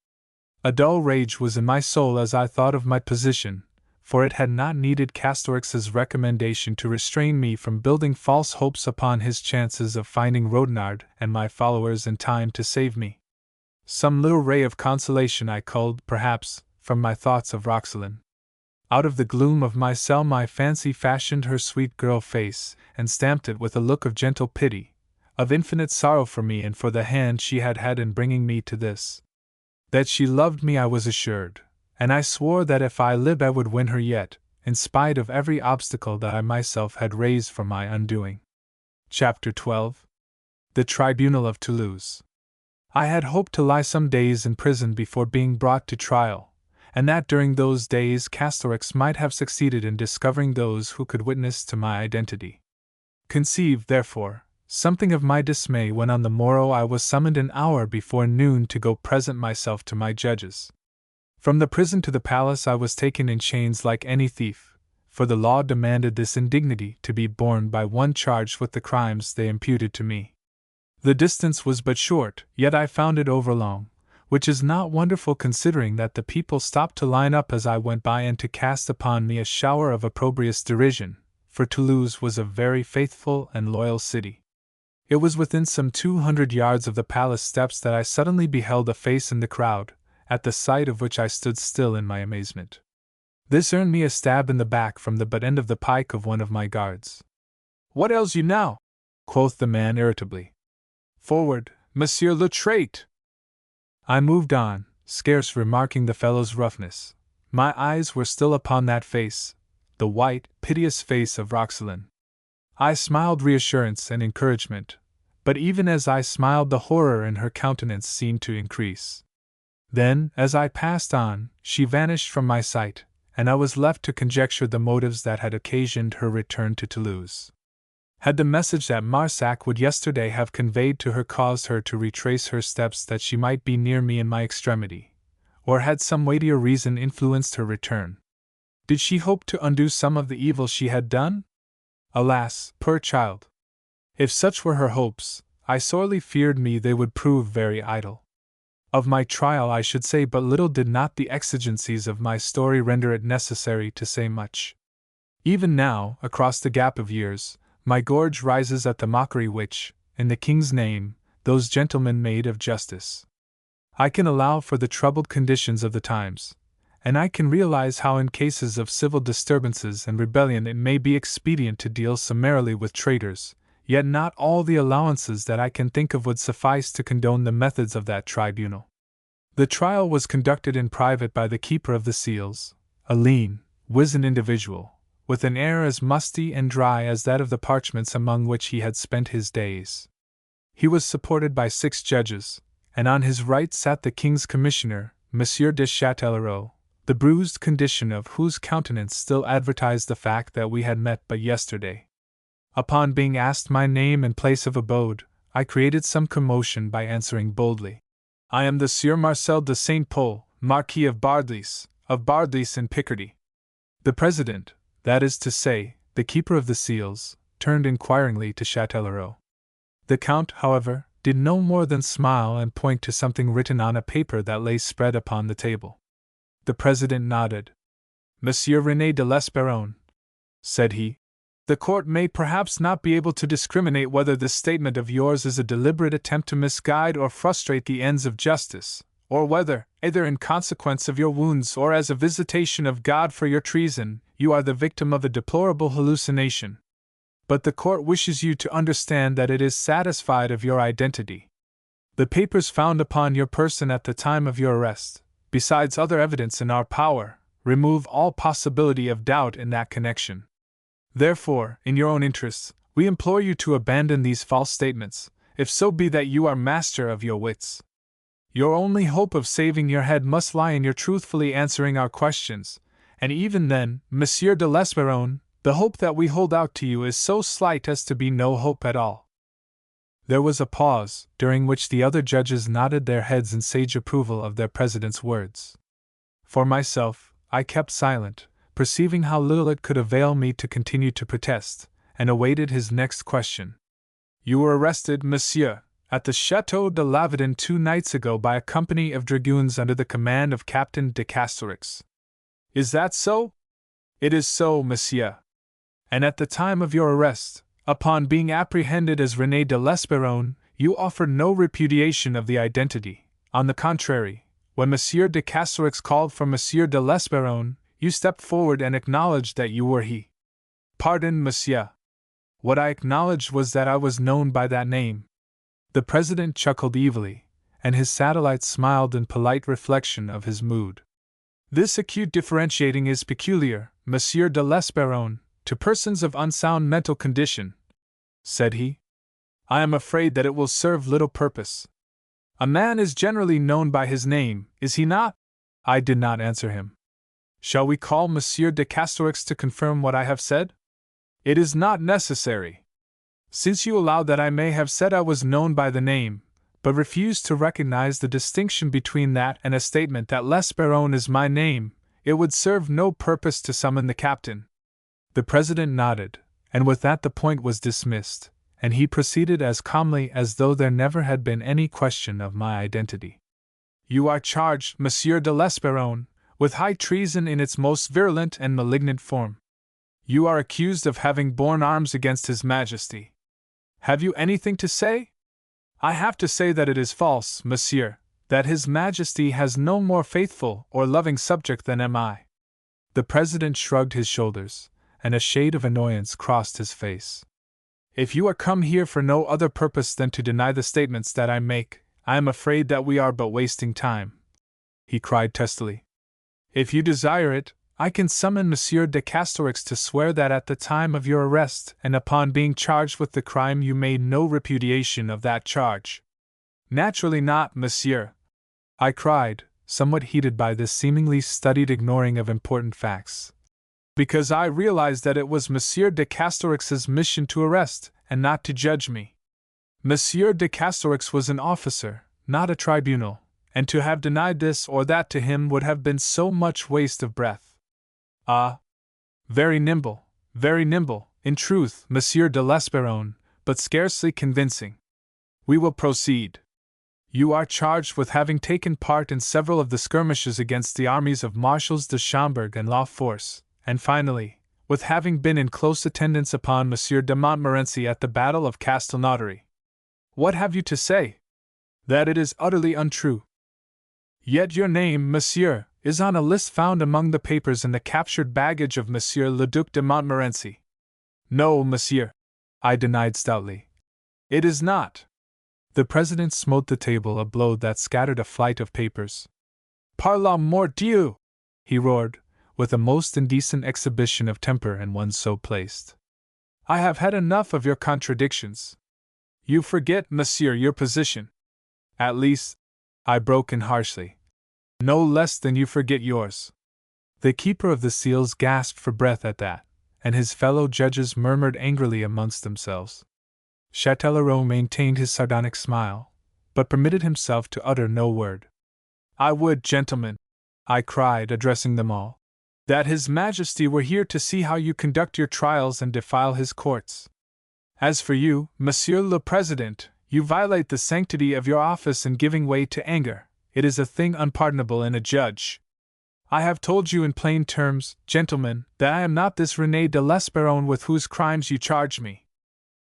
A dull rage was in my soul as I thought of my position, for it had not needed Castorix's recommendation to restrain me from building false hopes upon his chances of finding Rodinard and my followers in time to save me. Some little ray of consolation I culled, perhaps, from my thoughts of Roxelane. Out of the gloom of my cell my fancy fashioned her sweet girl face, and stamped it with a look of gentle pity, of infinite sorrow for me and for the hand she had had in bringing me to this. That she loved me I was assured, and I swore that if I lived I would win her yet, in spite of every obstacle that I myself had raised for my undoing. Chapter 12. The Tribunal of Toulouse. I had hoped to lie some days in prison before being brought to trial, and that during those days Castorix might have succeeded in discovering those who could witness to my identity. Conceive, therefore, something of my dismay when on the morrow I was summoned an hour before noon to go present myself to my judges. From the prison to the palace I was taken in chains like any thief, for the law demanded this indignity to be borne by one charged with the crimes they imputed to me. The distance was but short, yet I found it overlong, which is not wonderful considering that the people stopped to line up as I went by and to cast upon me a shower of opprobrious derision, for Toulouse was a very faithful and loyal city. It was within some 200 yards of the palace steps that I suddenly beheld a face in the crowd, at the sight of which I stood still in my amazement. This earned me a stab in the back from the butt end of the pike of one of my guards. "What ails you now?" quoth the man irritably. "Forward, Monsieur le Traître!" I moved on, scarce remarking the fellow's roughness. My eyes were still upon that face, the white, piteous face of Roxelane. I smiled reassurance and encouragement, but even as I smiled the horror in her countenance seemed to increase. Then, as I passed on, she vanished from my sight, and I was left to conjecture the motives that had occasioned her return to Toulouse. Had the message that Marsac would yesterday have conveyed to her caused her to retrace her steps that she might be near me in my extremity, or had some weightier reason influenced her return? Did she hope to undo some of the evil she had done? Alas, poor child! If such were her hopes, I sorely feared me they would prove very idle. Of my trial I should say but little did not the exigencies of my story render it necessary to say much. Even now, across the gap of years, my gorge rises at the mockery which, in the king's name, those gentlemen made of justice. I can allow for the troubled conditions of the times, and I can realize how in cases of civil disturbances and rebellion it may be expedient to deal summarily with traitors, yet not all the allowances that I can think of would suffice to condone the methods of that tribunal. The trial was conducted in private by the keeper of the seals, a lean, wizened individual, with an air as musty and dry as that of the parchments among which he had spent his days. He was supported by 6 judges, and on his right sat the king's commissioner, Monsieur de Châtellerault, the bruised condition of whose countenance still advertised the fact that we had met but yesterday. Upon being asked my name and place of abode, I created some commotion by answering boldly, "I am the Sieur Marcel de Saint Pol, Marquis of Bardelys in Picardy." The president, that is to say, the keeper of the seals, turned inquiringly to Châtellerault. The Count, however, did no more than smile and point to something written on a paper that lay spread upon the table. The President nodded. Monsieur René de l'Esperron, said he, the court may perhaps not be able to discriminate whether this statement of yours is a deliberate attempt to misguide or frustrate the ends of justice, or whether, either in consequence of your wounds or as a visitation of God for your treason, you are the victim of a deplorable hallucination. But the court wishes you to understand that it is satisfied of your identity. The papers found upon your person at the time of your arrest, besides other evidence in our power, remove all possibility of doubt in that connection. Therefore, in your own interests, we implore you to abandon these false statements, if so be that you are master of your wits. Your only hope of saving your head must lie in your truthfully answering our questions, and even then, Monsieur de l'Esperron, the hope that we hold out to you is so slight as to be no hope at all. There was a pause, during which the other judges nodded their heads in sage approval of their president's words. For myself, I kept silent, perceiving how little it could avail me to continue to protest, and awaited his next question. You were arrested, monsieur, at the Château de Lavardin 2 nights ago by a company of dragoons under the command of Captain de Casterix. Is that so? It is so, monsieur. And at the time of your arrest, upon being apprehended as René de l'Esperron, you offered no repudiation of the identity. On the contrary, when Monsieur de Casterix called for Monsieur de l'Esperron, you stepped forward and acknowledged that you were he. Pardon, monsieur. What I acknowledged was that I was known by that name. The President chuckled evilly, and his satellite smiled in polite reflection of his mood. This acute differentiating is peculiar, Monsieur de l'Esperron, to persons of unsound mental condition, said he. I am afraid that it will serve little purpose. A man is generally known by his name, is he not? I did not answer him. Shall we call Monsieur de Casterix to confirm what I have said? It is not necessary. Since you allow that I may have said I was known by the name, but refuse to recognize the distinction between that and a statement that l'Esperron is my name, it would serve no purpose to summon the captain. The President nodded, and with that the point was dismissed, and he proceeded as calmly as though there never had been any question of my identity. You are charged, Monsieur de l'Esperron, with high treason in its most virulent and malignant form. You are accused of having borne arms against His Majesty. Have you anything to say? I have to say that it is false, monsieur, that His Majesty has no more faithful or loving subject than am I. The President shrugged his shoulders, and a shade of annoyance crossed his face. If you are come here for no other purpose than to deny the statements that I make, I am afraid that we are but wasting time, he cried testily. If you desire it, I can summon Monsieur de Casterix to swear that at the time of your arrest and upon being charged with the crime you made no repudiation of that charge. Naturally not, monsieur, I cried, somewhat heated by this seemingly studied ignoring of important facts. Because I realized that it was Monsieur de Casterix's mission to arrest, and not to judge me. Monsieur de Casterix was an officer, not a tribunal, and to have denied this or that to him would have been so much waste of breath. Ah! Very nimble, in truth, Monsieur de l'Esperron, but scarcely convincing. We will proceed. You are charged with having taken part in several of the skirmishes against the armies of Marshals de Schomberg and La Force, and finally, with having been in close attendance upon Monsieur de Montmorency at the Battle of Castelnaudary. What have you to say? That it is utterly untrue. Yet your name, monsieur, is on a list found among the papers in the captured baggage of Monsieur le Duc de Montmorency. No, monsieur, I denied stoutly. It is not. The President smote the table a blow that scattered a flight of papers. Par la mordieu! He roared, with a most indecent exhibition of temper in one so placed. I have had enough of your contradictions. You forget, monsieur, your position. At least, I broke in harshly. No less than you forget yours. The Keeper of the Seals gasped for breath at that, and his fellow judges murmured angrily amongst themselves. Châtellerault maintained his sardonic smile, but permitted himself to utter no word. I would, gentlemen, I cried, addressing them all, that His Majesty were here to see how you conduct your trials and defile his courts. As for you, Monsieur le Président, you violate the sanctity of your office in giving way to anger. It is a thing unpardonable in a judge. I have told you in plain terms, gentlemen, that I am not this René de l'Esperron with whose crimes you charge me.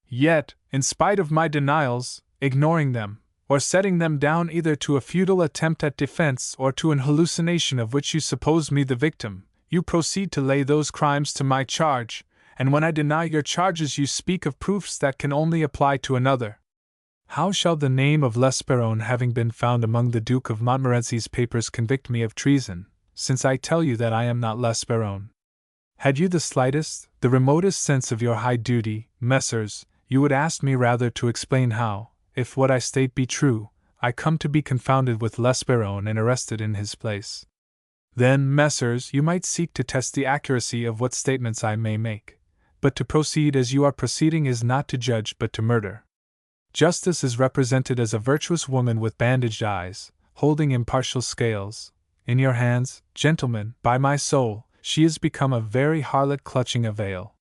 Yet, in spite of my denials, ignoring them, or setting them down either to a futile attempt at defense or to an hallucination of which you suppose me the victim, you proceed to lay those crimes to my charge, and when I deny your charges you speak of proofs that can only apply to another. How shall the name of l'Esperron having been found among the Duke of Montmorency's papers convict me of treason, since I tell you that I am not l'Esperron? Had you the slightest, the remotest sense of your high duty, messrs, you would ask me rather to explain how, if what I state be true, I come to be confounded with l'Esperron and arrested in his place. Then, messrs, you might seek to test the accuracy of what statements I may make, but to proceed as you are proceeding is not to judge but to murder. Justice is represented as a virtuous woman with bandaged eyes, holding impartial scales. In your hands, gentlemen, by my soul, she is become a very harlot clutching a veil.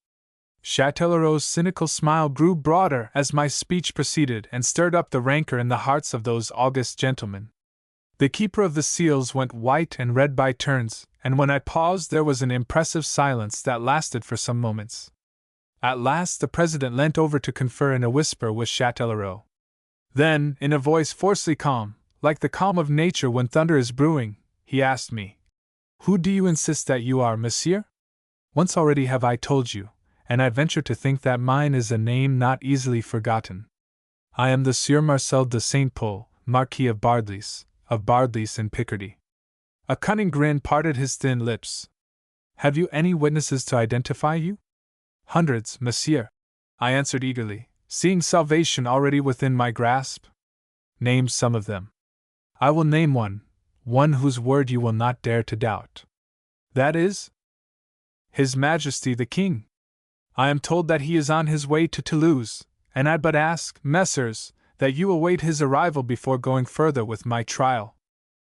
Châtellerault's cynical smile grew broader as my speech proceeded and stirred up the rancor in the hearts of those august gentlemen. The keeper of the seals went white and red by turns, and when I paused there was an impressive silence that lasted for some moments. At last the President leant over to confer in a whisper with Châtellerault. Then, in a voice forcefully calm, like the calm of nature when thunder is brewing, he asked me, "Who do you insist that you are, monsieur?" Once already have I told you, and I venture to think that mine is a name not easily forgotten. I am the Sieur Marcel de Saint Pol, Marquis of Bardelys in Picardy. A cunning grin parted his thin lips. Have you any witnesses to identify you? Hundreds, monsieur, I answered eagerly, seeing salvation already within my grasp. Name some of them. I will name one whose word you will not dare to doubt. That is? His Majesty the King. I am told that he is on his way to Toulouse, and I but ask, messrs, that you await his arrival before going further with my trial.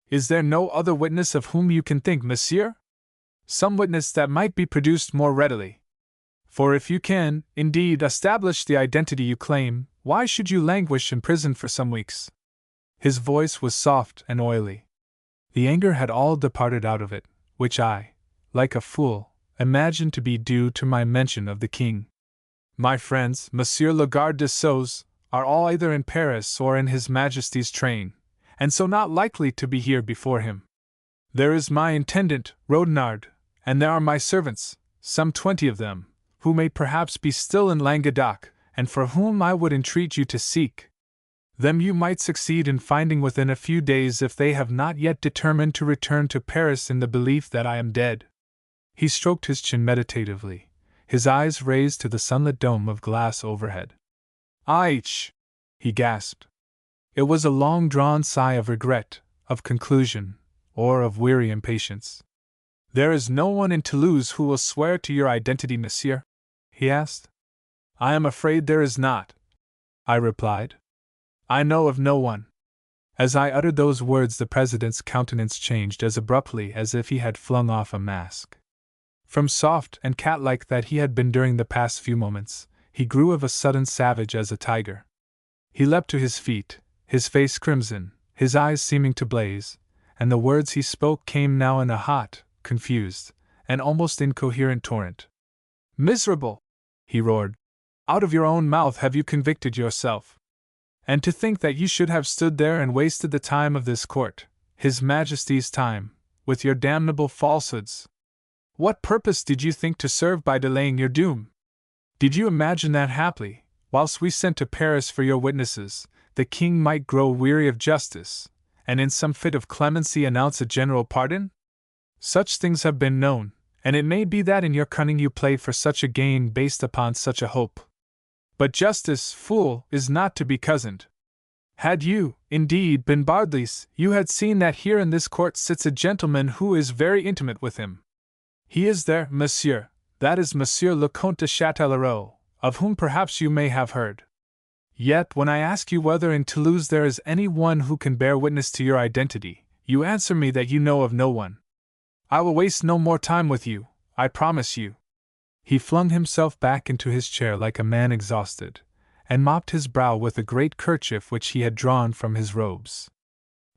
Is there no other witness of whom you can think, monsieur? Some witness that might be produced more readily. For if you can, indeed, establish the identity you claim, why should you languish in prison for some weeks? His voice was soft and oily. The anger had all departed out of it, which I, like a fool, imagined to be due to my mention of the king. My friends, Monsieur le Garde des Sceaux, are all either in Paris or in His Majesty's train, and so not likely to be here before him. There is my intendant, Rodinard, and there are my servants, some 20 of them, who may perhaps be still in Languedoc, and for whom I would entreat you to seek. Them you might succeed in finding within a few days if they have not yet determined to return to Paris in the belief that I am dead. He stroked his chin meditatively, his eyes raised to the sunlit dome of glass overhead. "Aich!" he gasped. It was a long-drawn sigh of regret, of conclusion, or of weary impatience. "There is no one in Toulouse who will swear to your identity, monsieur?" he asked. "I am afraid there is not," I replied. "I know of no one." As I uttered those words, the President's countenance changed as abruptly as if he had flung off a mask. From soft and cat-like that he had been during the past few moments, he grew of a sudden savage as a tiger. He leapt to his feet, his face crimson, his eyes seeming to blaze, and the words he spoke came now in a hot, confused, and almost incoherent torrent. "Miserable!" he roared. "Out of your own mouth have you convicted yourself. And to think that you should have stood there and wasted the time of this court, His Majesty's time, with your damnable falsehoods. What purpose did you think to serve by delaying your doom? Did you imagine that haply, whilst we sent to Paris for your witnesses, the king might grow weary of justice, and in some fit of clemency announce a general pardon? Such things have been known, and it may be that in your cunning you play for such a gain based upon such a hope. But justice, fool, is not to be cozened. Had you, indeed, been Bardelys, you had seen that here in this court sits a gentleman who is very intimate with him. He is there, monsieur, that is Monsieur le Comte de Châtellerault, of whom perhaps you may have heard. Yet when I ask you whether in Toulouse there is any one who can bear witness to your identity, you answer me that you know of no one. I will waste no more time with you, I promise you." He flung himself back into his chair like a man exhausted, and mopped his brow with a great kerchief which he had drawn from his robes.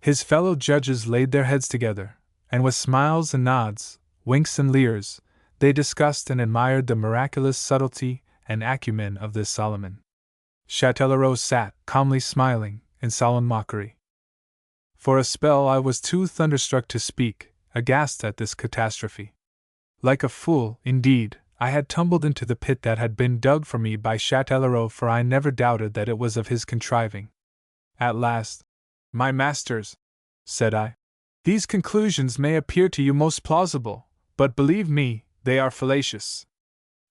His fellow judges laid their heads together, and with smiles and nods, winks and leers, they discussed and admired the miraculous subtlety and acumen of this Solomon. Châtellerault sat, calmly smiling, in solemn mockery. For a spell I was too thunderstruck to speak, aghast at this catastrophe. Like a fool, indeed, I had tumbled into the pit that had been dug for me by Châtellerault, for I never doubted that it was of his contriving. At last, "My masters," said I, "these conclusions may appear to you most plausible, but believe me, they are fallacious.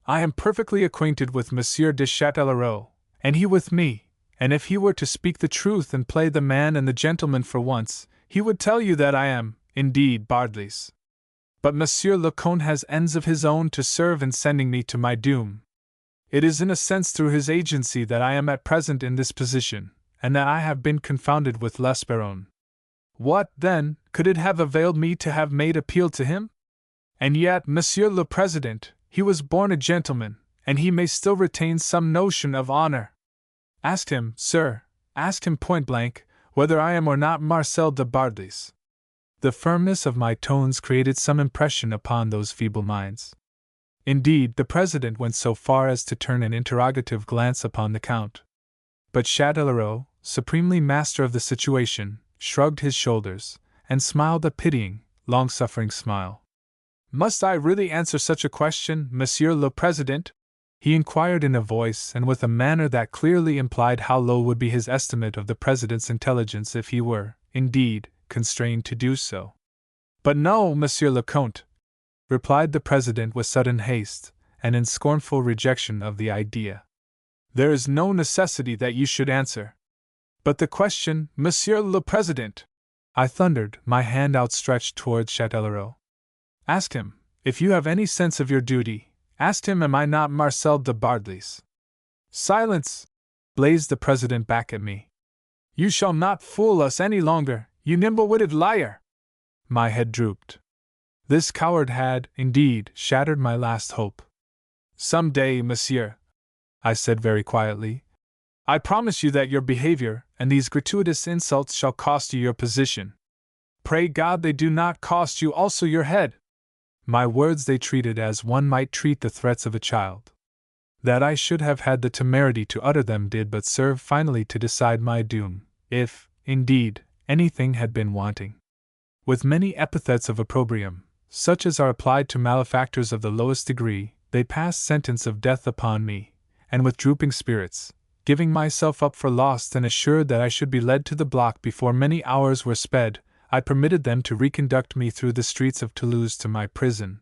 I am perfectly acquainted with Monsieur de Châtellerault, and he with me, and if he were to speak the truth and play the man and the gentleman for once, he would tell you that I am, indeed, Bardelys. But Monsieur le Comte has ends of his own to serve in sending me to my doom. It is in a sense through his agency that I am at present in this position, and that I have been confounded with L'Esperance. What, then, could it have availed me to have made appeal to him? And yet, Monsieur le Président, he was born a gentleman, and he may still retain some notion of honor. Ask him, sir, ask him point blank, whether I am or not Marcel de Bardelys." The firmness of my tones created some impression upon those feeble minds. Indeed, the President went so far as to turn an interrogative glance upon the Count. But Châtellerault, supremely master of the situation, shrugged his shoulders, and smiled a pitying, long-suffering smile. "Must I really answer such a question, Monsieur le Président?" he inquired in a voice and with a manner that clearly implied how low would be his estimate of the President's intelligence if he were, indeed, constrained to do so. "But no, Monsieur le Comte," replied the President with sudden haste, and in scornful rejection of the idea. "There is no necessity that you should answer." "But the question, Monsieur le Président," I thundered, my hand outstretched towards Châtellerault. "Ask him, if you have any sense of your duty, ask him, am I not Marcel de Bardelys?" "Silence!" blazed the President back at me. "You shall not fool us any longer, you nimble-witted liar!" My head drooped. This coward had, indeed, shattered my last hope. "Some day, monsieur," I said very quietly, "I promise you that your behavior and these gratuitous insults shall cost you your position. Pray God they do not cost you also your head." My words they treated as one might treat the threats of a child. That I should have had the temerity to utter them did but serve finally to decide my doom, if, indeed, anything had been wanting. With many epithets of opprobrium, such as are applied to malefactors of the lowest degree, they passed sentence of death upon me, and with drooping spirits, giving myself up for lost and assured that I should be led to the block before many hours were sped, I permitted them to reconduct me through the streets of Toulouse to my prison.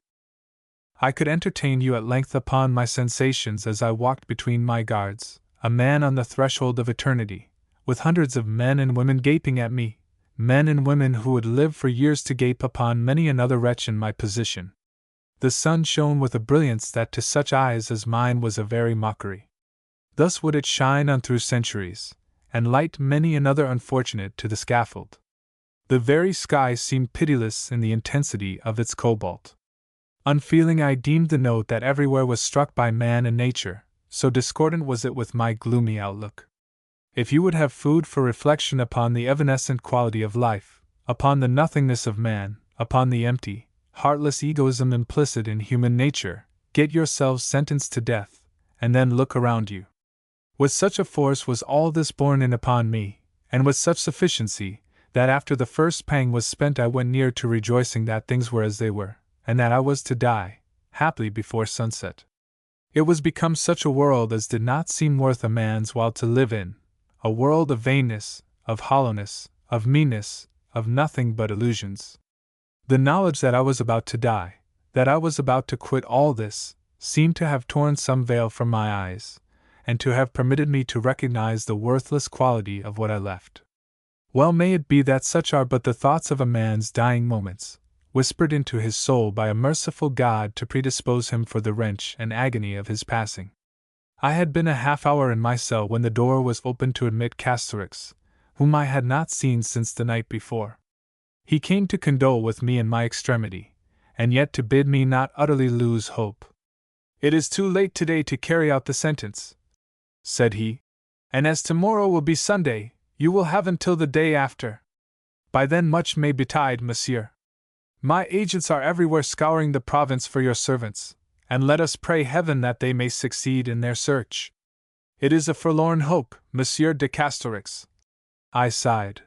I could entertain you at length upon my sensations as I walked between my guards, a man on the threshold of eternity, with hundreds of men and women gaping at me, men and women who would live for years to gape upon many another wretch in my position. The sun shone with a brilliance that to such eyes as mine was a very mockery. Thus would it shine on through centuries, and light many another unfortunate to the scaffold. The very sky seemed pitiless in the intensity of its cobalt. Unfeeling I deemed the note that everywhere was struck by man and nature, so discordant was it with my gloomy outlook. If you would have food for reflection upon the evanescent quality of life, upon the nothingness of man, upon the empty, heartless egoism implicit in human nature, get yourselves sentenced to death, and then look around you. With such a force was all this borne in upon me, and with such sufficiency, that after the first pang was spent I went near to rejoicing that things were as they were, and that I was to die, haply before sunset. It was become such a world as did not seem worth a man's while to live in, a world of vainness, of hollowness, of meanness, of nothing but illusions. The knowledge that I was about to die, that I was about to quit all this, seemed to have torn some veil from my eyes, and to have permitted me to recognize the worthless quality of what I left. Well may it be that such are but the thoughts of a man's dying moments, whispered into his soul by a merciful God to predispose him for the wrench and agony of his passing. I had been a half-hour in my cell when the door was opened to admit Casterix, whom I had not seen since the night before. He came to condole with me in my extremity, and yet to bid me not utterly lose hope. "It is too late today to carry out the sentence," said he. And as tomorrow will be Sunday, you will have until the day after. By then much may betide, monsieur. My agents are everywhere scouring the province for your servants, and let us pray heaven that they may succeed in their search. It is a forlorn hope, Monsieur de Castorix. I sighed.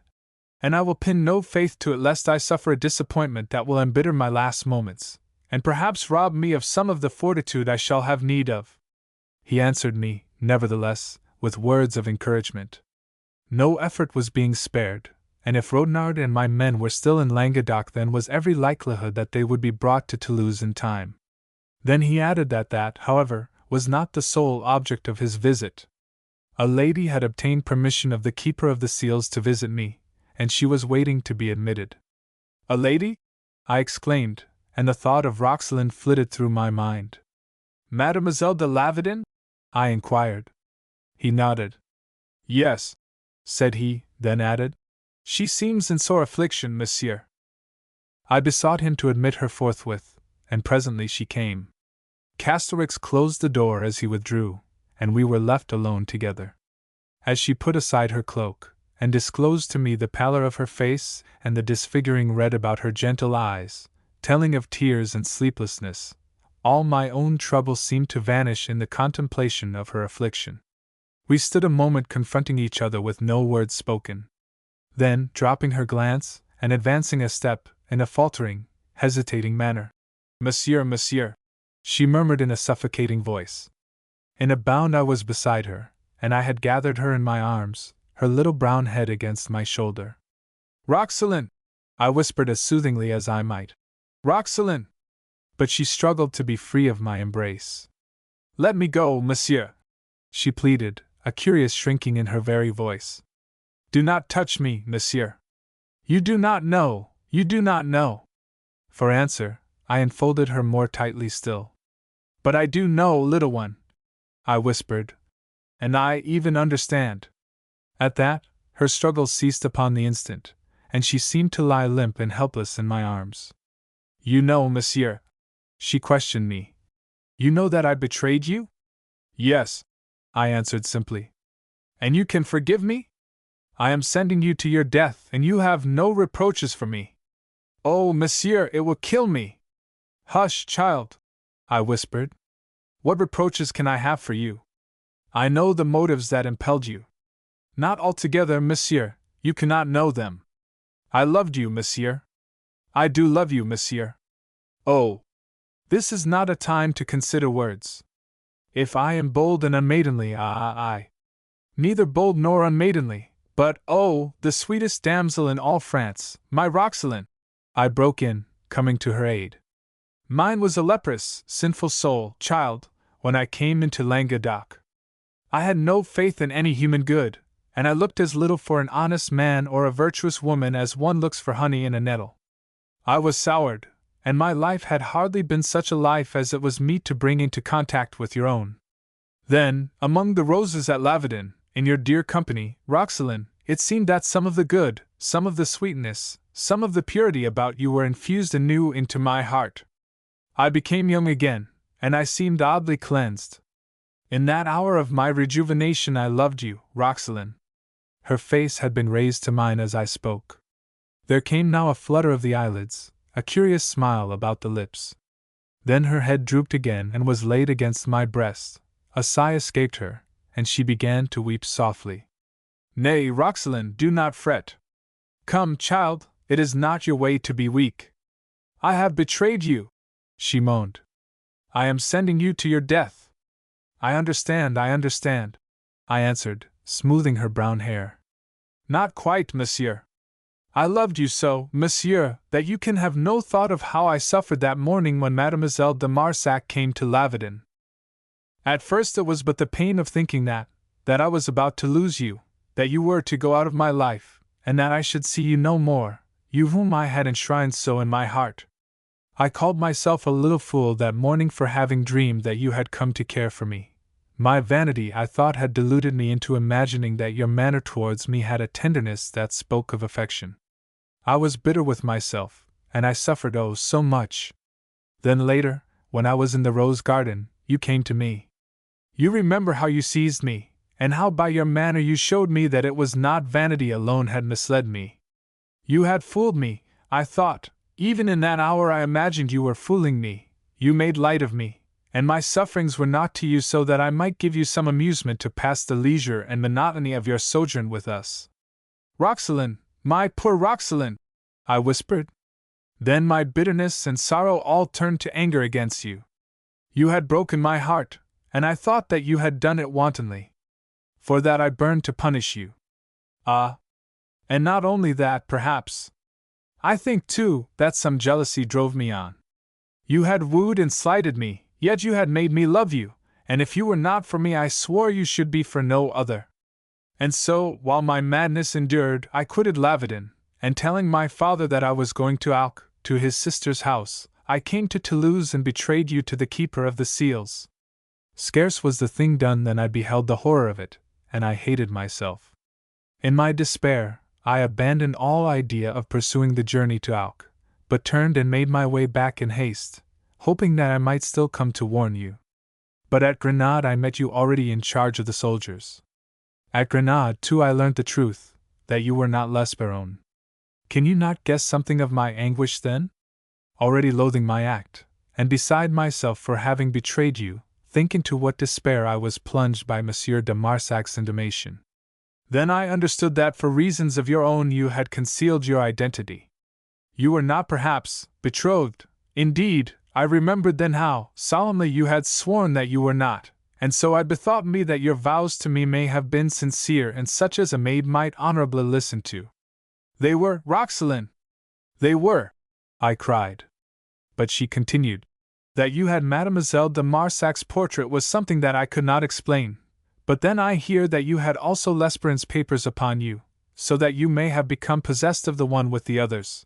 And I will pin no faith to it lest I suffer a disappointment that will embitter my last moments, and perhaps rob me of some of the fortitude I shall have need of. He answered me, nevertheless, with words of encouragement. No effort was being spared, and if Rodnard and my men were still in Languedoc, then was every likelihood that they would be brought to Toulouse in time. Then he added that, however, was not the sole object of his visit. A lady had obtained permission of the keeper of the seals to visit me, and she was waiting to be admitted. A lady? I exclaimed, and the thought of Roxelane flitted through my mind. Mademoiselle de Lavedin? I inquired. He nodded. Yes, said he, then added, she seems in sore affliction, monsieur. I besought him to admit her forthwith, and presently she came. Castorix closed the door as he withdrew, and we were left alone together. As she put aside her cloak, and disclosed to me the pallor of her face and the disfiguring red about her gentle eyes, telling of tears and sleeplessness, all my own trouble seemed to vanish in the contemplation of her affliction. We stood a moment confronting each other with no words spoken. Then, dropping her glance, and advancing a step, in a faltering, hesitating manner, Monsieur, she murmured in a suffocating voice. In a bound I was beside her, and I had gathered her in my arms, her little brown head against my shoulder. Roxelane! I whispered as soothingly as I might. Roxelane! But she struggled to be free of my embrace. Let me go, monsieur, she pleaded, a curious shrinking in her very voice. Do not touch me, monsieur. You do not know. For answer, I enfolded her more tightly still. But I do know, little one, I whispered, and I even understand. At that, her struggles ceased upon the instant, and she seemed to lie limp and helpless in my arms. You know, monsieur, she questioned me. You know that I betrayed you? Yes, I answered simply. And you can forgive me? I am sending you to your death, and you have no reproaches for me. Oh, monsieur, it will kill me. Hush, child, I whispered. What reproaches can I have for you? I know the motives that impelled you. Not altogether, monsieur, you cannot know them. I loved you, monsieur. I do love you, monsieur. Oh, this is not a time to consider words. If I am bold and unmaidenly, I. Neither bold nor unmaidenly, but, oh, the sweetest damsel in all France, my Roxelane, I broke in, coming to her aid. Mine was a leprous, sinful soul, child, when I came into Languedoc. I had no faith in any human good, and I looked as little for an honest man or a virtuous woman as one looks for honey in a nettle. I was soured, and my life had hardly been such a life as it was meet to bring into contact with your own. Then, among the roses at Lavedin, in your dear company, Roxelane, it seemed that some of the good, some of the sweetness, some of the purity about you were infused anew into my heart. I became young again, and I seemed oddly cleansed. In that hour of my rejuvenation I loved you, Roxelane. Her face had been raised to mine as I spoke. There came now a flutter of the eyelids, a curious smile about the lips. Then her head drooped again and was laid against my breast. A sigh escaped her, and she began to weep softly. Nay, Roxelane, do not fret. Come, child, it is not your way to be weak. I have betrayed you, she moaned. I am sending you to your death. I understand, I answered, smoothing her brown hair. Not quite, monsieur. I loved you so, monsieur, that you can have no thought of how I suffered that morning when Mademoiselle de Marsac came to Lavedin. At first it was but the pain of thinking that I was about to lose you, that you were to go out of my life, and that I should see you no more, you whom I had enshrined so in my heart. I called myself a little fool that morning for having dreamed that you had come to care for me. My vanity, I thought, had deluded me into imagining that your manner towards me had a tenderness that spoke of affection. I was bitter with myself, and I suffered oh so much. Then later, when I was in the rose garden, you came to me. You remember how you seized me, and how by your manner you showed me that it was not vanity alone had misled me. You had fooled me, I thought. Even in that hour I imagined you were fooling me. You made light of me, and my sufferings were not to you so that I might give you some amusement to pass the leisure and monotony of your sojourn with us. Roxalane, my poor Roxalane, I whispered. Then my bitterness and sorrow all turned to anger against you. You had broken my heart, and I thought that you had done it wantonly. For that I burned to punish you. Ah! And not only that, perhaps. I think, too, that some jealousy drove me on. You had wooed and slighted me, yet you had made me love you, and if you were not for me I swore you should be for no other. And so, while my madness endured, I quitted Lavedon, and telling my father that I was going to Alc, to his sister's house, I came to Toulouse and betrayed you to the keeper of the seals. Scarce was the thing done than I beheld the horror of it, and I hated myself. In my despair, I abandoned all idea of pursuing the journey to Alc, but turned and made my way back in haste, hoping that I might still come to warn you. But at Grenade I met you already in charge of the soldiers. At Grenade, too, I learnt the truth, that you were not L'Esperance. Can you not guess something of my anguish then? Already loathing my act, and beside myself for having betrayed you, think into what despair I was plunged by Monsieur de Marsac's intimation. Then I understood that for reasons of your own you had concealed your identity. You were not perhaps betrothed. Indeed, I remembered then how solemnly you had sworn that you were not, and so I bethought me that your vows to me may have been sincere and such as a maid might honorably listen to. They were, Roxalane! They were! I cried. But she continued. That you had Mademoiselle de Marsac's portrait was something that I could not explain. But then I hear that you had also L'Esperance's papers upon you, so that you may have become possessed of the one with the others.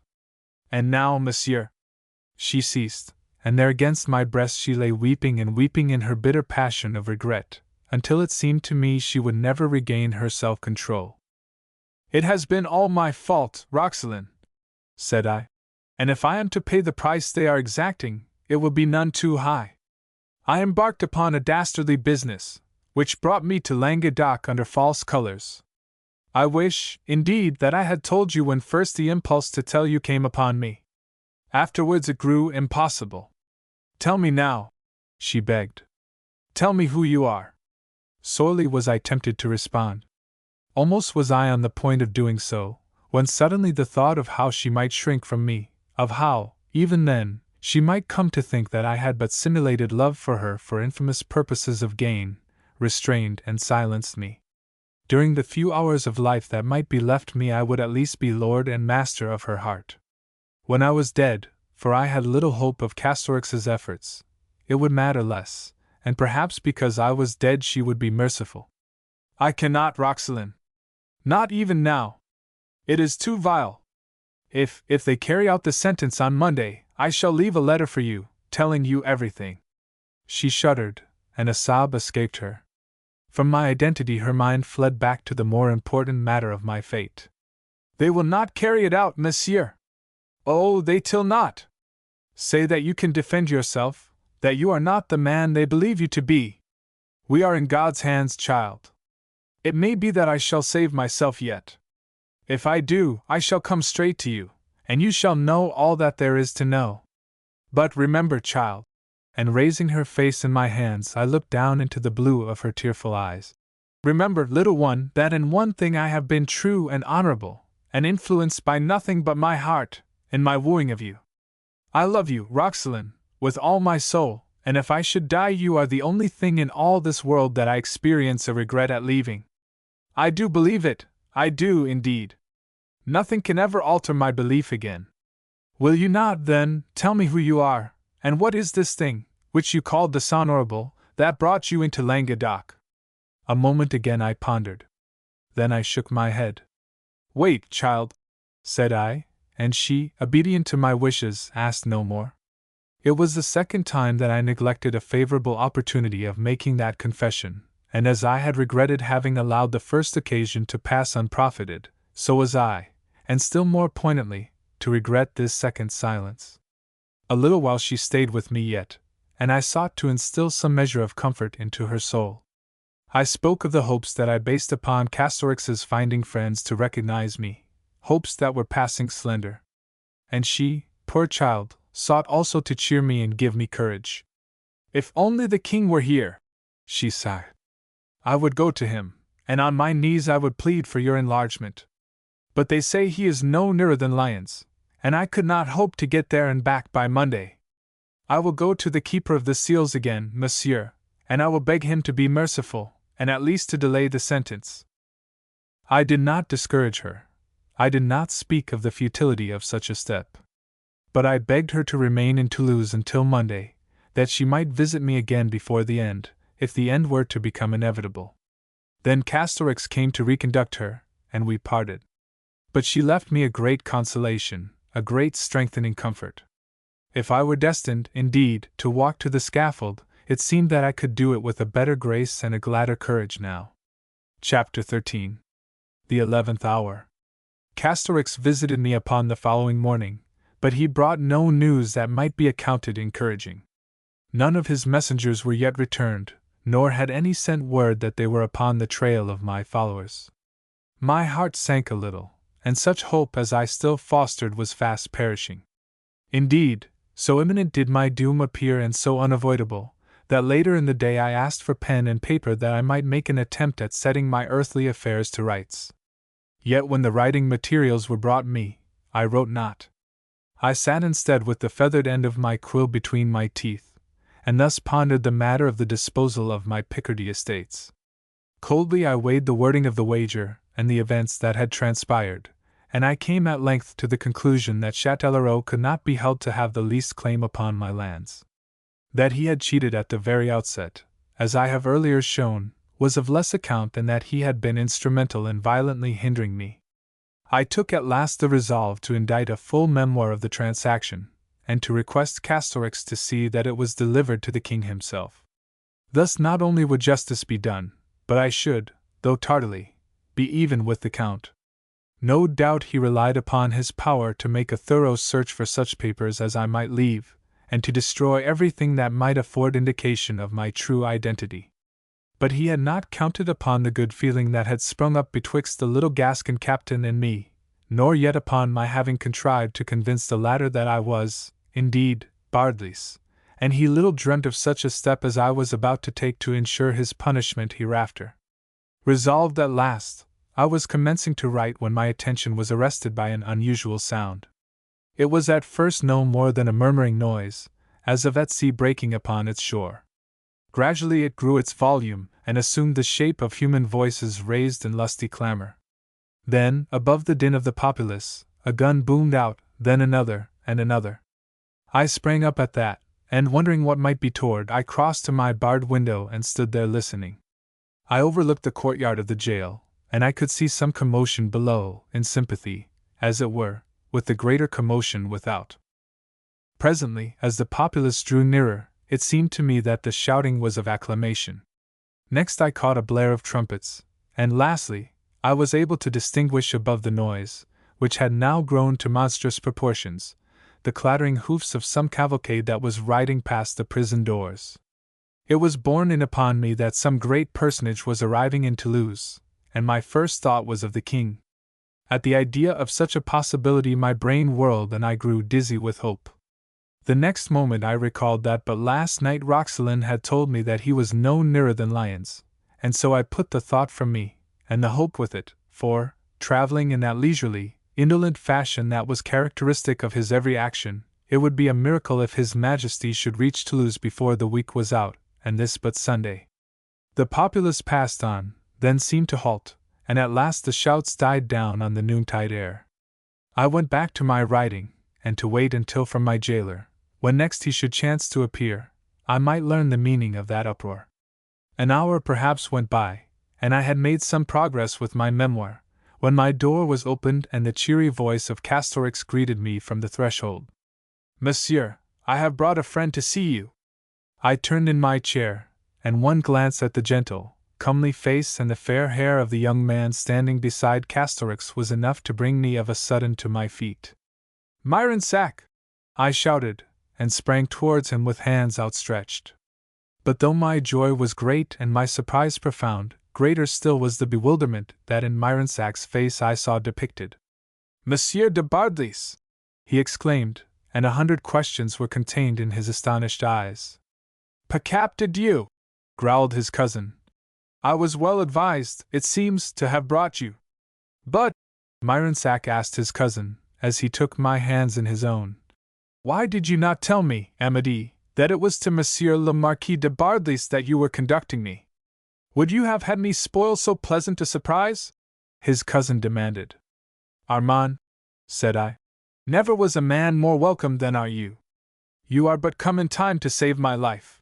And now, monsieur. She ceased, and there against my breast she lay weeping and weeping in her bitter passion of regret, until it seemed to me she would never regain her self-control. It has been all my fault, Roxalane, said I, and if I am to pay the price they are exacting, it will be none too high. I embarked upon a dastardly business, which brought me to Languedoc under false colors. I wish, indeed, that I had told you when first the impulse to tell you came upon me. Afterwards it grew impossible. Tell me now, she begged. Tell me who you are. Sorely was I tempted to respond. Almost was I on the point of doing so, when suddenly the thought of how she might shrink from me, of how, even then, she might come to think that I had but simulated love for her for infamous purposes of gain, restrained and silenced me. During the few hours of life that might be left me I would at least be lord and master of her heart. When I was dead, for I had little hope of Castorix's efforts, it would matter less, and perhaps because I was dead she would be merciful. I cannot, Roxalane. Not even now. It is too vile. If they carry out the sentence on Monday, I shall leave a letter for you, telling you everything. She shuddered, and a sob escaped her. From my identity her mind fled back to the more important matter of my fate. They will not carry it out, monsieur. Oh, they till not. Say that you can defend yourself, that you are not the man they believe you to be. We are in God's hands, child. It may be that I shall save myself yet. If I do, I shall come straight to you, and you shall know all that there is to know. But remember, child, and raising her face in my hands I looked down into the blue of her tearful eyes. Remember, little one, that in one thing I have been true and honorable, and influenced by nothing but my heart, in my wooing of you. I love you, Roxalane, with all my soul, and if I should die you are the only thing in all this world that I experience a regret at leaving. I do believe it, I do indeed. Nothing can ever alter my belief again. Will you not, then, tell me who you are, and what is this thing, which you called dishonorable, that brought you into Languedoc? A moment again I pondered. Then I shook my head. Wait, child, said I, and she, obedient to my wishes, asked no more. It was the second time that I neglected a favorable opportunity of making that confession, and as I had regretted having allowed the first occasion to pass unprofited, so was I, and still more poignantly, to regret this second silence. A little while she stayed with me yet, and I sought to instill some measure of comfort into her soul. I spoke of the hopes that I based upon Castorix's finding friends to recognize me, hopes that were passing slender. And she, poor child, sought also to cheer me and give me courage. "If only the king were here," she sighed. "I would go to him, and on my knees I would plead for your enlargement. But they say he is no nearer than Lyons, and I could not hope to get there and back by Monday. I will go to the keeper of the seals again, monsieur, and I will beg him to be merciful, and at least to delay the sentence." I did not discourage her. I did not speak of the futility of such a step. But I begged her to remain in Toulouse until Monday, that she might visit me again before the end, if the end were to become inevitable. Then Castorix came to reconduct her, and we parted. But she left me a great consolation, a great strengthening comfort. If I were destined, indeed, to walk to the scaffold, it seemed that I could do it with a better grace and a gladder courage now. Chapter 13. The 11th hour. Castorix visited me upon the following morning, but he brought no news that might be accounted encouraging. None of his messengers were yet returned, nor had any sent word that they were upon the trail of my followers. My heart sank a little, and such hope as I still fostered was fast perishing. Indeed, so imminent did my doom appear and so unavoidable, that later in the day I asked for pen and paper that I might make an attempt at setting my earthly affairs to rights. Yet when the writing materials were brought me, I wrote not. I sat instead with the feathered end of my quill between my teeth, and thus pondered the matter of the disposal of my Picardy estates. Coldly I weighed the wording of the wager, and the events that had transpired, and I came at length to the conclusion that Châtellerault could not be held to have the least claim upon my lands. That he had cheated at the very outset, as I have earlier shown, was of less account than that he had been instrumental in violently hindering me. I took at last the resolve to indite a full memoir of the transaction, and to request Castorix to see that it was delivered to the king himself. Thus not only would justice be done, but I should, though tardily, be even with the count. No doubt he relied upon his power to make a thorough search for such papers as I might leave, and to destroy everything that might afford indication of my true identity. But he had not counted upon the good feeling that had sprung up betwixt the little Gascon captain and me, nor yet upon my having contrived to convince the latter that I was, indeed, Bardelys, and he little dreamt of such a step as I was about to take to ensure his punishment hereafter. Resolved at last, I was commencing to write when my attention was arrested by an unusual sound. It was at first no more than a murmuring noise, as of at sea breaking upon its shore. Gradually it grew its volume, and assumed the shape of human voices raised in lusty clamor. Then, above the din of the populace, a gun boomed out, then another, and another. I sprang up at that, and wondering what might be toward, I crossed to my barred window and stood there listening. I overlooked the courtyard of the jail, and I could see some commotion below, in sympathy, as it were, with the greater commotion without. Presently, as the populace drew nearer, it seemed to me that the shouting was of acclamation. Next I caught a blare of trumpets, and lastly, I was able to distinguish above the noise, which had now grown to monstrous proportions, the clattering hoofs of some cavalcade that was riding past the prison doors. It was borne in upon me that some great personage was arriving in Toulouse, and my first thought was of the king. At the idea of such a possibility my brain whirled and I grew dizzy with hope. The next moment I recalled that but last night Roxelane had told me that he was no nearer than Lyons, and so I put the thought from me, and the hope with it, for, traveling in that leisurely, indolent fashion that was characteristic of his every action, it would be a miracle if His Majesty should reach Toulouse before the week was out, and this but Sunday. The populace passed on, then seemed to halt, and at last the shouts died down on the noontide air. I went back to my writing, and to wait until from my jailer, when next he should chance to appear, I might learn the meaning of that uproar. An hour perhaps went by, and I had made some progress with my memoir, when my door was opened and the cheery voice of Castorix greeted me from the threshold. "Monsieur, I have brought a friend to see you." I turned in my chair, and one glance at the gentle, comely face and the fair hair of the young man standing beside Castorix was enough to bring me of a sudden to my feet. "Myron Sack!" I shouted, and sprang towards him with hands outstretched. But though my joy was great and my surprise profound, greater still was the bewilderment that in Myronsac's face I saw depicted. "Monsieur de Bardelys!" he exclaimed, and 100 questions were contained in his astonished eyes. "Pecap de Dieu!" growled his cousin. "I was well advised, it seems, to have brought you." "But," Myronsac asked his cousin, as he took my hands in his own, "why did you not tell me, Amedee, that it was to Monsieur le Marquis de Bardelys that you were conducting me? Would you have had me spoil so pleasant a surprise?" his cousin demanded. "Armand," said I, "never was a man more welcome than are you. You are but come in time to save my life."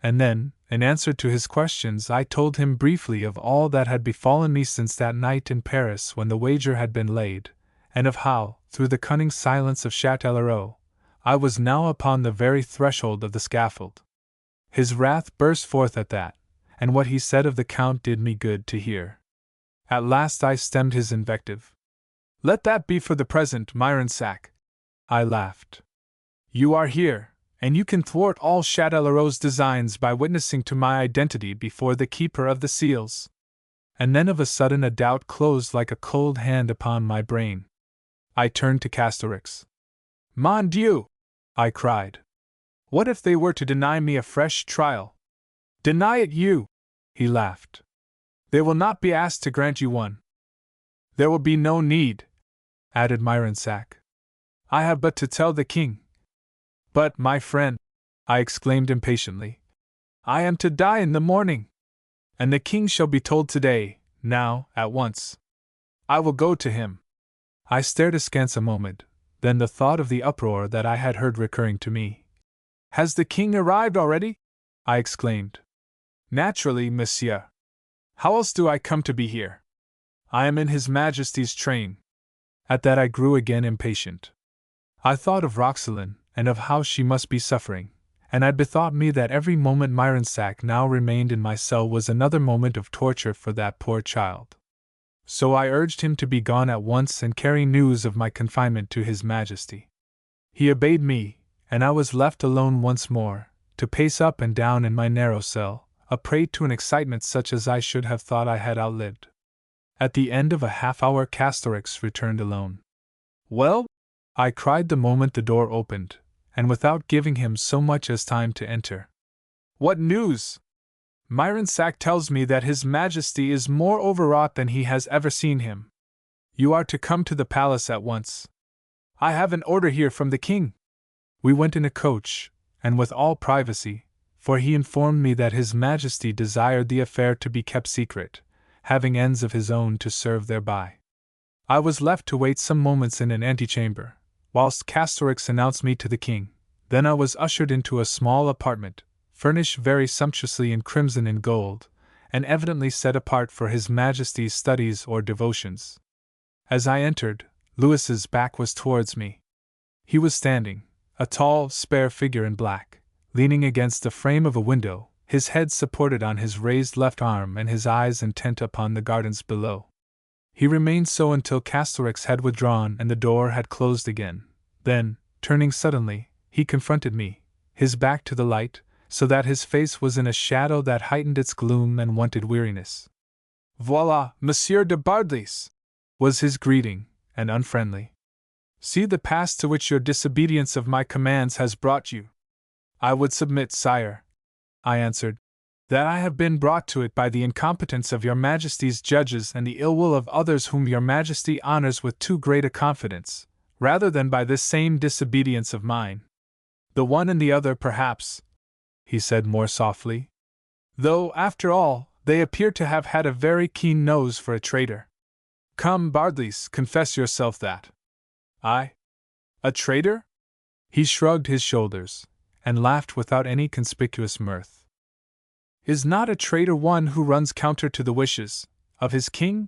And then, in answer to his questions, I told him briefly of all that had befallen me since that night in Paris when the wager had been laid, and of how, through the cunning silence of Châtellerault, I was now upon the very threshold of the scaffold. His wrath burst forth at that, and what he said of the Count did me good to hear. At last I stemmed his invective. "Let that be for the present, Myronsac," I laughed. "You are here, and you can thwart all Châtellerault's designs by witnessing to my identity before the Keeper of the Seals." And then of a sudden a doubt closed like a cold hand upon my brain. I turned to Casterix. "Mon Dieu!" I cried. "What if they were to deny me a fresh trial?" "Deny it you!" he laughed. "They will not be asked to grant you one." "There will be no need," added Myronsac. "I have but to tell the king." "But, my friend," I exclaimed impatiently, "I am to die in the morning. And the king shall be told today, now, at once. I will go to him." I stared askance a moment, then the thought of the uproar that I had heard recurring to me. "Has the king arrived already?" I exclaimed. "Naturally, monsieur. How else do I come to be here? I am in His Majesty's train." At that I grew again impatient. I thought of Roxelane, and of how she must be suffering, and I bethought me that every moment Myronsac now remained in my cell was another moment of torture for that poor child. So I urged him to be gone at once and carry news of my confinement to His Majesty. He obeyed me, and I was left alone once more, to pace up and down in my narrow cell, a prey to an excitement such as I should have thought I had outlived. At the end of a half-hour Casterix returned alone. "Well?" I cried the moment the door opened, and without giving him so much as time to enter. "What news?" "Myronsac tells me that His Majesty is more overwrought than he has ever seen him. You are to come to the palace at once. I have an order here from the king." We went in a coach, and with all privacy, for he informed me that His Majesty desired the affair to be kept secret, having ends of his own to serve thereby. I was left to wait some moments in an antechamber, whilst Casterix announced me to the king. Then I was ushered into a small apartment, furnished very sumptuously in crimson and gold, and evidently set apart for His Majesty's studies or devotions. As I entered, Louis's back was towards me. He was standing, a tall, spare figure in black, leaning against the frame of a window, his head supported on his raised left arm and his eyes intent upon the gardens below. He remained so until Casterix had withdrawn and the door had closed again. Then, turning suddenly, he confronted me, his back to the light, so that his face was in a shadow that heightened its gloom and wonted weariness. "Voila, Monsieur de Bardelys!" was his greeting, and unfriendly. "See the pass to which your disobedience of my commands has brought you." "I would submit, sire," I answered, "that I have been brought to it by the incompetence of your Majesty's judges and the ill will of others whom your Majesty honors with too great a confidence, rather than by this same disobedience of mine. The one and the other, perhaps," he said more softly. "Though, after all, they appear to have had a very keen nose for a traitor. Come, Bardelys, confess yourself that." "I? A traitor?" He shrugged his shoulders, and laughed without any conspicuous mirth. "Is not a traitor one who runs counter to the wishes of his king?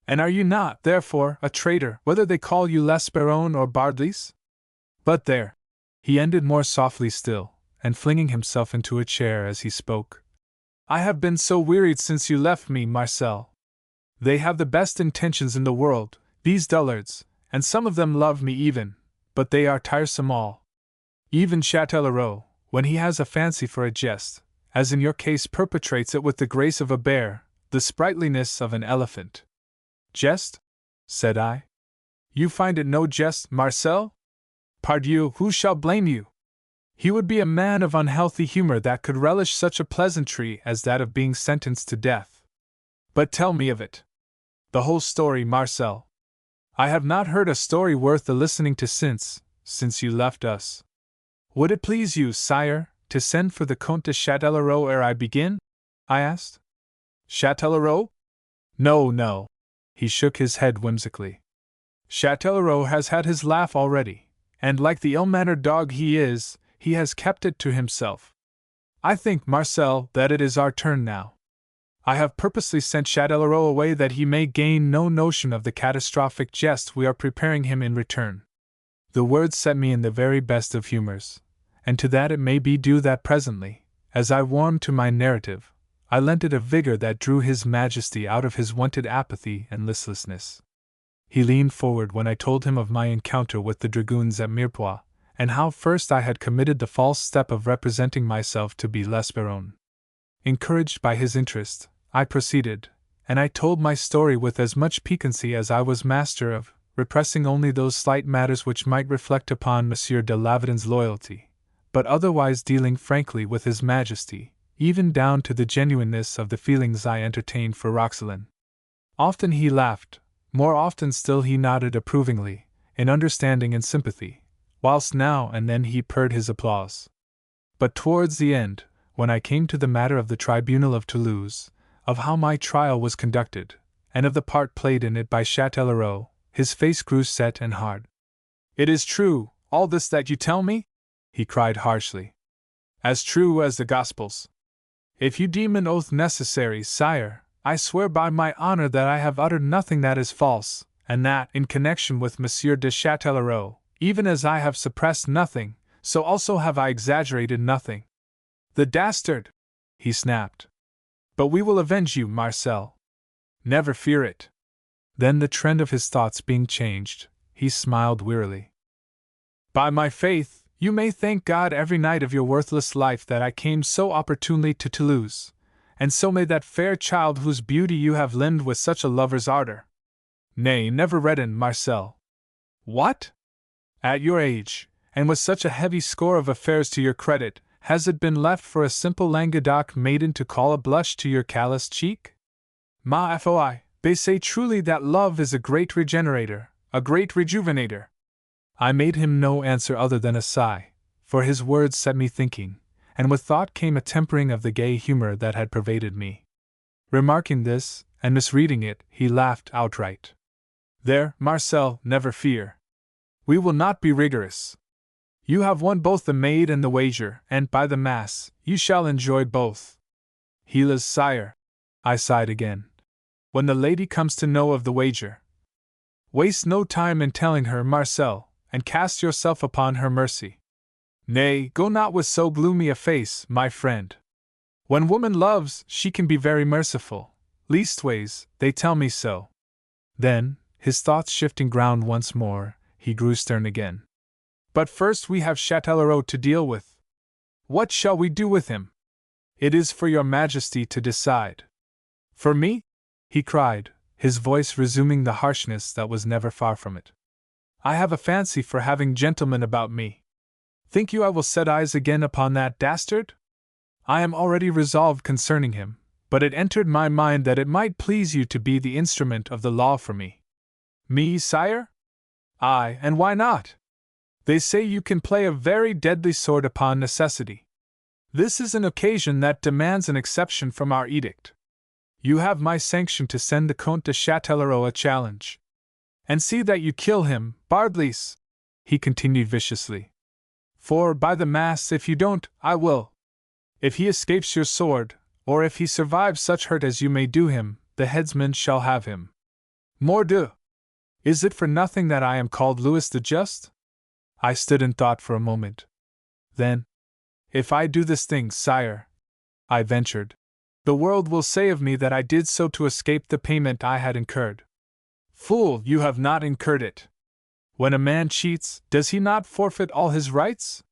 And are you not, therefore, a traitor, whether they call you L'Esperone or Bardelys? But there," he ended more softly still, and flinging himself into a chair as he spoke, "I have been so wearied since you left me, Marcel. They have the best intentions in the world, these dullards, and some of them love me even, but they are tiresome all. Even Châtellerault, when he has a fancy for a jest, as in your case, perpetrates it with the grace of a bear, the sprightliness of an elephant. Jest? Said I. You find it no jest, Marcel? Pardieu, who shall blame you? He would be a man of unhealthy humor that could relish such a pleasantry as that of being sentenced to death. But tell me of it. The whole story, Marcel. I have not heard a story worth the listening to since you left us. Would it please you, sire, to send for the Comte de Châtellerault ere I begin? I asked. Châtellerault? No. He shook his head whimsically. Châtellerault has had his laugh already, and like the ill-mannered dog he is, he has kept it to himself. I think, Marcel, that it is our turn now. I have purposely sent Châtellerault away that he may gain no notion of the catastrophic jest we are preparing him in return. The words set me in the very best of humors, and to that it may be due that presently, as I warmed to my narrative, I lent it a vigor that drew His Majesty out of his wonted apathy and listlessness. He leaned forward when I told him of my encounter with the dragoons at Mirepoix, and how first I had committed the false step of representing myself to be L'Esperance. Encouraged by his interest, I proceeded, and I told my story with as much piquancy as I was master of, repressing only those slight matters which might reflect upon Monsieur de Lavedan's loyalty, but otherwise dealing frankly with His Majesty, even down to the genuineness of the feelings I entertained for Roxelane. Often he laughed, more often still he nodded approvingly, in understanding and sympathy, whilst now and then he purred his applause. But towards the end, when I came to the matter of the tribunal of Toulouse, of how my trial was conducted, and of the part played in it by Châtellerault, his face grew set and hard. It is true, all this that you tell me? He cried harshly. As true as the Gospels. If you deem an oath necessary, sire, I swear by my honor that I have uttered nothing that is false, and that, in connection with Monsieur de Châtellerault, even as I have suppressed nothing, so also have I exaggerated nothing. The dastard! He snapped. But we will avenge you, Marcel. Never fear it. Then, the trend of his thoughts being changed, he smiled wearily. By my faith, you may thank God every night of your worthless life that I came so opportunely to Toulouse, and so may that fair child whose beauty you have limned with such a lover's ardor. Nay, never redden, Marcel. What? At your age, and with such a heavy score of affairs to your credit, has it been left for a simple Languedoc maiden to call a blush to your calloused cheek? Ma foi, they say truly that love is a great regenerator, a great rejuvenator. I made him no answer other than a sigh, for his words set me thinking, and with thought came a tempering of the gay humor that had pervaded me. Remarking this, and misreading it, he laughed outright. There, Marcel, never fear. We will not be rigorous. You have won both the maid and the wager, and by the mass, you shall enjoy both. Hélas, sire, I sighed again. When the lady comes to know of the wager, waste no time in telling her, Marcel, and cast yourself upon her mercy. Nay, go not with so gloomy a face, my friend. When woman loves, she can be very merciful, leastways, they tell me so. Then, his thoughts shifting ground once more, he grew stern again. But first we have Châtellerault to deal with. What shall we do with him? It is for your Majesty to decide. For me? He cried, his voice resuming the harshness that was never far from it. I have a fancy for having gentlemen about me. Think you I will set eyes again upon that dastard? I am already resolved concerning him, but it entered my mind that it might please you to be the instrument of the law for me. Me, sire? Aye, and why not? They say you can play a very deadly sword upon necessity. This is an occasion that demands an exception from our edict. You have my sanction to send the Comte de Châtellerault a challenge. And see that you kill him, Bardelys, he continued viciously. For, by the mass, if you don't, I will. If he escapes your sword, or if he survives such hurt as you may do him, the headsman shall have him. Mordieu! Is it for nothing that I am called Louis the Just? I stood in thought for a moment. Then, if I do this thing, sire, I ventured, the world will say of me that I did so to escape the payment I had incurred. Fool, you have not incurred it. When a man cheats, does he not forfeit all his rights?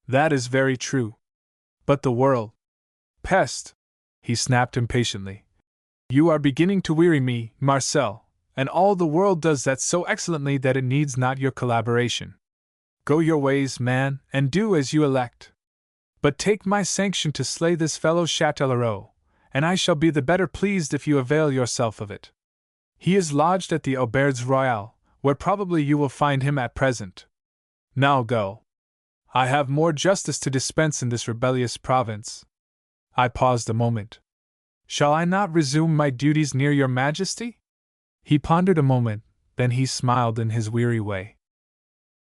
That is very true. But the world. pest!" he snapped impatiently. "You are beginning to weary me, Marcel, and all the world does that so excellently that it needs not your collaboration. Go your ways, man, and do as you elect. But take my sanction to slay this fellow Châtellerault, and I shall be the better pleased if you avail yourself of it. He is lodged at the Auberge Royale, where probably you will find him at present. Now go. I have more justice to dispense in this rebellious province." I paused a moment. "Shall I not resume my duties near your Majesty?" He pondered a moment, then he smiled in his weary way.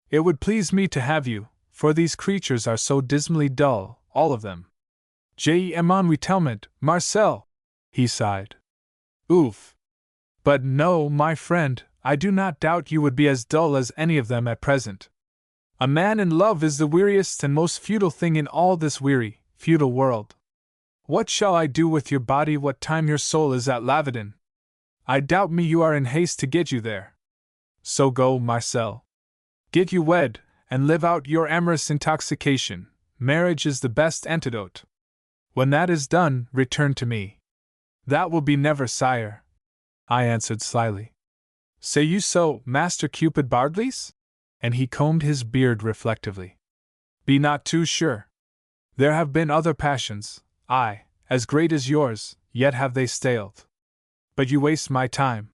"It would please me to have you, for these creatures are so dismally dull, all of them. Je m'en retelment, Marcel," he sighed. "Oof! But no, my friend, I do not doubt you would be as dull as any of them at present. A man in love is the weariest and most futile thing in all this weary, futile world. What shall I do with your body what time your soul is at Lavardin? I doubt me you are in haste to get you there. So go, Marcel. Get you wed, and live out your amorous intoxication. Marriage is the best antidote. When that is done, return to me." "That will be never, sire," I answered slyly. "Say you so, Master Cupid Bardelys?" And he combed his beard reflectively. "Be not too sure. There have been other passions, aye, as great as yours, yet have they staled. But you waste my time.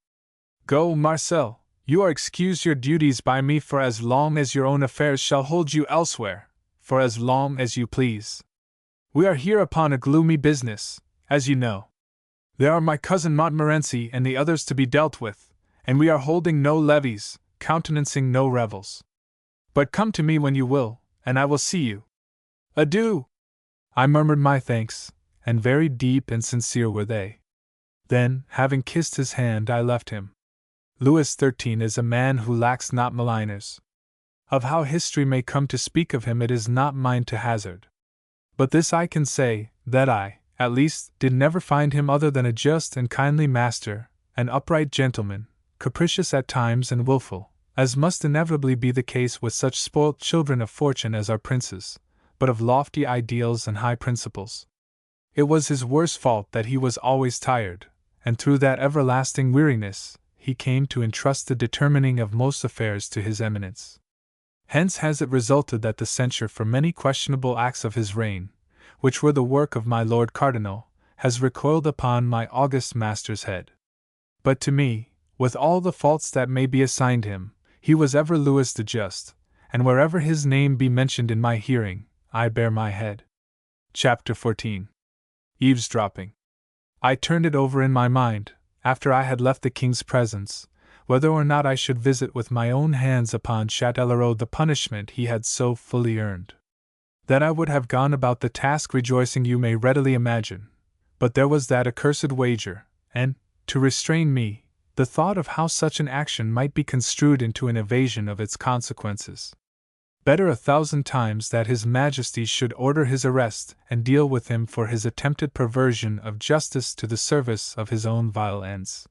Go, Marcel, you are excused your duties by me for as long as your own affairs shall hold you elsewhere, for as long as you please. We are here upon a gloomy business, as you know. There are my cousin Montmorency and the others to be dealt with, and we are holding no levees, countenancing no revels. But come to me when you will, and I will see you. Adieu!" I murmured my thanks, and very deep and sincere were they. Then, having kissed his hand, I left him. Louis XIII is a man who lacks not maligners. Of how history may come to speak of him it is not mine to hazard. But this I can say, that I, at least, did never find him other than a just and kindly master, an upright gentleman, capricious at times and wilful, as must inevitably be the case with such spoilt children of fortune as our princes, but of lofty ideals and high principles. It was his worst fault that he was always tired, and through that everlasting weariness, he came to entrust the determining of most affairs to his eminence. Hence has it resulted that the censure for many questionable acts of his reign, which were the work of my Lord Cardinal, has recoiled upon my august master's head. But to me, with all the faults that may be assigned him, he was ever Louis the Just, and wherever his name be mentioned in my hearing, I bare my head. Chapter 14. Eavesdropping. I turned it over in my mind, after I had left the king's presence, whether or not I should visit with my own hands upon Châtellerault the punishment he had so fully earned. That I would have gone about the task rejoicing you may readily imagine, but there was that accursed wager, and, to restrain me, the thought of how such an action might be construed into an evasion of its consequences. Better 1,000 times that His Majesty should order his arrest and deal with him for his attempted perversion of justice to the service of his own vile ends.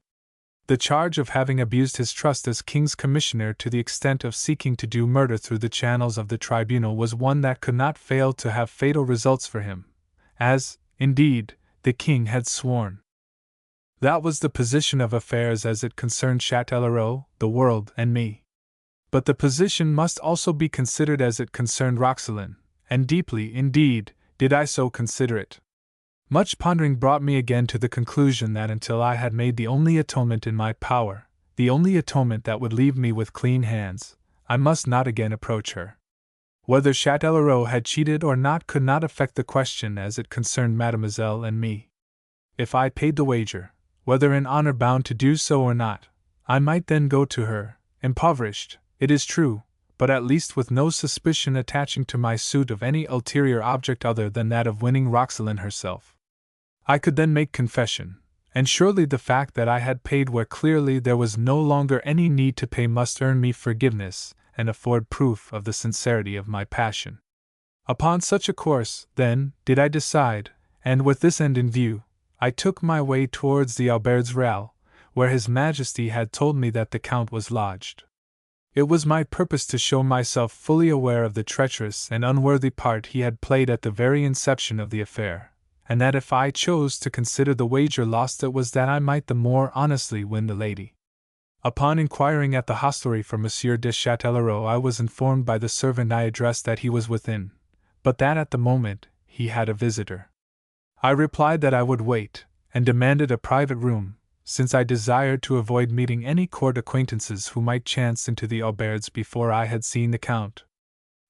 The charge of having abused his trust as King's Commissioner to the extent of seeking to do murder through the channels of the tribunal was one that could not fail to have fatal results for him, as, indeed, the King had sworn. That was the position of affairs as it concerned Châtellerault, the world, and me. But the position must also be considered as it concerned Roxelane, and deeply, indeed, did I so consider it. Much pondering brought me again to the conclusion that until I had made the only atonement in my power, the only atonement that would leave me with clean hands, I must not again approach her. Whether Châtellerault had cheated or not could not affect the question as it concerned Mademoiselle and me. If I paid the wager, whether in honor bound to do so or not, I might then go to her, impoverished, it is true, but at least with no suspicion attaching to my suit of any ulterior object other than that of winning Roxelane herself. I could then make confession, and surely the fact that I had paid where clearly there was no longer any need to pay must earn me forgiveness and afford proof of the sincerity of my passion. Upon such a course, then, did I decide, and with this end in view, I took my way towards the Auberge Royale, where His Majesty had told me that the Count was lodged. It was my purpose to show myself fully aware of the treacherous and unworthy part he had played at the very inception of the affair, and that if I chose to consider the wager lost it was that I might the more honestly win the lady. Upon inquiring at the hostelry for Monsieur de Châtellerault, I was informed by the servant I addressed that he was within, but that at the moment he had a visitor. I replied that I would wait, and demanded a private room, since I desired to avoid meeting any court acquaintances who might chance into the auberge before I had seen the Count.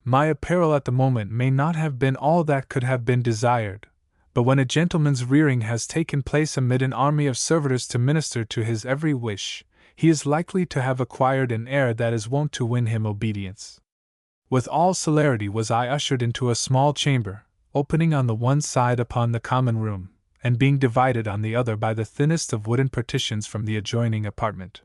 My apparel at the moment may not have been all that could have been desired, but when a gentleman's rearing has taken place amid an army of servitors to minister to his every wish, he is likely to have acquired an air that is wont to win him obedience. With all celerity was I ushered into a small chamber, opening on the one side upon the common room, and being divided on the other by the thinnest of wooden partitions from the adjoining apartment.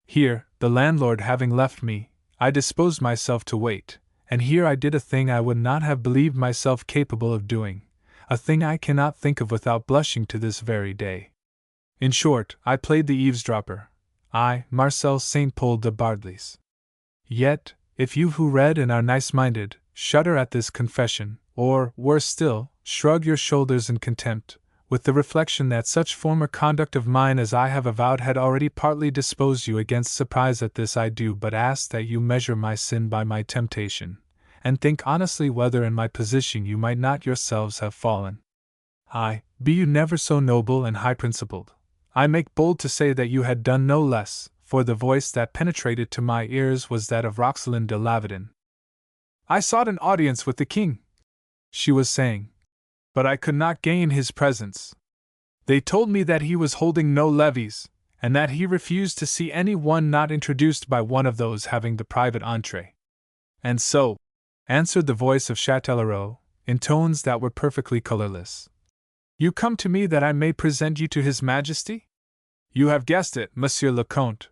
Here, the landlord having left me, I disposed myself to wait, and here I did a thing I would not have believed myself capable of doing, a thing I cannot think of without blushing to this very day. In short, I played the eavesdropper, I, Marcel St. Paul de Bardelys. Yet, if you who read and are nice-minded, shudder at this confession, or, worse still, shrug your shoulders in contempt, with the reflection that such former conduct of mine as I have avowed had already partly disposed you against surprise at this, I do but ask that you measure my sin by my temptation, and think honestly whether in my position you might not yourselves have fallen. Aye, be you never so noble and high-principled, I make bold to say that you had done no less, for the voice that penetrated to my ears was that of Roxelane de Lavedon. I sought an audience with the king, she was saying, but I could not gain his presence. They told me that he was holding no levees, and that he refused to see any one not introduced by one of those having the private entrée. And so, answered the voice of Châtellerault, in tones that were perfectly colorless, you come to me that I may present you to His Majesty? You have guessed it, Monsieur le Comte.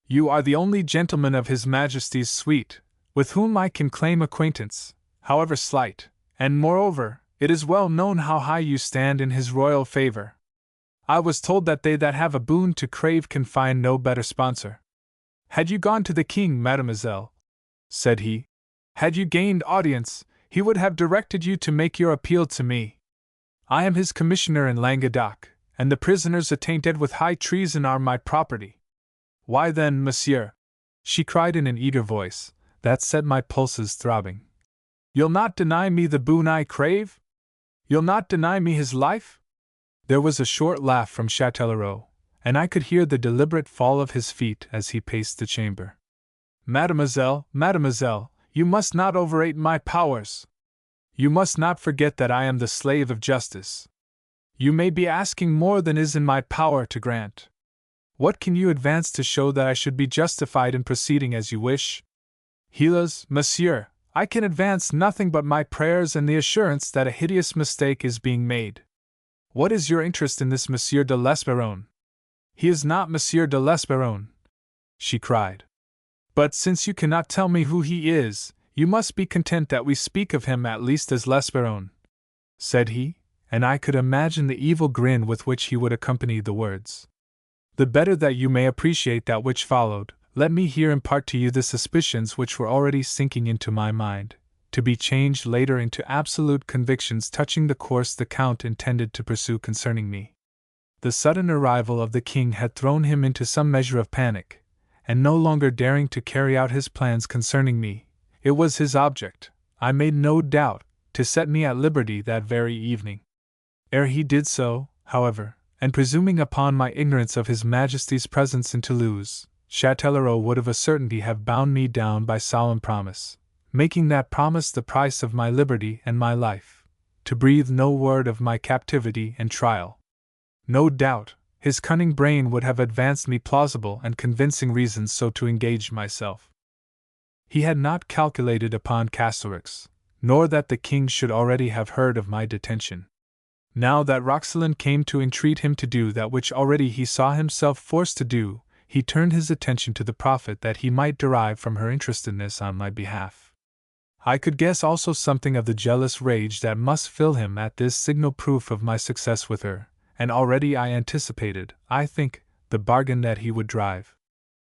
You are the only gentleman of His Majesty's suite with whom I can claim acquaintance, however slight, and moreover, it is well known how high you stand in his royal favor. I was told that they that have a boon to crave can find no better sponsor. Had you gone to the king, mademoiselle, said he, had you gained audience, he would have directed you to make your appeal to me. I am his commissioner in Languedoc, and the prisoners attainted with high treason are my property. Why then, monsieur, she cried in an eager voice, that set my pulses throbbing, you'll not deny me the boon I crave? You'll not deny me his life? There was a short laugh from Châtellerault, and I could hear the deliberate fall of his feet as he paced the chamber. Mademoiselle, mademoiselle, you must not overrate my powers. You must not forget that I am the slave of justice. You may be asking more than is in my power to grant. What can you advance to show that I should be justified in proceeding as you wish? Hélas, monsieur, I can advance nothing but my prayers and the assurance that a hideous mistake is being made. What is your interest in this Monsieur de l'Esperron? He is not Monsieur de l'Esperron, she cried. But since you cannot tell me who he is, you must be content that we speak of him at least as l'Esperron, said he, and I could imagine the evil grin with which he would accompany the words. The better that you may appreciate that which followed, let me here impart to you the suspicions which were already sinking into my mind, to be changed later into absolute convictions touching the course the Count intended to pursue concerning me. The sudden arrival of the king had thrown him into some measure of panic, and no longer daring to carry out his plans concerning me, it was his object, I made no doubt, to set me at liberty that very evening. Ere he did so, however, and presuming upon my ignorance of His Majesty's presence in Toulouse, Châtellerault would of a certainty have bound me down by solemn promise, making that promise the price of my liberty and my life, to breathe no word of my captivity and trial. No doubt, his cunning brain would have advanced me plausible and convincing reasons so to engage myself. He had not calculated upon Castelarix, nor that the king should already have heard of my detention. Now that Roxelane came to entreat him to do that which already he saw himself forced to do, he turned his attention to the profit that he might derive from her interestedness on my behalf. I could guess also something of the jealous rage that must fill him at this signal proof of my success with her, and already I anticipated, I think, the bargain that he would drive.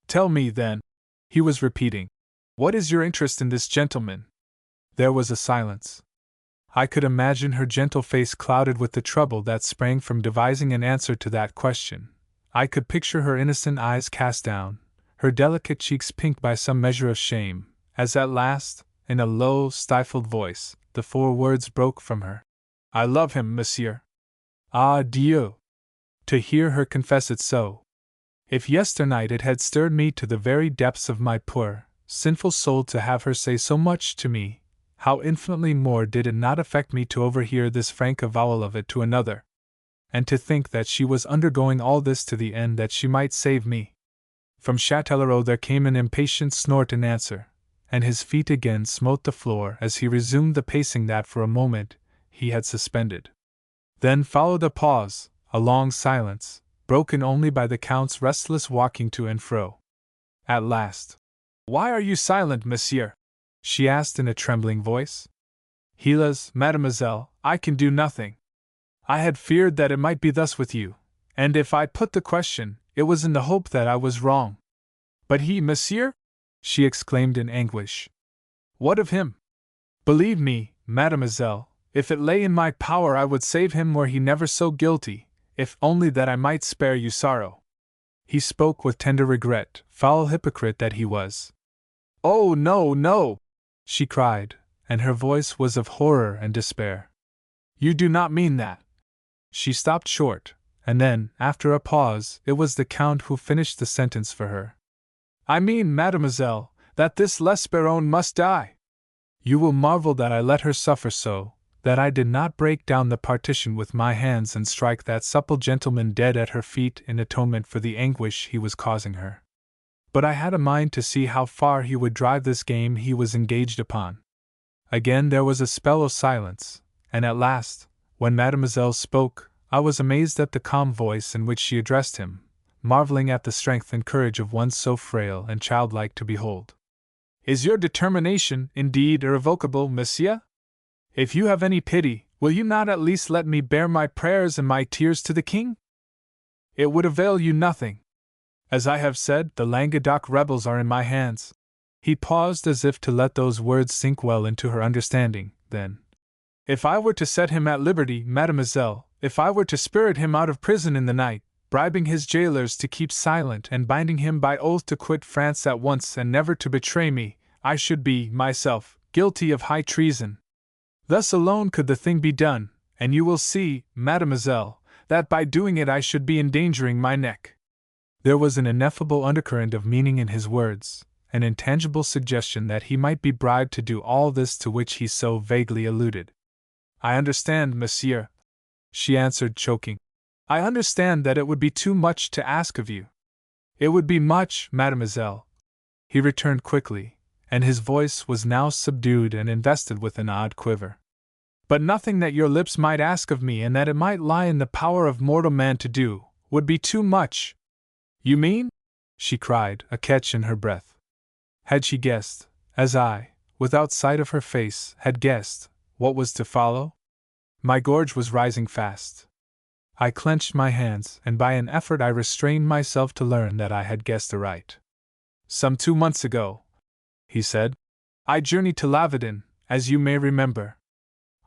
Tell me, then, he was repeating, what is your interest in this gentleman? There was a silence. I could imagine her gentle face clouded with the trouble that sprang from devising an answer to that question. I could picture her innocent eyes cast down, her delicate cheeks pink by some measure of shame, as at last, in a low, stifled voice, the 4 words broke from her. I love him, monsieur. Ah, Dieu! To hear her confess it so! If yesternight it had stirred me to the very depths of my poor, sinful soul to have her say so much to me, how infinitely more did it not affect me to overhear this frank avowal of it to another, and to think that she was undergoing all this to the end that she might save me. From Châtellerault there came an impatient snort in answer, and his feet again smote the floor as he resumed the pacing that for a moment he had suspended. Then followed a pause, a long silence, broken only by the Count's restless walking to and fro. At last, "Why are you silent, monsieur?" she asked in a trembling voice. "Hélas, mademoiselle, I can do nothing. I had feared that it might be thus with you, and if I put the question, it was in the hope that I was wrong." "But he, monsieur?" she exclaimed in anguish. "What of him?" "Believe me, mademoiselle, if it lay in my power I would save him were he never so guilty, if only that I might spare you sorrow." He spoke with tender regret, foul hypocrite that he was. "Oh, no, no!" she cried, and her voice was of horror and despair. "You do not mean that!" She stopped short, and then, after a pause, it was the Count who finished the sentence for her. "I mean, mademoiselle, that this L'Esperance must die. You will marvel that I let her suffer so, that I did not break down the partition with my hands and strike that supple gentleman dead at her feet in atonement for the anguish he was causing her. But I had a mind to see how far he would drive this game he was engaged upon." Again there was a spell of silence, and at last, when mademoiselle spoke, I was amazed at the calm voice in which she addressed him, marveling at the strength and courage of one so frail and childlike to behold. "Is your determination, indeed, irrevocable, monsieur? If you have any pity, will you not at least let me bear my prayers and my tears to the king? It would avail you nothing. As I have said, the Languedoc rebels are in my hands." He paused as if to let those words sink well into her understanding, then, "If I were to set him at liberty, mademoiselle, if I were to spirit him out of prison in the night, bribing his jailers to keep silent and binding him by oath to quit France at once and never to betray me, I should be, myself, guilty of high treason. Thus alone could the thing be done, and you will see, mademoiselle, that by doing it I should be endangering my neck." There was an ineffable undercurrent of meaning in his words, an intangible suggestion that he might be bribed to do all this to which he so vaguely alluded. "I understand, monsieur," she answered, choking. "I understand that it would be too much to ask of you." "It would be much, mademoiselle," he returned quickly, and his voice was now subdued and invested with an odd quiver. "But nothing that your lips might ask of me and that it might lie in the power of mortal man to do, would be too much." "You mean?" she cried, a catch in her breath. Had she guessed, as I, without sight of her face, had guessed, what was to follow? My gorge was rising fast. I clenched my hands, and by an effort I restrained myself to learn that I had guessed aright. "Some 2 months ago," he said, "I journeyed to Lavardin, as you may remember.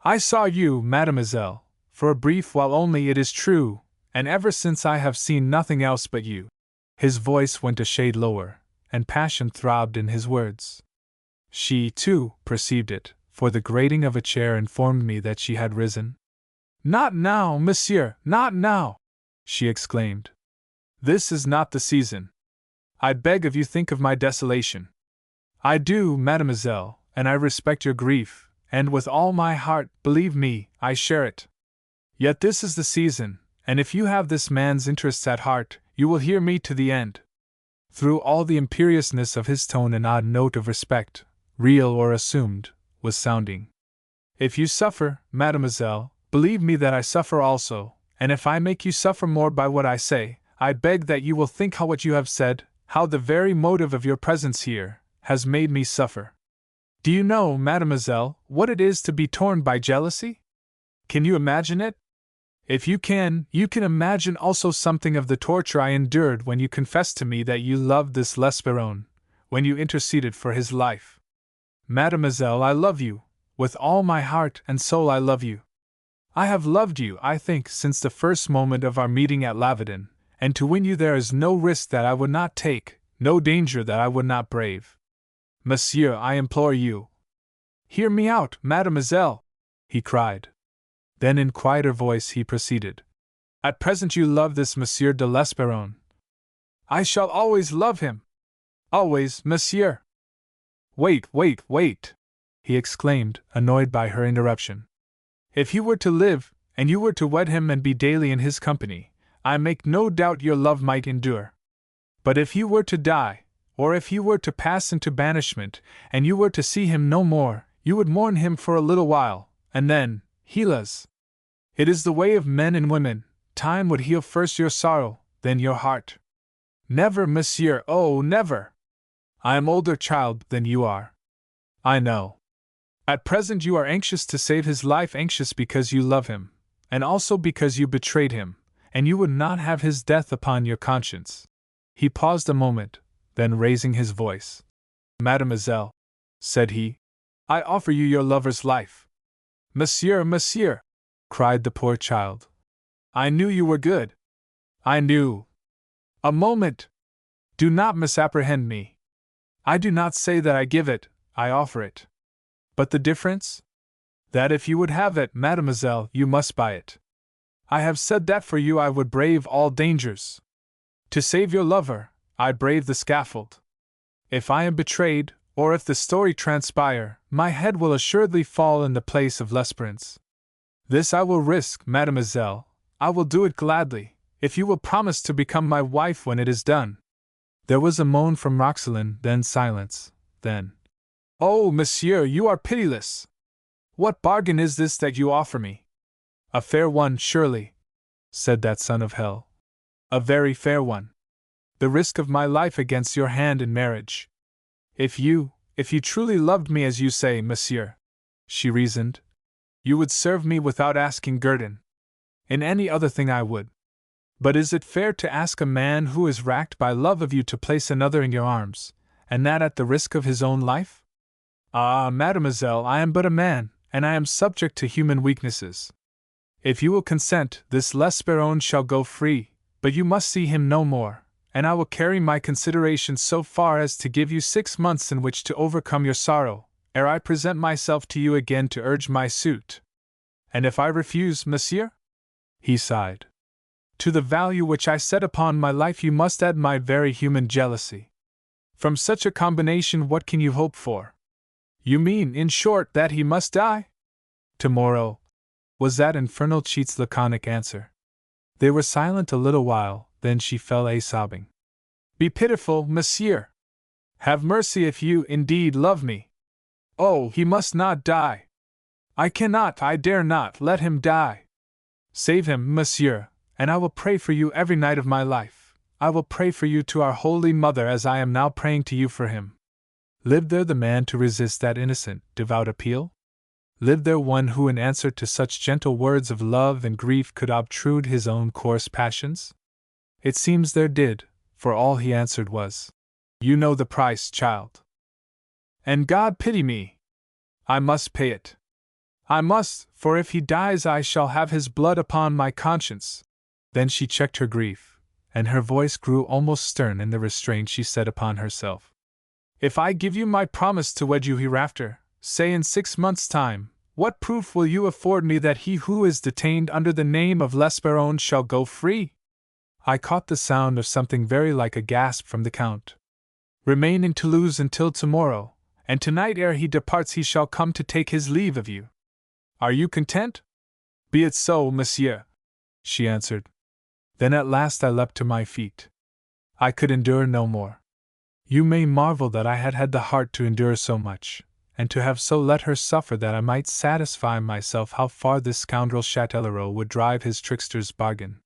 I saw you, mademoiselle, for a brief while only, it is true, and ever since I have seen nothing else but you." His voice went a shade lower, and passion throbbed in his words. She, too, perceived it, for the grating of a chair informed me that she had risen. "Not now, monsieur, not now!" she exclaimed. "This is not the season. I beg of you think of my desolation." "I do, mademoiselle, and I respect your grief, and with all my heart, believe me, I share it. Yet this is the season, and if you have this man's interests at heart, you will hear me to the end." Through all the imperiousness of his tone an odd note of respect, real or assumed, was sounding. "If you suffer, mademoiselle, believe me that I suffer also, and if I make you suffer more by what I say, I beg that you will think how what you have said, how the very motive of your presence here, has made me suffer. Do you know, mademoiselle, what it is to be torn by jealousy? Can you imagine it? If you can imagine also something of the torture I endured when you confessed to me that you loved this L'Esperance, when you interceded for his life. Mademoiselle, I love you, with all my heart and soul I love you. I have loved you, I think, since the first moment of our meeting at Lavedon, and to win you there is no risk that I would not take, no danger that I would not brave. Monsieur, I implore you. Hear me out, mademoiselle, he cried. Then in quieter voice he proceeded. At present you love this Monsieur de l'Esperron. I shall always love him. Always, monsieur. Wait, he exclaimed, annoyed by her interruption. If he were to live, and you were to wed him and be daily in his company, I make no doubt your love might endure. But if he were to die, or if he were to pass into banishment, and you were to see him no more, you would mourn him for a little while, and then, hélas! It is the way of men and women, time would heal first your sorrow, then your heart. Never, monsieur, oh, never! I am older, child, than you are. I know. At present you are anxious to save his life, anxious because you love him, and also because you betrayed him, and you would not have his death upon your conscience. He paused a moment, then raising his voice. Mademoiselle, said he, I offer you your lover's life. Monsieur, cried the poor child. I knew you were good. I knew. A moment. Do not misapprehend me. I do not say that I give it, I offer it. But the difference? That if you would have it, mademoiselle, you must buy it. I have said that for you I would brave all dangers. To save your lover, I brave the scaffold. If I am betrayed, or if the story transpire, my head will assuredly fall in the place of L'Esperance. This I will risk, mademoiselle, I will do it gladly, if you will promise to become my wife when it is done. There was a moan from Roxelane, then silence, then, Oh, monsieur, you are pitiless! What bargain is this that you offer me? A fair one, surely, said that son of hell. A very fair one. The risk of my life against your hand in marriage. If you truly loved me as you say, monsieur, she reasoned, you would serve me without asking guerdon. In any other thing I would. But is it fair to ask a man who is racked by love of you to place another in your arms, and that at the risk of his own life? Ah, mademoiselle, I am but a man, and I am subject to human weaknesses. If you will consent, this L'Esperron shall go free, but you must see him no more, and I will carry my consideration so far as to give you 6 months in which to overcome your sorrow, ere I present myself to you again to urge my suit. And if I refuse, monsieur? He sighed. To the value which I set upon my life you must add my very human jealousy. From such a combination what can you hope for? You mean, in short, that he must die? Tomorrow, was that infernal cheat's laconic answer. They were silent a little while, then she fell a-sobbing. Be pitiful, monsieur. Have mercy if you, indeed, love me. Oh, he must not die. I cannot, I dare not, let him die. Save him, monsieur, and I will pray for you every night of my life. I will pray for you to our Holy Mother as I am now praying to you for him. Lived there the man to resist that innocent, devout appeal? Lived there one who in answer to such gentle words of love and grief could obtrude his own coarse passions? It seems there did, for all he answered was, You know the price, child. And God pity me! I must pay it. I must, for if he dies I shall have his blood upon my conscience. Then she checked her grief, and her voice grew almost stern in the restraint she set upon herself. If I give you my promise to wed you hereafter, say in 6 months' time, what proof will you afford me that he who is detained under the name of L'Esperron shall go free? I caught the sound of something very like a gasp from the Count. Remain in Toulouse until tomorrow, and tonight ere he departs he shall come to take his leave of you. Are you content? Be it so, monsieur, she answered. Then at last I leapt to my feet. I could endure no more. You may marvel that I had had the heart to endure so much, and to have so let her suffer that I might satisfy myself how far this scoundrel Châtellerault would drive his trickster's bargain.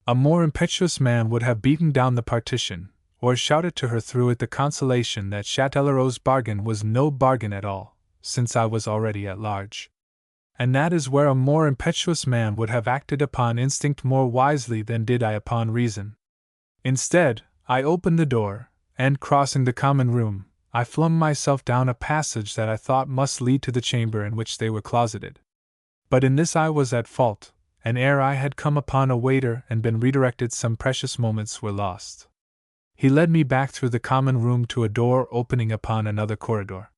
A more impetuous man would have beaten down the partition, or shouted to her through it the consolation that Châtellerault's bargain was no bargain at all, since I was already at large. And that is where a more impetuous man would have acted upon instinct more wisely than did I upon reason. Instead, I opened the door, and crossing the common room, I flung myself down a passage that I thought must lead to the chamber in which they were closeted. But in this I was at fault, and ere I had come upon a waiter and been redirected, some precious moments were lost. He led me back through the common room to a door opening upon another corridor.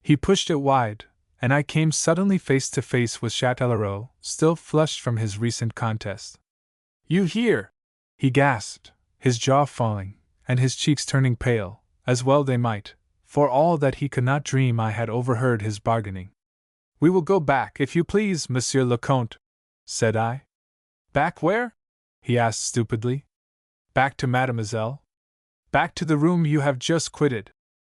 He pushed it wide, and I came suddenly face to face with Châtellerault, still flushed from his recent contest. "You here?" he gasped, his jaw falling, and his cheeks turning pale, as well they might, for all that he could not dream I had overheard his bargaining. "We will go back, if you please, Monsieur le Comte," said I. "Back where?" he asked stupidly. "Back to Mademoiselle. Back to the room you have just quitted."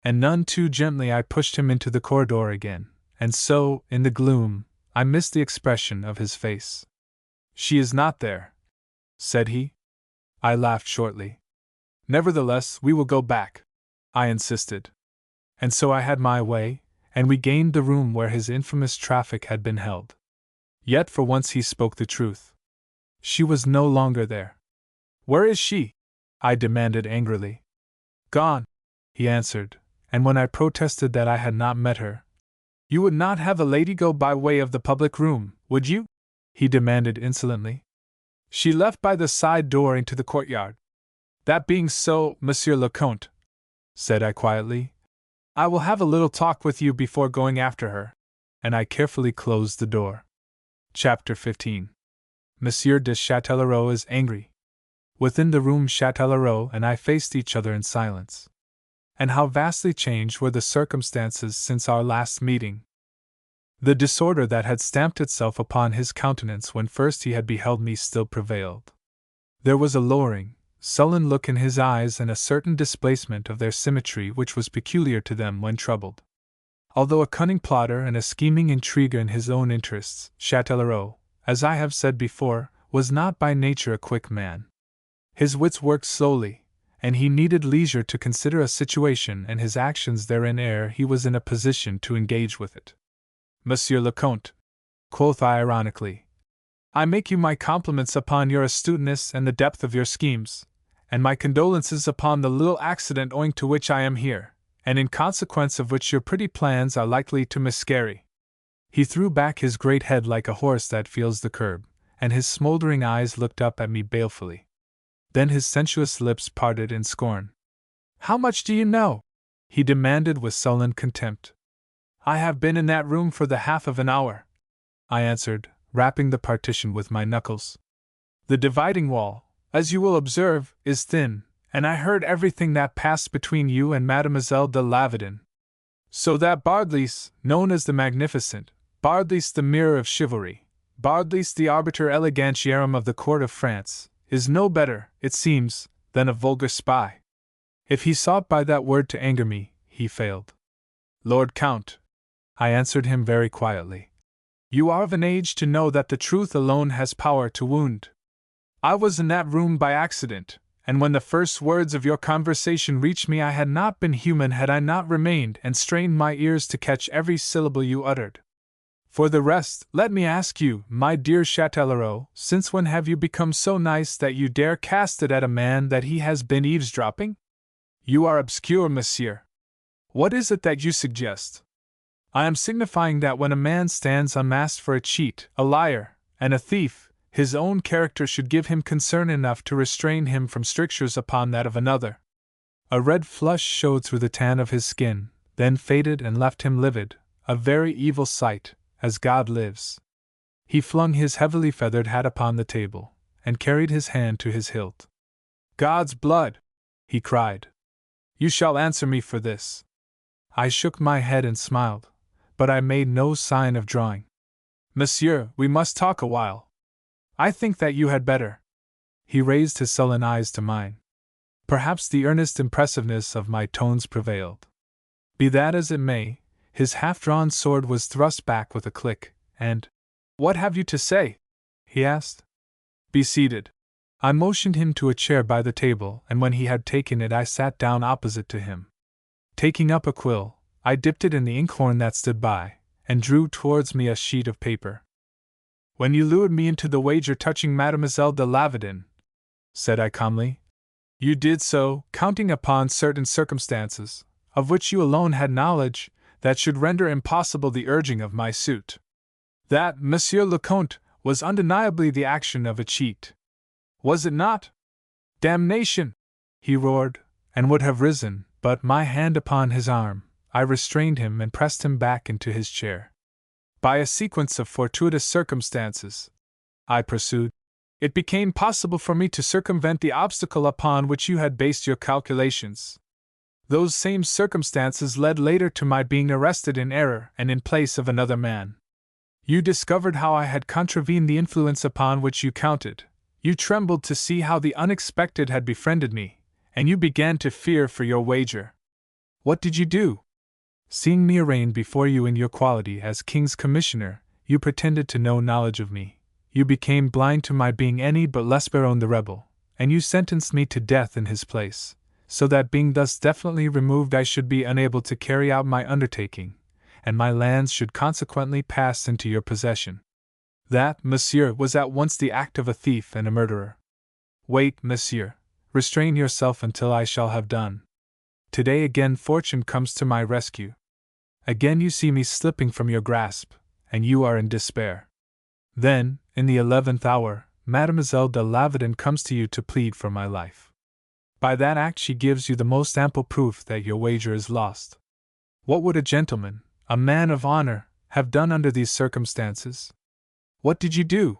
And none too gently I pushed him into the corridor again, and so, in the gloom, I missed the expression of his face. "She is not there," said he. I laughed shortly. "Nevertheless, we will go back," I insisted. And so I had my way, and we gained the room where his infamous traffic had been held. Yet for once he spoke the truth. She was no longer there. "Where is she?" I demanded angrily. "Gone," he answered, and when I protested that I had not met her, "You would not have a lady go by way of the public room, would you?" he demanded insolently. "She left by the side door into the courtyard." "That being so, Monsieur le Comte," said I quietly, "I will have a little talk with you before going after her," and I carefully closed the door. Chapter 15. Monsieur de Châtellerault is angry. Within the room Châtellerault and I faced each other in silence. And how vastly changed were the circumstances since our last meeting! The disorder that had stamped itself upon his countenance when first he had beheld me still prevailed. There was a lowering, sullen look in his eyes and a certain displacement of their symmetry which was peculiar to them when troubled. Although a cunning plotter and a scheming intriguer in his own interests, Châtellerault, as I have said before, was not by nature a quick man. His wits worked slowly, and he needed leisure to consider a situation and his actions therein ere he was in a position to engage with it. "Monsieur le Comte," quoth I ironically, "I make you my compliments upon your astuteness and the depth of your schemes, and my condolences upon the little accident owing to which I am here, and in consequence of which your pretty plans are likely to miscarry." He threw back his great head like a horse that feels the curb, and his smoldering eyes looked up at me balefully. Then his sensuous lips parted in scorn. "How much do you know?" he demanded with sullen contempt. "I have been in that room for the half of an hour," I answered, rapping the partition with my knuckles. "The dividing wall, as you will observe, is thin, and I heard everything that passed between you and Mademoiselle de Lavedon. So that Bardelys, known as the Magnificent, Bardelys the mirror of chivalry, Bardelys the arbiter elegantiarum of the court of France, is no better, it seems, than a vulgar spy. If he sought by that word to anger me, he failed. Lord Count, I answered him very quietly, you are of an age to know that the truth alone has power to wound. I was in that room by accident, and when the first words of your conversation reached me, I had not been human had I not remained and strained my ears to catch every syllable you uttered. For the rest, let me ask you, my dear Châtellerault, since when have you become so nice that you dare cast it at a man that he has been eavesdropping? You are obscure, monsieur. What is it that you suggest? I am signifying that when a man stands unmasked for a cheat, a liar, and a thief, his own character should give him concern enough to restrain him from strictures upon that of another. A red flush showed through the tan of his skin, then faded and left him livid, a very evil sight, as God lives. He flung his heavily feathered hat upon the table, and carried his hand to his hilt. God's blood! He cried. You shall answer me for this. I shook my head and smiled, but I made no sign of drawing. Monsieur, we must talk a while. I think that you had better. He raised his sullen eyes to mine. Perhaps the earnest impressiveness of my tones prevailed. Be that as it may, his half-drawn sword was thrust back with a click, and, What have you to say? He asked. Be seated. I motioned him to a chair by the table, and when he had taken it I sat down opposite to him. Taking up a quill, I dipped it in the inkhorn that stood by, and drew towards me a sheet of paper. When you lured me into the wager touching Mademoiselle de Lavedon, said I calmly, you did so, counting upon certain circumstances, of which you alone had knowledge, that should render impossible the urging of my suit. That, Monsieur le Comte, was undeniably the action of a cheat. Was it not? Damnation! He roared, and would have risen, but my hand upon his arm, I restrained him and pressed him back into his chair. By a sequence of fortuitous circumstances, I pursued, it became possible for me to circumvent the obstacle upon which you had based your calculations. Those same circumstances led later to my being arrested in error and in place of another man. You discovered how I had contravened the influence upon which you counted, you trembled to see how the unexpected had befriended me, and you began to fear for your wager. What did you do? Seeing me arraigned before you in your quality as King's Commissioner, you pretended to no knowledge of me. You became blind to my being any but Lesperon the rebel, and you sentenced me to death in his place, so that being thus definitely removed I should be unable to carry out my undertaking, and my lands should consequently pass into your possession. That, monsieur, was at once the act of a thief and a murderer. Wait, monsieur, restrain yourself until I shall have done. Today again fortune comes to my rescue. Again you see me slipping from your grasp, and you are in despair. Then, in the 11th hour, Mademoiselle de Lavedon comes to you to plead for my life. By that act she gives you the most ample proof that your wager is lost. What would a gentleman, a man of honor, have done under these circumstances? What did you do?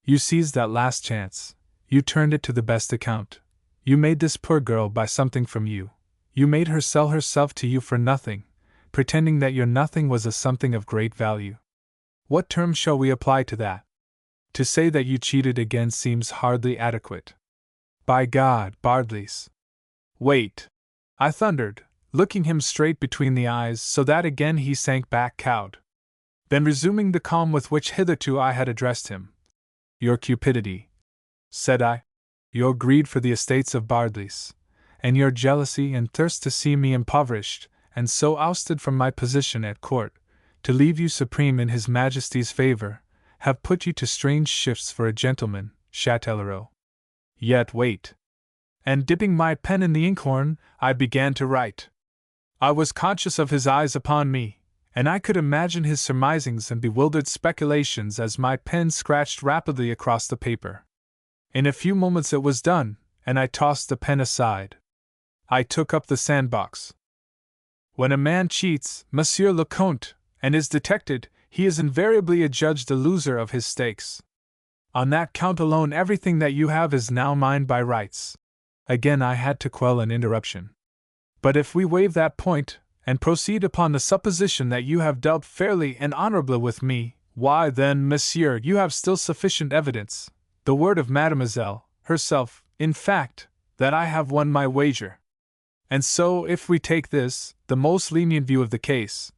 You seized that last chance. You turned it to the best account. You made this poor girl buy something from you. You made her sell herself to you for nothing, pretending that your nothing was a something of great value. What term shall we apply to that? To say that you cheated again seems hardly adequate. By God, Bardelys! Wait! I thundered, looking him straight between the eyes so that again he sank back cowed. Then resuming the calm with which hitherto I had addressed him. Your cupidity, said I, your greed for the estates of Bardelys, and your jealousy and thirst to see me impoverished, and so ousted from my position at court, to leave you supreme in His Majesty's favor, have put you to strange shifts for a gentleman, Châtellerault. Yet wait. And dipping my pen in the inkhorn, I began to write. I was conscious of his eyes upon me, and I could imagine his surmisings and bewildered speculations as my pen scratched rapidly across the paper. In a few moments it was done, and I tossed the pen aside. I took up the sandbox. When a man cheats, Monsieur le Comte, and is detected, he is invariably adjudged a loser of his stakes. On that count alone everything that you have is now mine by rights. Again I had to quell an interruption. But if we waive that point, and proceed upon the supposition that you have dealt fairly and honorably with me, why then, monsieur, you have still sufficient evidence, the word of Mademoiselle, herself, in fact, that I have won my wager. And so, if we take this, the most lenient view of the case,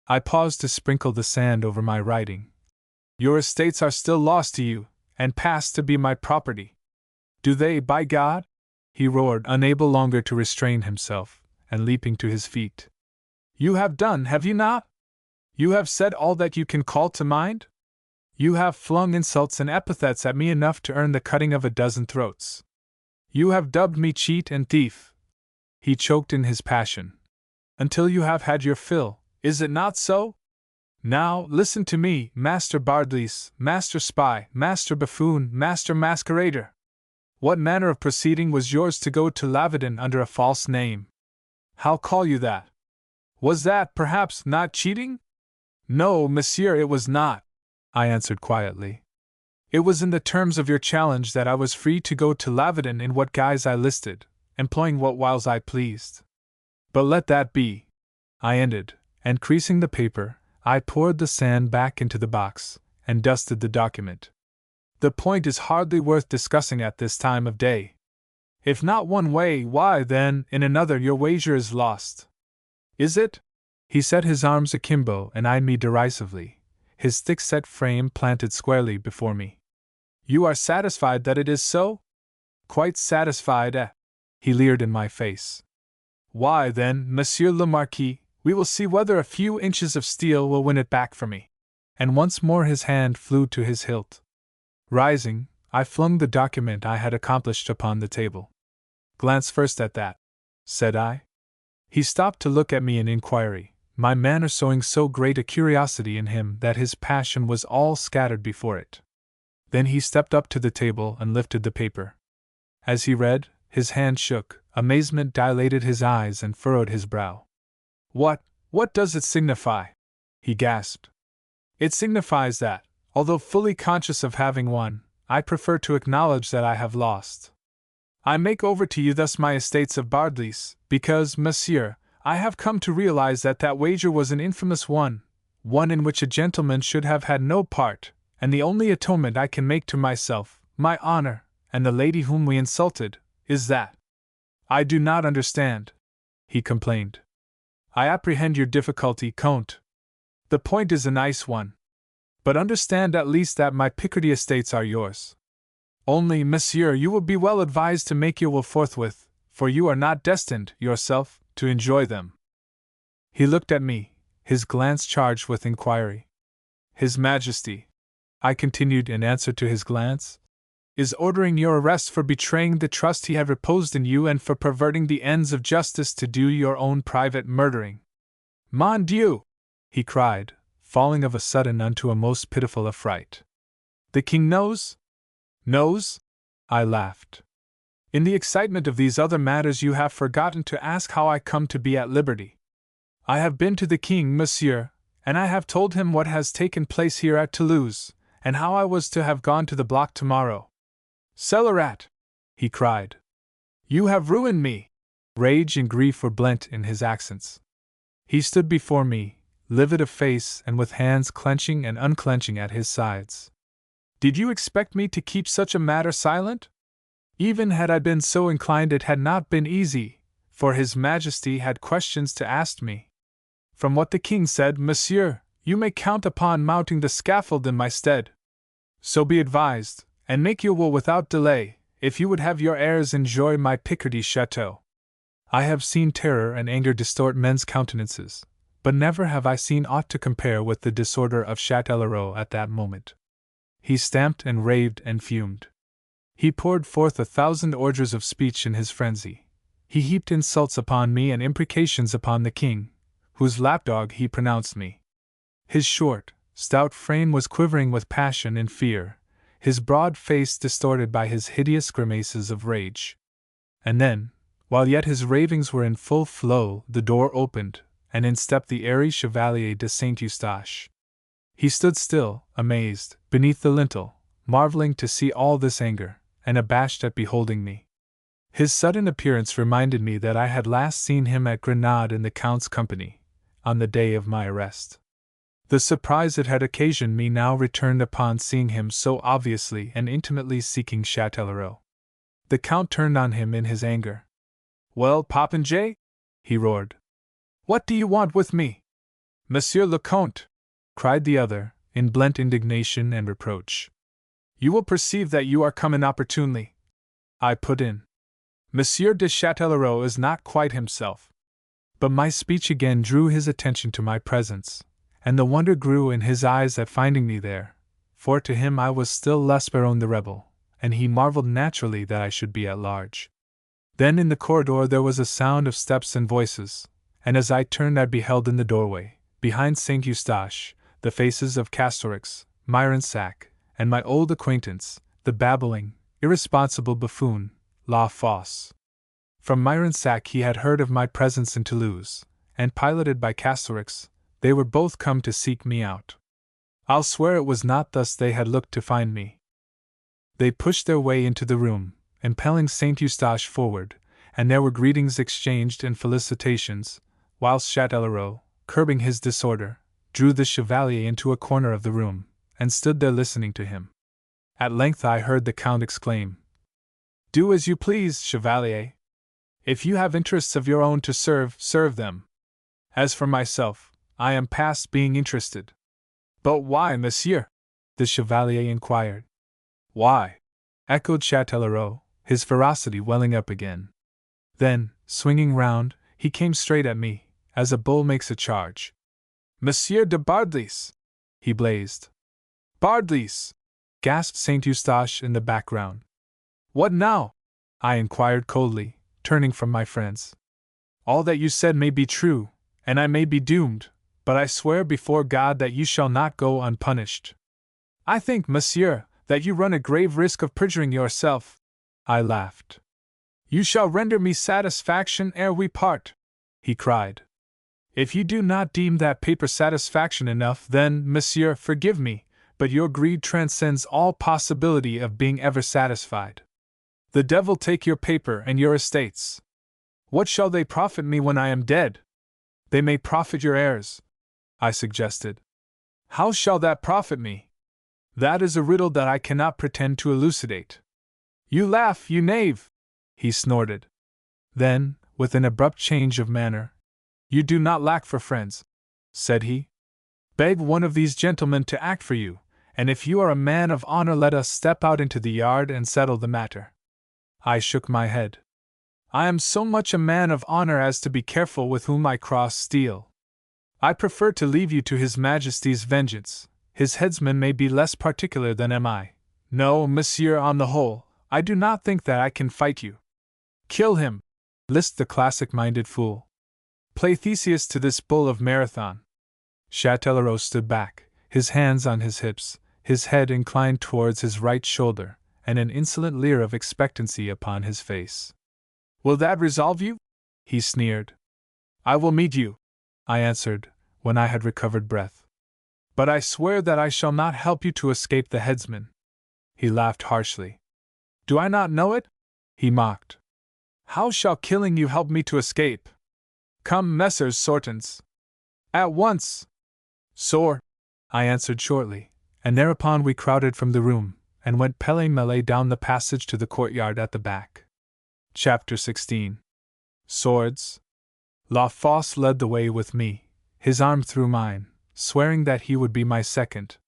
I paused to sprinkle the sand over my writing. Your estates are still lost to you, and pass to be my property. Do they, by God? He roared, unable longer to restrain himself, and leaping to his feet. You have done, have you not? You have said all that you can call to mind? You have flung insults and epithets at me enough to earn the cutting of a dozen throats. You have dubbed me cheat and thief. He choked in his passion. Until you have had your fill, is it not so? Now, listen to me, Master Bardelys, Master Spy, Master Buffoon, Master Masquerader. What manner of proceeding was yours to go to Lavedon under a false name? How call you that? Was that, perhaps, not cheating? No, monsieur, it was not, I answered quietly. It was in the terms of your challenge that I was free to go to Lavedon in what guise I listed, employing what wiles I pleased. But let that be, I ended, and creasing the paper, I poured the sand back into the box, and dusted the document. The point is hardly worth discussing at this time of day. If not one way, why then, in another your wager is lost. Is it? He set his arms akimbo and eyed me derisively, his thick-set frame planted squarely before me. You are satisfied that it is so? Quite satisfied, eh? He leered in my face. Why then, Monsieur le Marquis, we will see whether a few inches of steel will win it back for me. And once more his hand flew to his hilt. Rising, I flung the document I had accomplished upon the table. Glance first at that, said I. He stopped to look at me in inquiry, my manner showing so great a curiosity in him that his passion was all scattered before it. Then he stepped up to the table and lifted the paper. As he read, his hand shook, amazement dilated his eyes and furrowed his brow. What does it signify?" he gasped. "It signifies that, although fully conscious of having won, I prefer to acknowledge that I have lost. I make over to you thus my estates of Bardelys, because, monsieur, I have come to realize that that wager was an infamous one in which a gentleman should have had no part, and the only atonement I can make to myself, my honor, and the lady whom we insulted, is that." "I do not understand," he complained. "I apprehend your difficulty, Comte. The point is a nice one. But understand at least that my Picardy estates are yours. Only, monsieur, you will be well advised to make your will forthwith, for you are not destined, yourself, to enjoy them." He looked at me, his glance charged with inquiry. "His Majesty," I continued in answer to his glance, "is ordering your arrest for betraying the trust he had reposed in you and for perverting the ends of justice to do your own private murdering." "Mon Dieu!" he cried, falling of a sudden unto a most pitiful affright. "The king knows?" "Knows?" I laughed. "In the excitement of these other matters you have forgotten to ask how I come to be at liberty. I have been to the king, monsieur, and I have told him what has taken place here at Toulouse, and how I was to have gone to the block tomorrow." "Cellarat!" he cried. "You have ruined me!" Rage and grief were blent in his accents. He stood before me, livid of face and with hands clenching and unclenching at his sides. "Did you expect me to keep such a matter silent? Even had I been so inclined it had not been easy, for His Majesty had questions to ask me. From what the king said, monsieur, you may count upon mounting the scaffold in my stead. So be advised, and make your will without delay, if you would have your heirs enjoy my Picardy chateau." I have seen terror and anger distort men's countenances, but never have I seen aught to compare with the disorder of Châtellerault at that moment. He stamped and raved and fumed. He poured forth 1,000 ordures of speech in his frenzy. He heaped insults upon me and imprecations upon the king, whose lapdog he pronounced me. His short, stout frame was quivering with passion and fear, his broad face distorted by his hideous grimaces of rage. And then, while yet his ravings were in full flow, the door opened, and in stepped the airy Chevalier de Saint-Eustache. He stood still, amazed, beneath the lintel, marveling to see all this anger, and abashed at beholding me. His sudden appearance reminded me that I had last seen him at Grenade in the Count's company, on the day of my arrest. The surprise it had occasioned me now returned upon seeing him so obviously and intimately seeking Châtellerault. The Count turned on him in his anger. "Well, Popinjay?" he roared. "What do you want with me?" "Monsieur le Comte!" cried the other, in blent indignation and reproach. "You will perceive that you are come inopportunely," I put in. "Monsieur de Châtellerault is not quite himself." But my speech again drew his attention to my presence, and the wonder grew in his eyes at finding me there, for to him I was still L'Esperance the rebel, and he marveled naturally that I should be at large. Then in the corridor there was a sound of steps and voices, and as I turned I beheld in the doorway, behind Saint Eustache, the faces of Castorix, Myronsac, and my old acquaintance, the babbling, irresponsible buffoon, La Fosse. From Myronsac he had heard of my presence in Toulouse, and piloted by Castorix, they were both come to seek me out. I'll swear it was not thus they had looked to find me. They pushed their way into the room, impelling Saint Eustache forward, and there were greetings exchanged and felicitations, whilst Châtellerault, curbing his disorder, drew the Chevalier into a corner of the room, and stood there listening to him. At length I heard the Count exclaim, "Do as you please, Chevalier. If you have interests of your own to serve, serve them. As for myself, I am past being interested." "But why, monsieur?" the Chevalier inquired. "Why?" echoed Châtellerault, his ferocity welling up again. Then, swinging round, he came straight at me, as a bull makes a charge. "Monsieur de Bardelys!" he blazed. "Bardelys!" gasped Saint Eustache in the background. "What now?" I inquired coldly, turning from my friends. All that you said may be true, and I may be doomed, but I swear before God that you shall not go unpunished. I think, monsieur, that you run a grave risk of perjuring yourself. I laughed. You shall render me satisfaction ere we part, he cried. If you do not deem that paper satisfaction enough, then, monsieur, forgive me, but your greed transcends all possibility of being ever satisfied. The devil take your paper and your estates. What shall they profit me when I am dead? They may profit your heirs, I suggested. How shall that profit me? That is a riddle that I cannot pretend to elucidate. You laugh, you knave, he snorted. Then, with an abrupt change of manner, you do not lack for friends, said he. Beg one of these gentlemen to act for you, and if you are a man of honor, let us step out into the yard and settle the matter. I shook my head. I am so much a man of honor as to be careful with whom I cross steel. I prefer to leave you to His Majesty's vengeance. His headsman may be less particular than am I. No, monsieur, on the whole, I do not think that I can fight you. Kill him, lisped the classic-minded fool. Play Theseus to this bull of Marathon. Châtellerault stood back, his hands on his hips, his head inclined towards his right shoulder, and an insolent leer of expectancy upon his face. Will that resolve you? He sneered. I will meet you, I answered, when I had recovered breath. But I swear that I shall not help you to escape the headsman. He laughed harshly. Do I not know it? He mocked. How shall killing you help me to escape? Come, Messrs. Sortons. At once. Sore, I answered shortly, and thereupon we crowded from the room, and went pell-mell down the passage to the courtyard at the back. Chapter 16. Swords. La Fosse led the way with me, his arm through mine, swearing that he would be my second.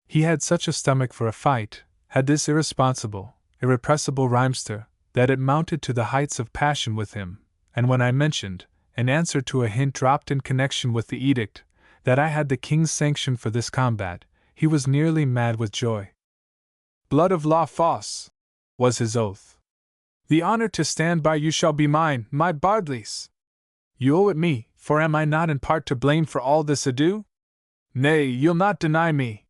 He had such a stomach for a fight, had this irresponsible, irrepressible rhymester, that it mounted to the heights of passion with him, and when I mentioned, in answer to a hint dropped in connection with the edict, that I had the king's sanction for this combat, he was nearly mad with joy. Blood of La Fosse, was his oath. The honor to stand by you shall be mine, my Bardelys. You owe it me, for am I not in part to blame for all this ado? Nay, you'll not deny me.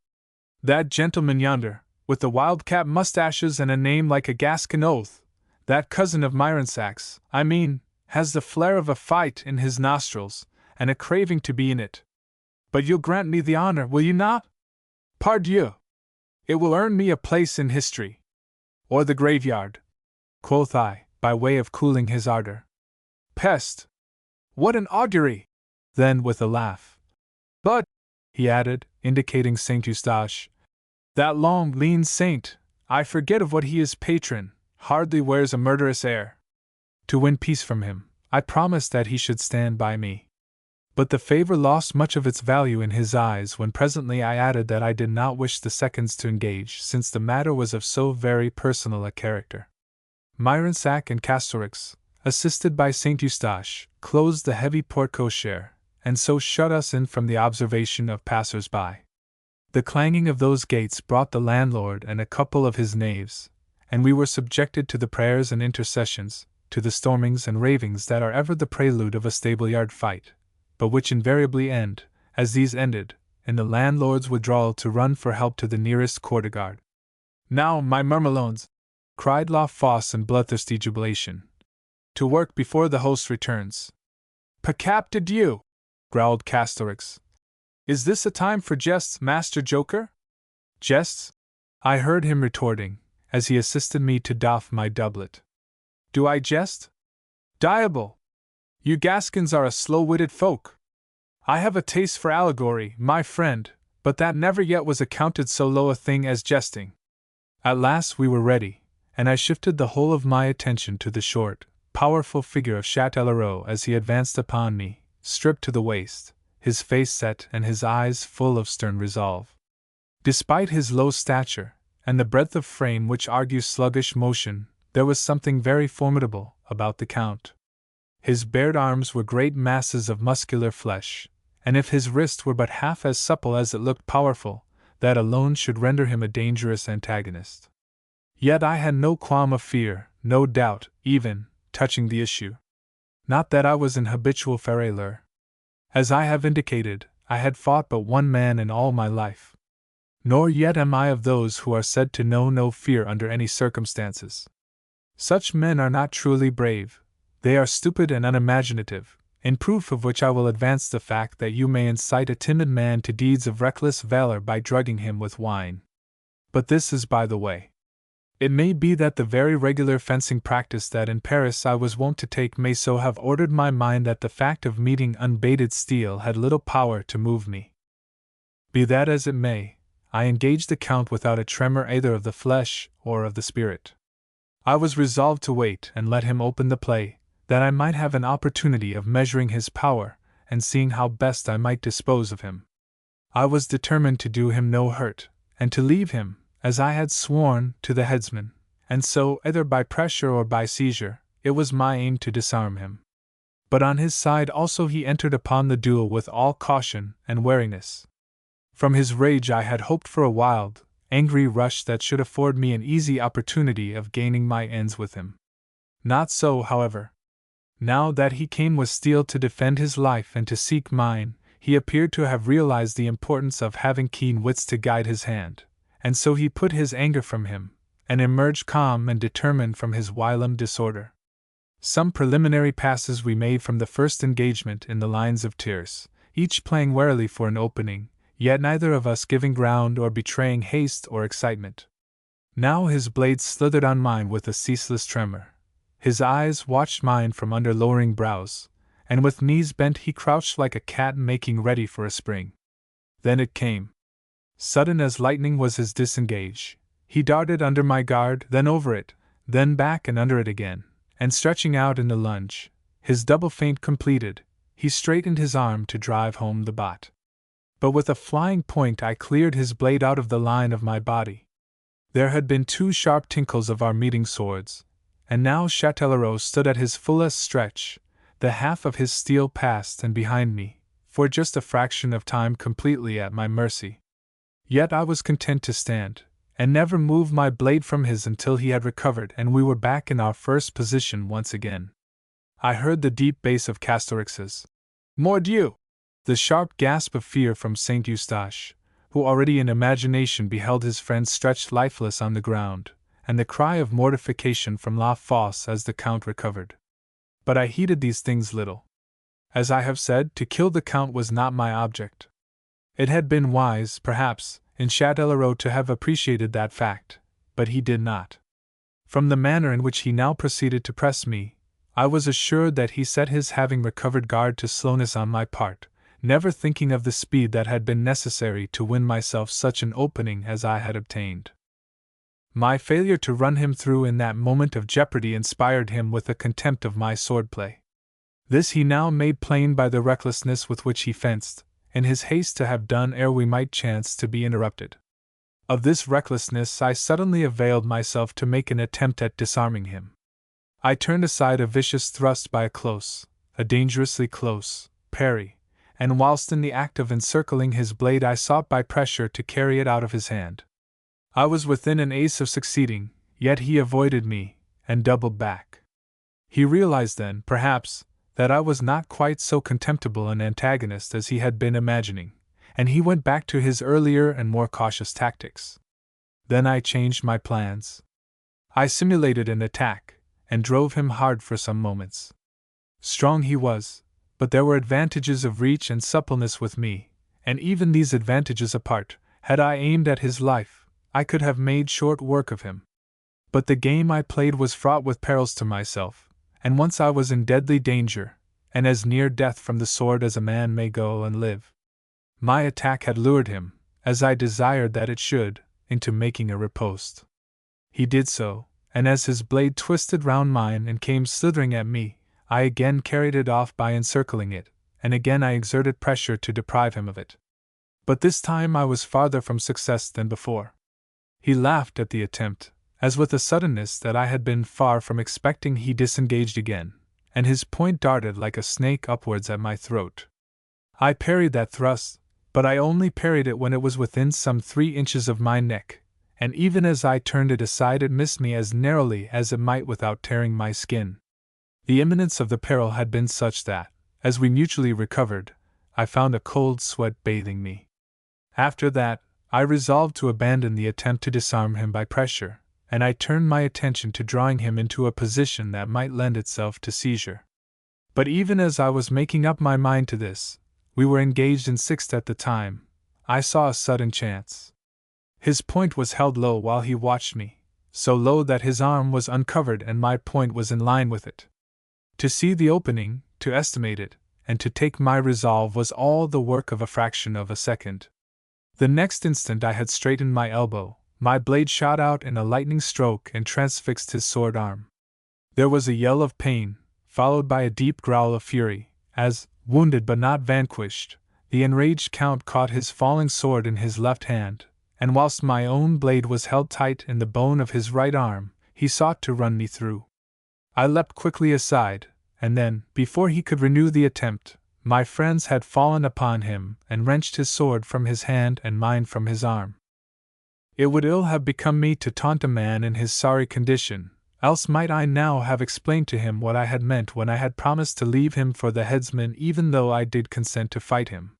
That gentleman yonder, with the wildcat moustaches and a name like a Gascon oath, that cousin of Myronsax, I mean, has the flair of a fight in his nostrils, and a craving to be in it. But you'll grant me the honor, will you not? Pardieu! It will earn me a place in history. Or the graveyard, quoth I, by way of cooling his ardor. Peste! What an augury! Then, with a laugh. But, he added, indicating Saint Eustache, that long, lean saint, I forget of what he is patron, hardly wears a murderous air. To win peace from him, I promised that he should stand by me. But the favor lost much of its value in his eyes when presently I added that I did not wish the seconds to engage, since the matter was of so very personal a character. Myronsac and Castorix, assisted by Saint Eustache, closed the heavy porte-cochere, and so shut us in from the observation of passers-by. The clanging of those gates brought the landlord and a couple of his knaves, and we were subjected to the prayers and intercessions, to the stormings and ravings that are ever the prelude of a stable-yard fight, but which invariably end, as these ended, in the landlord's withdrawal to run for help to the nearest courtyard. Now, my murmelones, cried La Fosse in bloodthirsty jubilation, to work before the host returns. Pecap de Dieu, growled Castorix. Is this a time for jests, Master Joker? Jests? I heard him retorting, as he assisted me to doff my doublet. Do I jest? Diable! You Gascons are a slow-witted folk. I have a taste for allegory, my friend, but that never yet was accounted so low a thing as jesting. At last we were ready, and I shifted the whole of my attention to the short, powerful figure of Châtellerault as he advanced upon me, stripped to the waist, his face set and his eyes full of stern resolve. Despite his low stature, and the breadth of frame which argues sluggish motion, there was something very formidable about the Count. His bared arms were great masses of muscular flesh, and if his wrist were but half as supple as it looked powerful, that alone should render him a dangerous antagonist. Yet I had no qualm of fear, no doubt, even, touching the issue. Not that I was an habitual ferrailleur. As I have indicated, I had fought but one man in all my life. Nor yet am I of those who are said to know no fear under any circumstances. Such men are not truly brave, they are stupid and unimaginative, in proof of which I will advance the fact that you may incite a timid man to deeds of reckless valor by drugging him with wine. But this is by the way. It may be that the very regular fencing practice that in Paris I was wont to take may so have ordered my mind that the fact of meeting unbaited steel had little power to move me. Be that as it may, I engaged the Count without a tremor either of the flesh or of the spirit. I was resolved to wait and let him open the play, that I might have an opportunity of measuring his power and seeing how best I might dispose of him. I was determined to do him no hurt, and to leave him, as I had sworn, to the headsman, and so, either by pressure or by seizure, it was my aim to disarm him. But on his side also he entered upon the duel with all caution and wariness. From his rage I had hoped for a wild, angry rush that should afford me an easy opportunity of gaining my ends with him. Not so, however. Now that he came with steel to defend his life and to seek mine, he appeared to have realized the importance of having keen wits to guide his hand, and so he put his anger from him, and emerged calm and determined from his whilom disorder. Some preliminary passes we made from the first engagement in the lines of tiers, each playing warily for an opening, yet neither of us giving ground or betraying haste or excitement. Now his blade slithered on mine with a ceaseless tremor. His eyes watched mine from under lowering brows, and with knees bent he crouched like a cat making ready for a spring. Then it came. Sudden as lightning was his disengage. He darted under my guard, then over it, then back and under it again, and stretching out in the lunge, his double feint completed, he straightened his arm to drive home the bot. But with a flying point I cleared his blade out of the line of my body. There had been 2 sharp tinkles of our meeting swords, and now Châtellerault stood at his fullest stretch, the half of his steel past and behind me, for just a fraction of time completely at my mercy. Yet I was content to stand, and never move my blade from his until he had recovered and we were back in our first position once again. I heard the deep bass of Castorix's "Mordieu!" the sharp gasp of fear from Saint Eustache, who already in imagination beheld his friend stretched lifeless on the ground, and the cry of mortification from La Fosse as the Count recovered. But I heeded these things little. As I have said, to kill the Count was not my object. It had been wise, perhaps, in Châtellerault to have appreciated that fact, but he did not. From the manner in which he now proceeded to press me, I was assured that he set his having recovered guard to slowness on my part, never thinking of the speed that had been necessary to win myself such an opening as I had obtained. My failure to run him through in that moment of jeopardy inspired him with a contempt of my swordplay. This he now made plain by the recklessness with which he fenced, in his haste to have done ere we might chance to be interrupted. Of this recklessness I suddenly availed myself to make an attempt at disarming him. I turned aside a vicious thrust by a dangerously close, parry, and whilst in the act of encircling his blade I sought by pressure to carry it out of his hand. I was within an ace of succeeding, yet he avoided me, and doubled back. He realized then, perhaps, that I was not quite so contemptible an antagonist as he had been imagining, and he went back to his earlier and more cautious tactics. Then I changed my plans. I simulated an attack, and drove him hard for some moments. Strong he was, but there were advantages of reach and suppleness with me, and even these advantages apart, had I aimed at his life, I could have made short work of him. But the game I played was fraught with perils to myself, and once I was in deadly danger, and as near death from the sword as a man may go and live. My attack had lured him, as I desired that it should, into making a riposte. He did so, and as his blade twisted round mine and came slithering at me, I again carried it off by encircling it, and again I exerted pressure to deprive him of it. But this time I was farther from success than before. He laughed at the attempt, as with a suddenness that I had been far from expecting he disengaged again, and his point darted like a snake upwards at my throat. I parried that thrust, but I only parried it when it was within some 3 inches of my neck, and even as I turned it aside it missed me as narrowly as it might without tearing my skin. The imminence of the peril had been such that, as we mutually recovered, I found a cold sweat bathing me. After that, I resolved to abandon the attempt to disarm him by pressure, and I turned my attention to drawing him into a position that might lend itself to seizure. But even as I was making up my mind to this, we were engaged in sixth at the time, I saw a sudden chance. His point was held low while he watched me, so low that his arm was uncovered and my point was in line with it. To see the opening, to estimate it, and to take my resolve was all the work of a fraction of a second. The next instant I had straightened my elbow, my blade shot out in a lightning stroke and transfixed his sword arm. There was a yell of pain, followed by a deep growl of fury, as, wounded but not vanquished, the enraged Count caught his falling sword in his left hand, and whilst my own blade was held tight in the bone of his right arm, he sought to run me through. I leapt quickly aside, and then, before he could renew the attempt, my friends had fallen upon him and wrenched his sword from his hand and mine from his arm. It would ill have become me to taunt a man in his sorry condition, else might I now have explained to him what I had meant when I had promised to leave him for the headsman even though I did consent to fight him.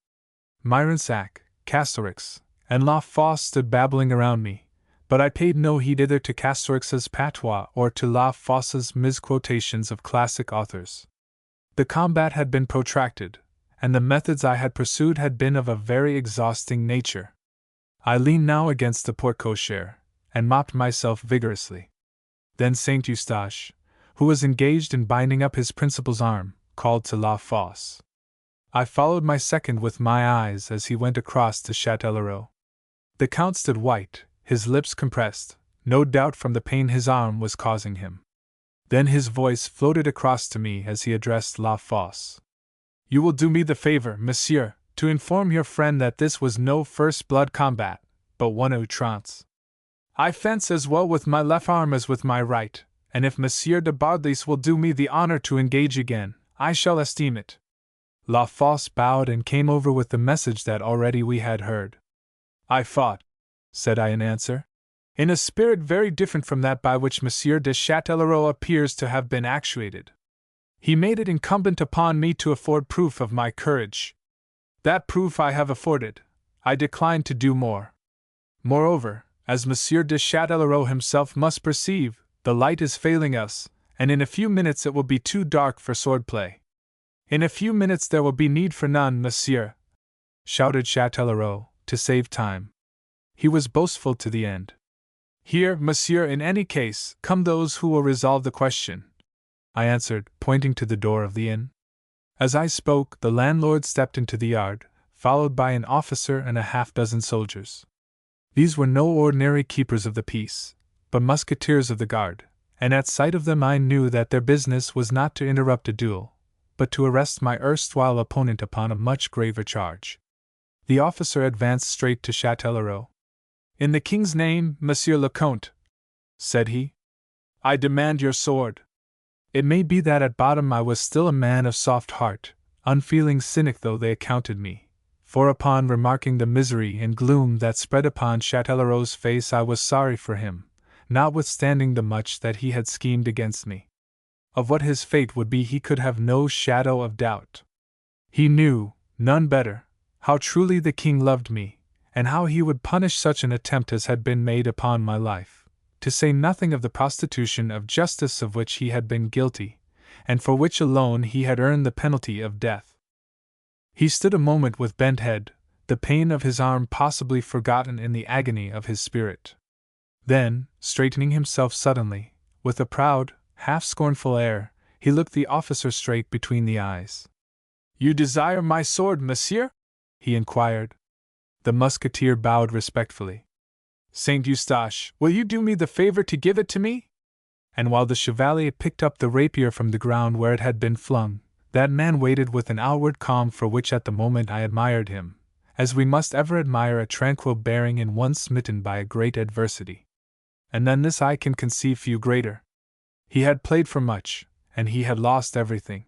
Myronsac, Castorix, and La Fosse stood babbling around me, but I paid no heed either to Castorix's patois or to La Fosse's misquotations of classic authors. The combat had been protracted, and the methods I had pursued had been of a very exhausting nature. I leaned now against the porte-cochere, and mopped myself vigorously. Then Saint Eustache, who was engaged in binding up his principal's arm, called to La Fosse. I followed my second with my eyes as he went across to Châtellerault. The Count stood white, his lips compressed, no doubt from the pain his arm was causing him. Then his voice floated across to me as he addressed La Fosse. "You will do me the favor, monsieur, to inform your friend that this was no first-blood combat, but one outrance. I fence as well with my left arm as with my right, and if Monsieur de Bardelys will do me the honor to engage again, I shall esteem it." La Fosse bowed and came over with the message that already we had heard. "I fought," said I in answer, "in a spirit very different from that by which Monsieur de Châtellerault appears to have been actuated. He made it incumbent upon me to afford proof of my courage. That proof I have afforded. I decline to do more. Moreover, as Monsieur de Châtellerault himself must perceive, the light is failing us, and in a few minutes it will be too dark for swordplay." "In a few minutes there will be need for none, monsieur," shouted Châtellerault, to save time. He was boastful to the end. "Here, monsieur, in any case, come those who will resolve the question," I answered, pointing to the door of the inn. As I spoke, the landlord stepped into the yard, followed by an officer and a half-dozen soldiers. These were no ordinary keepers of the peace, but musketeers of the guard, and at sight of them I knew that their business was not to interrupt a duel, but to arrest my erstwhile opponent upon a much graver charge. The officer advanced straight to Châtellerault. "In the king's name, Monsieur le Comte," said he, "I demand your sword." It may be that at bottom I was still a man of soft heart, unfeeling cynic though they accounted me, for upon remarking the misery and gloom that spread upon Châtellerault's face I was sorry for him, notwithstanding the much that he had schemed against me. Of what his fate would be he could have no shadow of doubt. He knew, none better, how truly the king loved me, and how he would punish such an attempt as had been made upon my life, to say nothing of the prostitution of justice of which he had been guilty, and for which alone he had earned the penalty of death. He stood a moment with bent head, the pain of his arm possibly forgotten in the agony of his spirit. Then, straightening himself suddenly, with a proud, half-scornful air, he looked the officer straight between the eyes. "You desire my sword, monsieur?" he inquired. The musketeer bowed respectfully. "Saint Eustache, will you do me the favor to give it to me?" And while the chevalier picked up the rapier from the ground where it had been flung, that man waited with an outward calm for which at the moment I admired him, as we must ever admire a tranquil bearing in one smitten by a great adversity. And than this I can conceive few greater. He had played for much, and he had lost everything.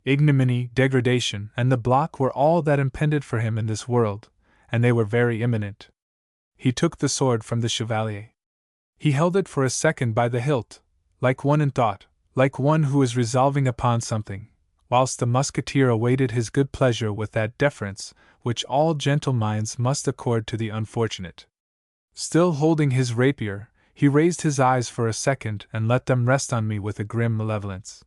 Ignominy, degradation, and the block were all that impended for him in this world, and they were very imminent. He took the sword from the chevalier. He held it for a second by the hilt, like one in thought, like one who is resolving upon something, whilst the musketeer awaited his good pleasure with that deference which all gentle minds must accord to the unfortunate. Still holding his rapier, he raised his eyes for a second and let them rest on me with a grim malevolence.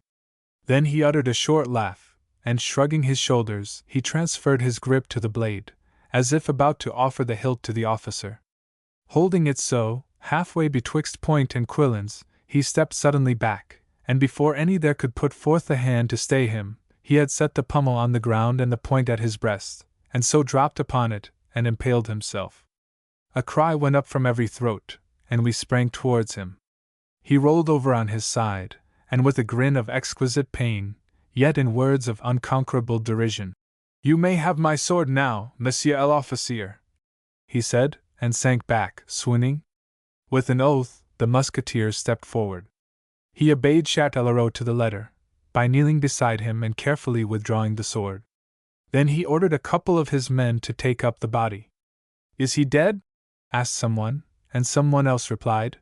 Then he uttered a short laugh, and shrugging his shoulders, he transferred his grip to the blade, as if about to offer the hilt to the officer. Holding it so, halfway betwixt point and quillins, he stepped suddenly back, and before any there could put forth a hand to stay him, he had set the pommel on the ground and the point at his breast, and so dropped upon it, and impaled himself. A cry went up from every throat, and we sprang towards him. He rolled over on his side, and with a grin of exquisite pain, yet in words of unconquerable derision, "You may have my sword now, Monsieur l'Officier," he said, and sank back, swooning. With an oath, the musketeer stepped forward. He obeyed Châtellerault to the letter, by kneeling beside him and carefully withdrawing the sword. Then he ordered a couple of his men to take up the body. "Is he dead?" asked someone, and someone else replied,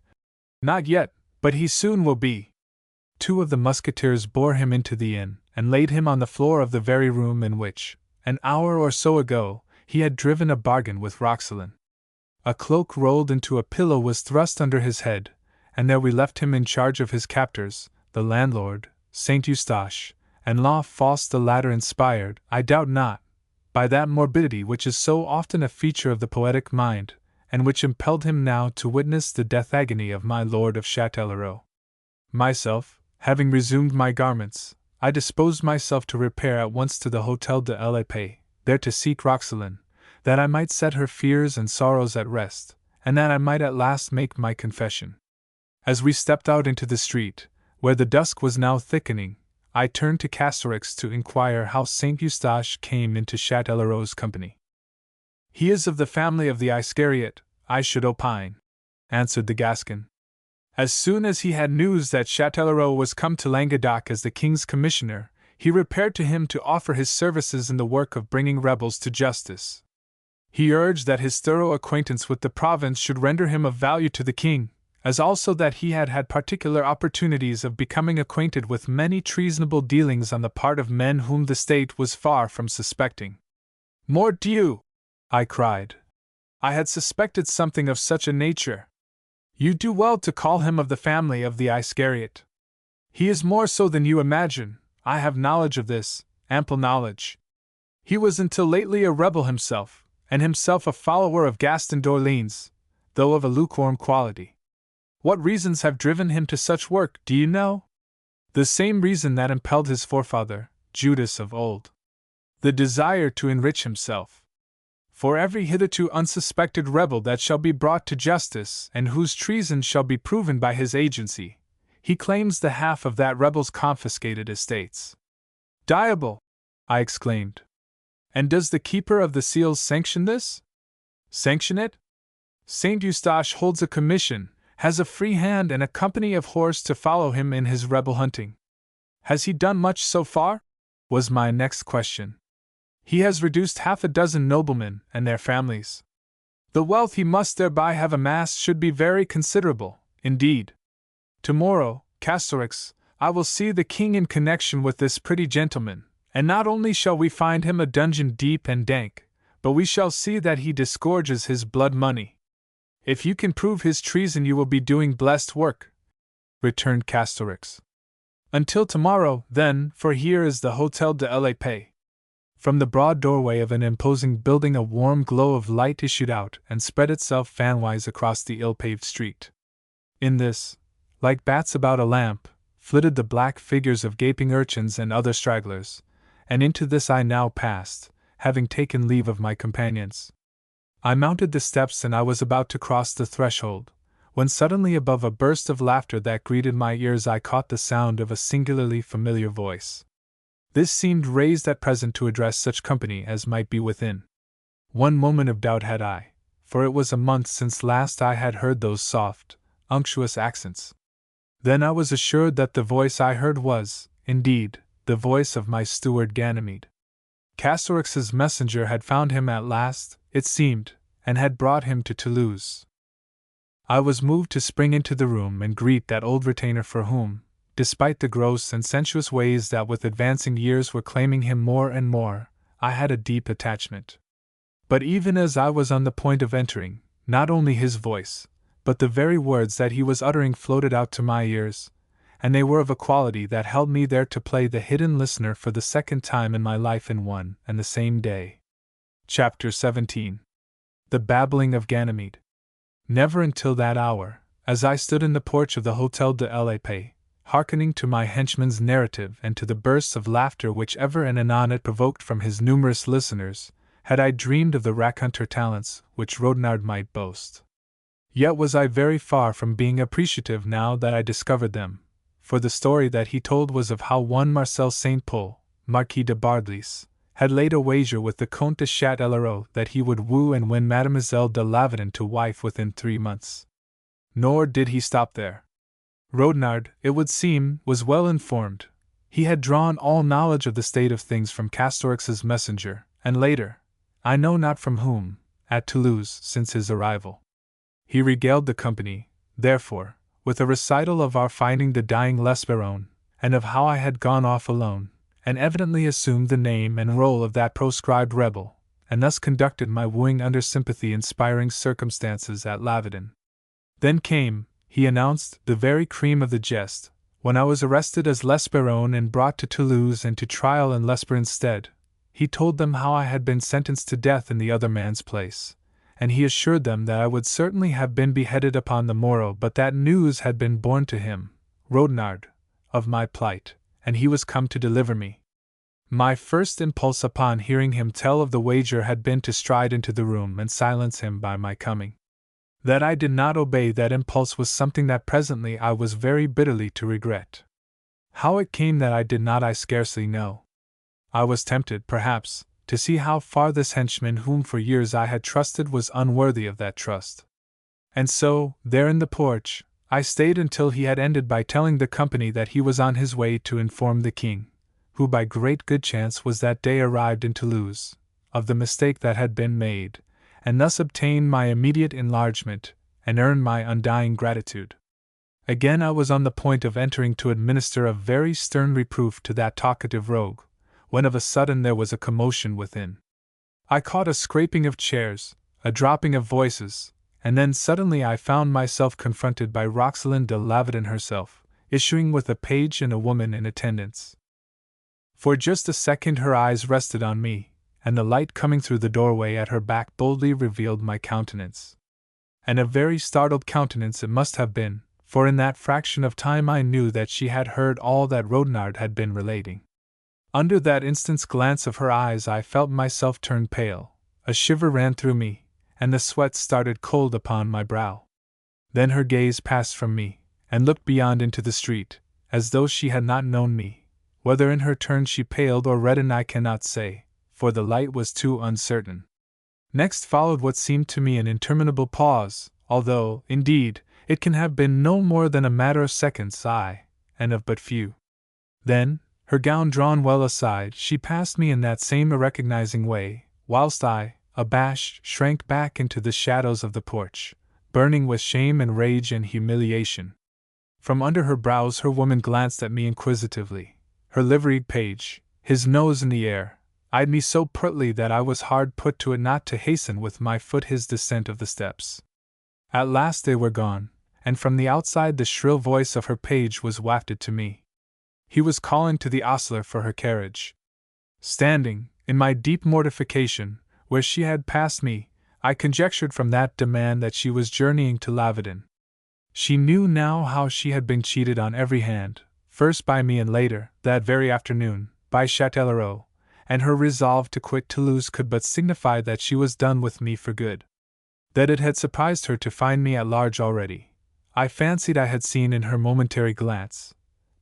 "Not yet, but he soon will be." Two of the musketeers bore him into the inn, and laid him on the floor of the very room in which, an hour or so ago, he had driven a bargain with Roxelane. A cloak rolled into a pillow was thrust under his head, and there we left him in charge of his captors, the landlord, Saint Eustache, and La Fosse, the latter inspired, I doubt not, by that morbidity which is so often a feature of the poetic mind, and which impelled him now to witness the death agony of my Lord of Châtellerault. Myself, having resumed my garments, I disposed myself to repair at once to the Hôtel de l'Épée, there to seek Roxelane, that I might set her fears and sorrows at rest, and that I might at last make my confession. As we stepped out into the street, where the dusk was now thickening, I turned to Casterix to inquire how Saint Eustache came into Châtellerault's company. "He is of the family of the Iscariot, I should opine," answered the Gascon. "As soon as he had news that Châtellerault was come to Languedoc as the king's commissioner, he repaired to him to offer his services in the work of bringing rebels to justice. He urged that his thorough acquaintance with the province should render him of value to the king, as also that he had had particular opportunities of becoming acquainted with many treasonable dealings on the part of men whom the state was far from suspecting." "Mordieu!" I cried. "I had suspected something of such a nature. You do well to call him of the family of the Iscariot. He is more so than you imagine. I have knowledge of this, ample knowledge. He was until lately a rebel himself, and himself a follower of Gaston d'Orléans, though of a lukewarm quality. What reasons have driven him to such work, do you know? The same reason that impelled his forefather, Judas of old. The desire to enrich himself. For every hitherto unsuspected rebel that shall be brought to justice and whose treason shall be proven by his agency, he claims the half of that rebel's confiscated estates." "Diable!" I exclaimed. "And does the keeper of the seals sanction this?" "Sanction it? Saint Eustache holds a commission, has a free hand and a company of horse to follow him in his rebel hunting. Has he done much so far?" was my next question. "He has reduced 6 noblemen and their families. The wealth he must thereby have amassed should be very considerable, indeed. Tomorrow, Casterix, I will see the king in connection with this pretty gentleman, and not only shall we find him a dungeon deep and dank, but we shall see that he disgorges his blood money. If you can prove his treason you will be doing blessed work," returned Casterix. "Until tomorrow, then, for here is the Hôtel de l'Épée." From the broad doorway of an imposing building a warm glow of light issued out and spread itself fanwise across the ill-paved street. In this, like bats about a lamp, flitted the black figures of gaping urchins and other stragglers, and into this I now passed, having taken leave of my companions. I mounted the steps and I was about to cross the threshold, when suddenly above a burst of laughter that greeted my ears I caught the sound of a singularly familiar voice. This seemed raised at present to address such company as might be within. One moment of doubt had I, for it was a month since last I had heard those soft, unctuous accents. Then I was assured that the voice I heard was, indeed, the voice of my steward Ganymede. Casterix's messenger had found him at last, it seemed, and had brought him to Toulouse. I was moved to spring into the room and greet that old retainer for whom, despite the gross and sensuous ways that with advancing years were claiming him more and more, I had a deep attachment. But even as I was on the point of entering, not only his voice, but the very words that he was uttering floated out to my ears, and they were of a quality that held me there to play the hidden listener for the second time in my life in one and the same day. Chapter 17. The Babbling of Ganymede. Never until that hour, as I stood in the porch of the Hotel de la Paix, hearkening to my henchman's narrative and to the bursts of laughter which ever and anon it provoked from his numerous listeners, had I dreamed of the raconteur talents which Rodnard might boast. Yet was I very far from being appreciative now that I discovered them, for the story that he told was of how one Marcel Saint Pol, Marquis de Bardelys, had laid a wager with the Comte de Châtellerault that he would woo and win Mademoiselle de Lavedon to wife within 3 months. Nor did he stop there. Rodnard, it would seem, was well informed. He had drawn all knowledge of the state of things from Castorix's messenger, and later, I know not from whom, at Toulouse since his arrival. He regaled the company, therefore, with a recital of our finding the dying L'Esperone, and of how I had gone off alone, and evidently assumed the name and role of that proscribed rebel, and thus conducted my wooing under sympathy-inspiring circumstances at Lavedon. Then came, he announced, the very cream of the jest, when I was arrested as L'Esperone and brought to Toulouse and to trial in L'Esperon's stead. He told them how I had been sentenced to death in the other man's place, and he assured them that I would certainly have been beheaded upon the morrow, but that news had been borne to him, Rodnard, of my plight, and he was come to deliver me. My first impulse upon hearing him tell of the wager had been to stride into the room and silence him by my coming. That I did not obey that impulse was something that presently I was very bitterly to regret. How it came that I did not I scarcely know. I was tempted, perhaps, to see how far this henchman whom for years I had trusted was unworthy of that trust. And so, there in the porch, I stayed until he had ended by telling the company that he was on his way to inform the king, who by great good chance was that day arrived in Toulouse, of the mistake that had been made, and thus obtain my immediate enlargement, and earn my undying gratitude. Again I was on the point of entering to administer a very stern reproof to that talkative rogue, when of a sudden there was a commotion within. I caught a scraping of chairs, a dropping of voices, and then suddenly I found myself confronted by Roxelane de Lavedon herself, issuing with a page and a woman in attendance. For just a second her eyes rested on me, and the light coming through the doorway at her back boldly revealed my countenance. And a very startled countenance it must have been, for in that fraction of time I knew that she had heard all that Rodnard had been relating. Under that instant's glance of her eyes I felt myself turn pale, a shiver ran through me, and the sweat started cold upon my brow. Then her gaze passed from me, and looked beyond into the street, as though she had not known me. Whether in her turn she paled or reddened I cannot say, for the light was too uncertain. Next followed what seemed to me an interminable pause, although, indeed, it can have been no more than a matter of seconds, and of but few. Then, her gown drawn well aside, she passed me in that same irrecognizing way, whilst I, abashed, shrank back into the shadows of the porch, burning with shame and rage and humiliation. From under her brows her woman glanced at me inquisitively. Her liveried page, his nose in the air, eyed me so pertly that I was hard put to it not to hasten with my foot his descent of the steps. At last they were gone, and from the outside the shrill voice of her page was wafted to me. He was calling to the ostler for her carriage. Standing, in my deep mortification, where she had passed me, I conjectured from that demand that she was journeying to Lavedon. She knew now how she had been cheated on every hand, first by me and later, that very afternoon, by Châtellerault, and her resolve to quit Toulouse could but signify that she was done with me for good. That it had surprised her to find me at large already, I fancied I had seen in her momentary glance,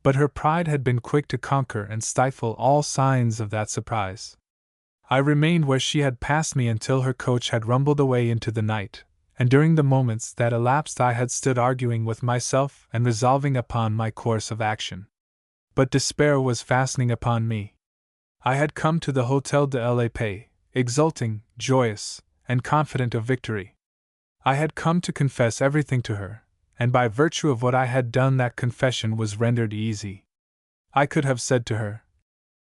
but her pride had been quick to conquer and stifle all signs of that surprise. I remained where she had passed me until her coach had rumbled away into the night, and during the moments that elapsed I had stood arguing with myself and resolving upon my course of action. But despair was fastening upon me. I had come to the Hotel de la Paix, exulting, joyous, and confident of victory. I had come to confess everything to her, and by virtue of what I had done that confession was rendered easy. I could have said to her,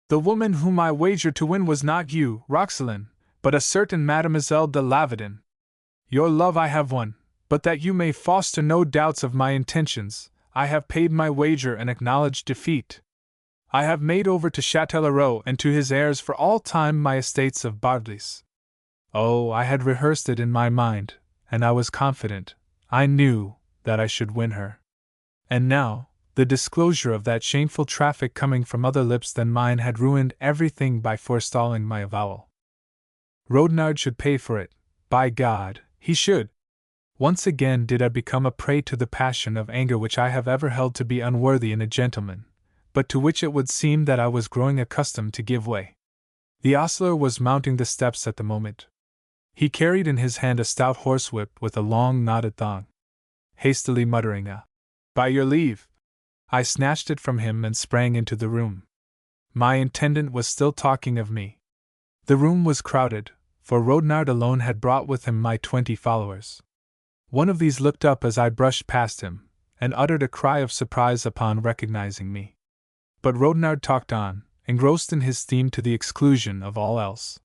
"The woman whom I wagered to win was not you, Roxelane, but a certain Mademoiselle de Lavedon. Your love I have won, but that you may foster no doubts of my intentions, I have paid my wager and acknowledged defeat. I have made over to Châtellerault and to his heirs for all time my estates of Bardelys." Oh, I had rehearsed it in my mind, and I was confident, I knew, that I should win her. And now, the disclosure of that shameful traffic coming from other lips than mine had ruined everything by forestalling my avowal. Rodnard should pay for it, by God, he should! Once again did I become a prey to the passion of anger which I have ever held to be unworthy in a gentleman, but to which it would seem that I was growing accustomed to give way. The ostler was mounting the steps at the moment. He carried in his hand a stout horsewhip with a long knotted thong. Hastily muttering "By your leave," I snatched it from him and sprang into the room. My intendant was still talking of me. The room was crowded, for Rodnard alone had brought with him my 20 followers. One of these looked up as I brushed past him, and uttered a cry of surprise upon recognizing me. But Rodnard talked on, engrossed in his theme to the exclusion of all else.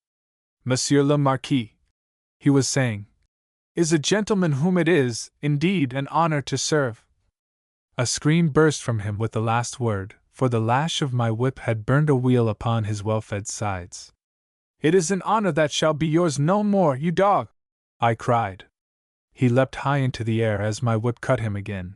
"Monsieur le Marquis," he was saying, "is a gentleman whom it is, indeed, an honor to serve." A scream burst from him with the last word, for the lash of my whip had burned a wheal upon his well-fed sides. "It is an honor that shall be yours no more, you dog!" I cried. He leapt high into the air as my whip cut him again.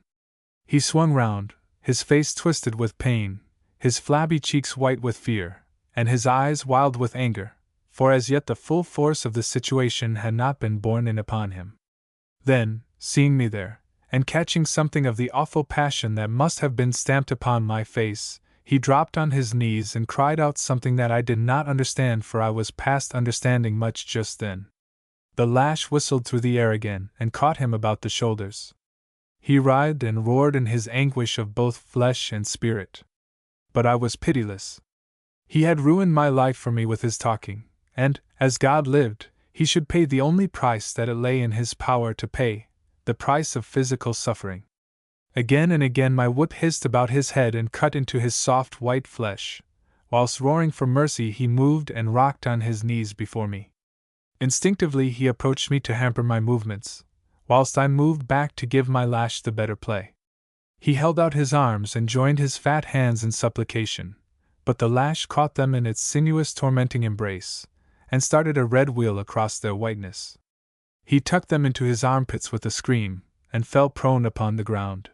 He swung round, his face twisted with pain, his flabby cheeks white with fear, and his eyes wild with anger, for as yet the full force of the situation had not been borne in upon him. Then, seeing me there, and catching something of the awful passion that must have been stamped upon my face, he dropped on his knees and cried out something that I did not understand, for I was past understanding much just then. The lash whistled through the air again and caught him about the shoulders. He writhed and roared in his anguish of both flesh and spirit. But I was pitiless. He had ruined my life for me with his talking, and, as God lived, he should pay the only price that it lay in his power to pay, the price of physical suffering. Again and again my whip hissed about his head and cut into his soft white flesh, whilst roaring for mercy he moved and rocked on his knees before me. Instinctively he approached me to hamper my movements, whilst I moved back to give my lash the better play. He held out his arms and joined his fat hands in supplication, but the lash caught them in its sinuous tormenting embrace, and started a red wheal across their whiteness. He tucked them into his armpits with a scream, and fell prone upon the ground.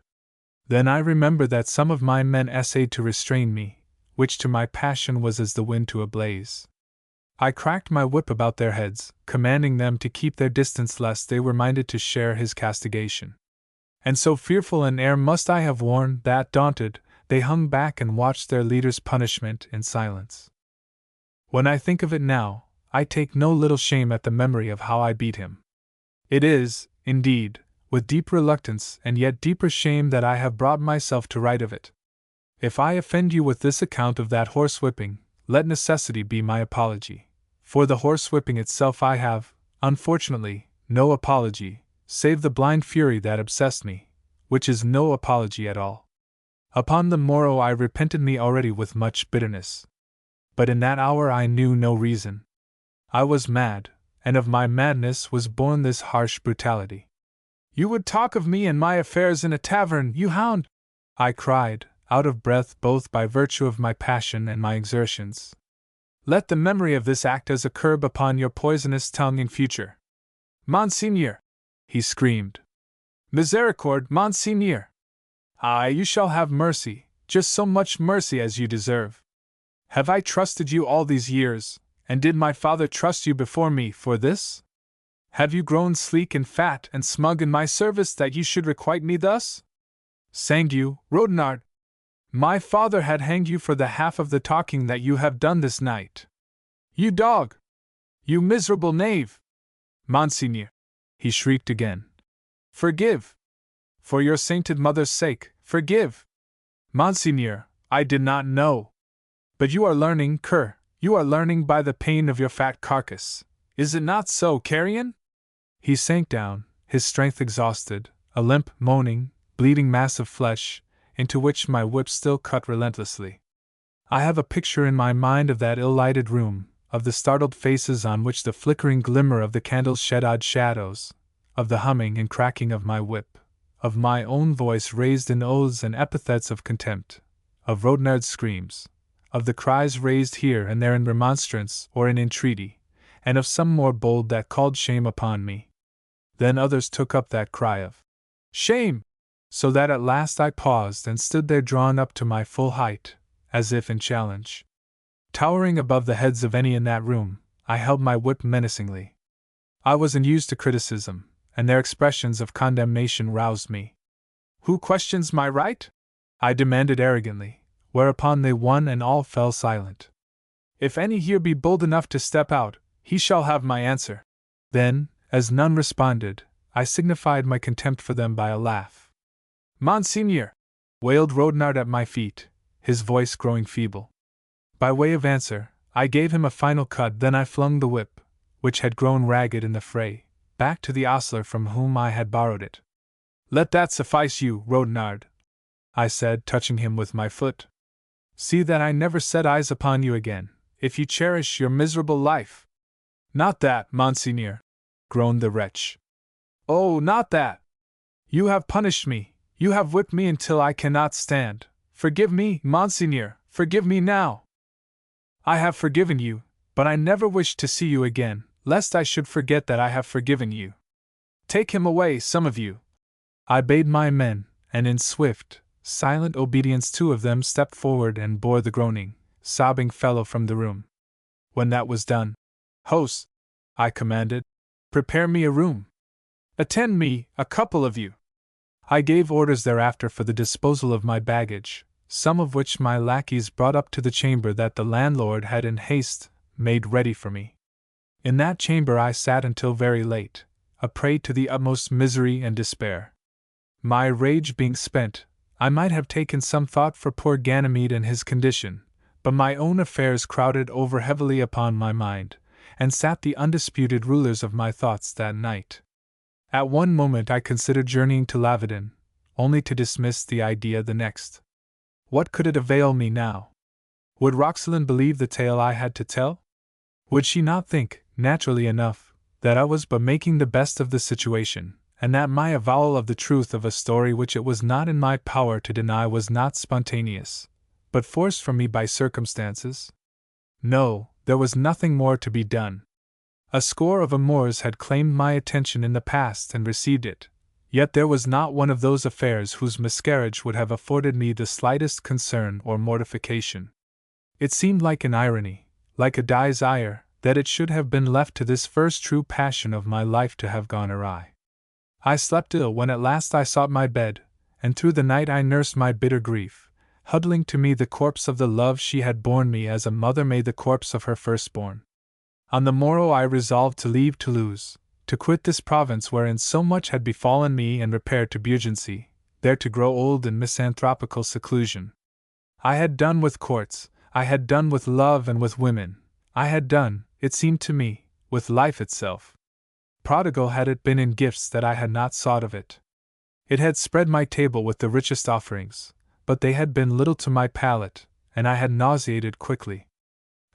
Then I remembered that some of my men essayed to restrain me, which to my passion was as the wind to a blaze. I cracked my whip about their heads, commanding them to keep their distance lest they were minded to share his castigation. And so fearful an air must I have worn that, daunted, they hung back and watched their leader's punishment in silence. When I think of it now, I take no little shame at the memory of how I beat him. It is, indeed, with deep reluctance and yet deeper shame that I have brought myself to write of it. If I offend you with this account of that horsewhipping, let necessity be my apology. For the horsewhipping itself I have, unfortunately, no apology, save the blind fury that obsessed me, which is no apology at all. Upon the morrow I repented me already with much bitterness. But in that hour I knew no reason. I was mad, and of my madness was born this harsh brutality. "You would talk of me and my affairs in a tavern, you hound!" I cried, out of breath both by virtue of my passion and my exertions. "Let the memory of this act as a curb upon your poisonous tongue in future." "Monseigneur!" he screamed. "Misericorde, Monseigneur! Aye, you shall have mercy, just so much mercy as you deserve. Have I trusted you all these years, and did my father trust you before me for this? Have you grown sleek and fat and smug in my service that you should requite me thus? Sang you, Rodnard? My father had hanged you for the half of the talking that you have done this night. You dog! You miserable knave! Monseigneur!" he shrieked again. "Forgive! For your sainted mother's sake, forgive! Monseigneur, I did not know. But you are learning, cur, you are learning by the pain of your fat carcass. Is it not so, carrion?" He sank down, his strength exhausted, a limp, moaning, bleeding mass of flesh, into which my whip still cut relentlessly. I have a picture in my mind of that ill-lighted room, of the startled faces on which the flickering glimmer of the candles shed odd shadows, of the humming and cracking of my whip, of my own voice raised in oaths and epithets of contempt, of Rodnard's screams, of the cries raised here and there in remonstrance or in entreaty, and of some more bold that called shame upon me. Then others took up that cry of shame, so that at last I paused and stood there drawn up to my full height, as if in challenge. Towering above the heads of any in that room, I held my whip menacingly. I was unused to criticism, and their expressions of condemnation roused me. "Who questions my right?" I demanded arrogantly, whereupon they one and all fell silent. "If any here be bold enough to step out, he shall have my answer." Then, as none responded, I signified my contempt for them by a laugh. "Monseigneur!" wailed Rodnard at my feet, his voice growing feeble. By way of answer, I gave him a final cut, then I flung the whip, which had grown ragged in the fray, back to the ostler from whom I had borrowed it. "Let that suffice you, Rodnard," I said, touching him with my foot. "See that I never set eyes upon you again, if you cherish your miserable life." "Not that, Monseigneur," groaned the wretch. "Oh, not that! You have punished me, you have whipped me until I cannot stand. Forgive me, Monseigneur, forgive me now." "I have forgiven you, but I never wish to see you again, lest I should forget that I have forgiven you. Take him away, some of you." I bade my men, and in swift, silent obedience 2 of them stepped forward and bore the groaning, sobbing fellow from the room. When that was done, "Host," I commanded, "prepare me a room. Attend me, a couple of you." I gave orders thereafter for the disposal of my baggage, some of which my lackeys brought up to the chamber that the landlord had in haste made ready for me. In that chamber I sat until very late, a prey to the utmost misery and despair. My rage being spent, I might have taken some thought for poor Ganymede and his condition, but my own affairs crowded over heavily upon my mind, and sat the undisputed rulers of my thoughts that night. At one moment I considered journeying to Lavedon, only to dismiss the idea the next. What could it avail me now? Would Roxalane believe the tale I had to tell? Would she not think, naturally enough, that I was but making the best of the situation, and that my avowal of the truth of a story which it was not in my power to deny was not spontaneous, but forced from me by circumstances? No, there was nothing more to be done. A score of amours had claimed my attention in the past and received it, yet there was not one of those affairs whose miscarriage would have afforded me the slightest concern or mortification. It seemed like an irony, like a desire, that it should have been left to this first true passion of my life to have gone awry. I slept ill when at last I sought my bed, and through the night I nursed my bitter grief, huddling to me the corpse of the love she had borne me as a mother may the corpse of her firstborn. On the morrow I resolved to leave Toulouse, to quit this province wherein so much had befallen me and repair to Beaugency, there to grow old in misanthropical seclusion. I had done with courts, I had done with love and with women, I had done, it seemed to me, with life itself. Prodigal had it been in gifts that I had not sought of it. It had spread my table with the richest offerings, but they had been little to my palate, and I had nauseated quickly.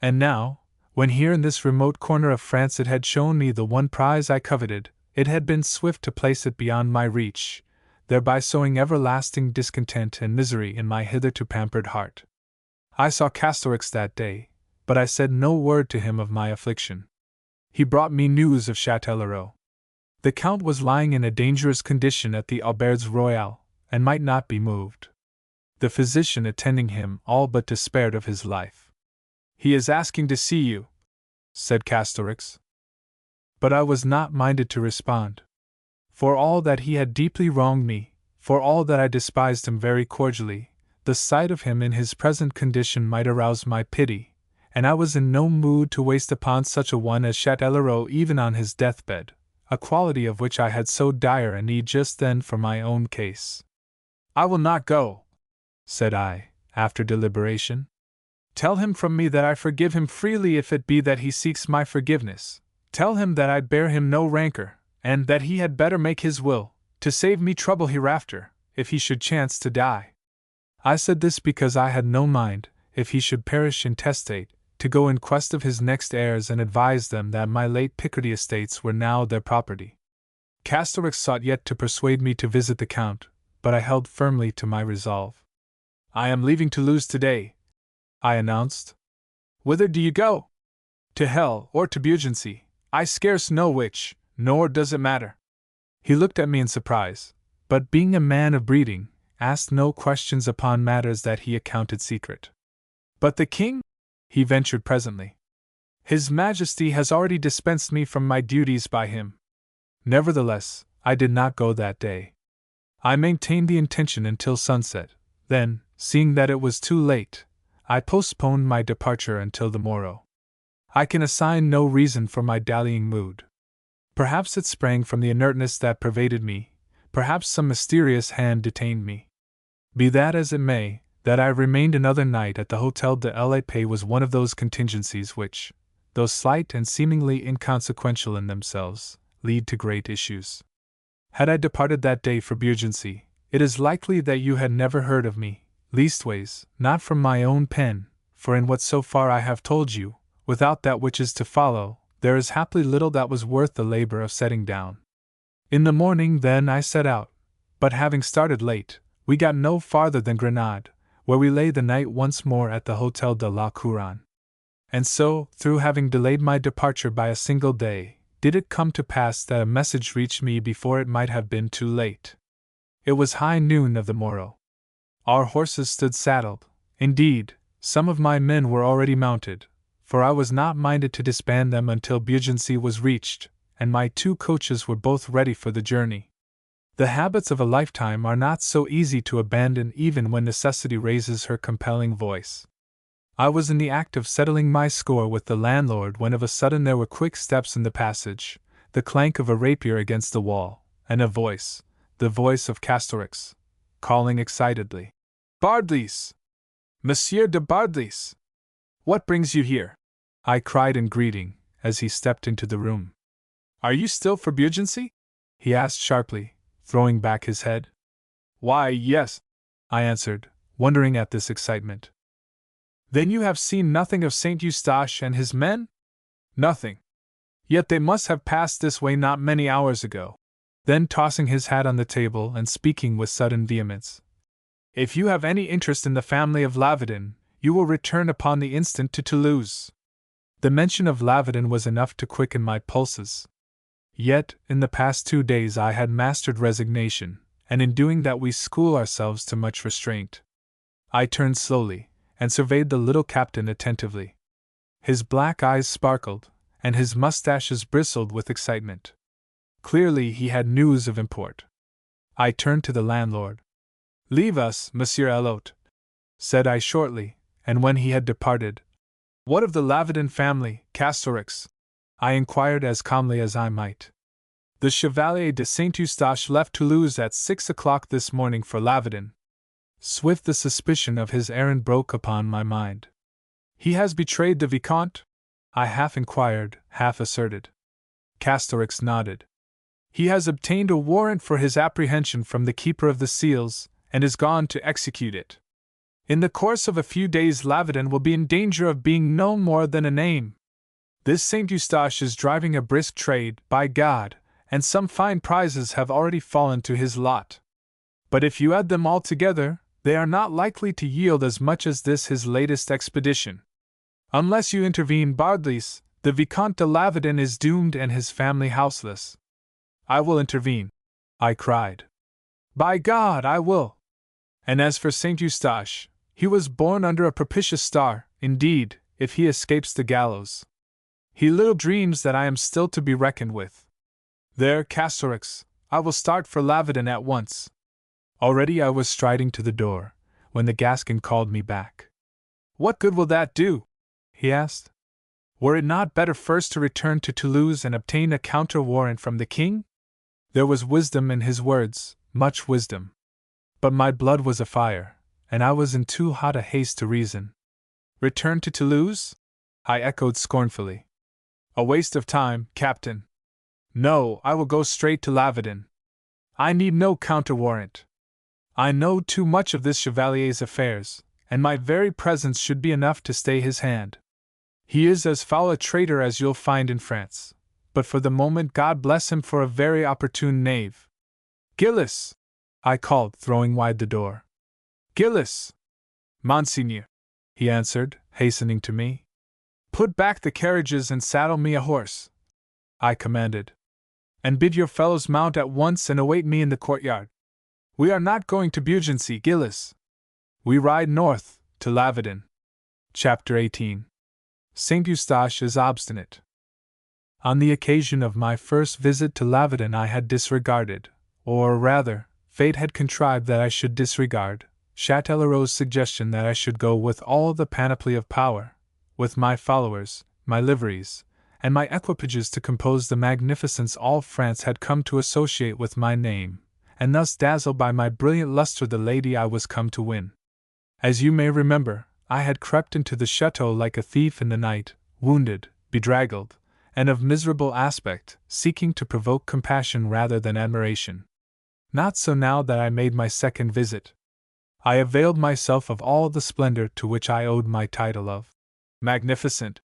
And now, when here in this remote corner of France it had shown me the one prize I coveted, it had been swift to place it beyond my reach, thereby sowing everlasting discontent and misery in my hitherto pampered heart. I saw Castorix that day, but I said no word to him of my affliction. He brought me news of Châtellerault. The Count was lying in a dangerous condition at the Auberge Royale, and might not be moved. The physician attending him all but despaired of his life. "He is asking to see you," said Castorix. But I was not minded to respond. For all that he had deeply wronged me, for all that I despised him very cordially, the sight of him in his present condition might arouse my pity, and I was in no mood to waste upon such a one as Châtellerault even on his deathbed, a quality of which I had so dire a need just then for my own case. "I will not go," said I, after deliberation. "Tell him from me that I forgive him freely if it be that he seeks my forgiveness. Tell him that I bear him no rancor, and that he had better make his will, to save me trouble hereafter, if he should chance to die. I said this because I had no mind, if he should perish intestate, to go in quest of his next heirs and advise them that my late Picardy estates were now their property. Castorix sought yet to persuade me to visit the Count, but I held firmly to my resolve. I am leaving Toulouse today, I announced. Whither do you go? To hell or to Beaugency, I scarce know which, nor does it matter. He looked at me in surprise, but being a man of breeding, asked no questions upon matters that he accounted secret. But the king? He ventured presently. His Majesty has already dispensed me from my duties by him. Nevertheless, I did not go that day. I maintained the intention until sunset, then, seeing that it was too late, I postponed my departure until the morrow. I can assign no reason for my dallying mood. Perhaps it sprang from the inertness that pervaded me, perhaps some mysterious hand detained me. Be that as it may, that I remained another night at the Hotel de la Paix was one of those contingencies which, though slight and seemingly inconsequential in themselves, lead to great issues. Had I departed that day for Beaugency, it is likely that you had never heard of me, leastways, not from my own pen, for in what so far I have told you, without that which is to follow, there is haply little that was worth the labor of setting down. In the morning, then, I set out, but having started late, we got no farther than Grenade, where we lay the night once more at the Hotel de la Couronne. And so, through having delayed my departure by a single day, did it come to pass that a message reached me before it might have been too late. It was high noon of the morrow. Our horses stood saddled; indeed, some of my men were already mounted, for I was not minded to disband them until Beaugency was reached, and my 2 coaches were both ready for the journey. The habits of a lifetime are not so easy to abandon even when necessity raises her compelling voice. I was in the act of settling my score with the landlord when of a sudden there were quick steps in the passage, the clank of a rapier against the wall, and a voice, the voice of Castorix, calling excitedly, "Bardelys! Monsieur de Bardelys! What brings you here?" I cried in greeting, as he stepped into the room. "Are you still for Beaugency?" he asked sharply, throwing back his head. "Why, yes," I answered, wondering at this excitement. "Then you have seen nothing of Saint Eustache and his men?" "Nothing. Yet they must have passed this way not many hours ago." Then tossing his hat on the table and speaking with sudden vehemence, "If you have any interest in the family of Lavedin, you will return upon the instant to Toulouse." The mention of Lavedin was enough to quicken my pulses. Yet, in the past 2 days I had mastered resignation, and in doing that we school ourselves to much restraint. I turned slowly, and surveyed the little captain attentively. His black eyes sparkled, and his mustaches bristled with excitement. Clearly he had news of import. I turned to the landlord. "Leave us, Monsieur Elot," said I shortly, and when he had departed, "What of the Lavedin family, Castorix?" I inquired as calmly as I might. "The Chevalier de Saint Eustache left Toulouse at 6 o'clock this morning for Lavedin." Swift the suspicion of his errand broke upon my mind. "He has betrayed the Vicomte?" I half inquired, half asserted. Castorix nodded. "He has obtained a warrant for his apprehension from the Keeper of the Seals, and is gone to execute it. In the course of a few days Lavedin will be in danger of being no more than a name. This Saint Eustache is driving a brisk trade, by God, and some fine prizes have already fallen to his lot. But if you add them all together, they are not likely to yield as much as this his latest expedition. Unless you intervene, Bardelys, the Vicomte de Lavedin is doomed and his family houseless." "I will intervene," I cried. "By God, I will! And as for Saint Eustache, he was born under a propitious star, indeed, if he escapes the gallows. He little dreams that I am still to be reckoned with. There, Castorix, I will start for Lavedin at once." Already I was striding to the door, when the Gascon called me back. "What good will that do?" he asked. "Were it not better first to return to Toulouse and obtain a counter-warrant from the king?" There was wisdom in his words, much wisdom. But my blood was afire, and I was in too hot a haste to reason. "Return to Toulouse?" I echoed scornfully. "A waste of time, Captain. No, I will go straight to Lavedin. I need no counter-warrant. I know too much of this chevalier's affairs, and my very presence should be enough to stay his hand. He is as foul a traitor as you'll find in France, but for the moment God bless him for a very opportune knave. Gillis! I called, throwing wide the door. Gillis! Monseigneur, he answered, hastening to me. Put back the carriages and saddle me a horse, I commanded. And bid your fellows mount at once and await me in the courtyard. We are not going to Beaugency, Gillis. We ride north, to Lavardin. Chapter 18. Saint Eustache is obstinate. On the occasion of my first visit to Lavardin I had disregarded, or rather, fate had contrived that I should disregard, Châtellerault's suggestion that I should go with all the panoply of power, with my followers, my liveries, and my equipages to compose the magnificence all France had come to associate with my name, and thus dazzle by my brilliant luster the lady I was come to win. As you may remember, I had crept into the chateau like a thief in the night, wounded, bedraggled, and of miserable aspect, seeking to provoke compassion rather than admiration. Not so now that I made my second visit. I availed myself of all the splendor to which I owed my title of Magnificent,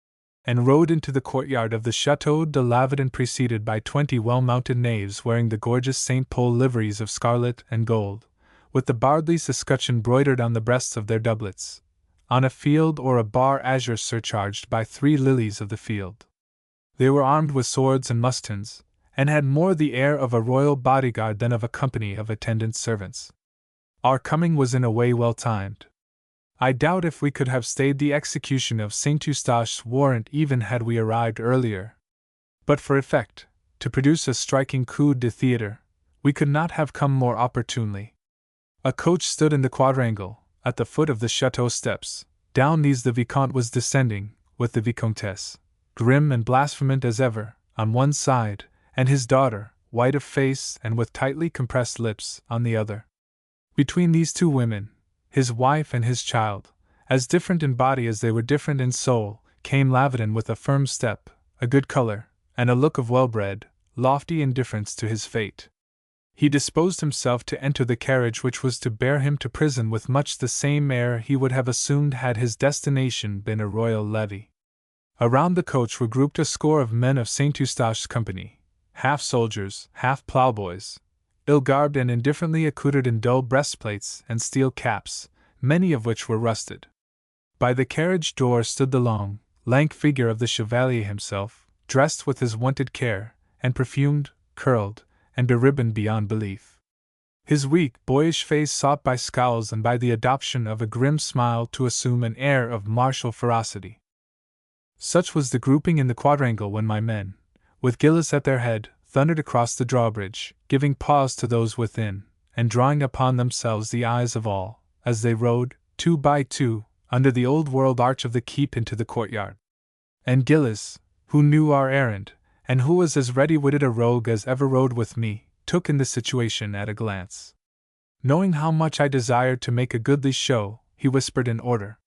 and rode into the courtyard of the Chateau de Lavardin preceded by 20 well-mounted knaves wearing the gorgeous St. Pol liveries of scarlet and gold, with the Bardelys escutcheon broidered on the breasts of their doublets, on a field or a bar azure surcharged by 3 lilies of the field. They were armed with swords and musketons, and had more the air of a royal bodyguard than of a company of attendant servants. Our coming was in a way well timed. I doubt if we could have stayed the execution of Saint Eustache's warrant even had we arrived earlier. But for effect, to produce a striking coup de theatre, we could not have come more opportunely. A coach stood in the quadrangle, at the foot of the chateau steps. Down these the Vicomte was descending, with the Vicomtesse, grim and blasphemant as ever, on one side, and his daughter, white of face and with tightly compressed lips, on the other. Between these two women, his wife and his child, as different in body as they were different in soul, came Lavardin with a firm step, a good color, and a look of well-bred, lofty indifference to his fate. He disposed himself to enter the carriage which was to bear him to prison with much the same air he would have assumed had his destination been a royal levee. Around the coach were grouped a score of men of Saint Eustache's company, half soldiers, half ploughboys, ill-garbed and indifferently accoutred in dull breastplates and steel caps, many of which were rusted. By the carriage door stood the long, lank figure of the chevalier himself, dressed with his wonted care, and perfumed, curled, and beribboned beyond belief. His weak, boyish face sought by scowls and by the adoption of a grim smile to assume an air of martial ferocity. Such was the grouping in the quadrangle when my men, with Gillis at their head, thundered across the drawbridge, giving pause to those within, and drawing upon themselves the eyes of all, as they rode, 2 by 2, under the old-world arch of the keep into the courtyard. And Gillis, who knew our errand, and who was as ready-witted a rogue as ever rode with me, took in the situation at a glance. Knowing how much I desired to make a goodly show, he whispered an order.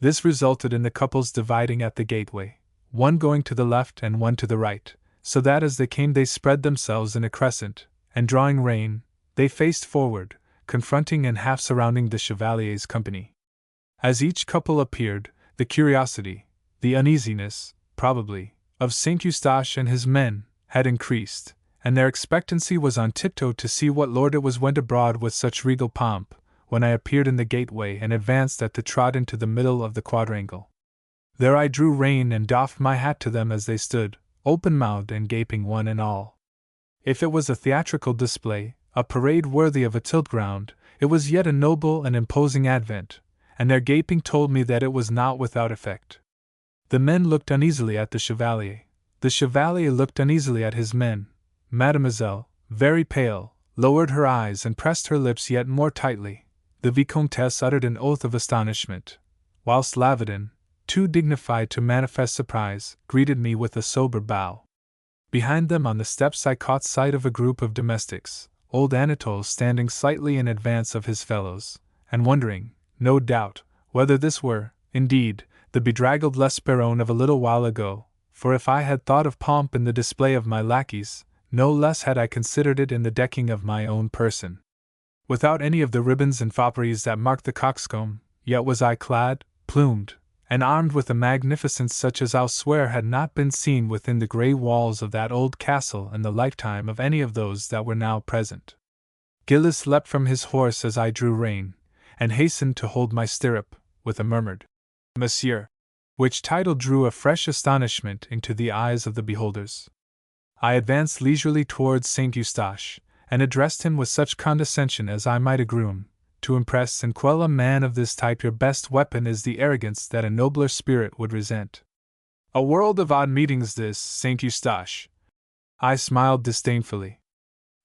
This resulted in the couples dividing at the gateway, one going to the left and one to the right, so that as they came they spread themselves in a crescent, and drawing rein, they faced forward, confronting and half surrounding the chevalier's company. As each couple appeared, the curiosity, the uneasiness, probably, of Saint Eustache and his men, had increased, and their expectancy was on tiptoe to see what lord it was went abroad with such regal pomp, when I appeared in the gateway and advanced at the trot into the middle of the quadrangle. There I drew rein and doffed my hat to them as they stood, open-mouthed and gaping one and all. If it was a theatrical display, a parade worthy of a tilt-ground, it was yet a noble and imposing advent, and their gaping told me that it was not without effect. The men looked uneasily at the chevalier looked uneasily at his men. Mademoiselle, very pale, lowered her eyes and pressed her lips yet more tightly. The Vicomtesse uttered an oath of astonishment, whilst Lavardin, too dignified to manifest surprise, greeted me with a sober bow. Behind them on the steps I caught sight of a group of domestics, old Anatole standing slightly in advance of his fellows, and wondering, no doubt, whether this were, indeed, the bedraggled L'Esperone of a little while ago, for if I had thought of pomp in the display of my lackeys, no less had I considered it in the decking of my own person. Without any of the ribbons and fopperies that mark the coxcomb, yet was I clad, plumed, and armed with a magnificence such as I'll swear had not been seen within the grey walls of that old castle in the lifetime of any of those that were now present. Gillis leapt from his horse as I drew rein, and hastened to hold my stirrup, with a murmured, "Monsieur," which title drew a fresh astonishment into the eyes of the beholders. I advanced leisurely towards Saint Eustache, and addressed him with such condescension as I might a groom. To impress and quell a man of this type, your best weapon is the arrogance that a nobler spirit would resent. A world of odd meetings this, Saint Eustache. I smiled disdainfully.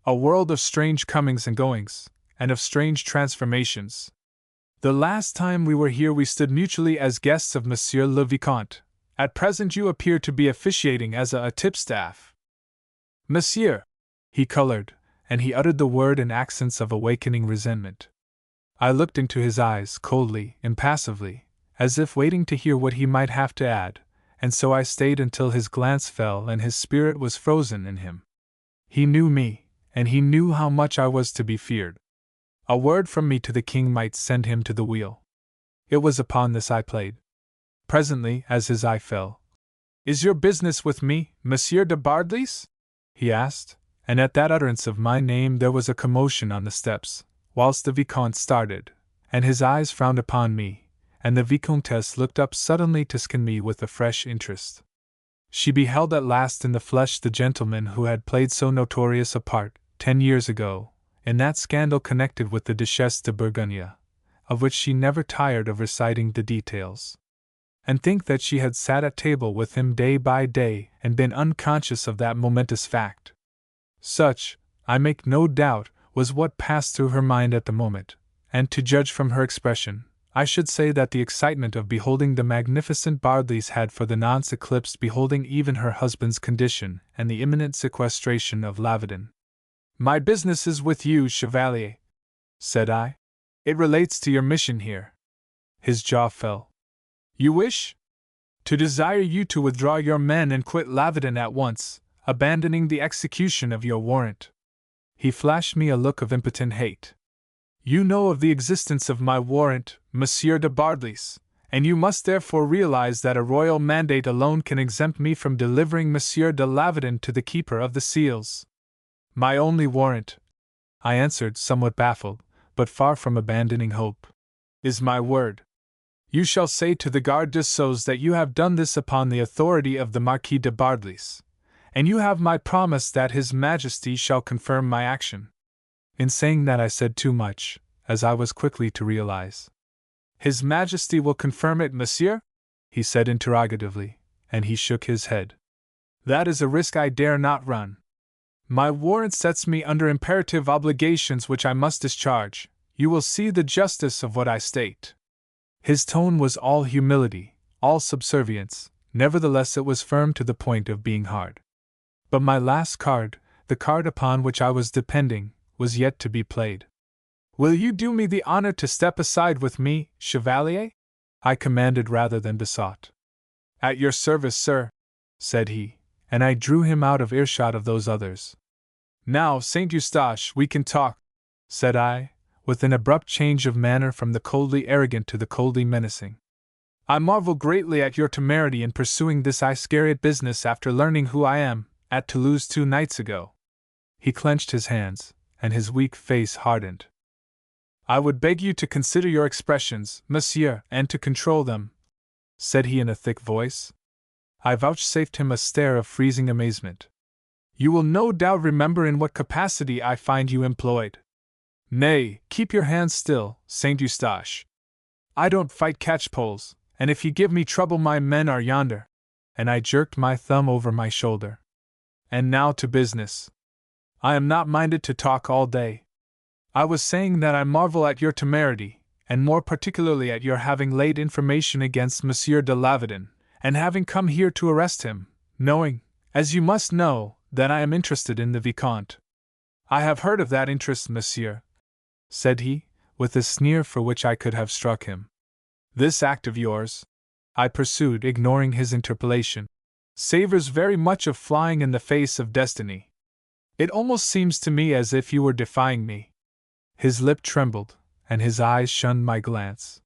A world of strange comings and goings, and of strange transformations. The last time we were here we stood mutually as guests of Monsieur le Vicomte. At present you appear to be officiating as a tipstaff. Monsieur! He colored, and he uttered the word in accents of awakening resentment. I looked into his eyes coldly, impassively, as if waiting to hear what he might have to add, and so I stayed until his glance fell and his spirit was frozen in him. He knew me, and he knew how much I was to be feared. A word from me to the king might send him to the wheel. It was upon this I played. Presently, as his eye fell, "Is your business with me, Monsieur de Bardelys?" he asked, and at that utterance of my name there was a commotion on the steps, whilst the Vicomte started, and his eyes frowned upon me, and the Vicomtesse looked up suddenly to scan me with a fresh interest. She beheld at last in the flesh the gentleman who had played so notorious a part, 10 years ago, in that scandal connected with the Duchesse de Bourgogne, of which she never tired of reciting the details. And think that she had sat at table with him day by day and been unconscious of that momentous fact. Such, I make no doubt, was what passed through her mind at the moment, and to judge from her expression, I should say that the excitement of beholding the magnificent Bardelys had for the nonce eclipsed beholding even her husband's condition and the imminent sequestration of Lavedon. "My business is with you, Chevalier," said I. "It relates to your mission here." His jaw fell. "You wish?" "To desire you to withdraw your men and quit Lavedon at once, abandoning the execution of your warrant." He flashed me a look of impotent hate. "You know of the existence of my warrant, Monsieur de Bardelys, and you must therefore realize that a royal mandate alone can exempt me from delivering Monsieur de Lavedon to the keeper of the seals." "My only warrant," I answered, somewhat baffled, but far from abandoning hope, "is my word. You shall say to the Garde des Sceaux that you have done this upon the authority of the Marquis de Bardelys, and you have my promise that His Majesty shall confirm my action." In saying that I said too much, as I was quickly to realize. "His Majesty will confirm it, monsieur?" he said interrogatively, and he shook his head. "That is a risk I dare not run. My warrant sets me under imperative obligations which I must discharge. You will see the justice of what I state." His tone was all humility, all subservience, nevertheless it was firm to the point of being hard. But my last card, the card upon which I was depending, was yet to be played. "Will you do me the honor to step aside with me, Chevalier?" I commanded rather than besought. "At your service, sir," said he, and I drew him out of earshot of those others. "Now, Saint Eustache, we can talk," said I, with an abrupt change of manner from the coldly arrogant to the coldly menacing. "I marvel greatly at your temerity in pursuing this Iscariot business after learning who I am, at Toulouse 2 nights ago." He clenched his hands, and his weak face hardened. "I would beg you to consider your expressions, monsieur, and to control them," said he in a thick voice. I vouchsafed him a stare of freezing amazement. "You will no doubt remember in what capacity I find you employed. Nay, keep your hands still, Saint Eustache. I don't fight catchpoles, and if you give me trouble my men are yonder." And I jerked my thumb over my shoulder. "And now to business. I am not minded to talk all day. I was saying that I marvel at your temerity, and more particularly at your having laid information against Monsieur de Lavedon, and having come here to arrest him, knowing, as you must know, that I am interested in the Vicomte." "I have heard of that interest, monsieur," said he, with a sneer for which I could have struck him. "This act of yours," I pursued, ignoring his interpellation, "savors very much of flying in the face of destiny. It almost seems to me as if you were defying me." His lip trembled, and his eyes shunned my glance.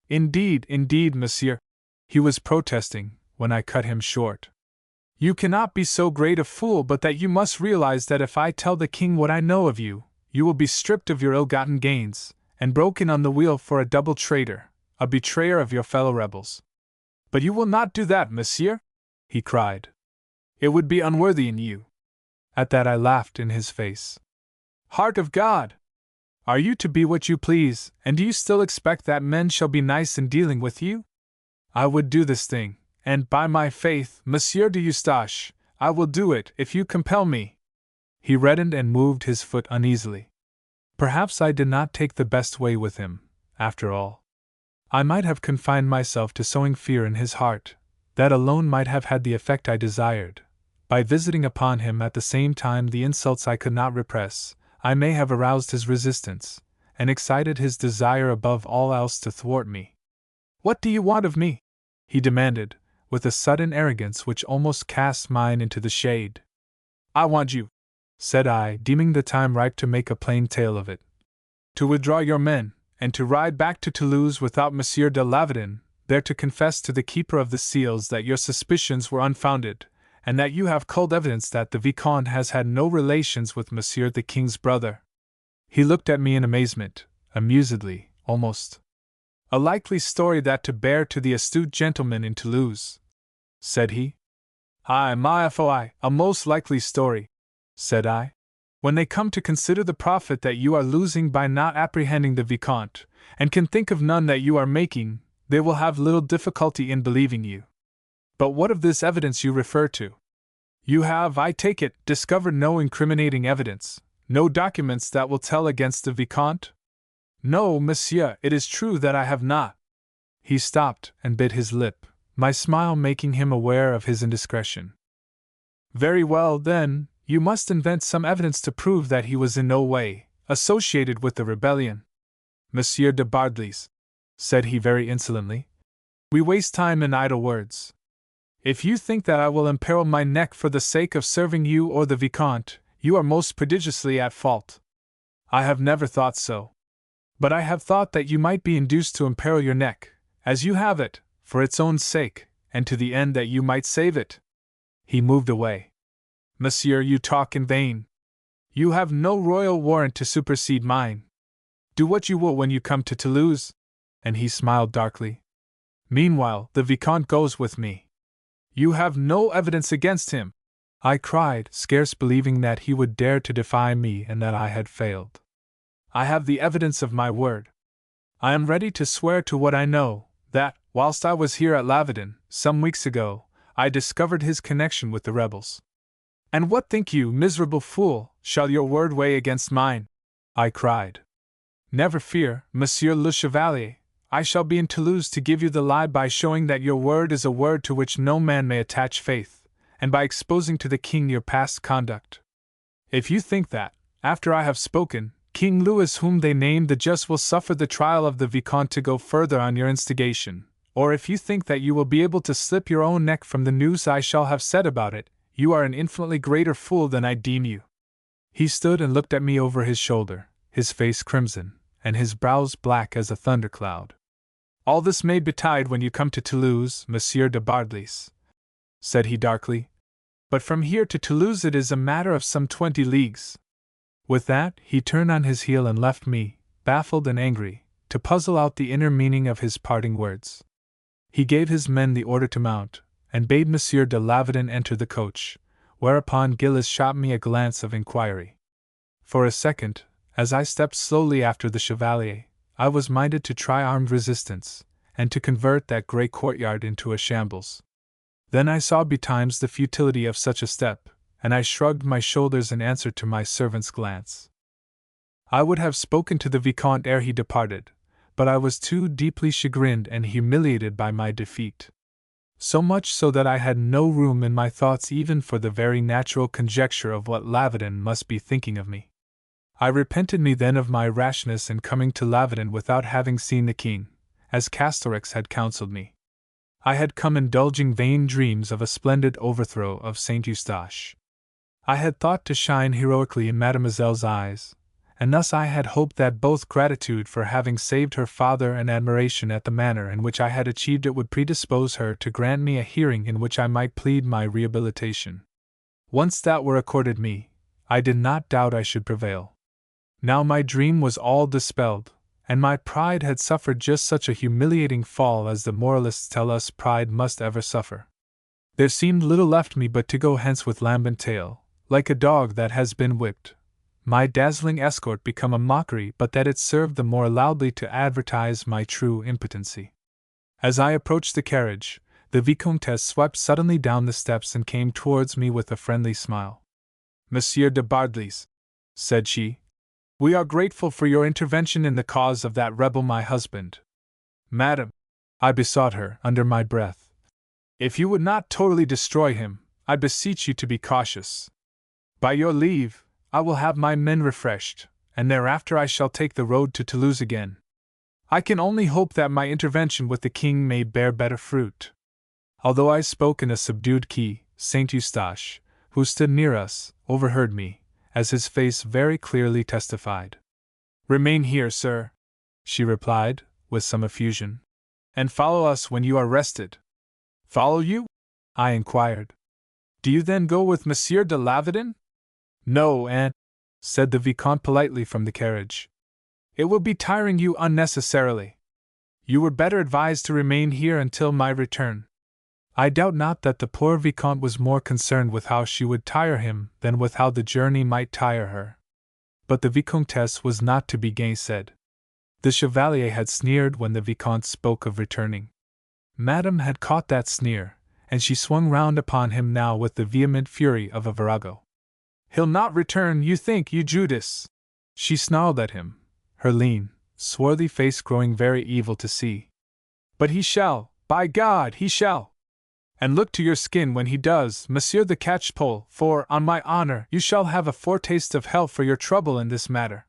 Indeed, monsieur, he was protesting, when I cut him short. You cannot be so great a fool but that you must realize that if I tell the king what I know of you, you will be stripped of your ill-gotten gains, and broken on the wheel for a double traitor, a betrayer of your fellow rebels. But you will not do that, monsieur? He cried. It would be unworthy in you. At that I laughed in his face. Heart of God! Are you to be what you please, and do you still expect that men shall be nice in dealing with you? I would do this thing, and by my faith, Monsieur de Eustache, I will do it if you compel me. He reddened and moved his foot uneasily. Perhaps I did not take the best way with him, after all. I might have confined myself to sowing fear in his heart. That alone might have had the effect I desired. By visiting upon him at the same time the insults I could not repress, I may have aroused his resistance, and excited his desire above all else to thwart me. What do you want of me? He demanded, with a sudden arrogance which almost cast mine into the shade. I want you, said I, deeming the time ripe to make a plain tale of it, to withdraw your men, and to ride back to Toulouse without Monsieur de Lavedon, there to confess to the keeper of the seals that your suspicions were unfounded, and that you have culled evidence that the Vicomte has had no relations with Monsieur the King's brother. He looked at me in amazement, amusedly, almost. A likely story that to bear to the astute gentleman in Toulouse, said he. Aye, my foi, a most likely story, said I. When they come to consider the profit that you are losing by not apprehending the Vicomte, and can think of none that you are making, they will have little difficulty in believing you. But what of this evidence you refer to? You have, I take it, discovered no incriminating evidence, no documents that will tell against the Vicomte? No, monsieur, it is true that I have not. He stopped and bit his lip, my smile making him aware of his indiscretion. Very well, then, you must invent some evidence to prove that he was in no way associated with the rebellion. Monsieur de Bardelys, said he very insolently, we waste time in idle words. If you think that I will imperil my neck for the sake of serving you or the Vicomte, you are most prodigiously at fault. I have never thought so. But I have thought that you might be induced to imperil your neck, as you have it, for its own sake, and to the end that you might save it. He moved away. Monsieur, you talk in vain. You have no royal warrant to supersede mine. Do what you will when you come to Toulouse. And he smiled darkly. Meanwhile, the Vicomte goes with me. You have no evidence against him, I cried, scarce believing that he would dare to defy me and that I had failed. I have the evidence of my word. I am ready to swear to what I know, that, whilst I was here at Lavedon, some weeks ago, I discovered his connection with the rebels. And what think you, miserable fool, shall your word weigh against mine? I cried. Never fear, Monsieur le Chevalier, I shall be in Toulouse to give you the lie by showing that your word is a word to which no man may attach faith, and by exposing to the king your past conduct. If you think that, after I have spoken, King Louis whom they named the just will suffer the trial of the Vicomte to go further on your instigation, or if you think that you will be able to slip your own neck from the news I shall have said about it, you are an infinitely greater fool than I deem you. He stood and looked at me over his shoulder, his face crimson, and his brows black as a thundercloud. All this may betide when you come to Toulouse, Monsieur de Bardelys, said he darkly. But from here to Toulouse it is a matter of some 20 leagues. With that, he turned on his heel and left me, baffled and angry, to puzzle out the inner meaning of his parting words. He gave his men the order to mount, and bade Monsieur de Lavedon enter the coach, whereupon Gilles shot me a glance of inquiry. For a second, as I stepped slowly after the Chevalier, I was minded to try armed resistance, and to convert that grey courtyard into a shambles. Then I saw betimes the futility of such a step, and I shrugged my shoulders in answer to my servant's glance. I would have spoken to the Vicomte ere he departed, but I was too deeply chagrined and humiliated by my defeat. So much so that I had no room in my thoughts even for the very natural conjecture of what Lavedon must be thinking of me. I repented me then of my rashness in coming to Lavedon without having seen the king, as Castorex had counselled me. I had come indulging vain dreams of a splendid overthrow of Saint Eustache. I had thought to shine heroically in Mademoiselle's eyes, and thus I had hoped that both gratitude for having saved her father and admiration at the manner in which I had achieved it would predispose her to grant me a hearing in which I might plead my rehabilitation. Once that were accorded me, I did not doubt I should prevail. Now my dream was all dispelled, and my pride had suffered just such a humiliating fall as the moralists tell us pride must ever suffer. There seemed little left me but to go hence with lambent tail, like a dog that has been whipped, my dazzling escort become a mockery, but that it served the more loudly to advertise my true impotency. As I approached the carriage, the Vicomtesse swept suddenly down the steps and came towards me with a friendly smile. "Monsieur de Bardelys," said she, "we are grateful for your intervention in the cause of that rebel my husband." "Madam," I besought her, under my breath, "if you would not totally destroy him, I beseech you to be cautious. By your leave, I will have my men refreshed, and thereafter I shall take the road to Toulouse again. I can only hope that my intervention with the king may bear better fruit." Although I spoke in a subdued key, Saint Eustache, who stood near us, overheard me, as his face very clearly testified. "Remain here, sir," she replied, with some effusion, "and follow us when you are rested." "Follow you?" I inquired. "Do you then go with Monsieur de Lavedon?" "No, aunt," said the Vicomte politely from the carriage. "It will be tiring you unnecessarily. You were better advised to remain here until my return." I doubt not that the poor Vicomte was more concerned with how she would tire him than with how the journey might tire her. But the Vicomtesse was not to be gainsaid. The Chevalier had sneered when the Vicomte spoke of returning. Madame had caught that sneer, and she swung round upon him now with the vehement fury of a virago. "He'll not return, you think, you Judas?" she snarled at him, her lean, swarthy face growing very evil to see. "But he shall, by God, he shall! And look to your skin when he does, Monsieur the Catchpole, for, on my honor, you shall have a foretaste of hell for your trouble in this matter."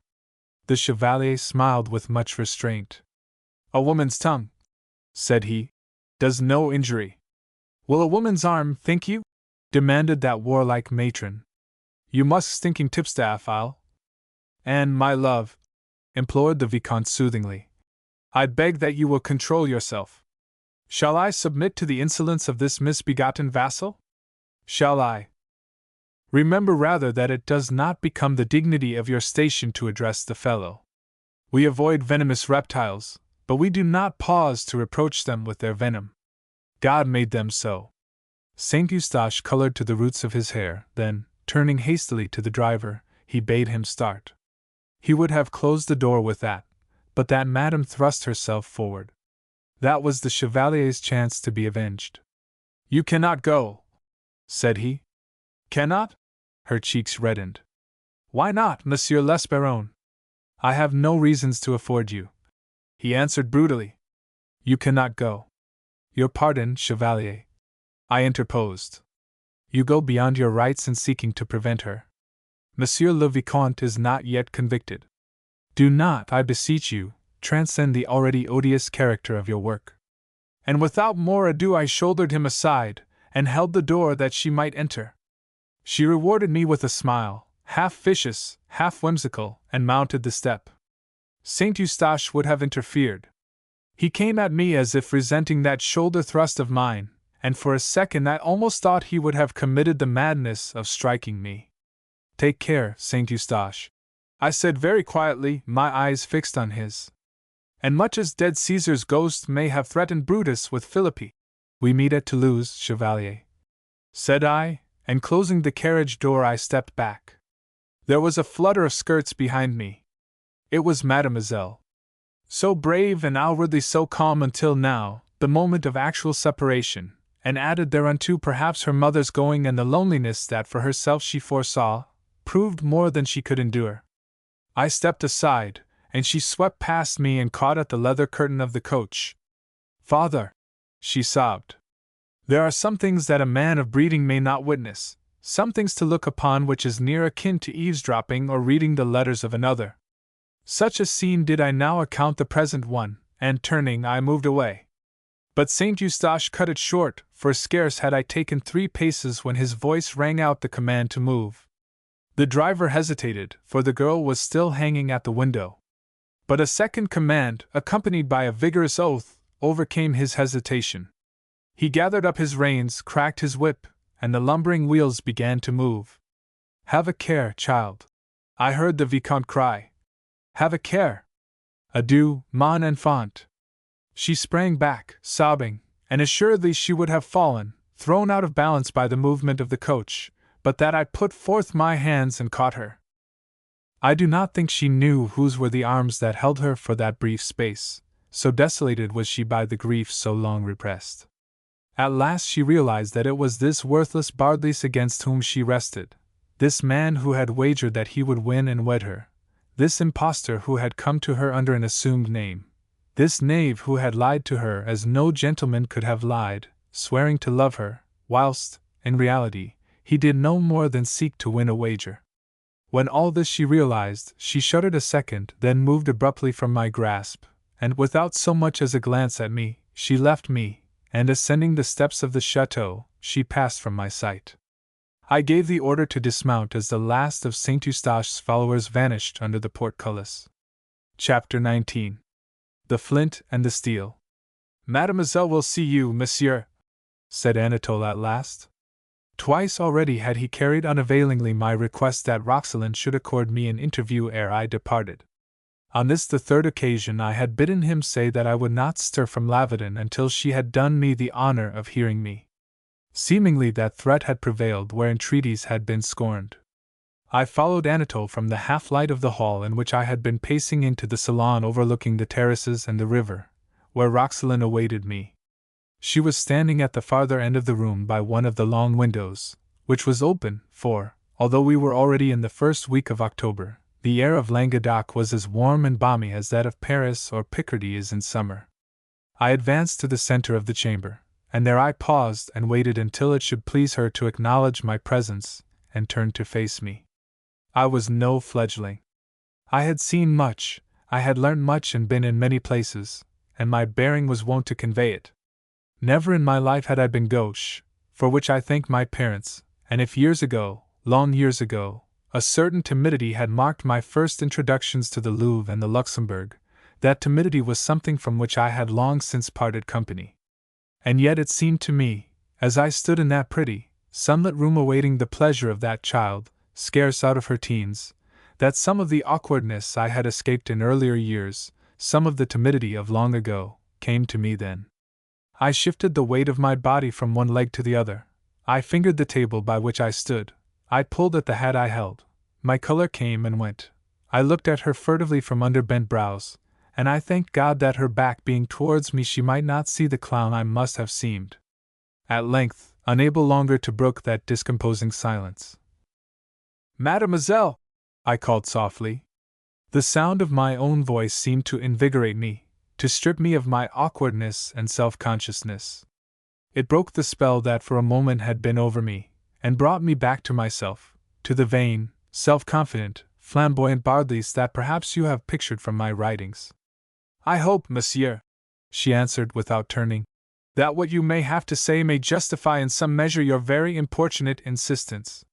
The Chevalier smiled with much restraint. "A woman's tongue," said he, "does no injury." "Will a woman's arm, think you?" demanded that warlike matron. "You must stinking tipstaff, I'll." "And, my love," implored the Vicomte soothingly, "I beg that you will control yourself. Shall I submit to the insolence of this misbegotten vassal? Shall I? Remember rather that it does not become the dignity of your station to address the fellow. We avoid venomous reptiles, but we do not pause to reproach them with their venom. God made them so." Saint Eustache colored to the roots of his hair, then, turning hastily to the driver, he bade him start. He would have closed the door with that, but that Madame thrust herself forward. That was the Chevalier's chance to be avenged. "You cannot go," said he. "Cannot?" Her cheeks reddened. "Why not, Monsieur l'Esperon?" "I have no reasons to afford you," he answered brutally. "You cannot go." "Your pardon, Chevalier," I interposed. "You go beyond your rights in seeking to prevent her. Monsieur le Vicomte is not yet convicted. Do not, I beseech you, transcend the already odious character of your work." And without more ado I shouldered him aside, and held the door that she might enter. She rewarded me with a smile, half vicious, half whimsical, and mounted the step. Saint Eustache would have interfered. He came at me as if resenting that shoulder thrust of mine, and for a second I almost thought he would have committed the madness of striking me. "Take care, Saint Eustache," I said very quietly, my eyes fixed on his. "And much as dead Caesar's ghost may have threatened Brutus with Philippi, we meet at Toulouse, Chevalier," said I, and closing the carriage door I stepped back. There was a flutter of skirts behind me. It was Mademoiselle. So brave and outwardly so calm until now, the moment of actual separation, and added thereunto perhaps her mother's going and the loneliness that for herself she foresaw, proved more than she could endure. I stepped aside, and she swept past me and caught at the leather curtain of the coach. "Father," she sobbed, "there are some things that a man of breeding may not witness, some things to look upon which is near akin to eavesdropping or reading the letters of another." Such a scene did I now account the present one, and turning I moved away. But Saint Eustache cut it short, for scarce had I taken 3 paces when his voice rang out the command to move. The driver hesitated, for the girl was still hanging at the window. But a second command, accompanied by a vigorous oath, overcame his hesitation. He gathered up his reins, cracked his whip, and the lumbering wheels began to move. "Have a care, child," I heard the Vicomte cry. "Have a care. Adieu, mon enfant." She sprang back, sobbing, and assuredly she would have fallen, thrown out of balance by the movement of the coach, but that I put forth my hands and caught her. I do not think she knew whose were the arms that held her for that brief space, so desolated was she by the grief so long repressed. At last she realized that it was this worthless Bardelys against whom she rested, this man who had wagered that he would win and wed her, this impostor who had come to her under an assumed name, this knave who had lied to her as no gentleman could have lied, swearing to love her, whilst, in reality, he did no more than seek to win a wager. When all this she realized, she shuddered a second, then moved abruptly from my grasp, and without so much as a glance at me, she left me, and ascending the steps of the chateau, she passed from my sight. I gave the order to dismount as the last of Saint Eustache's followers vanished under the portcullis. Chapter 19. The Flint and the Steel. "Mademoiselle will see you, monsieur," said Anatole at last. Twice already had he carried unavailingly my request that Roxelane should accord me an interview ere I departed. On this the third occasion I had bidden him say that I would not stir from Lavedon until she had done me the honor of hearing me. Seemingly that threat had prevailed where entreaties had been scorned. I followed Anatole from the half-light of the hall in which I had been pacing into the salon overlooking the terraces and the river, where Roxelane awaited me. She was standing at the farther end of the room by one of the long windows, which was open, for, although we were already in the first week of October, the air of Languedoc was as warm and balmy as that of Paris or Picardy is in summer. I advanced to the center of the chamber, and there I paused and waited until it should please her to acknowledge my presence, and turned to face me. I was no fledgling. I had seen much, I had learnt much and been in many places, and my bearing was wont to convey it. Never in my life had I been gauche, for which I thank my parents, and if years ago, long years ago, a certain timidity had marked my first introductions to the Louvre and the Luxembourg, that timidity was something from which I had long since parted company. And yet it seemed to me, as I stood in that pretty, sunlit room awaiting the pleasure of that child, scarce out of her teens, that some of the awkwardness I had escaped in earlier years, some of the timidity of long ago, came to me then. I shifted the weight of my body from one leg to the other. I fingered the table by which I stood. I pulled at the hat I held. My color came and went. I looked at her furtively from under bent brows, and I thanked God that her back being towards me she might not see the clown I must have seemed. At length, unable longer to brook that discomposing silence, "Mademoiselle!" I called softly. The sound of my own voice seemed to invigorate me, to strip me of my awkwardness and self-consciousness. It broke the spell that for a moment had been over me, and brought me back to myself, to the vain, self-confident, flamboyant Bardelys that perhaps you have pictured from my writings. "I hope, monsieur," she answered without turning, "that what you may have to say may justify in some measure your very importunate insistence."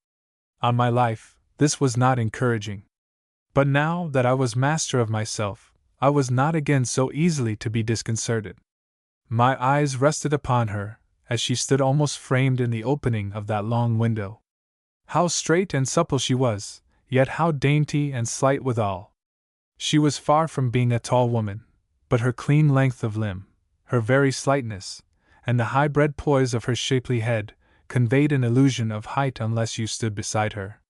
On my life, this was not encouraging. But now that I was master of myself, I was not again so easily to be disconcerted. My eyes rested upon her, as she stood almost framed in the opening of that long window. How straight and supple she was, yet how dainty and slight withal. She was far from being a tall woman, but her clean length of limb, her very slightness, and the high-bred poise of her shapely head, conveyed an illusion of height unless you stood beside her.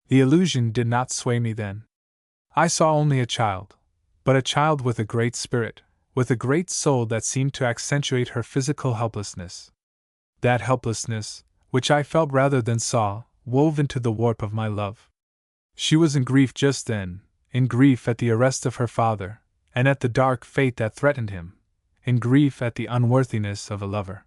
The illusion did not sway me then. I saw only a child, but a child with a great spirit, with a great soul that seemed to accentuate her physical helplessness. That helplessness, which I felt rather than saw, wove into the warp of my love. She was in grief just then, in grief at the arrest of her father, and at the dark fate that threatened him, in grief at the unworthiness of a lover.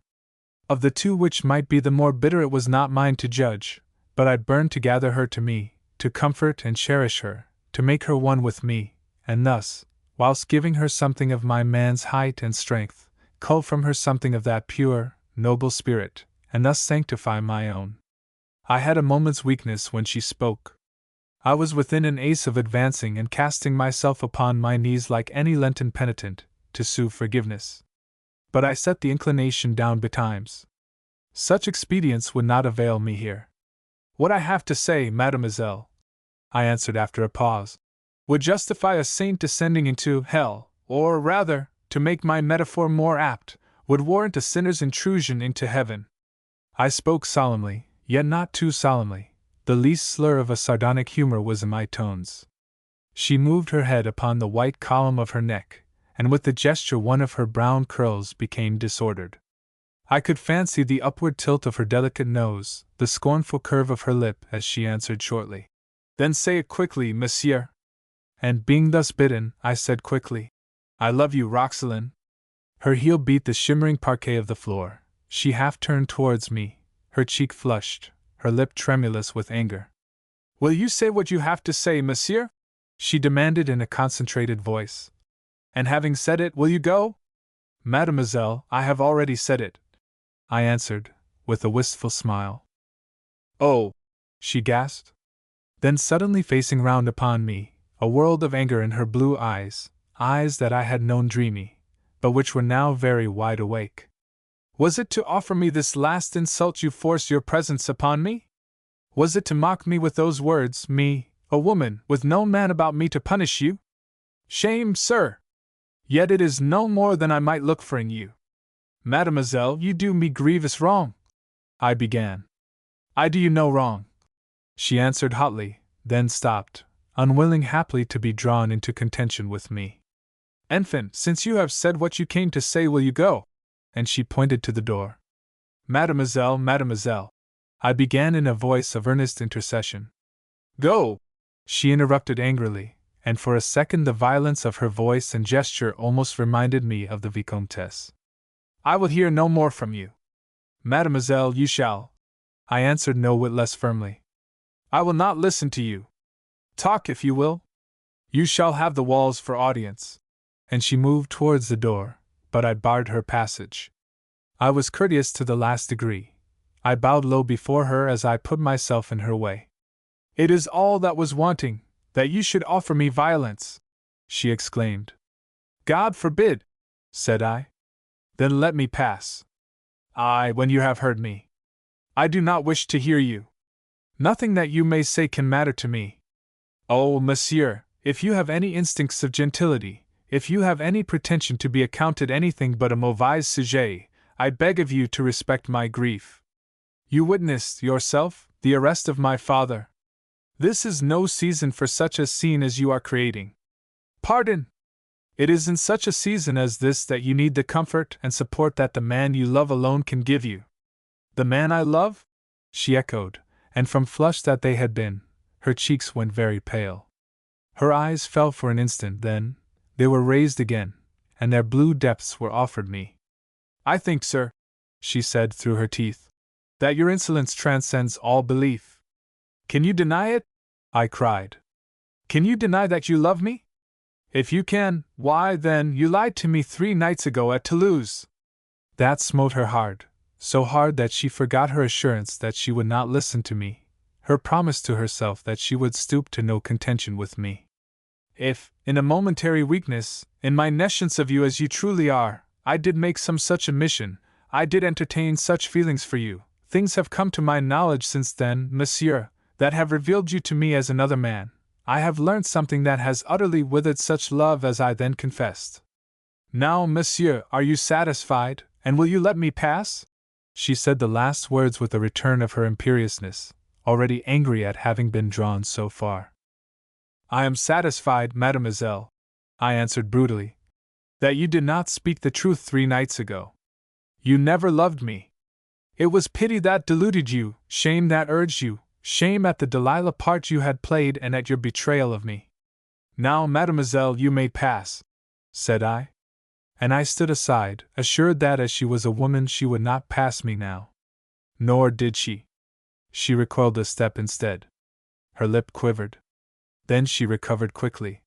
Of the two which might be the more bitter it was not mine to judge, but I burned to gather her to me, to comfort and cherish her, to make her one with me, and thus, whilst giving her something of my man's height and strength, cull from her something of that pure, noble spirit, and thus sanctify my own. I had a moment's weakness when she spoke. I was within an ace of advancing and casting myself upon my knees like any Lenten penitent, to sue forgiveness. But I set the inclination down betimes. Such expedients would not avail me here. What I have to say, mademoiselle, I answered after a pause, would justify a saint descending into hell, or rather, to make my metaphor more apt, would warrant a sinner's intrusion into heaven. I spoke solemnly, yet not too solemnly. The least slur of a sardonic humor was in my tones. She moved her head upon the white column of her neck, and with the gesture one of her brown curls became disordered. I could fancy the upward tilt of her delicate nose, the scornful curve of her lip as she answered shortly. Then say it quickly, monsieur. And being thus bidden, I said quickly, I love you, Roxelane. Her heel beat the shimmering parquet of the floor. She half turned towards me, her cheek flushed, her lip tremulous with anger. Will you say what you have to say, monsieur? She demanded in a concentrated voice. And having said it, will you go? Mademoiselle, I have already said it, I answered, with a wistful smile. Oh, she gasped. Then suddenly facing round upon me, a world of anger in her blue eyes, eyes that I had known dreamy, but which were now very wide awake. Was it to offer me this last insult you forced your presence upon me? Was it to mock me with those words, me, a woman, with no man about me to punish you? Shame, sir! Yet it is no more than I might look for in you. Mademoiselle, you do me grievous wrong, I began. I do you no wrong, she answered hotly, then stopped, unwilling haply to be drawn into contention with me. Enfin, since you have said what you came to say, will you go? And she pointed to the door. Mademoiselle, mademoiselle, I began in a voice of earnest intercession. Go! She interrupted angrily, and for a second the violence of her voice and gesture almost reminded me of the Vicomtesse. I will hear no more from you. Mademoiselle, you shall, I answered no whit less firmly. I will not listen to you. Talk if you will. You shall have the walls for audience. And she moved towards the door, but I barred her passage. I was courteous to the last degree. I bowed low before her as I put myself in her way. It is all that was wanting, that you should offer me violence, she exclaimed. God forbid, said I. Then let me pass. Aye, when you have heard me. I do not wish to hear you. Nothing that you may say can matter to me. Oh, monsieur, if you have any instincts of gentility, if you have any pretension to be accounted anything but a mauvais sujet, I beg of you to respect my grief. You witnessed, yourself, the arrest of my father. This is no season for such a scene as you are creating. Pardon! It is in such a season as this that you need the comfort and support that the man you love alone can give you. The man I love? She echoed, and from flush that they had been, her cheeks went very pale. Her eyes fell for an instant, then they were raised again, and their blue depths were offered me. I think, sir, she said through her teeth, that your insolence transcends all belief. Can you deny it? I cried. Can you deny that you love me? If you can, why, then, you lied to me 3 nights ago at Toulouse. That smote her hard, so hard that she forgot her assurance that she would not listen to me, her promise to herself that she would stoop to no contention with me. If, in a momentary weakness, in my nescience of you as you truly are, I did make some such admission, I did entertain such feelings for you, things have come to my knowledge since then, monsieur, that have revealed you to me as another man. I have learnt something that has utterly withered such love as I then confessed. Now, monsieur, are you satisfied, and will you let me pass? She said the last words with a return of her imperiousness, already angry at having been drawn so far. I am satisfied, mademoiselle, I answered brutally, that you did not speak the truth 3 nights ago. You never loved me. It was pity that deluded you, shame that urged you, shame at the Delilah part you had played and at your betrayal of me. Now, mademoiselle, you may pass, said I. And I stood aside, assured that as she was a woman she would not pass me now. Nor did she. She recoiled a step instead. Her lip quivered. Then she recovered quickly.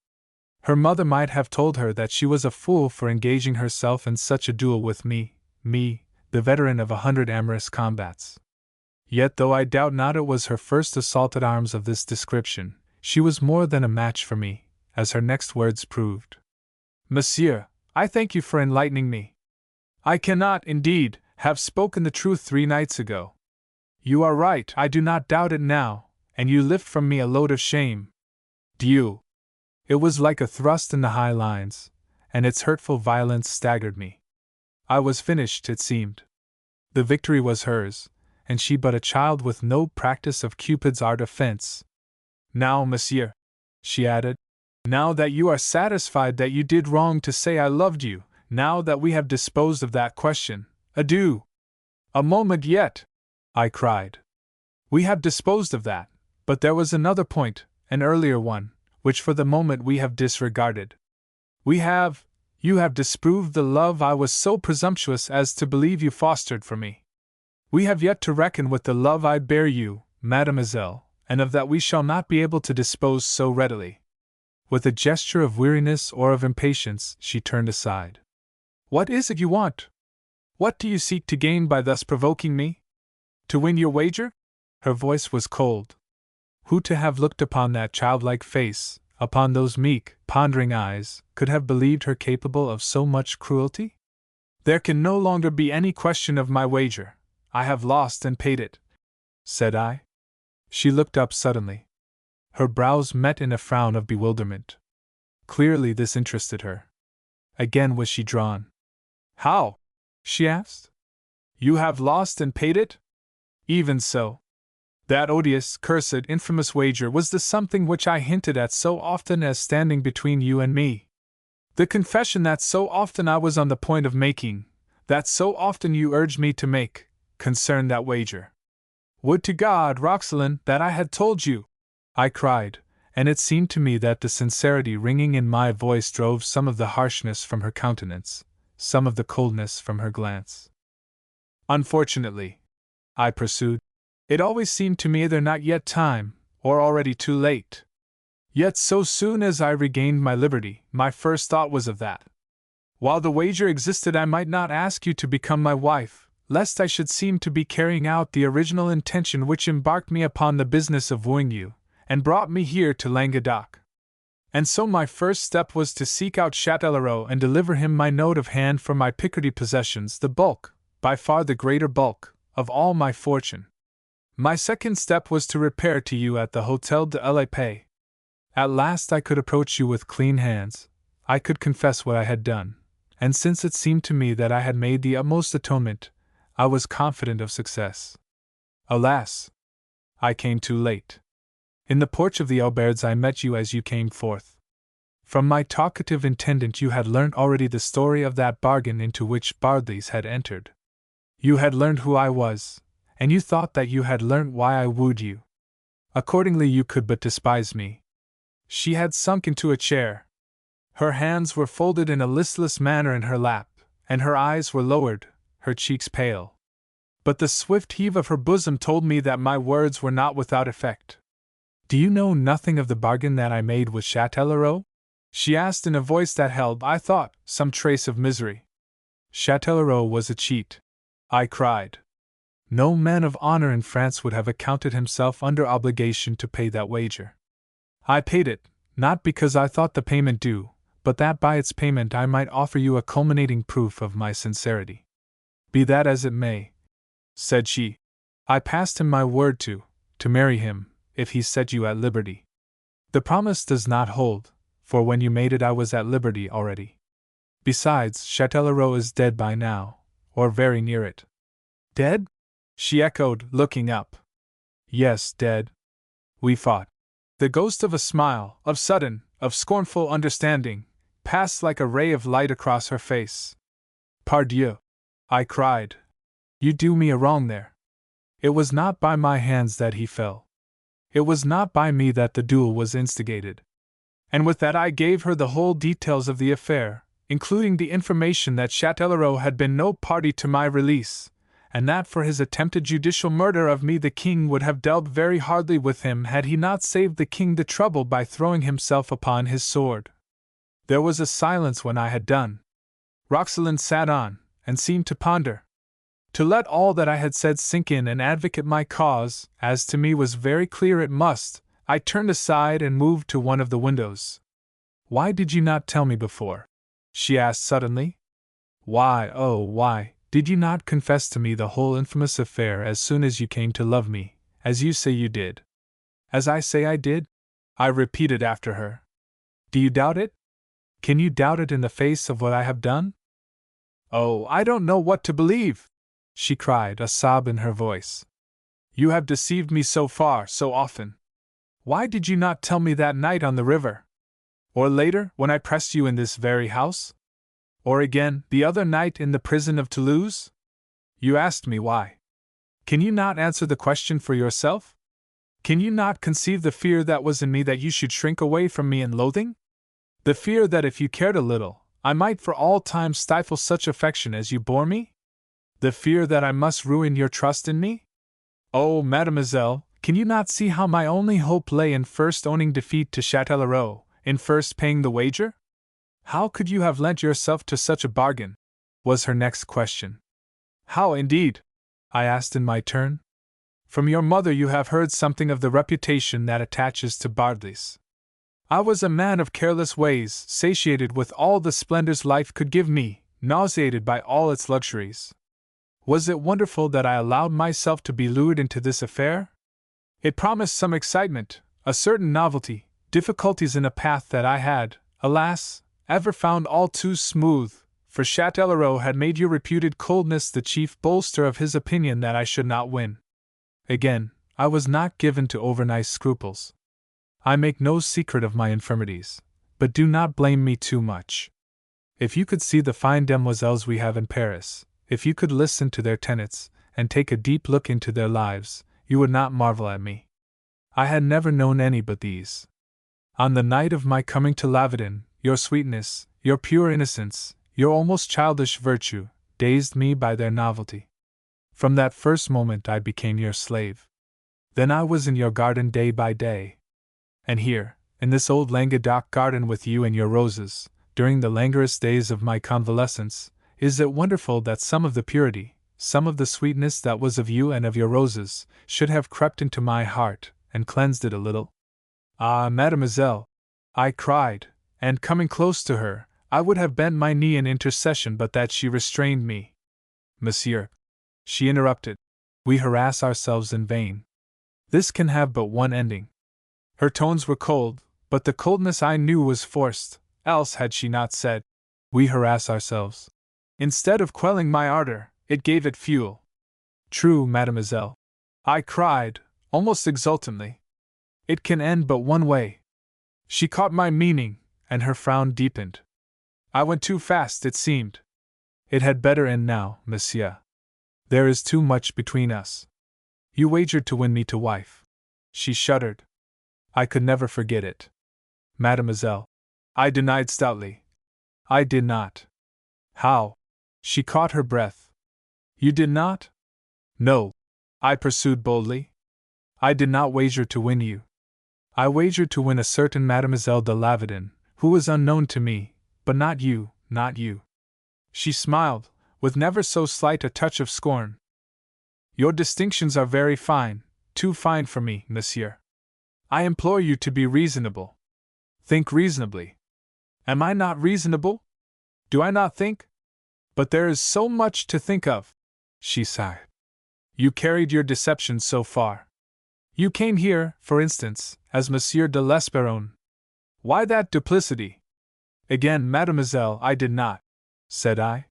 Her mother might have told her that she was a fool for engaging herself in such a duel with me, the veteran of 100 amorous combats. Yet though I doubt not it was her first assault at arms of this description, She was more than a match for me, as her next words proved. Monsieur, I thank you for enlightening me. I cannot, indeed, have spoken the truth 3 nights ago. You are right, I do not doubt it now, and you lift from me a load of shame. Dieu! It was like a thrust in the high lines, and its hurtful violence staggered me. I was finished, it seemed. The victory was hers, and she but a child with no practice of Cupid's art of fence. Now, monsieur, she added, now that you are satisfied that you did wrong to say I loved you, now that we have disposed of that question, adieu! A moment yet! I cried. We have disposed of that, but there was another point, an earlier one, which for the moment we have disregarded. You have disproved the love I was so presumptuous as to believe you fostered for me. We have yet to reckon with the love I bear you, mademoiselle, and of that we shall not be able to dispose so readily. With a gesture of weariness or of impatience, she turned aside. What is it you want? What do you seek to gain by thus provoking me? To win your wager? Her voice was cold. Who to have looked upon that childlike face, upon those meek, pondering eyes, could have believed her capable of so much cruelty? There can no longer be any question of my wager. I have lost and paid it, said I. She looked up suddenly. Her brows met in a frown of bewilderment. Clearly this interested her. Again was she drawn. How? She asked. You have lost and paid it? Even so. That odious, cursed, infamous wager was the something which I hinted at so often as standing between you and me. The confession that so often I was on the point of making, that so often you urged me to make, concerned that wager. Would to God, Roxalane, that I had told you! I cried, and it seemed to me that the sincerity ringing in my voice drove some of the harshness from her countenance, some of the coldness from her glance. Unfortunately, I pursued, it always seemed to me either not yet time, or already too late. Yet so soon as I regained my liberty, my first thought was of that. While the wager existed, I might not ask you to become my wife, lest I should seem to be carrying out the original intention which embarked me upon the business of wooing you, and brought me here to Languedoc. And so my first step was to seek out Châtellerault and deliver him my note of hand for my Picardy possessions, the bulk, by far the greater bulk, of all my fortune. My second step was to repair to you at the Hôtel de la Paix. At last I could approach you with clean hands, I could confess what I had done, and since it seemed to me that I had made the utmost atonement, I was confident of success. Alas! I came too late. In the porch of the Auberges I met you as you came forth. From my talkative intendant you had learnt already the story of that bargain into which Bardelys had entered. You had learned who I was, and you thought that you had learnt why I wooed you. Accordingly you could but despise me. She had sunk into a chair. Her hands were folded in a listless manner in her lap, and her eyes were lowered, her cheeks pale. But the swift heave of her bosom told me that my words were not without effect. Do you know nothing of the bargain that I made with Châtellerault? She asked in a voice that held, I thought, some trace of misery. Châtellerault was a cheat, I cried. No man of honor in France would have accounted himself under obligation to pay that wager. I paid it, not because I thought the payment due, but that by its payment I might offer you a culminating proof of my sincerity. Be that as it may, said she, I passed him my word to marry him, if he set you at liberty. The promise does not hold, for when you made it I was at liberty already. Besides, Châtellerault is dead by now, or very near it. Dead? She echoed, looking up. Yes, dead. We fought. The ghost of a smile, of sudden, of scornful understanding, passed like a ray of light across her face. Pardieu! I cried. You do me a wrong there. It was not by my hands that he fell. It was not by me that the duel was instigated. And with that I gave her the whole details of the affair, including the information that Châtellerault had been no party to my release, and that for his attempted judicial murder of me the king would have dealt very hardly with him had he not saved the king the trouble by throwing himself upon his sword. There was a silence when I had done. Roxalane sat on, and seemed to ponder. To let all that I had said sink in and advocate my cause, as to me was very clear it must, I turned aside and moved to one of the windows. Why did you not tell me before? She asked suddenly. Why, oh, why, did you not confess to me the whole infamous affair as soon as you came to love me, as you say you did? As I say I did? I repeated after her. Do you doubt it? Can you doubt it in the face of what I have done? Oh, I don't know what to believe, she cried, a sob in her voice. You have deceived me so far, so often. Why did you not tell me that night on the river? Or later, when I pressed you in this very house? Or again, the other night in the prison of Toulouse? You asked me why. Can you not answer the question for yourself? Can you not conceive the fear that was in me that you should shrink away from me in loathing? The fear that if you cared a little, I might for all time stifle such affection as you bore me? The fear that I must ruin your trust in me? Oh, mademoiselle, can you not see how my only hope lay in first owning defeat to Châtellerault, in first paying the wager? How could you have lent yourself to such a bargain? Was her next question. How indeed? I asked in my turn. From your mother you have heard something of the reputation that attaches to Bardelys. I was a man of careless ways, satiated with all the splendors life could give me, nauseated by all its luxuries. Was it wonderful that I allowed myself to be lured into this affair? It promised some excitement, a certain novelty, difficulties in a path that I had, alas, ever found all too smooth, for Châtellerault had made your reputed coldness the chief bolster of his opinion that I should not win. Again, I was not given to overnice scruples. I make no secret of my infirmities, but do not blame me too much. If you could see the fine demoiselles we have in Paris, if you could listen to their tenets, and take a deep look into their lives, you would not marvel at me. I had never known any but these. On the night of my coming to Lavardin, your sweetness, your pure innocence, your almost childish virtue, dazed me by their novelty. From that first moment I became your slave. Then I was in your garden day by day. And here, in this old Languedoc garden with you and your roses, during the languorous days of my convalescence, is it wonderful that some of the purity, some of the sweetness that was of you and of your roses, should have crept into my heart, and cleansed it a little? Ah, mademoiselle, I cried, and coming close to her, I would have bent my knee in intercession but that she restrained me. Monsieur, she interrupted, we harass ourselves in vain. This can have but one ending. Her tones were cold, but the coldness I knew was forced, else had she not said, we harass ourselves. Instead of quelling my ardor, it gave it fuel. True, mademoiselle, I cried, almost exultantly. It can end but one way. She caught my meaning, and her frown deepened. I went too fast, it seemed. It had better end now, monsieur. There is too much between us. You wagered to win me to wife. She shuddered. I could never forget it. Mademoiselle, I denied stoutly. I did not. How? She caught her breath. You did not? No, I pursued boldly. I did not wager to win you. I wagered to win a certain Mademoiselle de Lavardin, who was unknown to me, but not you, not you. She smiled, with never so slight a touch of scorn. Your distinctions are very fine, too fine for me, monsieur. I implore you to be reasonable. Think reasonably. Am I not reasonable? Do I not think? But there is so much to think of, she sighed. You carried your deception so far. You came here, for instance, as Monsieur de l'Esperron. Why that duplicity? Again, mademoiselle, I did not, said I.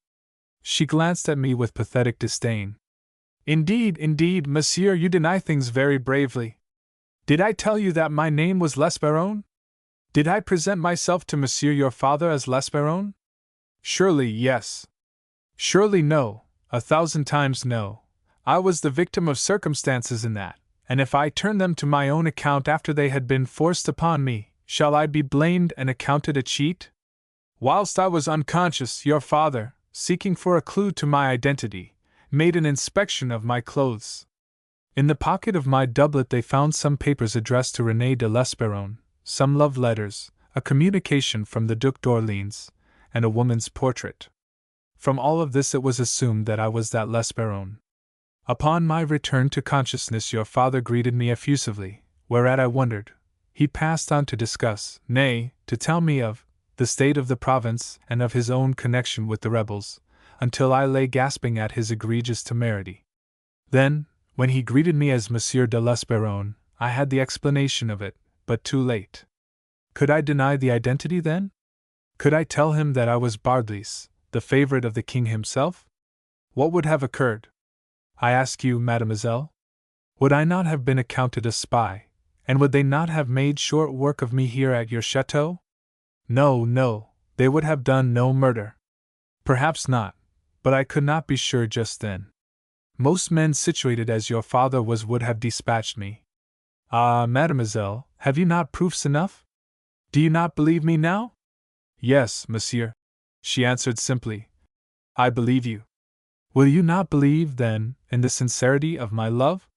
She glanced at me with pathetic disdain. Indeed, monsieur, you deny things very bravely. Did I tell you that my name was l'Esperron? Did I present myself to monsieur your father as l'Esperron? Surely yes. Surely no, 1,000 times no. I was the victim of circumstances in that, and if I turn them to my own account after they had been forced upon me, shall I be blamed and accounted a cheat? Whilst I was unconscious, your father, seeking for a clue to my identity, made an inspection of my clothes. In the pocket of my doublet they found some papers addressed to René de l'Esperron, some love letters, a communication from the Duc d'Orléans, and a woman's portrait. From all of this it was assumed that I was that l'Esperron. Upon my return to consciousness your father greeted me effusively, whereat I wondered, he passed on to discuss, nay, to tell me of, the state of the province and of his own connection with the rebels, until I lay gasping at his egregious temerity. Then, when he greeted me as Monsieur de l'Esperron, I had the explanation of it, but too late. Could I deny the identity then? Could I tell him that I was Bardelys, the favorite of the king himself? What would have occurred? I ask you, mademoiselle? Would I not have been accounted a spy, and would they not have made short work of me here at your chateau? No, no, they would have done no murder. Perhaps not, but I could not be sure just then. Most men situated as your father was would have dispatched me. Ah, mademoiselle, have you not proofs enough? Do you not believe me now? Yes, monsieur, she answered simply. I believe you. Will you not believe, then, in the sincerity of my love?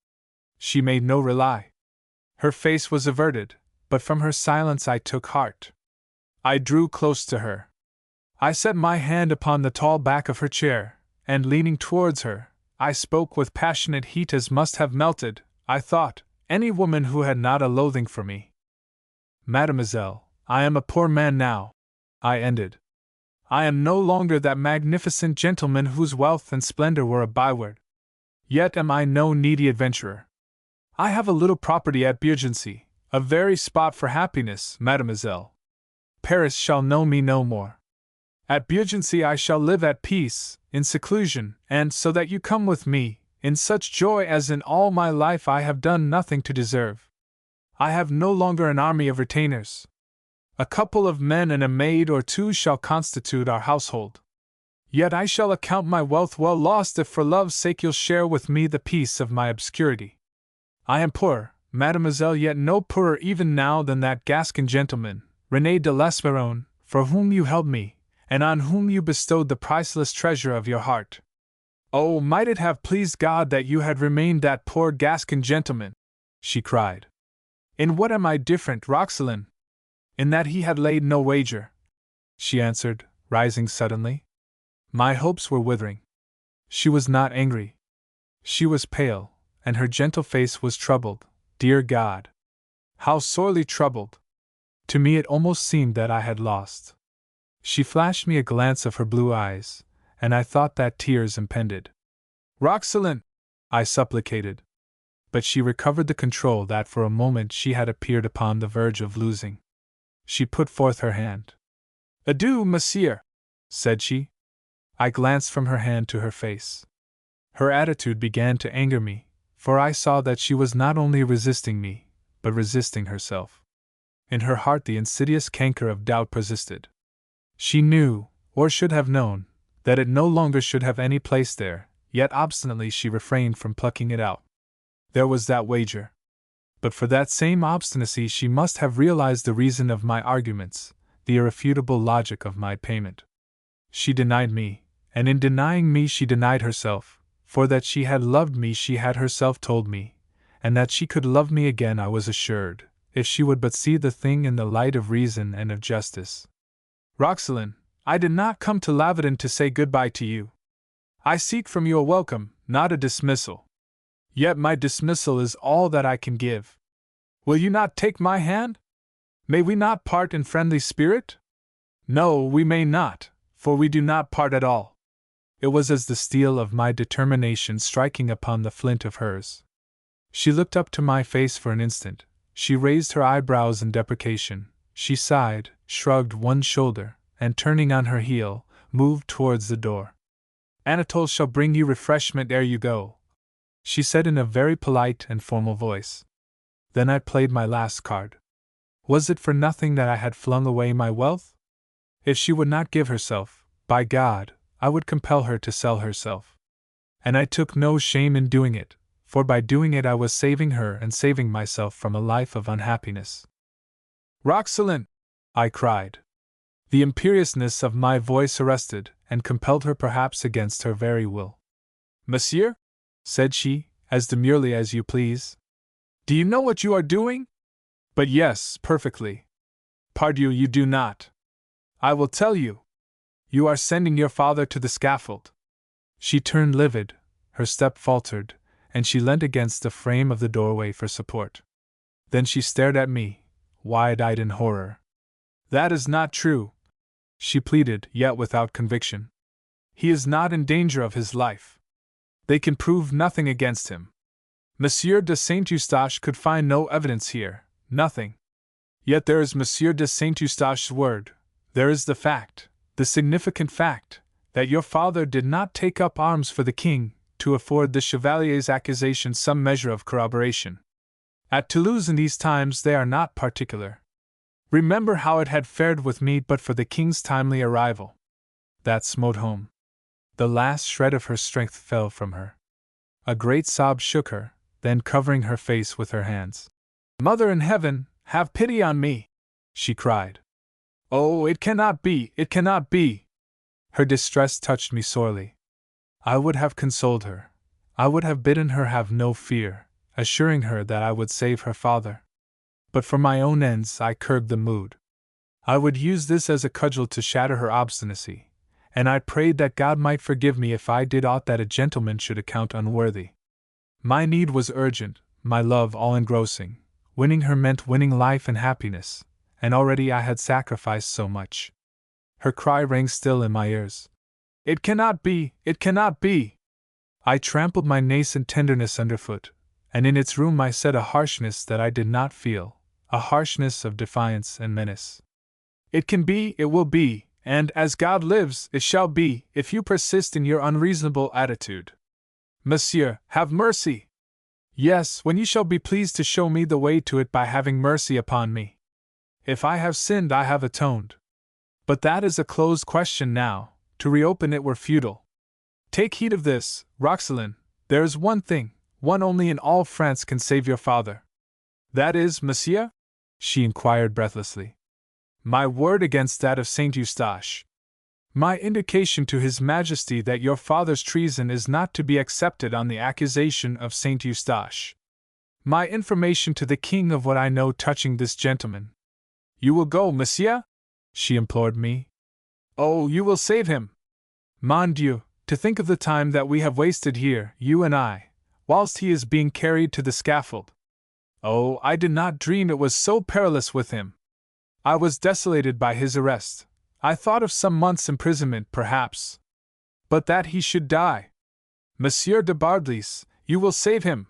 She made no reply. Her face was averted, but from her silence I took heart. I drew close to her. I set my hand upon the tall back of her chair, and leaning towards her, I spoke with passionate heat as must have melted, I thought, any woman who had not a loathing for me. Mademoiselle, I am a poor man now, I ended. I am no longer that magnificent gentleman whose wealth and splendor were a byword. Yet am I no needy adventurer. I have a little property at Bardelys, a very spot for happiness, mademoiselle. Paris shall know me no more. At Bardelys I shall live at peace, in seclusion, and so that you come with me, in such joy as in all my life I have done nothing to deserve. I have no longer an army of retainers. A couple of men and a maid or two shall constitute our household. Yet I shall account my wealth well lost if for love's sake you'll share with me the peace of my obscurity. I am poor, mademoiselle, yet no poorer even now than that Gascon gentleman, René de l'Esperron, for whom you held me, and on whom you bestowed the priceless treasure of your heart. Oh, might it have pleased God that you had remained that poor Gascon gentleman, she cried. In what am I different, Roxelane? In that he had laid no wager, she answered, rising suddenly. My hopes were withering. She was not angry. She was pale, and her gentle face was troubled. Dear God! How sorely troubled! To me it almost seemed that I had lost. She flashed me a glance of her blue eyes, and I thought that tears impended. Roxelane! I supplicated. But she recovered the control that for a moment she had appeared upon the verge of losing. She put forth her hand. Adieu, monsieur, said she. I glanced from her hand to her face. Her attitude began to anger me, for I saw that she was not only resisting me, but resisting herself. In her heart the insidious canker of doubt persisted. She knew, or should have known, that it no longer should have any place there, yet obstinately she refrained from plucking it out. There was that wager. But for that same obstinacy she must have realized the reason of my arguments, the irrefutable logic of my payment. She denied me, and in denying me she denied herself, for that she had loved me she had herself told me, and that she could love me again I was assured, if she would but see the thing in the light of reason and of justice. Roxelane, I did not come to Lavedon to say good-bye to you. I seek from you a welcome, not a dismissal. Yet my dismissal is all that I can give. Will you not take my hand? May we not part in friendly spirit? No, we may not, for we do not part at all. It was as the steel of my determination striking upon the flint of hers. She looked up to my face for an instant, she raised her eyebrows in deprecation, she sighed, shrugged one shoulder, and turning on her heel, moved towards the door. Anatole shall bring you refreshment ere you go, she said in a very polite and formal voice. Then I played my last card. Was it for nothing that I had flung away my wealth? If she would not give herself, by God, I would compel her to sell herself. And I took no shame in doing it, for by doing it I was saving her and saving myself from a life of unhappiness. Roxelane! I cried. The imperiousness of my voice arrested, and compelled her perhaps against her very will. Monsieur? Said she, as demurely as you please. Do you know what you are doing? But yes, perfectly. Pardieu, you do not. I will tell you. You are sending your father to the scaffold. She turned livid, her step faltered, and she leant against the frame of the doorway for support. Then she stared at me, wide-eyed in horror. That is not true, she pleaded, yet without conviction. He is not in danger of his life. They can prove nothing against him. Monsieur de Saint-Eustache could find no evidence here, nothing. Yet there is Monsieur de Saint-Eustache's word, there is the fact, the significant fact, that your father did not take up arms for the king, to afford the Chevalier's accusation some measure of corroboration. At Toulouse in these times they are not particular. Remember how it had fared with me but for the king's timely arrival. That smote home. The last shred of her strength fell from her. A great sob shook her, then covering her face with her hands. "Mother in heaven, have pity on me!" she cried. "Oh, it cannot be, it cannot be!" Her distress touched me sorely. I would have consoled her. I would have bidden her have no fear, assuring her that I would save her father. But for my own ends I curbed the mood. I would use this as a cudgel to shatter her obstinacy, and I prayed that God might forgive me if I did aught that a gentleman should account unworthy. My need was urgent, my love all-engrossing. Winning her meant winning life and happiness, and already I had sacrificed so much. Her cry rang still in my ears. "It cannot be, it cannot be!" I trampled my nascent tenderness underfoot, and in its room I said a harshness that I did not feel, a harshness of defiance and menace. "It can be, it will be, and, as God lives, it shall be, if you persist in your unreasonable attitude. Monsieur, have mercy! Yes, when you shall be pleased to show me the way to it by having mercy upon me. If I have sinned, I have atoned. But that is a closed question now, to reopen it were futile. Take heed of this, Roxelane, there is one thing, one only in all France can save your father." "That is, monsieur?" she inquired breathlessly. "My word against that of Saint-Eustache. My indication to His Majesty that your father's treason is not to be accepted on the accusation of Saint-Eustache. My information to the king of what I know touching this gentleman. You will go, monsieur?" she implored me. "Oh, you will save him! Mon Dieu, to think of the time that we have wasted here, you and I, whilst he is being carried to the scaffold. Oh, I did not dream it was so perilous with him. I was desolated by his arrest. I thought of some months' imprisonment, perhaps. But that he should die! Monsieur de Bardelys, you will save him!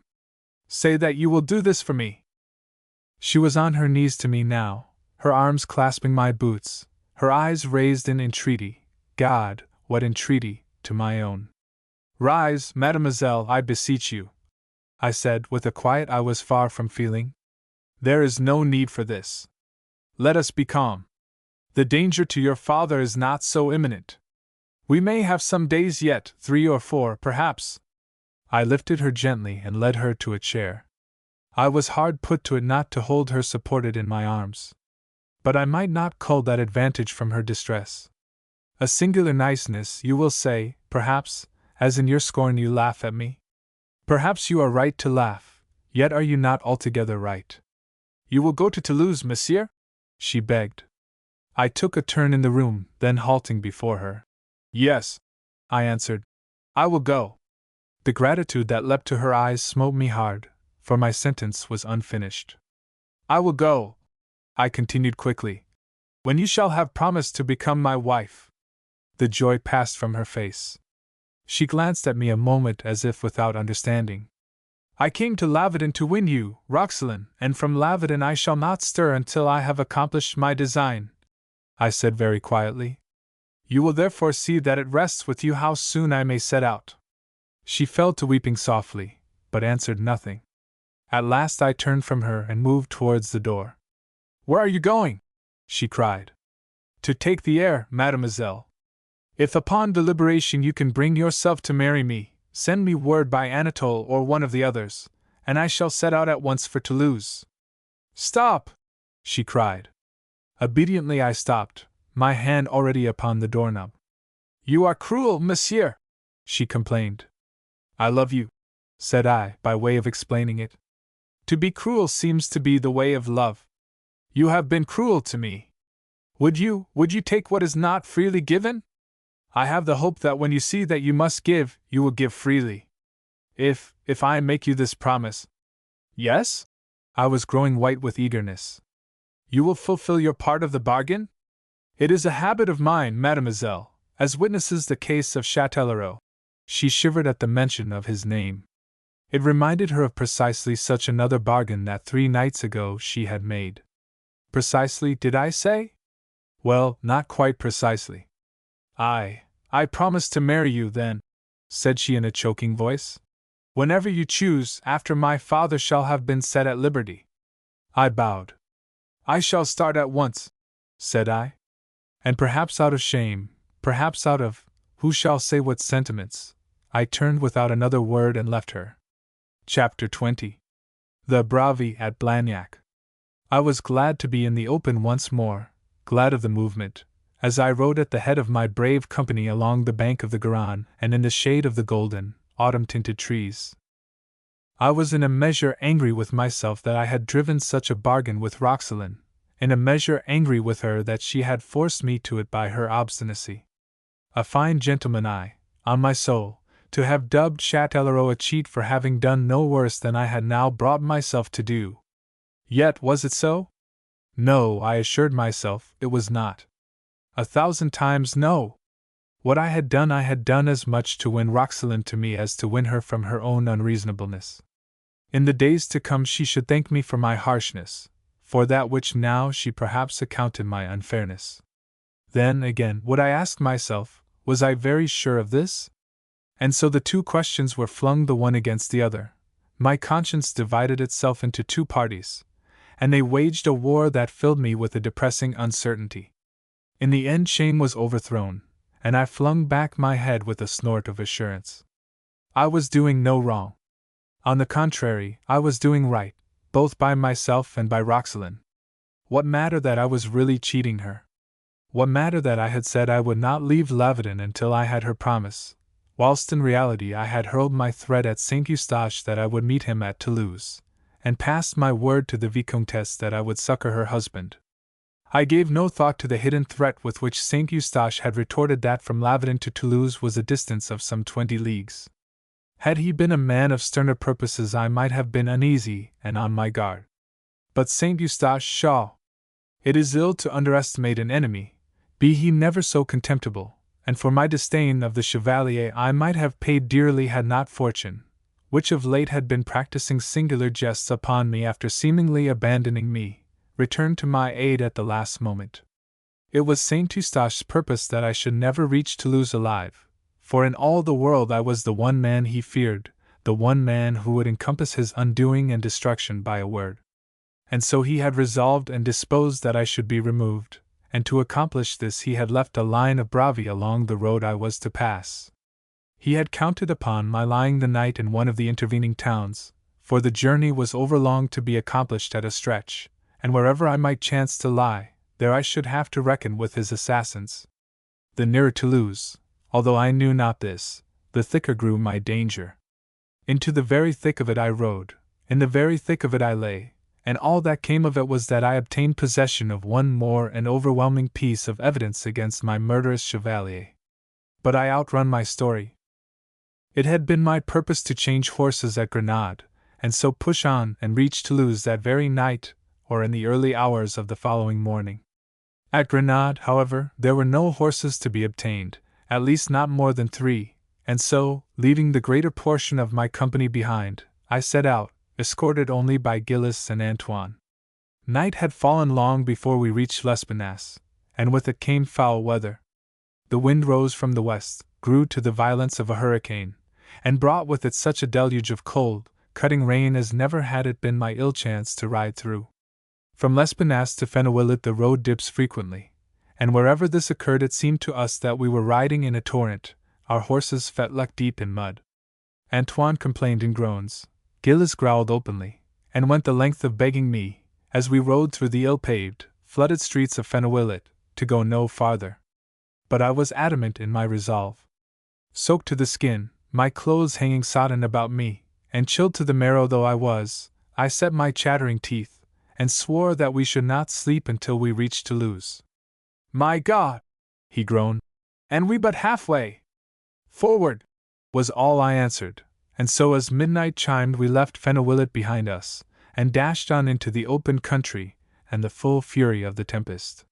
Say that you will do this for me!" She was on her knees to me now, her arms clasping my boots, her eyes raised in entreaty. God, what entreaty, to my own. "Rise, mademoiselle, I beseech you," I said, with a quiet I was far from feeling. "There is no need for this. Let us be calm. The danger to your father is not so imminent. We may have some days yet, 3 or 4, perhaps." I lifted her gently and led her to a chair. I was hard put to it not to hold her supported in my arms. But I might not cull that advantage from her distress. A singular niceness, you will say, perhaps, as in your scorn you laugh at me. Perhaps you are right to laugh, yet are you not altogether right. "You will go to Toulouse, monsieur?" she begged. I took a turn in the room, then halting before her. "Yes," I answered. "I will go." The gratitude that leapt to her eyes smote me hard, for my sentence was unfinished. "I will go," I continued quickly, "when you shall have promised to become my wife." The joy passed from her face. She glanced at me a moment as if without understanding. "I came to Lavedon to win you, Roxelane, and from Lavedon I shall not stir until I have accomplished my design," I said very quietly. "You will therefore see that it rests with you how soon I may set out." She fell to weeping softly, but answered nothing. At last I turned from her and moved towards the door. "Where are you going?" she cried. "To take the air, mademoiselle. If upon deliberation you can bring yourself to marry me, send me word by Anatole or one of the others, and I shall set out at once for Toulouse." "Stop!" she cried. Obediently I stopped, my hand already upon the doorknob. "You are cruel, monsieur," she complained. "I love you," said I, by way of explaining it. "To be cruel seems to be the way of love. You have been cruel to me. Would you take what is not freely given? I have the hope that when you see that you must give, you will give freely. If I make you this promise—" "Yes?" I was growing white with eagerness. You will fulfill your part of the bargain? It is a habit of mine, mademoiselle, as witnesses the case of Châtellerault. She shivered at the mention of his name. It reminded her of precisely such another bargain that 3 nights ago she had made. Precisely, did I say? Well, not quite precisely. I promised to marry you then, said she in a choking voice. Whenever you choose, after my father shall have been set at liberty. I bowed. I shall start at once, said I. And perhaps out of shame, perhaps out of, who shall say what sentiments, I turned without another word and left her. Chapter 20. The Bravi at Blagnac. I was glad to be in the open once more, glad of the movement, as I rode at the head of my brave company along the bank of the Garonne and in the shade of the golden, autumn-tinted trees. I was in a measure angry with myself that I had driven such a bargain with Roxelane, in a measure angry with her that she had forced me to it by her obstinacy. A fine gentleman on my soul, to have dubbed Châtellerault a cheat for having done no worse than I had now brought myself to do. Yet was it so? No, I assured myself, it was not. 1,000 times no! What I had done as much to win Roxelane to me as to win her from her own unreasonableness. In the days to come she should thank me for my harshness, for that which now she perhaps accounted my unfairness. Then, again, would I ask myself, was I very sure of this? And so the 2 questions were flung the one against the other. My conscience divided itself into 2 parties, and they waged a war that filled me with a depressing uncertainty. In the end shame was overthrown, and I flung back my head with a snort of assurance. I was doing no wrong. On the contrary, I was doing right, both by myself and by Roxelane. What matter that I was really cheating her? What matter that I had said I would not leave Lavedan until I had her promise, whilst in reality I had hurled my threat at Saint Eustache that I would meet him at Toulouse, and passed my word to the Vicomtesse that I would succor her husband. I gave no thought to the hidden threat with which Saint Eustache had retorted that from Lavedan to Toulouse was a distance of some 20 leagues. Had he been a man of sterner purposes I might have been uneasy and on my guard. But Saint Eustache Shaw! It is ill to underestimate an enemy, be he never so contemptible, and for my disdain of the Chevalier I might have paid dearly had not fortune, which of late had been practicing singular jests upon me after seemingly abandoning me, returned to my aid at the last moment. It was Saint Eustache's purpose that I should never reach Toulouse alive, for in all the world I was the one man he feared, the one man who would encompass his undoing and destruction by a word. And so he had resolved and disposed that I should be removed, and to accomplish this he had left a line of bravi along the road I was to pass. He had counted upon my lying the night in one of the intervening towns, for the journey was overlong to be accomplished at a stretch, and wherever I might chance to lie, there I should have to reckon with his assassins. The nearer Toulouse, although I knew not this, the thicker grew my danger. Into the very thick of it I rode, in the very thick of it I lay, and all that came of it was that I obtained possession of one more and overwhelming piece of evidence against my murderous chevalier. But I outrun my story. It had been my purpose to change horses at Grenade, and so push on and reach Toulouse that very night, or in the early hours of the following morning. At Grenade, however, there were no horses to be obtained, at least not more than 3, and so, leaving the greater portion of my company behind, I set out, escorted only by Gilles and Antoine. Night had fallen long before we reached Lespinasse, and with it came foul weather. The wind rose from the west, grew to the violence of a hurricane, and brought with it such a deluge of cold, cutting rain as never had it been my ill chance to ride through. From Lespinasse to Fenouillet the road dips frequently, and wherever this occurred it seemed to us that we were riding in a torrent, our horses fetlock deep in mud. Antoine complained in groans, Gilles growled openly, and went the length of begging me, as we rode through the ill-paved, flooded streets of Fenouillet, to go no farther. But I was adamant in my resolve. Soaked to the skin, my clothes hanging sodden about me, and chilled to the marrow though I was, I set my chattering teeth, and swore that we should not sleep until we reached Toulouse. "My God!" he groaned. "And we but halfway!" "Forward!" was all I answered, and so as midnight chimed we left Fenouillet behind us, and dashed on into the open country, and the full fury of the tempest.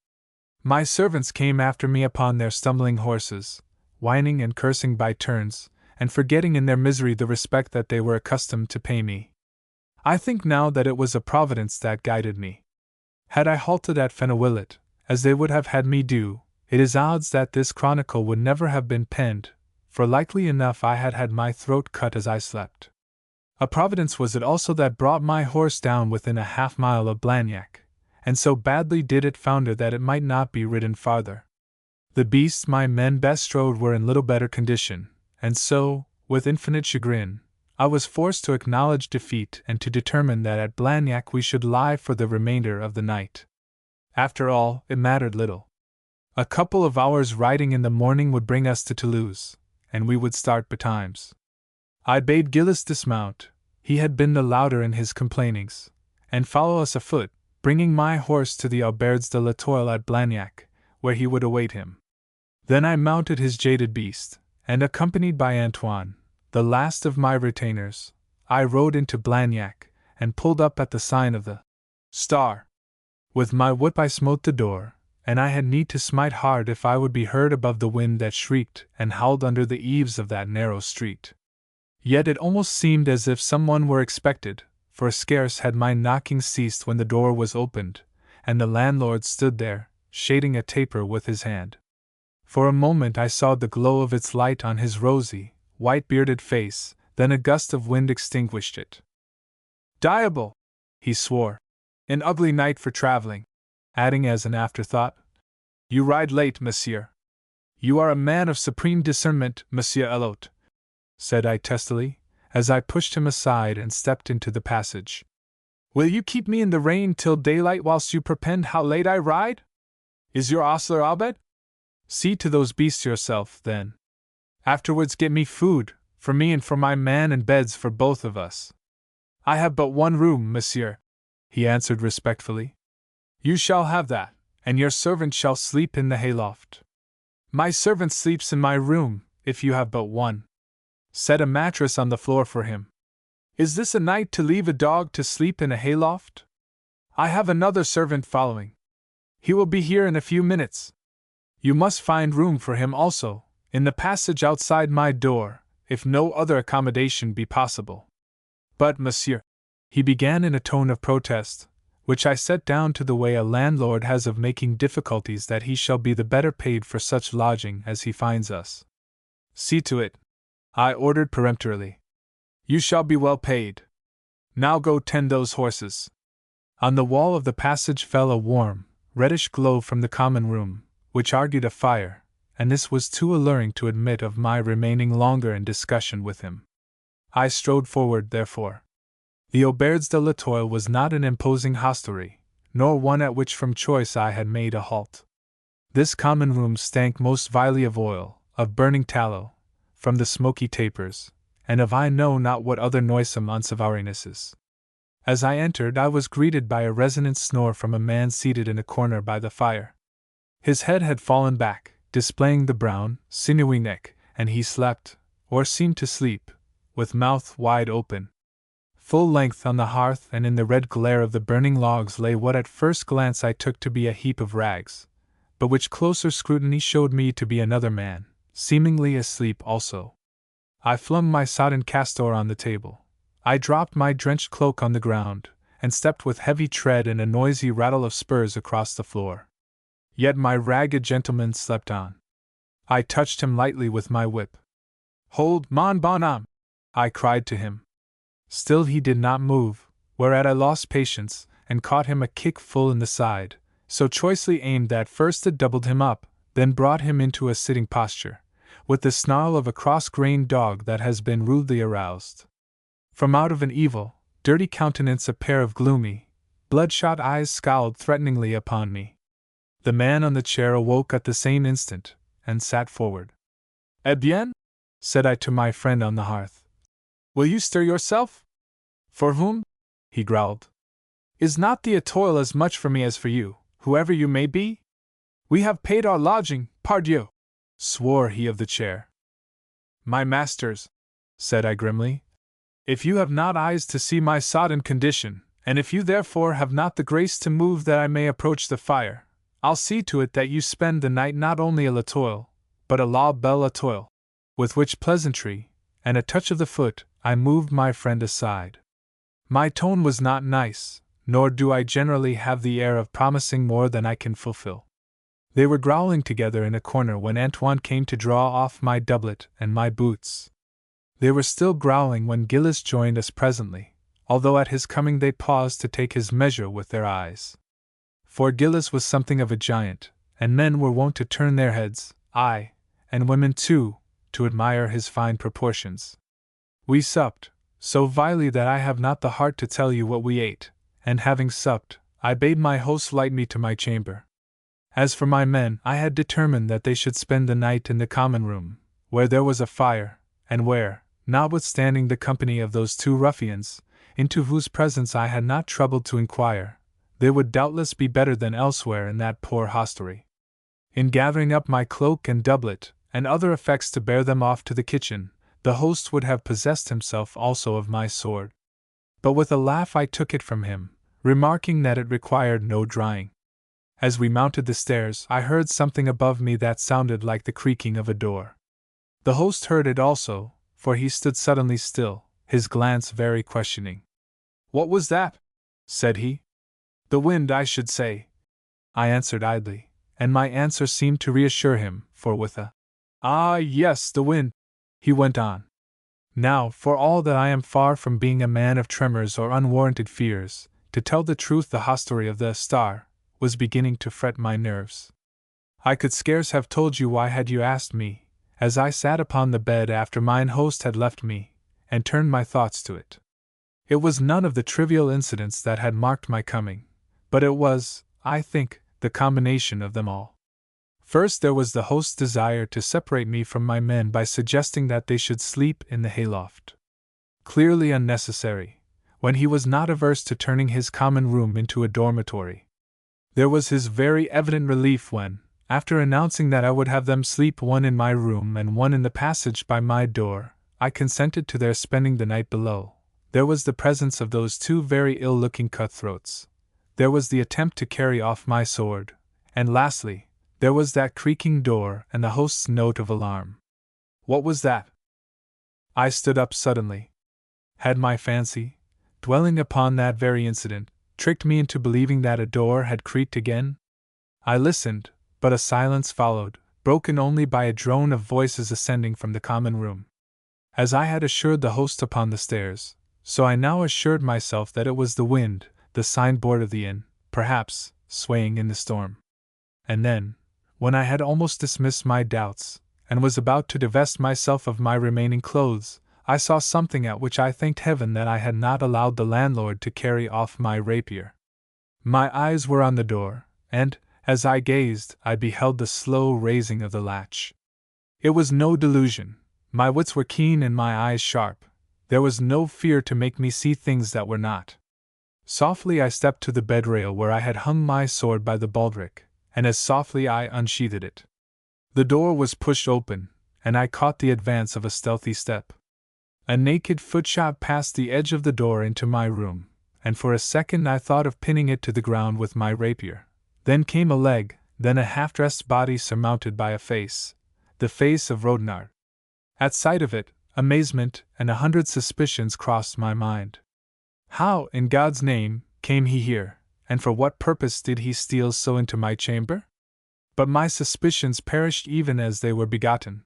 My servants came after me upon their stumbling horses, whining and cursing by turns, and forgetting in their misery the respect that they were accustomed to pay me. I think now that it was a providence that guided me. Had I halted at Fenawillet, as they would have had me do, it is odds that this chronicle would never have been penned, for likely enough I had had my throat cut as I slept. A providence was it also that brought my horse down within a half-mile of Blagnac, and so badly did it founder that it might not be ridden farther. The beasts my men best rode were in little better condition, and so, with infinite chagrin, I was forced to acknowledge defeat and to determine that at Blagnac we should lie for the remainder of the night. After all, it mattered little. A couple of hours' riding in the morning would bring us to Toulouse, and we would start betimes. I bade Gillis dismount, he had been the louder in his complainings, and follow us afoot, bringing my horse to the Auberge de l'Etoile at Blagnac, where he would await him. Then I mounted his jaded beast, and accompanied by Antoine, the last of my retainers, I rode into Blagnac, and pulled up at the sign of the Star. With my whip I smote the door, and I had need to smite hard if I would be heard above the wind that shrieked and howled under the eaves of that narrow street. Yet it almost seemed as if someone were expected, for scarce had my knocking ceased when the door was opened, and the landlord stood there, shading a taper with his hand. For a moment I saw the glow of its light on his rosy, white-bearded face, then a gust of wind extinguished it. "Diable!" he swore. "An ugly night for traveling," adding as an afterthought, "You ride late, monsieur." "You are a man of supreme discernment, Monsieur Elot," said I testily, as I pushed him aside and stepped into the passage. "Will you keep me in the rain till daylight whilst you perpend how late I ride? Is your ostler abed? See to those beasts yourself, then. Afterwards get me food, for me and for my man, and beds for both of us." "I have but one room, monsieur," he answered respectfully. "You shall have that, and your servant shall sleep in the hayloft." "My servant sleeps in my room, if you have but one. Set a mattress on the floor for him." "Is this a night to leave a dog to sleep in a hayloft?" "I have another servant following. He will be here in a few minutes. You must find room for him also, in the passage outside my door, if no other accommodation be possible." "But, monsieur," he began in a tone of protest, which I set down to the way a landlord has of making difficulties that he shall be the better paid for such lodging as he finds us. "See to it," I ordered peremptorily. "You shall be well paid. Now go tend those horses." On the wall of the passage fell a warm, reddish glow from the common room, which argued a fire, and this was too alluring to admit of my remaining longer in discussion with him. I strode forward, therefore. The Auberge de l'Etoile was not an imposing hostelry, nor one at which from choice I had made a halt. This common room stank most vilely of oil, of burning tallow, from the smoky tapers, and of I know not what other noisome unsavourynesses. As I entered, I was greeted by a resonant snore from a man seated in a corner by the fire. His head had fallen back, displaying the brown, sinewy neck, and he slept, or seemed to sleep, with mouth wide open. Full length on the hearth and in the red glare of the burning logs lay what at first glance I took to be a heap of rags, but which closer scrutiny showed me to be another man, seemingly asleep also. I flung my sodden castor on the table. I dropped my drenched cloak on the ground, and stepped with heavy tread and a noisy rattle of spurs across the floor. Yet my ragged gentleman slept on. I touched him lightly with my whip. "Hold, mon bonhomme!" I cried to him. Still he did not move, whereat I lost patience, and caught him a kick full in the side, so choicely aimed that first it doubled him up, then brought him into a sitting posture, with the snarl of a cross-grained dog that has been rudely aroused. From out of an evil, dirty countenance a pair of gloomy, bloodshot eyes scowled threateningly upon me. The man on the chair awoke at the same instant, and sat forward. "Eh bien?" said I to my friend on the hearth. "Will you stir yourself?" "For whom?" he growled. "Is not the Etoile as much for me as for you, whoever you may be? We have paid our lodging, pardieu!" swore he of the chair. "My masters," said I grimly, "if you have not eyes to see my sodden condition, And if you therefore have not the grace to move that I may approach the fire, I'll see to it that you spend the night not only à la toile, but à la belle étoile. With which pleasantry, and a touch of the foot, I moved my friend aside. My tone was not nice, nor do I generally have the air of promising more than I can fulfill. They were growling together in a corner when Antoine came to draw off my doublet and my boots. They were still growling when Gillis joined us presently, although at his coming they paused to take his measure with their eyes. For Gillis was something of a giant, and men were wont to turn their heads, aye, and women too, to admire his fine proportions. We supped, so vilely that I have not the heart to tell you what we ate, and having supped, I bade my host light me to my chamber. As for my men, I had determined that they should spend the night in the common room, where there was a fire, and where, notwithstanding the company of those two ruffians, into whose presence I had not troubled to inquire, they would doubtless be better than elsewhere in that poor hostelry. In gathering up my cloak and doublet, and other effects to bear them off to the kitchen, the host would have possessed himself also of my sword. But with a laugh I took it from him, remarking that it required no drying. As we mounted the stairs, I heard something above me that sounded like the creaking of a door. The host heard it also, for he stood suddenly still, his glance very questioning. "What was that?" said he. "The wind, I should say," I answered idly, and my answer seemed to reassure him, for with a "Ah, yes, the wind," he went on. Now, for all that I am far from being a man of tremors or unwarranted fears, to tell the truth, the hostelry of the Star was beginning to fret my nerves. I could scarce have told you why had you asked me, as I sat upon the bed after mine host had left me, and turned my thoughts to it. It was none of the trivial incidents that had marked my coming, but it was, I think, the combination of them all. First, there was the host's desire to separate me from my men by suggesting that they should sleep in the hayloft. Clearly unnecessary, when he was not averse to turning his common room into a dormitory. There was his very evident relief when, after announcing that I would have them sleep one in my room and one in the passage by my door, I consented to their spending the night below. There was the presence of those two very ill-looking cutthroats. There was the attempt to carry off my sword. And lastly, there was that creaking door and the host's note of alarm. What was that? I stood up suddenly. Had my fancy, dwelling upon that very incident, tricked me into believing that a door had creaked again? I listened, but a silence followed, broken only by a drone of voices ascending from the common room. As I had assured the host upon the stairs, so I now assured myself that it was the wind, the signboard of the inn, perhaps, swaying in the storm. And then, when I had almost dismissed my doubts, and was about to divest myself of my remaining clothes, I saw something at which I thanked heaven that I had not allowed the landlord to carry off my rapier. My eyes were on the door, and, as I gazed, I beheld the slow raising of the latch. It was no delusion. My wits were keen and my eyes sharp. There was no fear to make me see things that were not. Softly I stepped to the bed rail where I had hung my sword by the baldric, and as softly I unsheathed it. The door was pushed open, and I caught the advance of a stealthy step. A naked foot shot past the edge of the door into my room, and for a second I thought of pinning it to the ground with my rapier. Then came a leg, then a half-dressed body surmounted by a face, the face of Rodinard. At sight of it, amazement and 100 suspicions crossed my mind. How, in God's name, came he here, and for what purpose did he steal so into my chamber? But my suspicions perished even as they were begotten.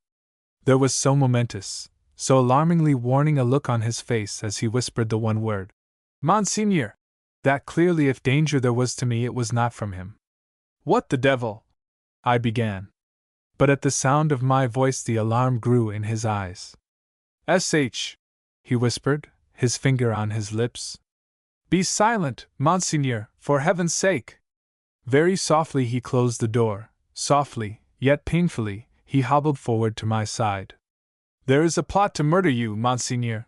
There was so momentous, so alarmingly warning a look on his face as he whispered the one word, "Monseigneur," that clearly if danger there was to me it was not from him. "What the devil?" I began. But at the sound of my voice the alarm grew in his eyes. "Sh," he whispered, his finger on his lips. "Be silent, Monseigneur, for heaven's sake!" Very softly he closed the door. Softly, yet painfully, he hobbled forward to my side. "There is a plot to murder you, Monseigneur,"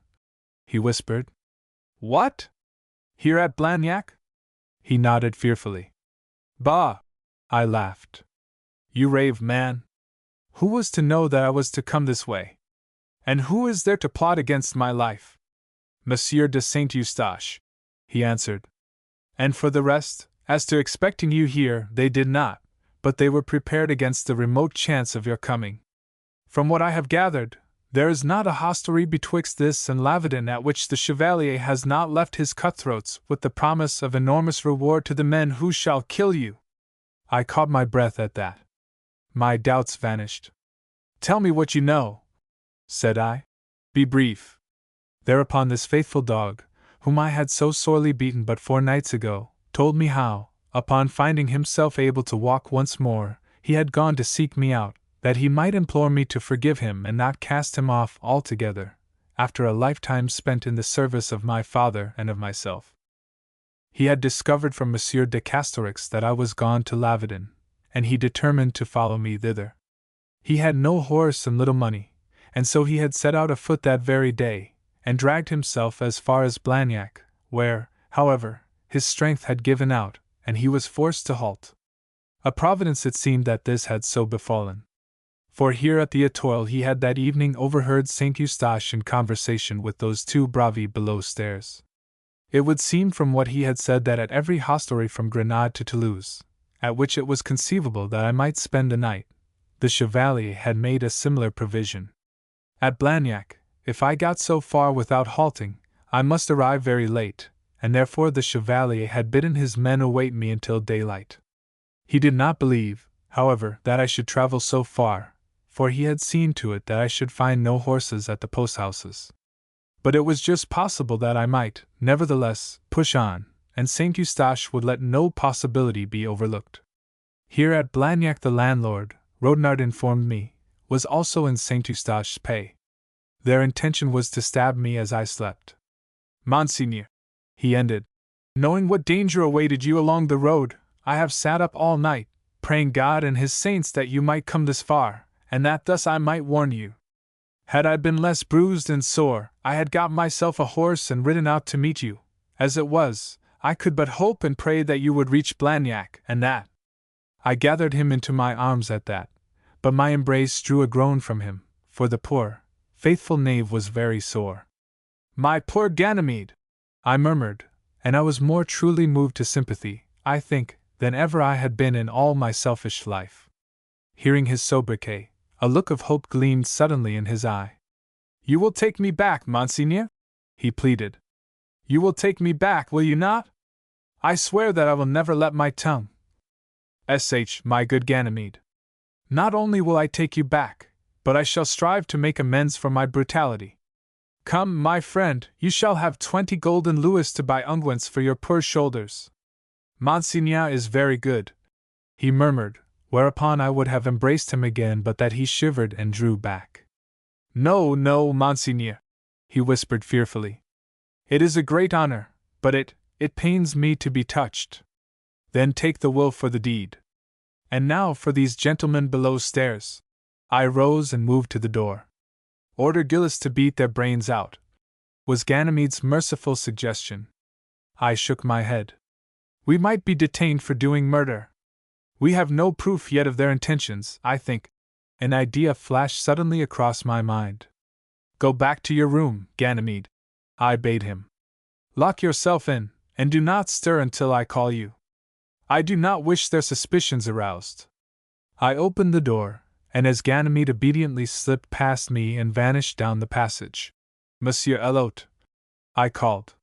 he whispered. "What? Here at Blagnac?" He nodded fearfully. "Bah!" I laughed. "You rave, man. Who was to know that I was to come this way? And who is there to plot against my life?" "Monsieur de Saint Eustache," he answered, And for the rest, as to expecting you here, they did not, but they were prepared against the remote chance of your coming. From what I have gathered, there is not a hostelry betwixt this and Lavedon at which the Chevalier has not left his cutthroats with the promise of enormous reward to the men who shall kill you. I caught my breath at that. My doubts vanished. Tell me what you know, said I. Be brief. Thereupon this faithful dog, whom I had so sorely beaten but 4 nights ago, told me how, upon finding himself able to walk once more, he had gone to seek me out, that he might implore me to forgive him and not cast him off altogether, after a lifetime spent in the service of my father and of myself. He had discovered from Monsieur de Castorix that I was gone to Lavedon, and he determined to follow me thither. He had no horse and little money, and so he had set out afoot that very day, and dragged himself as far as Blagnac, where, however, his strength had given out, and he was forced to halt. A providence it seemed that this had so befallen. For here at the Etoile he had that evening overheard Saint Eustache in conversation with those 2 bravi below stairs. It would seem from what he had said that at every hostelry from Grenade to Toulouse, at which it was conceivable that I might spend the night, the Chevalier had made a similar provision. At Blagnac, if I got so far without halting, I must arrive very late, and therefore the Chevalier had bidden his men await me until daylight. He did not believe, however, that I should travel so far, for he had seen to it that I should find no horses at the post-houses. But it was just possible that I might, nevertheless, push on, and Saint Eustache would let no possibility be overlooked. Here at Blagnac the landlord, Rodnard informed me, was also in Saint Eustache's pay. Their intention was to stab me as I slept. Monseigneur, he ended, knowing what danger awaited you along the road, I have sat up all night, praying God and his saints that you might come this far, and that thus I might warn you. Had I been less bruised and sore, I had got myself a horse and ridden out to meet you. As it was, I could but hope and pray that you would reach Blagnac, and that. I gathered him into my arms at that, but my embrace drew a groan from him, for the poor, faithful knave was very sore. My poor Ganymede, I murmured, and I was more truly moved to sympathy, I think, than ever I had been in all my selfish life. Hearing his sobriquet, a look of hope gleamed suddenly in his eye. You will take me back, Monseigneur? He pleaded. You will take me back, will you not? I swear that I will never let my tongue. My good Ganymede. Not only will I take you back, but I shall strive to make amends for my brutality. Come, my friend, you shall have 20 golden louis to buy unguents for your poor shoulders. Monseigneur is very good, he murmured, whereupon I would have embraced him again but that he shivered and drew back. No, no, Monseigneur, he whispered fearfully. It is a great honor, but it pains me to be touched. Then take the will for the deed. And now for these gentlemen below stairs. I rose and moved to the door. Order Gillis to beat their brains out, was Ganymede's merciful suggestion. I shook my head. We might be detained for doing murder. We have no proof yet of their intentions, I think. An idea flashed suddenly across my mind. Go back to your room, Ganymede, I bade him. Lock yourself in, and do not stir until I call you. I do not wish their suspicions aroused. I opened the door, and as Ganymede obediently slipped past me and vanished down the passage. Monsieur Elot, I called.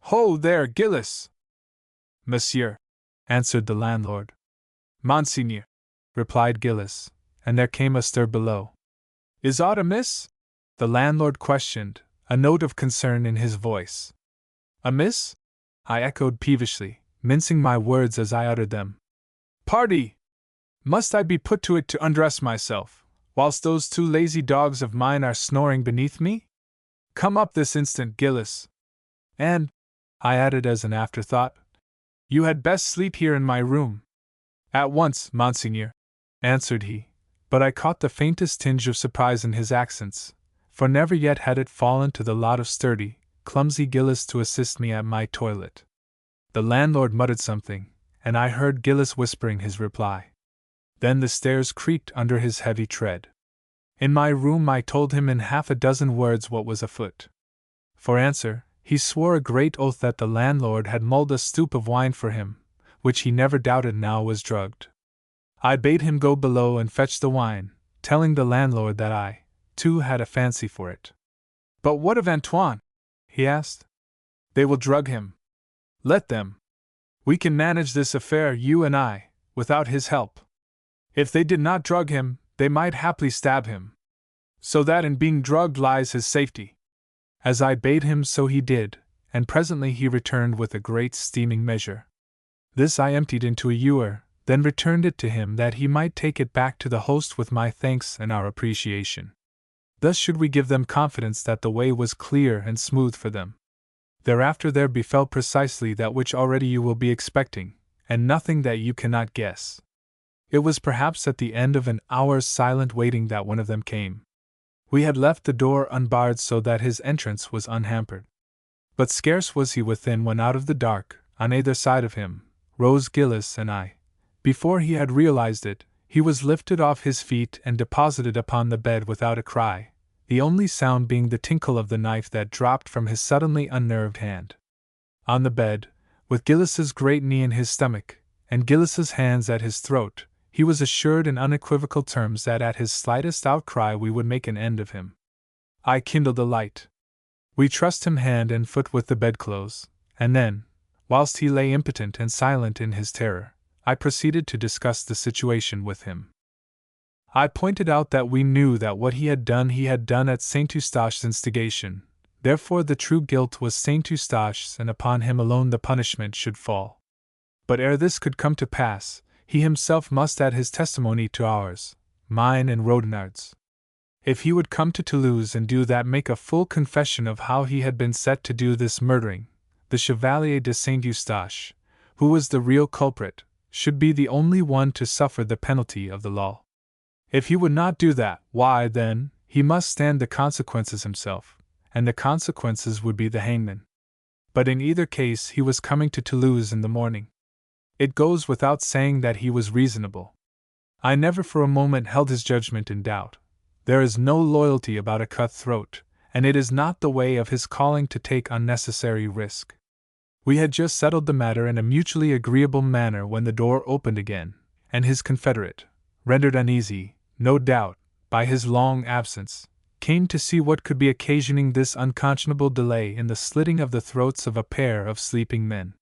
Ho there, Gillis! Monsieur, answered the landlord. Monseigneur, replied Gillis, and there came a stir below. Is aught amiss? The landlord questioned, a note of concern in his voice. Amiss? I echoed peevishly, mincing my words as I uttered them. Pardy! Must I be put to it to undress myself, whilst those 2 lazy dogs of mine are snoring beneath me? Come up this instant, Gillis. And, I added as an afterthought, you had best sleep here in my room. At once, Monseigneur, answered he, but I caught the faintest tinge of surprise in his accents, for never yet had it fallen to the lot of sturdy, clumsy Gillis to assist me at my toilet. The landlord muttered something, and I heard Gillis whispering his reply. Then the stairs creaked under his heavy tread. In my room I told him in half a dozen words what was afoot. For answer, he swore a great oath that the landlord had mulled a stoup of wine for him, which he never doubted now was drugged. I bade him go below and fetch the wine, telling the landlord that I, too, had a fancy for it. "But what of Antoine?" he asked. "They will drug him." "Let them. We can manage this affair, you and I, without his help. If they did not drug him, they might haply stab him. So that in being drugged lies his safety." As I bade him so he did, and presently he returned with a great steaming measure. This I emptied into a ewer, then returned it to him that he might take it back to the host with my thanks and our appreciation. Thus should we give them confidence that the way was clear and smooth for them. Thereafter there befell precisely that which already you will be expecting, and nothing that you cannot guess. It was perhaps at the end of an hour's silent waiting that one of them came. We had left the door unbarred so that his entrance was unhampered. But scarce was he within when out of the dark, on either side of him, rose Gillis, and before he had realized it, he was lifted off his feet and deposited upon the bed without a cry, the only sound being the tinkle of the knife that dropped from his suddenly unnerved hand. On the bed, with Gillis's great knee in his stomach, and Gillis's hands at his throat, he was assured in unequivocal terms that at his slightest outcry we would make an end of him. I kindled a light. We trussed him hand and foot with the bedclothes, and then, whilst he lay impotent and silent in his terror, I proceeded to discuss the situation with him. I pointed out that we knew that what he had done at Saint Eustache's instigation, therefore the true guilt was Saint Eustache's, and upon him alone the punishment should fall. But ere this could come to pass, he himself must add his testimony to ours, mine and Rodinard's. If he would come to Toulouse and do that, make a full confession of how he had been set to do this murdering, the Chevalier de Saint Eustache, who was the real culprit, should be the only one to suffer the penalty of the law. If he would not do that, why, then, he must stand the consequences himself, and the consequences would be the hangman. But in either case he was coming to Toulouse in the morning. It goes without saying that he was reasonable. I never for a moment held his judgment in doubt. There is no loyalty about a cutthroat, and it is not the way of his calling to take unnecessary risk. We had just settled the matter in a mutually agreeable manner when the door opened again, and his confederate, rendered uneasy, no doubt, by his long absence, came to see what could be occasioning this unconscionable delay in the slitting of the throats of a pair of sleeping men.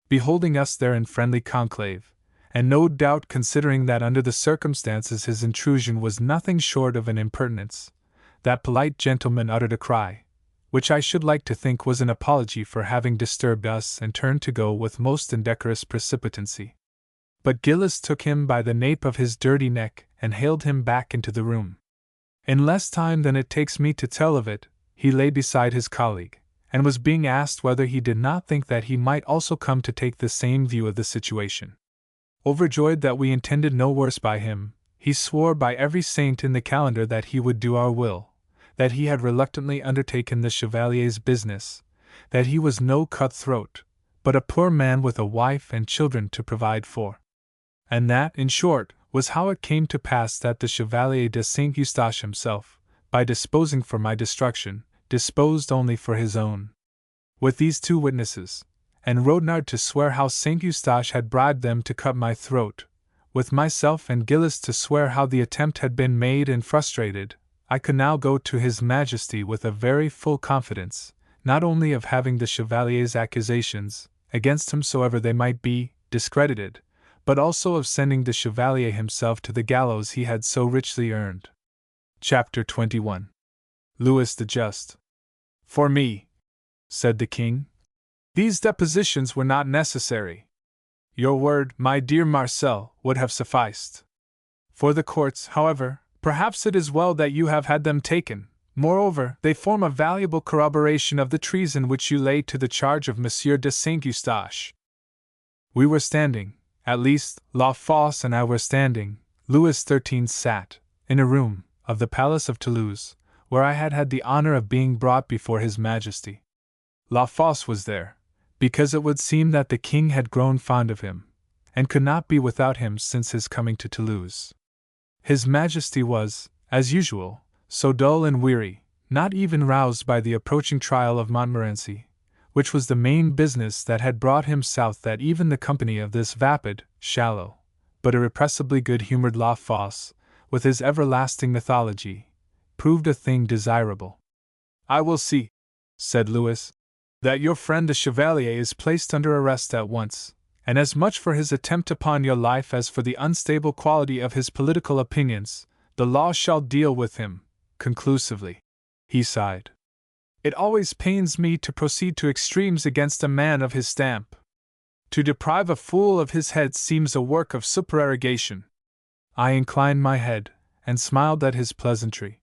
Beholding us there in friendly conclave, and no doubt considering that under the circumstances his intrusion was nothing short of an impertinence, that polite gentleman uttered a cry, which I should like to think was an apology for having disturbed us, and turned to go with most indecorous precipitancy. But Gillis took him by the nape of his dirty neck and haled him back into the room. In less time than it takes me to tell of it, he lay beside his colleague, and was being asked whether he did not think that he might also come to take the same view of the situation. Overjoyed that we intended no worse by him, he swore by every saint in the calendar that he would do our will, that he had reluctantly undertaken the Chevalier's business, that he was no cutthroat, but a poor man with a wife and children to provide for. And that, in short, was how it came to pass that the Chevalier de Saint Eustache himself, by disposing for my destruction, disposed only for his own. With these two witnesses, and Rodinard to swear how Saint Eustache had bribed them to cut my throat, with myself and Gillis to swear how the attempt had been made and frustrated, I could now go to His Majesty with a very full confidence, not only of having the Chevalier's accusations, against himsoever they might be, discredited, but also of sending the Chevalier himself to the gallows he had so richly earned. Chapter 21. Louis the Just. For me, said the king, these depositions were not necessary. Your word, my dear Marcel, would have sufficed. For the courts, however, perhaps it is well that you have had them taken. Moreover, they form a valuable corroboration of the treason which you lay to the charge of Monsieur de Saint Eustache. We were standing, at least, La Fosse and I were standing, Louis XIII sat, in a room, of the Palace of Toulouse, where I had had the honor of being brought before His Majesty. La Fosse was there, because it would seem that the king had grown fond of him, and could not be without him since his coming to Toulouse. His Majesty was, as usual, so dull and weary, not even roused by the approaching trial of Montmorency, which was the main business that had brought him south, that even the company of this vapid, shallow, but irrepressibly good-humored La Fosse, with his everlasting mythology, proved a thing desirable. "I will see," said Louis, "that your friend the Chevalier is placed under arrest at once, and as much for his attempt upon your life as for the unstable quality of his political opinions, the law shall deal with him, conclusively." He sighed. "It always pains me to proceed to extremes against a man of his stamp. To deprive a fool of his head seems a work of supererogation." I inclined my head, and smiled at his pleasantry.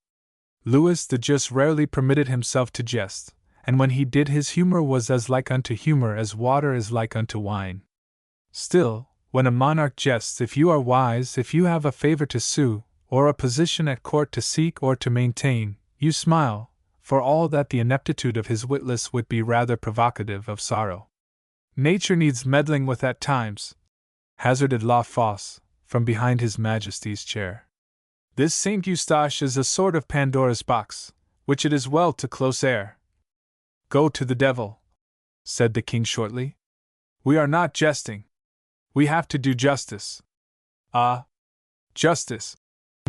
Louis the Just rarely permitted himself to jest, and when he did his humor was as like unto humor as water is like unto wine. Still, when a monarch jests, if you are wise, if you have a favor to sue, or a position at court to seek or to maintain, you smile, for all that the ineptitude of his witless wit be rather provocative of sorrow. "Nature needs meddling with at times," hazarded La Fosse, from behind his Majesty's chair. "This Saint Eustache is a sort of Pandora's box, which it is well to close air." "Go to the devil," said the king shortly. "We are not jesting. We have to do justice." "Ah, justice,"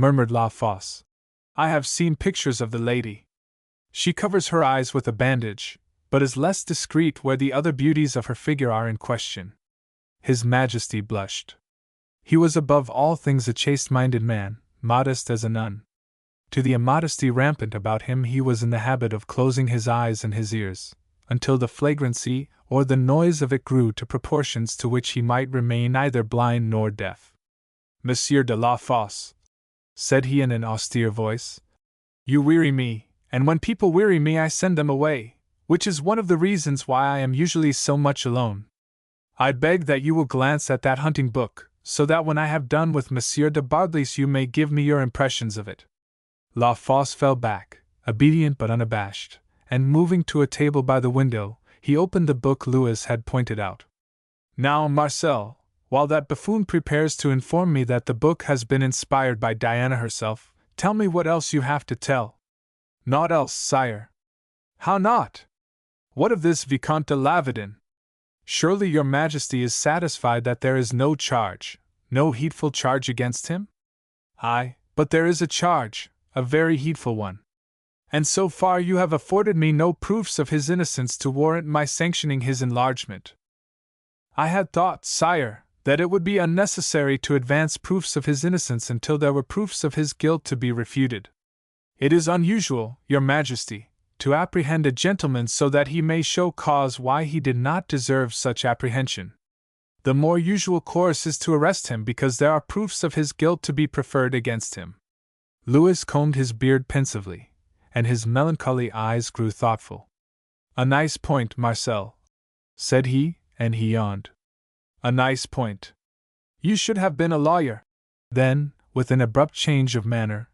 murmured La Fosse. "I have seen pictures of the lady. She covers her eyes with a bandage, but is less discreet where the other beauties of her figure are in question." His Majesty blushed. He was above all things a chaste-minded man, modest as a nun. To the immodesty rampant about him he was in the habit of closing his eyes and his ears, until the flagrancy or the noise of it grew to proportions to which he might remain neither blind nor deaf. "Monsieur de La Fosse," said he in an austere voice, "you weary me, and when people weary me I send them away, which is one of the reasons why I am usually so much alone. I beg that you will glance at that hunting book, so that when I have done with Monsieur de Bardelys you may give me your impressions of it." La Fosse fell back, obedient but unabashed, and moving to a table by the window, he opened the book Louis had pointed out. "Now, Marcel, while that buffoon prepares to inform me that the book has been inspired by Diana herself, tell me what else you have to tell." "Naught else, sire." "How not? What of this Vicomte de Lavedin? Surely your Majesty is satisfied that there is no charge, no heedful charge against him?" "Aye, but there is a charge, a very heedful one. And so far you have afforded me no proofs of his innocence to warrant my sanctioning his enlargement." "I had thought, sire, that it would be unnecessary to advance proofs of his innocence until there were proofs of his guilt to be refuted. It is unusual, your Majesty, to apprehend a gentleman so that he may show cause why he did not deserve such apprehension. The more usual course is to arrest him because there are proofs of his guilt to be preferred against him." Louis combed his beard pensively, and his melancholy eyes grew thoughtful. "A nice point, Marcel," said he, and he yawned. "A nice point. You should have been a lawyer." Then, with an abrupt change of manner,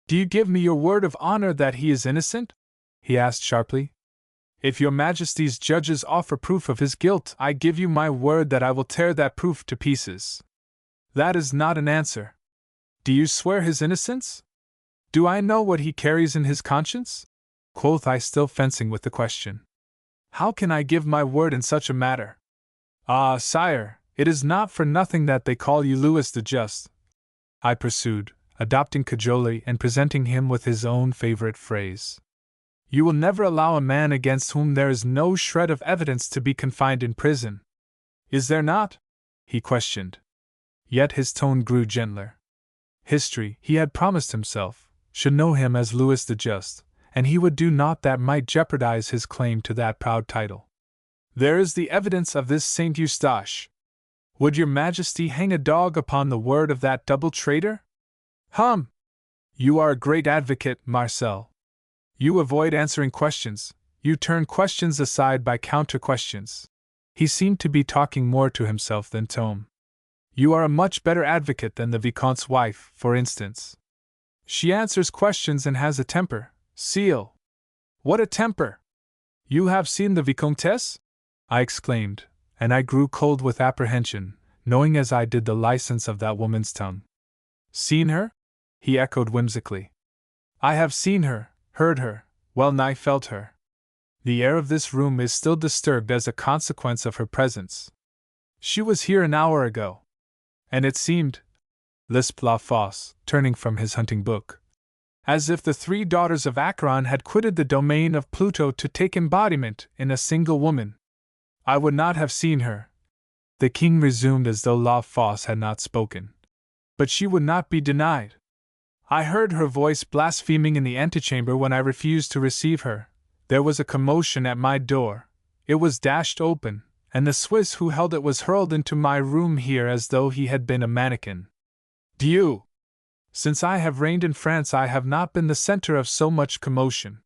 "Do you give me your word of honor that he is innocent?" he asked sharply. "If your Majesty's judges offer proof of his guilt, I give you my word that I will tear that proof to pieces." "That is not an answer. Do you swear his innocence?" "Do I know what he carries in his conscience?" quoth I, still fencing with the question. "How can I give my word in such a matter?" "Ah, sire, it is not for nothing that they call you Louis the Just," I pursued, adopting cajolery and presenting him with his own favorite phrase. "You will never allow a man against whom there is no shred of evidence to be confined in prison. Is there not?" he questioned. Yet his tone grew gentler. History, he had promised himself, should know him as Louis the Just, and he would do naught that might jeopardize his claim to that proud title. "There is the evidence of this Saint Eustache. Would your Majesty hang a dog upon the word of that double traitor?" "Hum! You are a great advocate, Marcel. You avoid answering questions, you turn questions aside by counter-questions." He seemed to be talking more to himself than Tom. "You are a much better advocate than the Vicomte's wife, for instance. She answers questions and has a temper, Sieu." "What a temper! You have seen the Vicomtesse?" I exclaimed, and I grew cold with apprehension, knowing as I did the license of that woman's tongue. "Seen her?" he echoed whimsically. "I have seen her, heard her, well nigh felt her." The air of this room is still disturbed as a consequence of her presence. She was here an hour ago. And it seemed, lisped La Fosse, turning from his hunting book, as if the 3 daughters of Acheron had quitted the domain of Pluto to take embodiment in a single woman. I would not have seen her, the king resumed as though La Fosse had not spoken. But she would not be denied. I heard her voice blaspheming in the antechamber when I refused to receive her. There was a commotion at my door. It was dashed open, and the Swiss who held it was hurled into my room here as though he had been a mannequin. Dieu! Since I have reigned in France I have not been the center of so much commotion.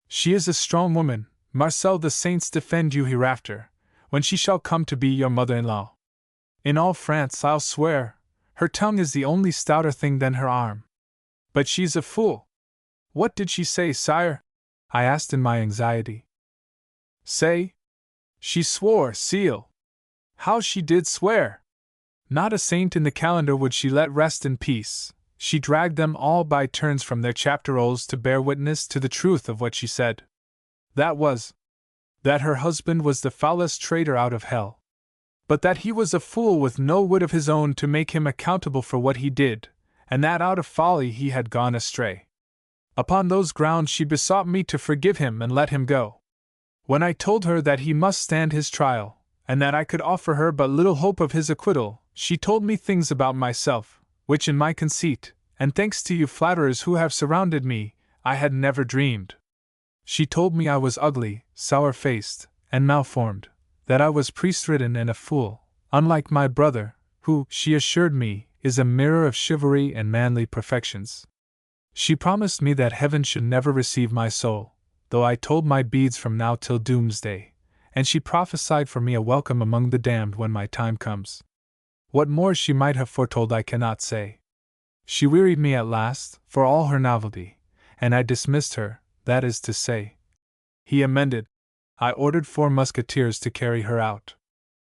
She is a strong woman, Marcel, the saints defend you hereafter, when she shall come to be your mother-in-law. In all France I'll swear, her tongue is the only stouter thing than her arm. But she's a fool. What did she say, sire? I asked in my anxiety. Say? She swore, Sieu. How she did swear! Not a saint in the calendar would she let rest in peace. She dragged them all by turns from their chapter-rolls to bear witness to the truth of what she said. That her husband was the foulest traitor out of hell. But that he was a fool with no wit of his own to make him accountable for what he did, and that out of folly he had gone astray. Upon those grounds she besought me to forgive him and let him go. When I told her that he must stand his trial, and that I could offer her but little hope of his acquittal, she told me things about myself, which in my conceit, and thanks to you flatterers who have surrounded me, I had never dreamed. She told me I was ugly, sour-faced, and malformed, that I was priest-ridden and a fool, unlike my brother, who, she assured me, is a mirror of chivalry and manly perfections. She promised me that heaven should never receive my soul, though I told my beads from now till doomsday, and she prophesied for me a welcome among the damned when my time comes. What more she might have foretold I cannot say. She wearied me at last, for all her novelty, and I dismissed her, that is to say. He amended. I ordered 4 musketeers to carry her out.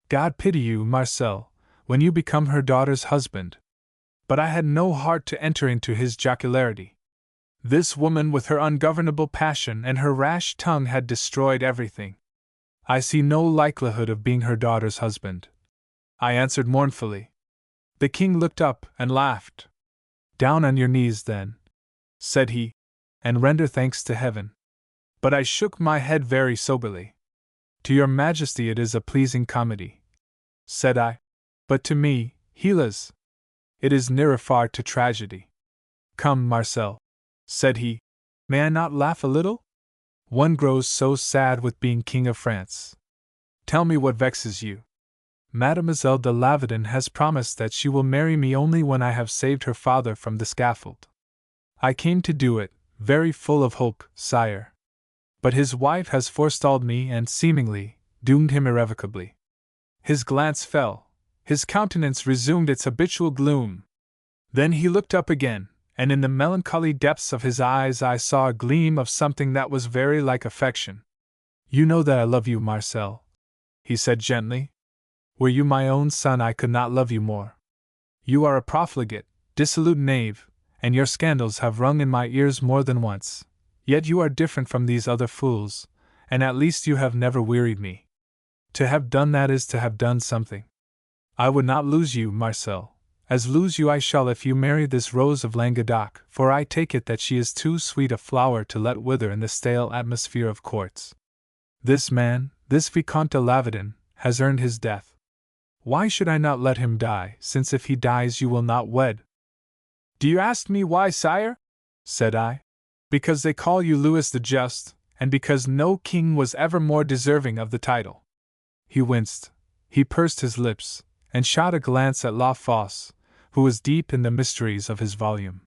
God pity you, Marcel, when you become her daughter's husband. But I had no heart to enter into his jocularity. This woman with her ungovernable passion and her rash tongue had destroyed everything. I see no likelihood of being her daughter's husband, I answered mournfully. The king looked up and laughed. Down on your knees, then, said he, and render thanks to heaven. But I shook my head very soberly. To your majesty it is a pleasing comedy, said I, but to me, Hélas, it is nearer far to tragedy. Come, Marcel, said he, may I not laugh a little? One grows so sad with being king of France. Tell me what vexes you. Mademoiselle de Lavedon has promised that she will marry me only when I have saved her father from the scaffold. I came to do it, very full of hope, sire. But his wife has forestalled me and, seemingly, doomed him irrevocably. His glance fell, his countenance resumed its habitual gloom. Then he looked up again, and in the melancholy depths of his eyes I saw a gleam of something that was very like affection. You know that I love you, Marcel, he said gently. Were you my own son I could not love you more. You are a profligate, dissolute knave, and your scandals have rung in my ears more than once. Yet you are different from these other fools, and at least you have never wearied me. To have done that is to have done something. I would not lose you, Marcel, as lose you I shall if you marry this Rose of Languedoc, for I take it that she is too sweet a flower to let wither in the stale atmosphere of courts. This man, this Vicomte de Lavedon, has earned his death. Why should I not let him die, since if he dies you will not wed? Do you ask me why, sire? Said I. Because they call you Louis the Just, and because no king was ever more deserving of the title. He winced, he pursed his lips, and shot a glance at La Fosse, who was deep in the mysteries of his volume.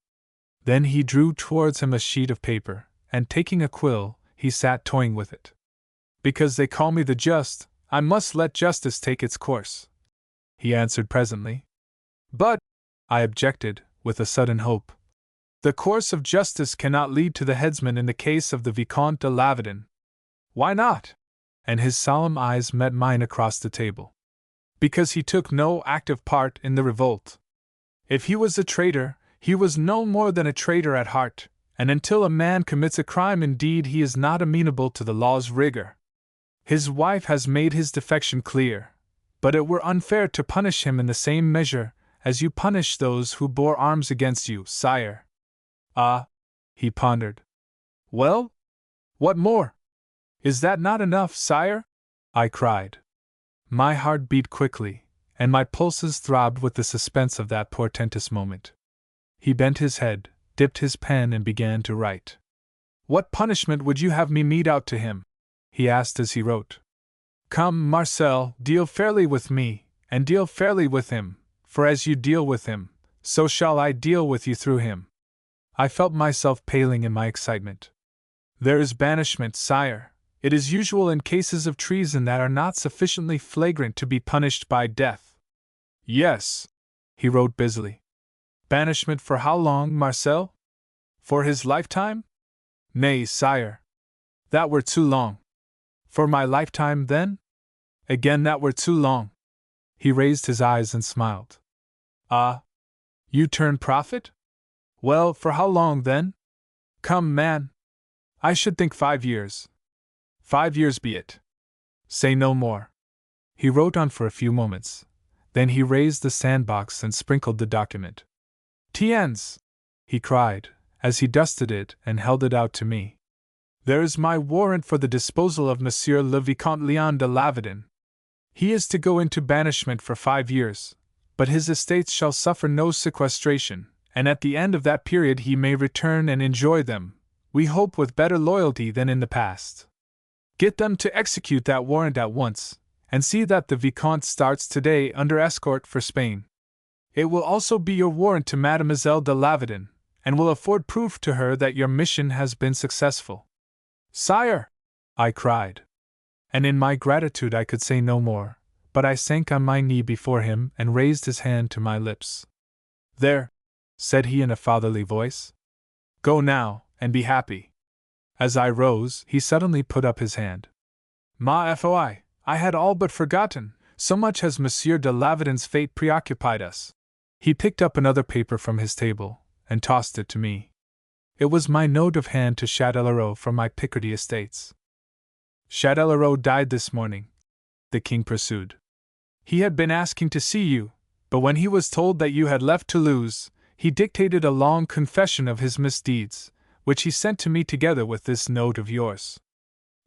Then he drew towards him a sheet of paper, and taking a quill, he sat toying with it. Because they call me the Just, I must let justice take its course, he answered presently. But, I objected, with a sudden hope, the course of justice cannot lead to the headsman in the case of the Vicomte de Lavedon. Why not? And his solemn eyes met mine across the table. Because he took no active part in the revolt. If he was a traitor, he was no more than a traitor at heart, and until a man commits a crime indeed he is not amenable to the law's rigor. His wife has made his defection clear, but it were unfair to punish him in the same measure as you punish those who bore arms against you, sire. Ah, he pondered. Well? What more? Is that not enough, sire? I cried. My heart beat quickly, and my pulses throbbed with the suspense of that portentous moment. He bent his head, dipped his pen, and began to write. What punishment would you have me mete out to him? He asked as he wrote. Come, Marcel, deal fairly with me, and deal fairly with him, for as you deal with him, so shall I deal with you through him. I felt myself paling in my excitement. There is banishment, sire. It is usual in cases of treason that are not sufficiently flagrant to be punished by death. Yes, he wrote busily. Banishment for how long, Marcel? For his lifetime? Nay, sire. That were too long. For my lifetime, then? Again, that were too long. He raised his eyes and smiled. Ah, you turn prophet? Well, for how long, then? Come, man. I should think 5 years. 5 years be it. Say no more. He wrote on for a few moments. Then he raised the sandbox and sprinkled the document. Tiens! He cried, as he dusted it and held it out to me. There is my warrant for the disposal of Monsieur le Vicomte Léon de Lavedon. He is to go into banishment for 5 years, but his estates shall suffer no sequestration, and at the end of that period he may return and enjoy them, we hope with better loyalty than in the past. Get them to execute that warrant at once, and see that the Vicomte starts today under escort for Spain. It will also be your warrant to Mademoiselle de Lavedon, and will afford proof to her that your mission has been successful. Sire! I cried. And in my gratitude I could say no more, but I sank on my knee before him and raised his hand to my lips. There, said he in a fatherly voice. Go now, and be happy. As I rose, he suddenly put up his hand. Ma foi, I had all but forgotten, so much has Monsieur de Lavedon's fate preoccupied us. He picked up another paper from his table, and tossed it to me. It was my note of hand to Châtellerault from my Picardy estates. Châtellerault died this morning, the king pursued. He had been asking to see you, but when he was told that you had left Toulouse, he dictated a long confession of his misdeeds, which he sent to me together with this note of yours.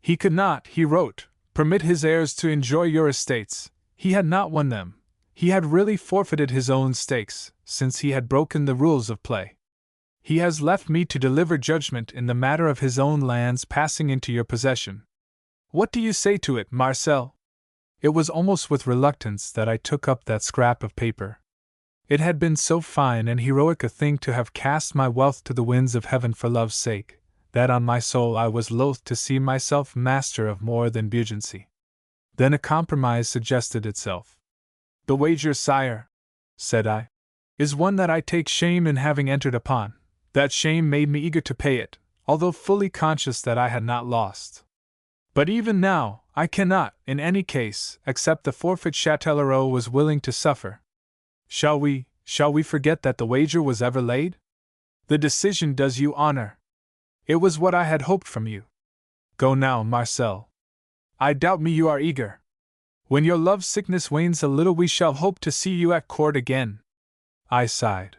He could not, he wrote, permit his heirs to enjoy your estates. He had not won them. He had really forfeited his own stakes, since he had broken the rules of play. He has left me to deliver judgment in the matter of his own lands passing into your possession. What do you say to it, Marcel? It was almost with reluctance that I took up that scrap of paper. It had been so fine and heroic a thing to have cast my wealth to the winds of heaven for love's sake, that on my soul I was loath to see myself master of more than buoyancy. Then a compromise suggested itself. The wager, sire, said I, is one that I take shame in having entered upon. That shame made me eager to pay it, although fully conscious that I had not lost. But even now, I cannot, in any case, accept the forfeit Châtellerault was willing to suffer. Shall we forget that the wager was ever laid? The decision does you honor. It was what I had hoped from you. Go now, Marcel. I doubt me you are eager. When your love-sickness wanes a little we shall hope to see you at court again. I sighed.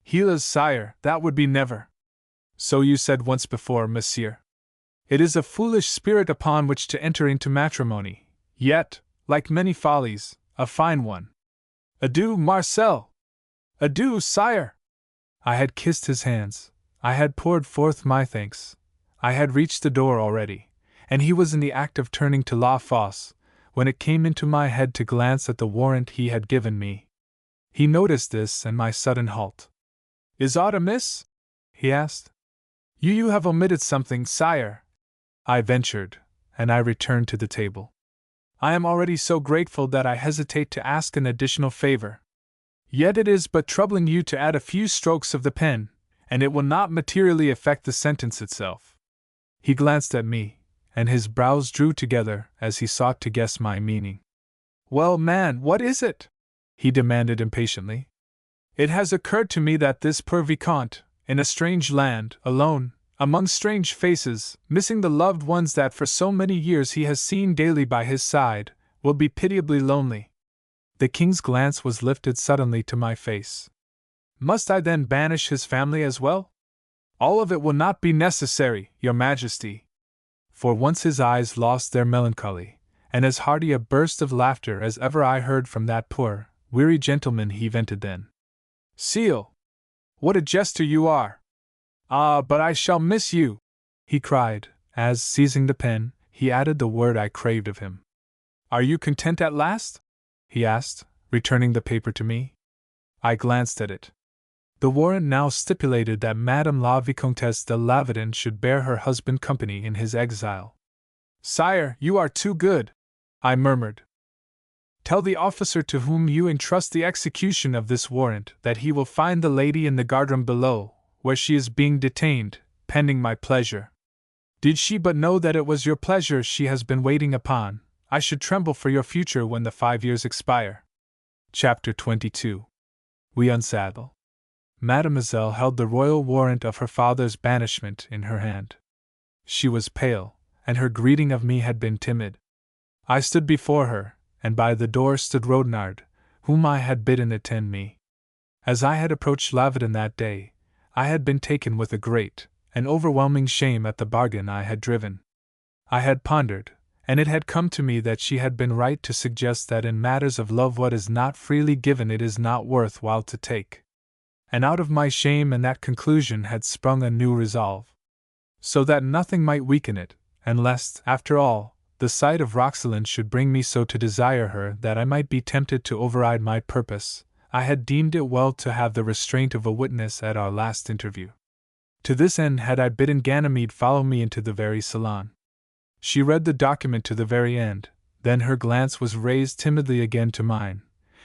Hélas, sire, that would be never. So you said once before, monsieur. It is a foolish spirit upon which to enter into matrimony, yet, like many follies, a fine one. Adieu, Marcel! Adieu, sire! I had kissed his hands, I had poured forth my thanks, I had reached the door already, and he was in the act of turning to La Fosse, when it came into my head to glance at the warrant he had given me. He noticed this and my sudden halt. Is aught amiss? He asked. You have omitted something, sire, I ventured, and I returned to the table. I am already so grateful that I hesitate to ask an additional favor. Yet it is but troubling you to add a few strokes of the pen, and it will not materially affect the sentence itself. He glanced at me, and his brows drew together as he sought to guess my meaning. Well, man, what is it? He demanded impatiently. It has occurred to me that this poor Vicomte, in a strange land, alone, among strange faces, missing the loved ones that for so many years he has seen daily by his side, will be pitiably lonely. The king's glance was lifted suddenly to my face. Must I then banish his family as well? All of it will not be necessary, your majesty. For once his eyes lost their melancholy, and as hearty a burst of laughter as ever I heard from that poor, weary gentleman he vented then. Sieu! What a jester you are! Ah, but I shall miss you! He cried, as, seizing the pen, he added the word I craved of him. Are you content at last? He asked, returning the paper to me. I glanced at it. The warrant now stipulated that Madame la Vicomtesse de Lavedon should bear her husband company in his exile. Sire, you are too good, I murmured. Tell the officer to whom you entrust the execution of this warrant that he will find the lady in the guardroom below, where she is being detained, pending my pleasure. Did she but know that it was your pleasure she has been waiting upon, I should tremble for your future when the 5 years expire. Chapter 22. We unsaddle. Mademoiselle held the royal warrant of her father's banishment in her hand. She was pale, and her greeting of me had been timid. I stood before her, and by the door stood Rodnard, whom I had bidden attend me. As I had approached Lavedon that day, I had been taken with a great and overwhelming shame at the bargain I had driven. I had pondered, and it had come to me that she had been right to suggest that in matters of love what is not freely given it is not worth while to take. And out of my shame and that conclusion had sprung a new resolve. So that nothing might weaken it, and lest, after all, the sight of Roxalane should bring me so to desire her that I might be tempted to override my purpose, I had deemed it well to have the restraint of a witness at our last interview. To this end had I bidden Ganymede follow me into the very salon. She read the document to the very end, then her glance was raised timidly again to mine,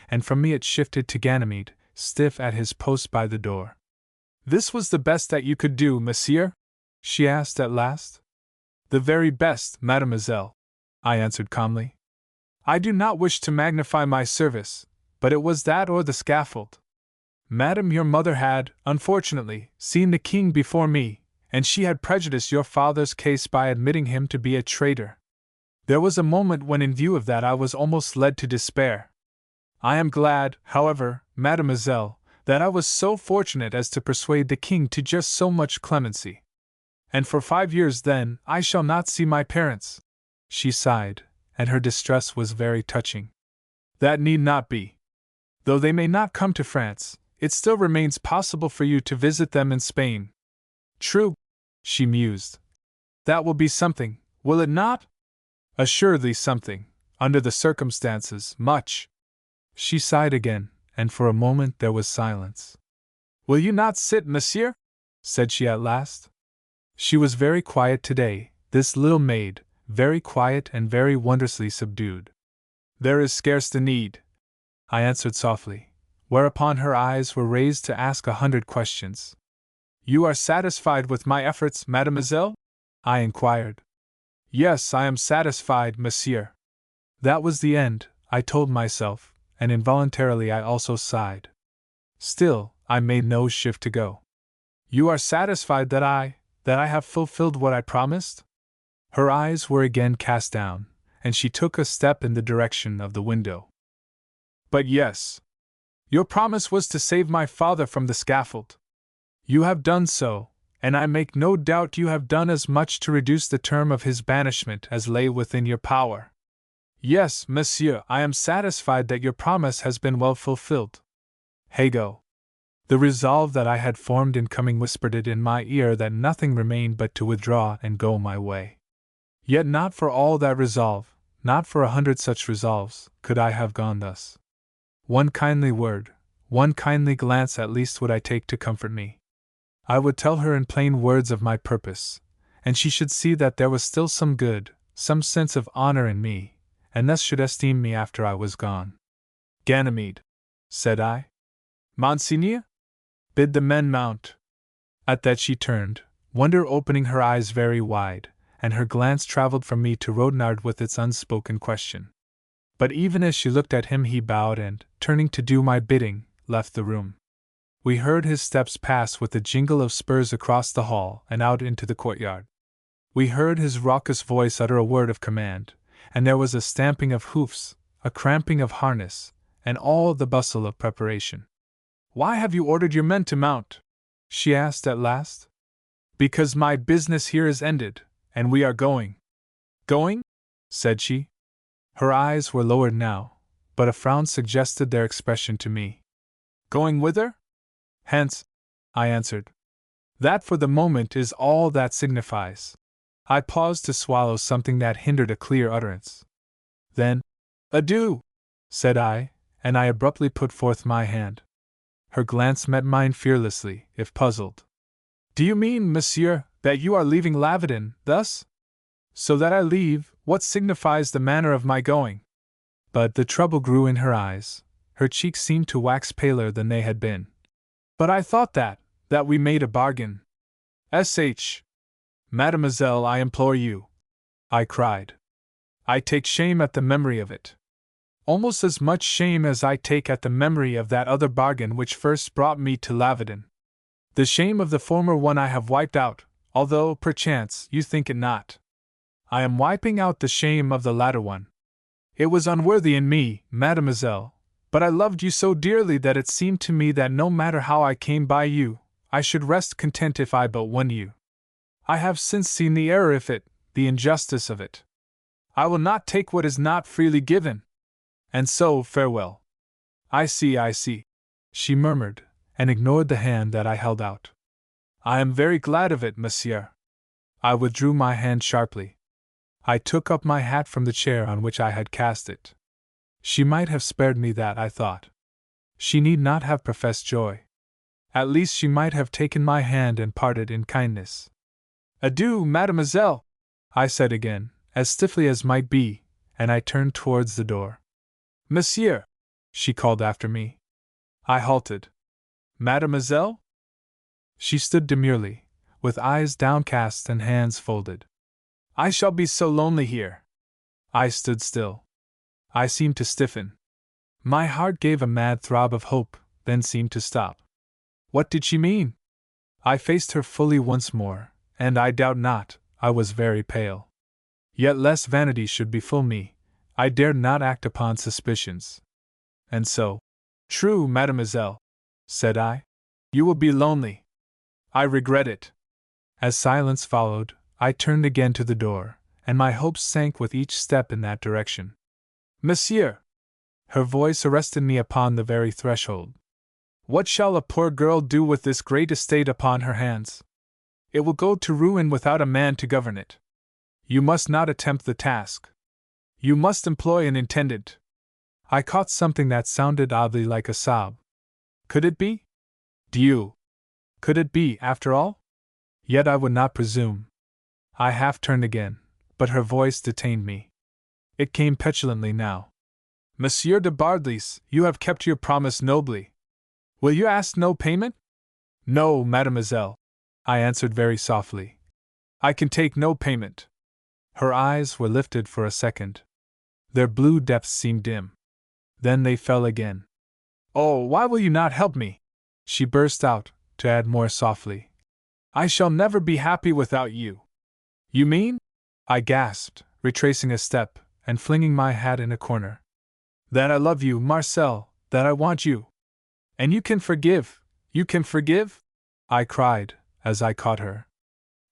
and from me it shifted to Ganymede, stiff at his post by the door. This was the best that you could do, monsieur? She asked at last. The very best, mademoiselle, I answered calmly. I do not wish to magnify my service, but it was that or the scaffold. Madame, your mother had, unfortunately, seen the king before me, and she had prejudiced your father's case by admitting him to be a traitor. There was a moment when in view of that I was almost led to despair. I am glad, however, mademoiselle, that I was so fortunate as to persuade the king to just so much clemency. And for 5 years then, I shall not see my parents. She sighed, and her distress was very touching. That need not be. Though they may not come to France, it still remains possible for you to visit them in Spain. True, she mused. That will be something, will it not? Assuredly something, under the circumstances, much. She sighed again, and for a moment there was silence. Will you not sit, monsieur? Said she at last. She was very quiet today, this little maid, very quiet and very wondrously subdued. There is scarce the need, I answered softly, whereupon her eyes were raised to ask 100 questions. You are satisfied with my efforts, mademoiselle? I inquired. Yes, I am satisfied, monsieur. That was the end, I told myself, and involuntarily I also sighed. Still, I made no shift to go. You are satisfied that I have fulfilled what I promised? Her eyes were again cast down, and she took a step in the direction of the window. But yes. Your promise was to save my father from the scaffold. You have done so, and I make no doubt you have done as much to reduce the term of his banishment as lay within your power. Yes, monsieur, I am satisfied that your promise has been well fulfilled. Hego. The resolve that I had formed in coming whispered it in my ear that nothing remained but to withdraw and go my way. Yet not for all that resolve, not for 100 such resolves, could I have gone thus. One kindly word, one kindly glance at least would I take to comfort me. I would tell her in plain words of my purpose, and she should see that there was still some good, some sense of honor in me, and thus should esteem me after I was gone. Ganymede, said I. Monseigneur? Bid the men mount. At that she turned, wonder opening her eyes very wide, and her glance traveled from me to Rodnard with its unspoken question. But even as she looked at him he bowed and, turning to do my bidding, left the room. We heard his steps pass with the jingle of spurs across the hall and out into the courtyard. We heard his raucous voice utter a word of command, and there was a stamping of hoofs, a cramping of harness, and all the bustle of preparation. "Why have you ordered your men to mount?" she asked at last. "Because my business here is ended, and we are going." "Going?" said she. Her eyes were lowered now, but a frown suggested their expression to me. "Going whither?" "Hence," I answered. "That for the moment is all that signifies." I paused to swallow something that hindered a clear utterance. Then, "Adieu," said I, and I abruptly put forth my hand. Her glance met mine fearlessly, if puzzled. "Do you mean, monsieur, that you are leaving Lavedon, thus?" "So that I leave, what signifies the manner of my going?" But the trouble grew in her eyes, her cheeks seemed to wax paler than they had been. "But I thought that we made a bargain." "Sh! Mademoiselle, I implore you," I cried. "I take shame at the memory of it. Almost as much shame as I take at the memory of that other bargain which first brought me to Lavedon. The shame of the former one I have wiped out, although, perchance, you think it not. I am wiping out the shame of the latter one. It was unworthy in me, mademoiselle, but I loved you so dearly that it seemed to me that no matter how I came by you, I should rest content if I but won you. I have since seen the error of it, the injustice of it. I will not take what is not freely given. And so, farewell." I see, she murmured, and ignored the hand that I held out. "I am very glad of it, monsieur." I withdrew my hand sharply. I took up my hat from the chair on which I had cast it. She might have spared me that, I thought. She need not have professed joy. At least she might have taken my hand and parted in kindness. "Adieu, mademoiselle," I said again, as stiffly as might be, and I turned towards the door. "Monsieur," she called after me. I halted. "Mademoiselle?" She stood demurely, with eyes downcast and hands folded. "I shall be so lonely here." I stood still. I seemed to stiffen. My heart gave a mad throb of hope, then seemed to stop. What did she mean? I faced her fully once more, and I doubt not, I was very pale. Yet lest vanity should befool me, I dared not act upon suspicions. And so, "True, mademoiselle," said I. "You will be lonely. I regret it." As silence followed, I turned again to the door, and my hopes sank with each step in that direction. "Monsieur!" Her voice arrested me upon the very threshold. "What shall a poor girl do with this great estate upon her hands? It will go to ruin without a man to govern it. You must not attempt the task. You must employ an intendant." I caught something that sounded oddly like a sob. Could it be? Could it be, after all? Yet I would not presume. I half turned again, but her voice detained me. It came petulantly now. "Monsieur de Bardelys, you have kept your promise nobly. Will you ask no payment?" "No, mademoiselle," I answered very softly. "I can take no payment." Her eyes were lifted for a second. Their blue depths seemed dim. Then they fell again. "Oh, why will you not help me?" she burst out, to add more softly. "I shall never be happy without you." "You mean?" I gasped, retracing a step, and flinging my hat in a corner. "That I love you, Marcel, that I want you." "And you can forgive? You can forgive?" I cried, as I caught her.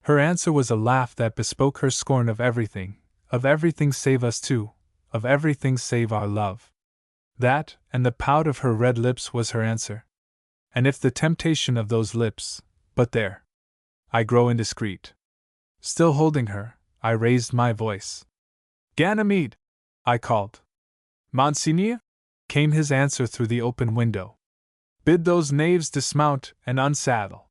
Her answer was a laugh that bespoke her scorn of everything save us two, of everything save our love. That, and the pout of her red lips was her answer. And if the temptation of those lips, but there! I grow indiscreet. Still holding her, I raised my voice. "Ganymede!" I called. "Monseigneur?" came his answer through the open window. "Bid those knaves dismount and unsaddle."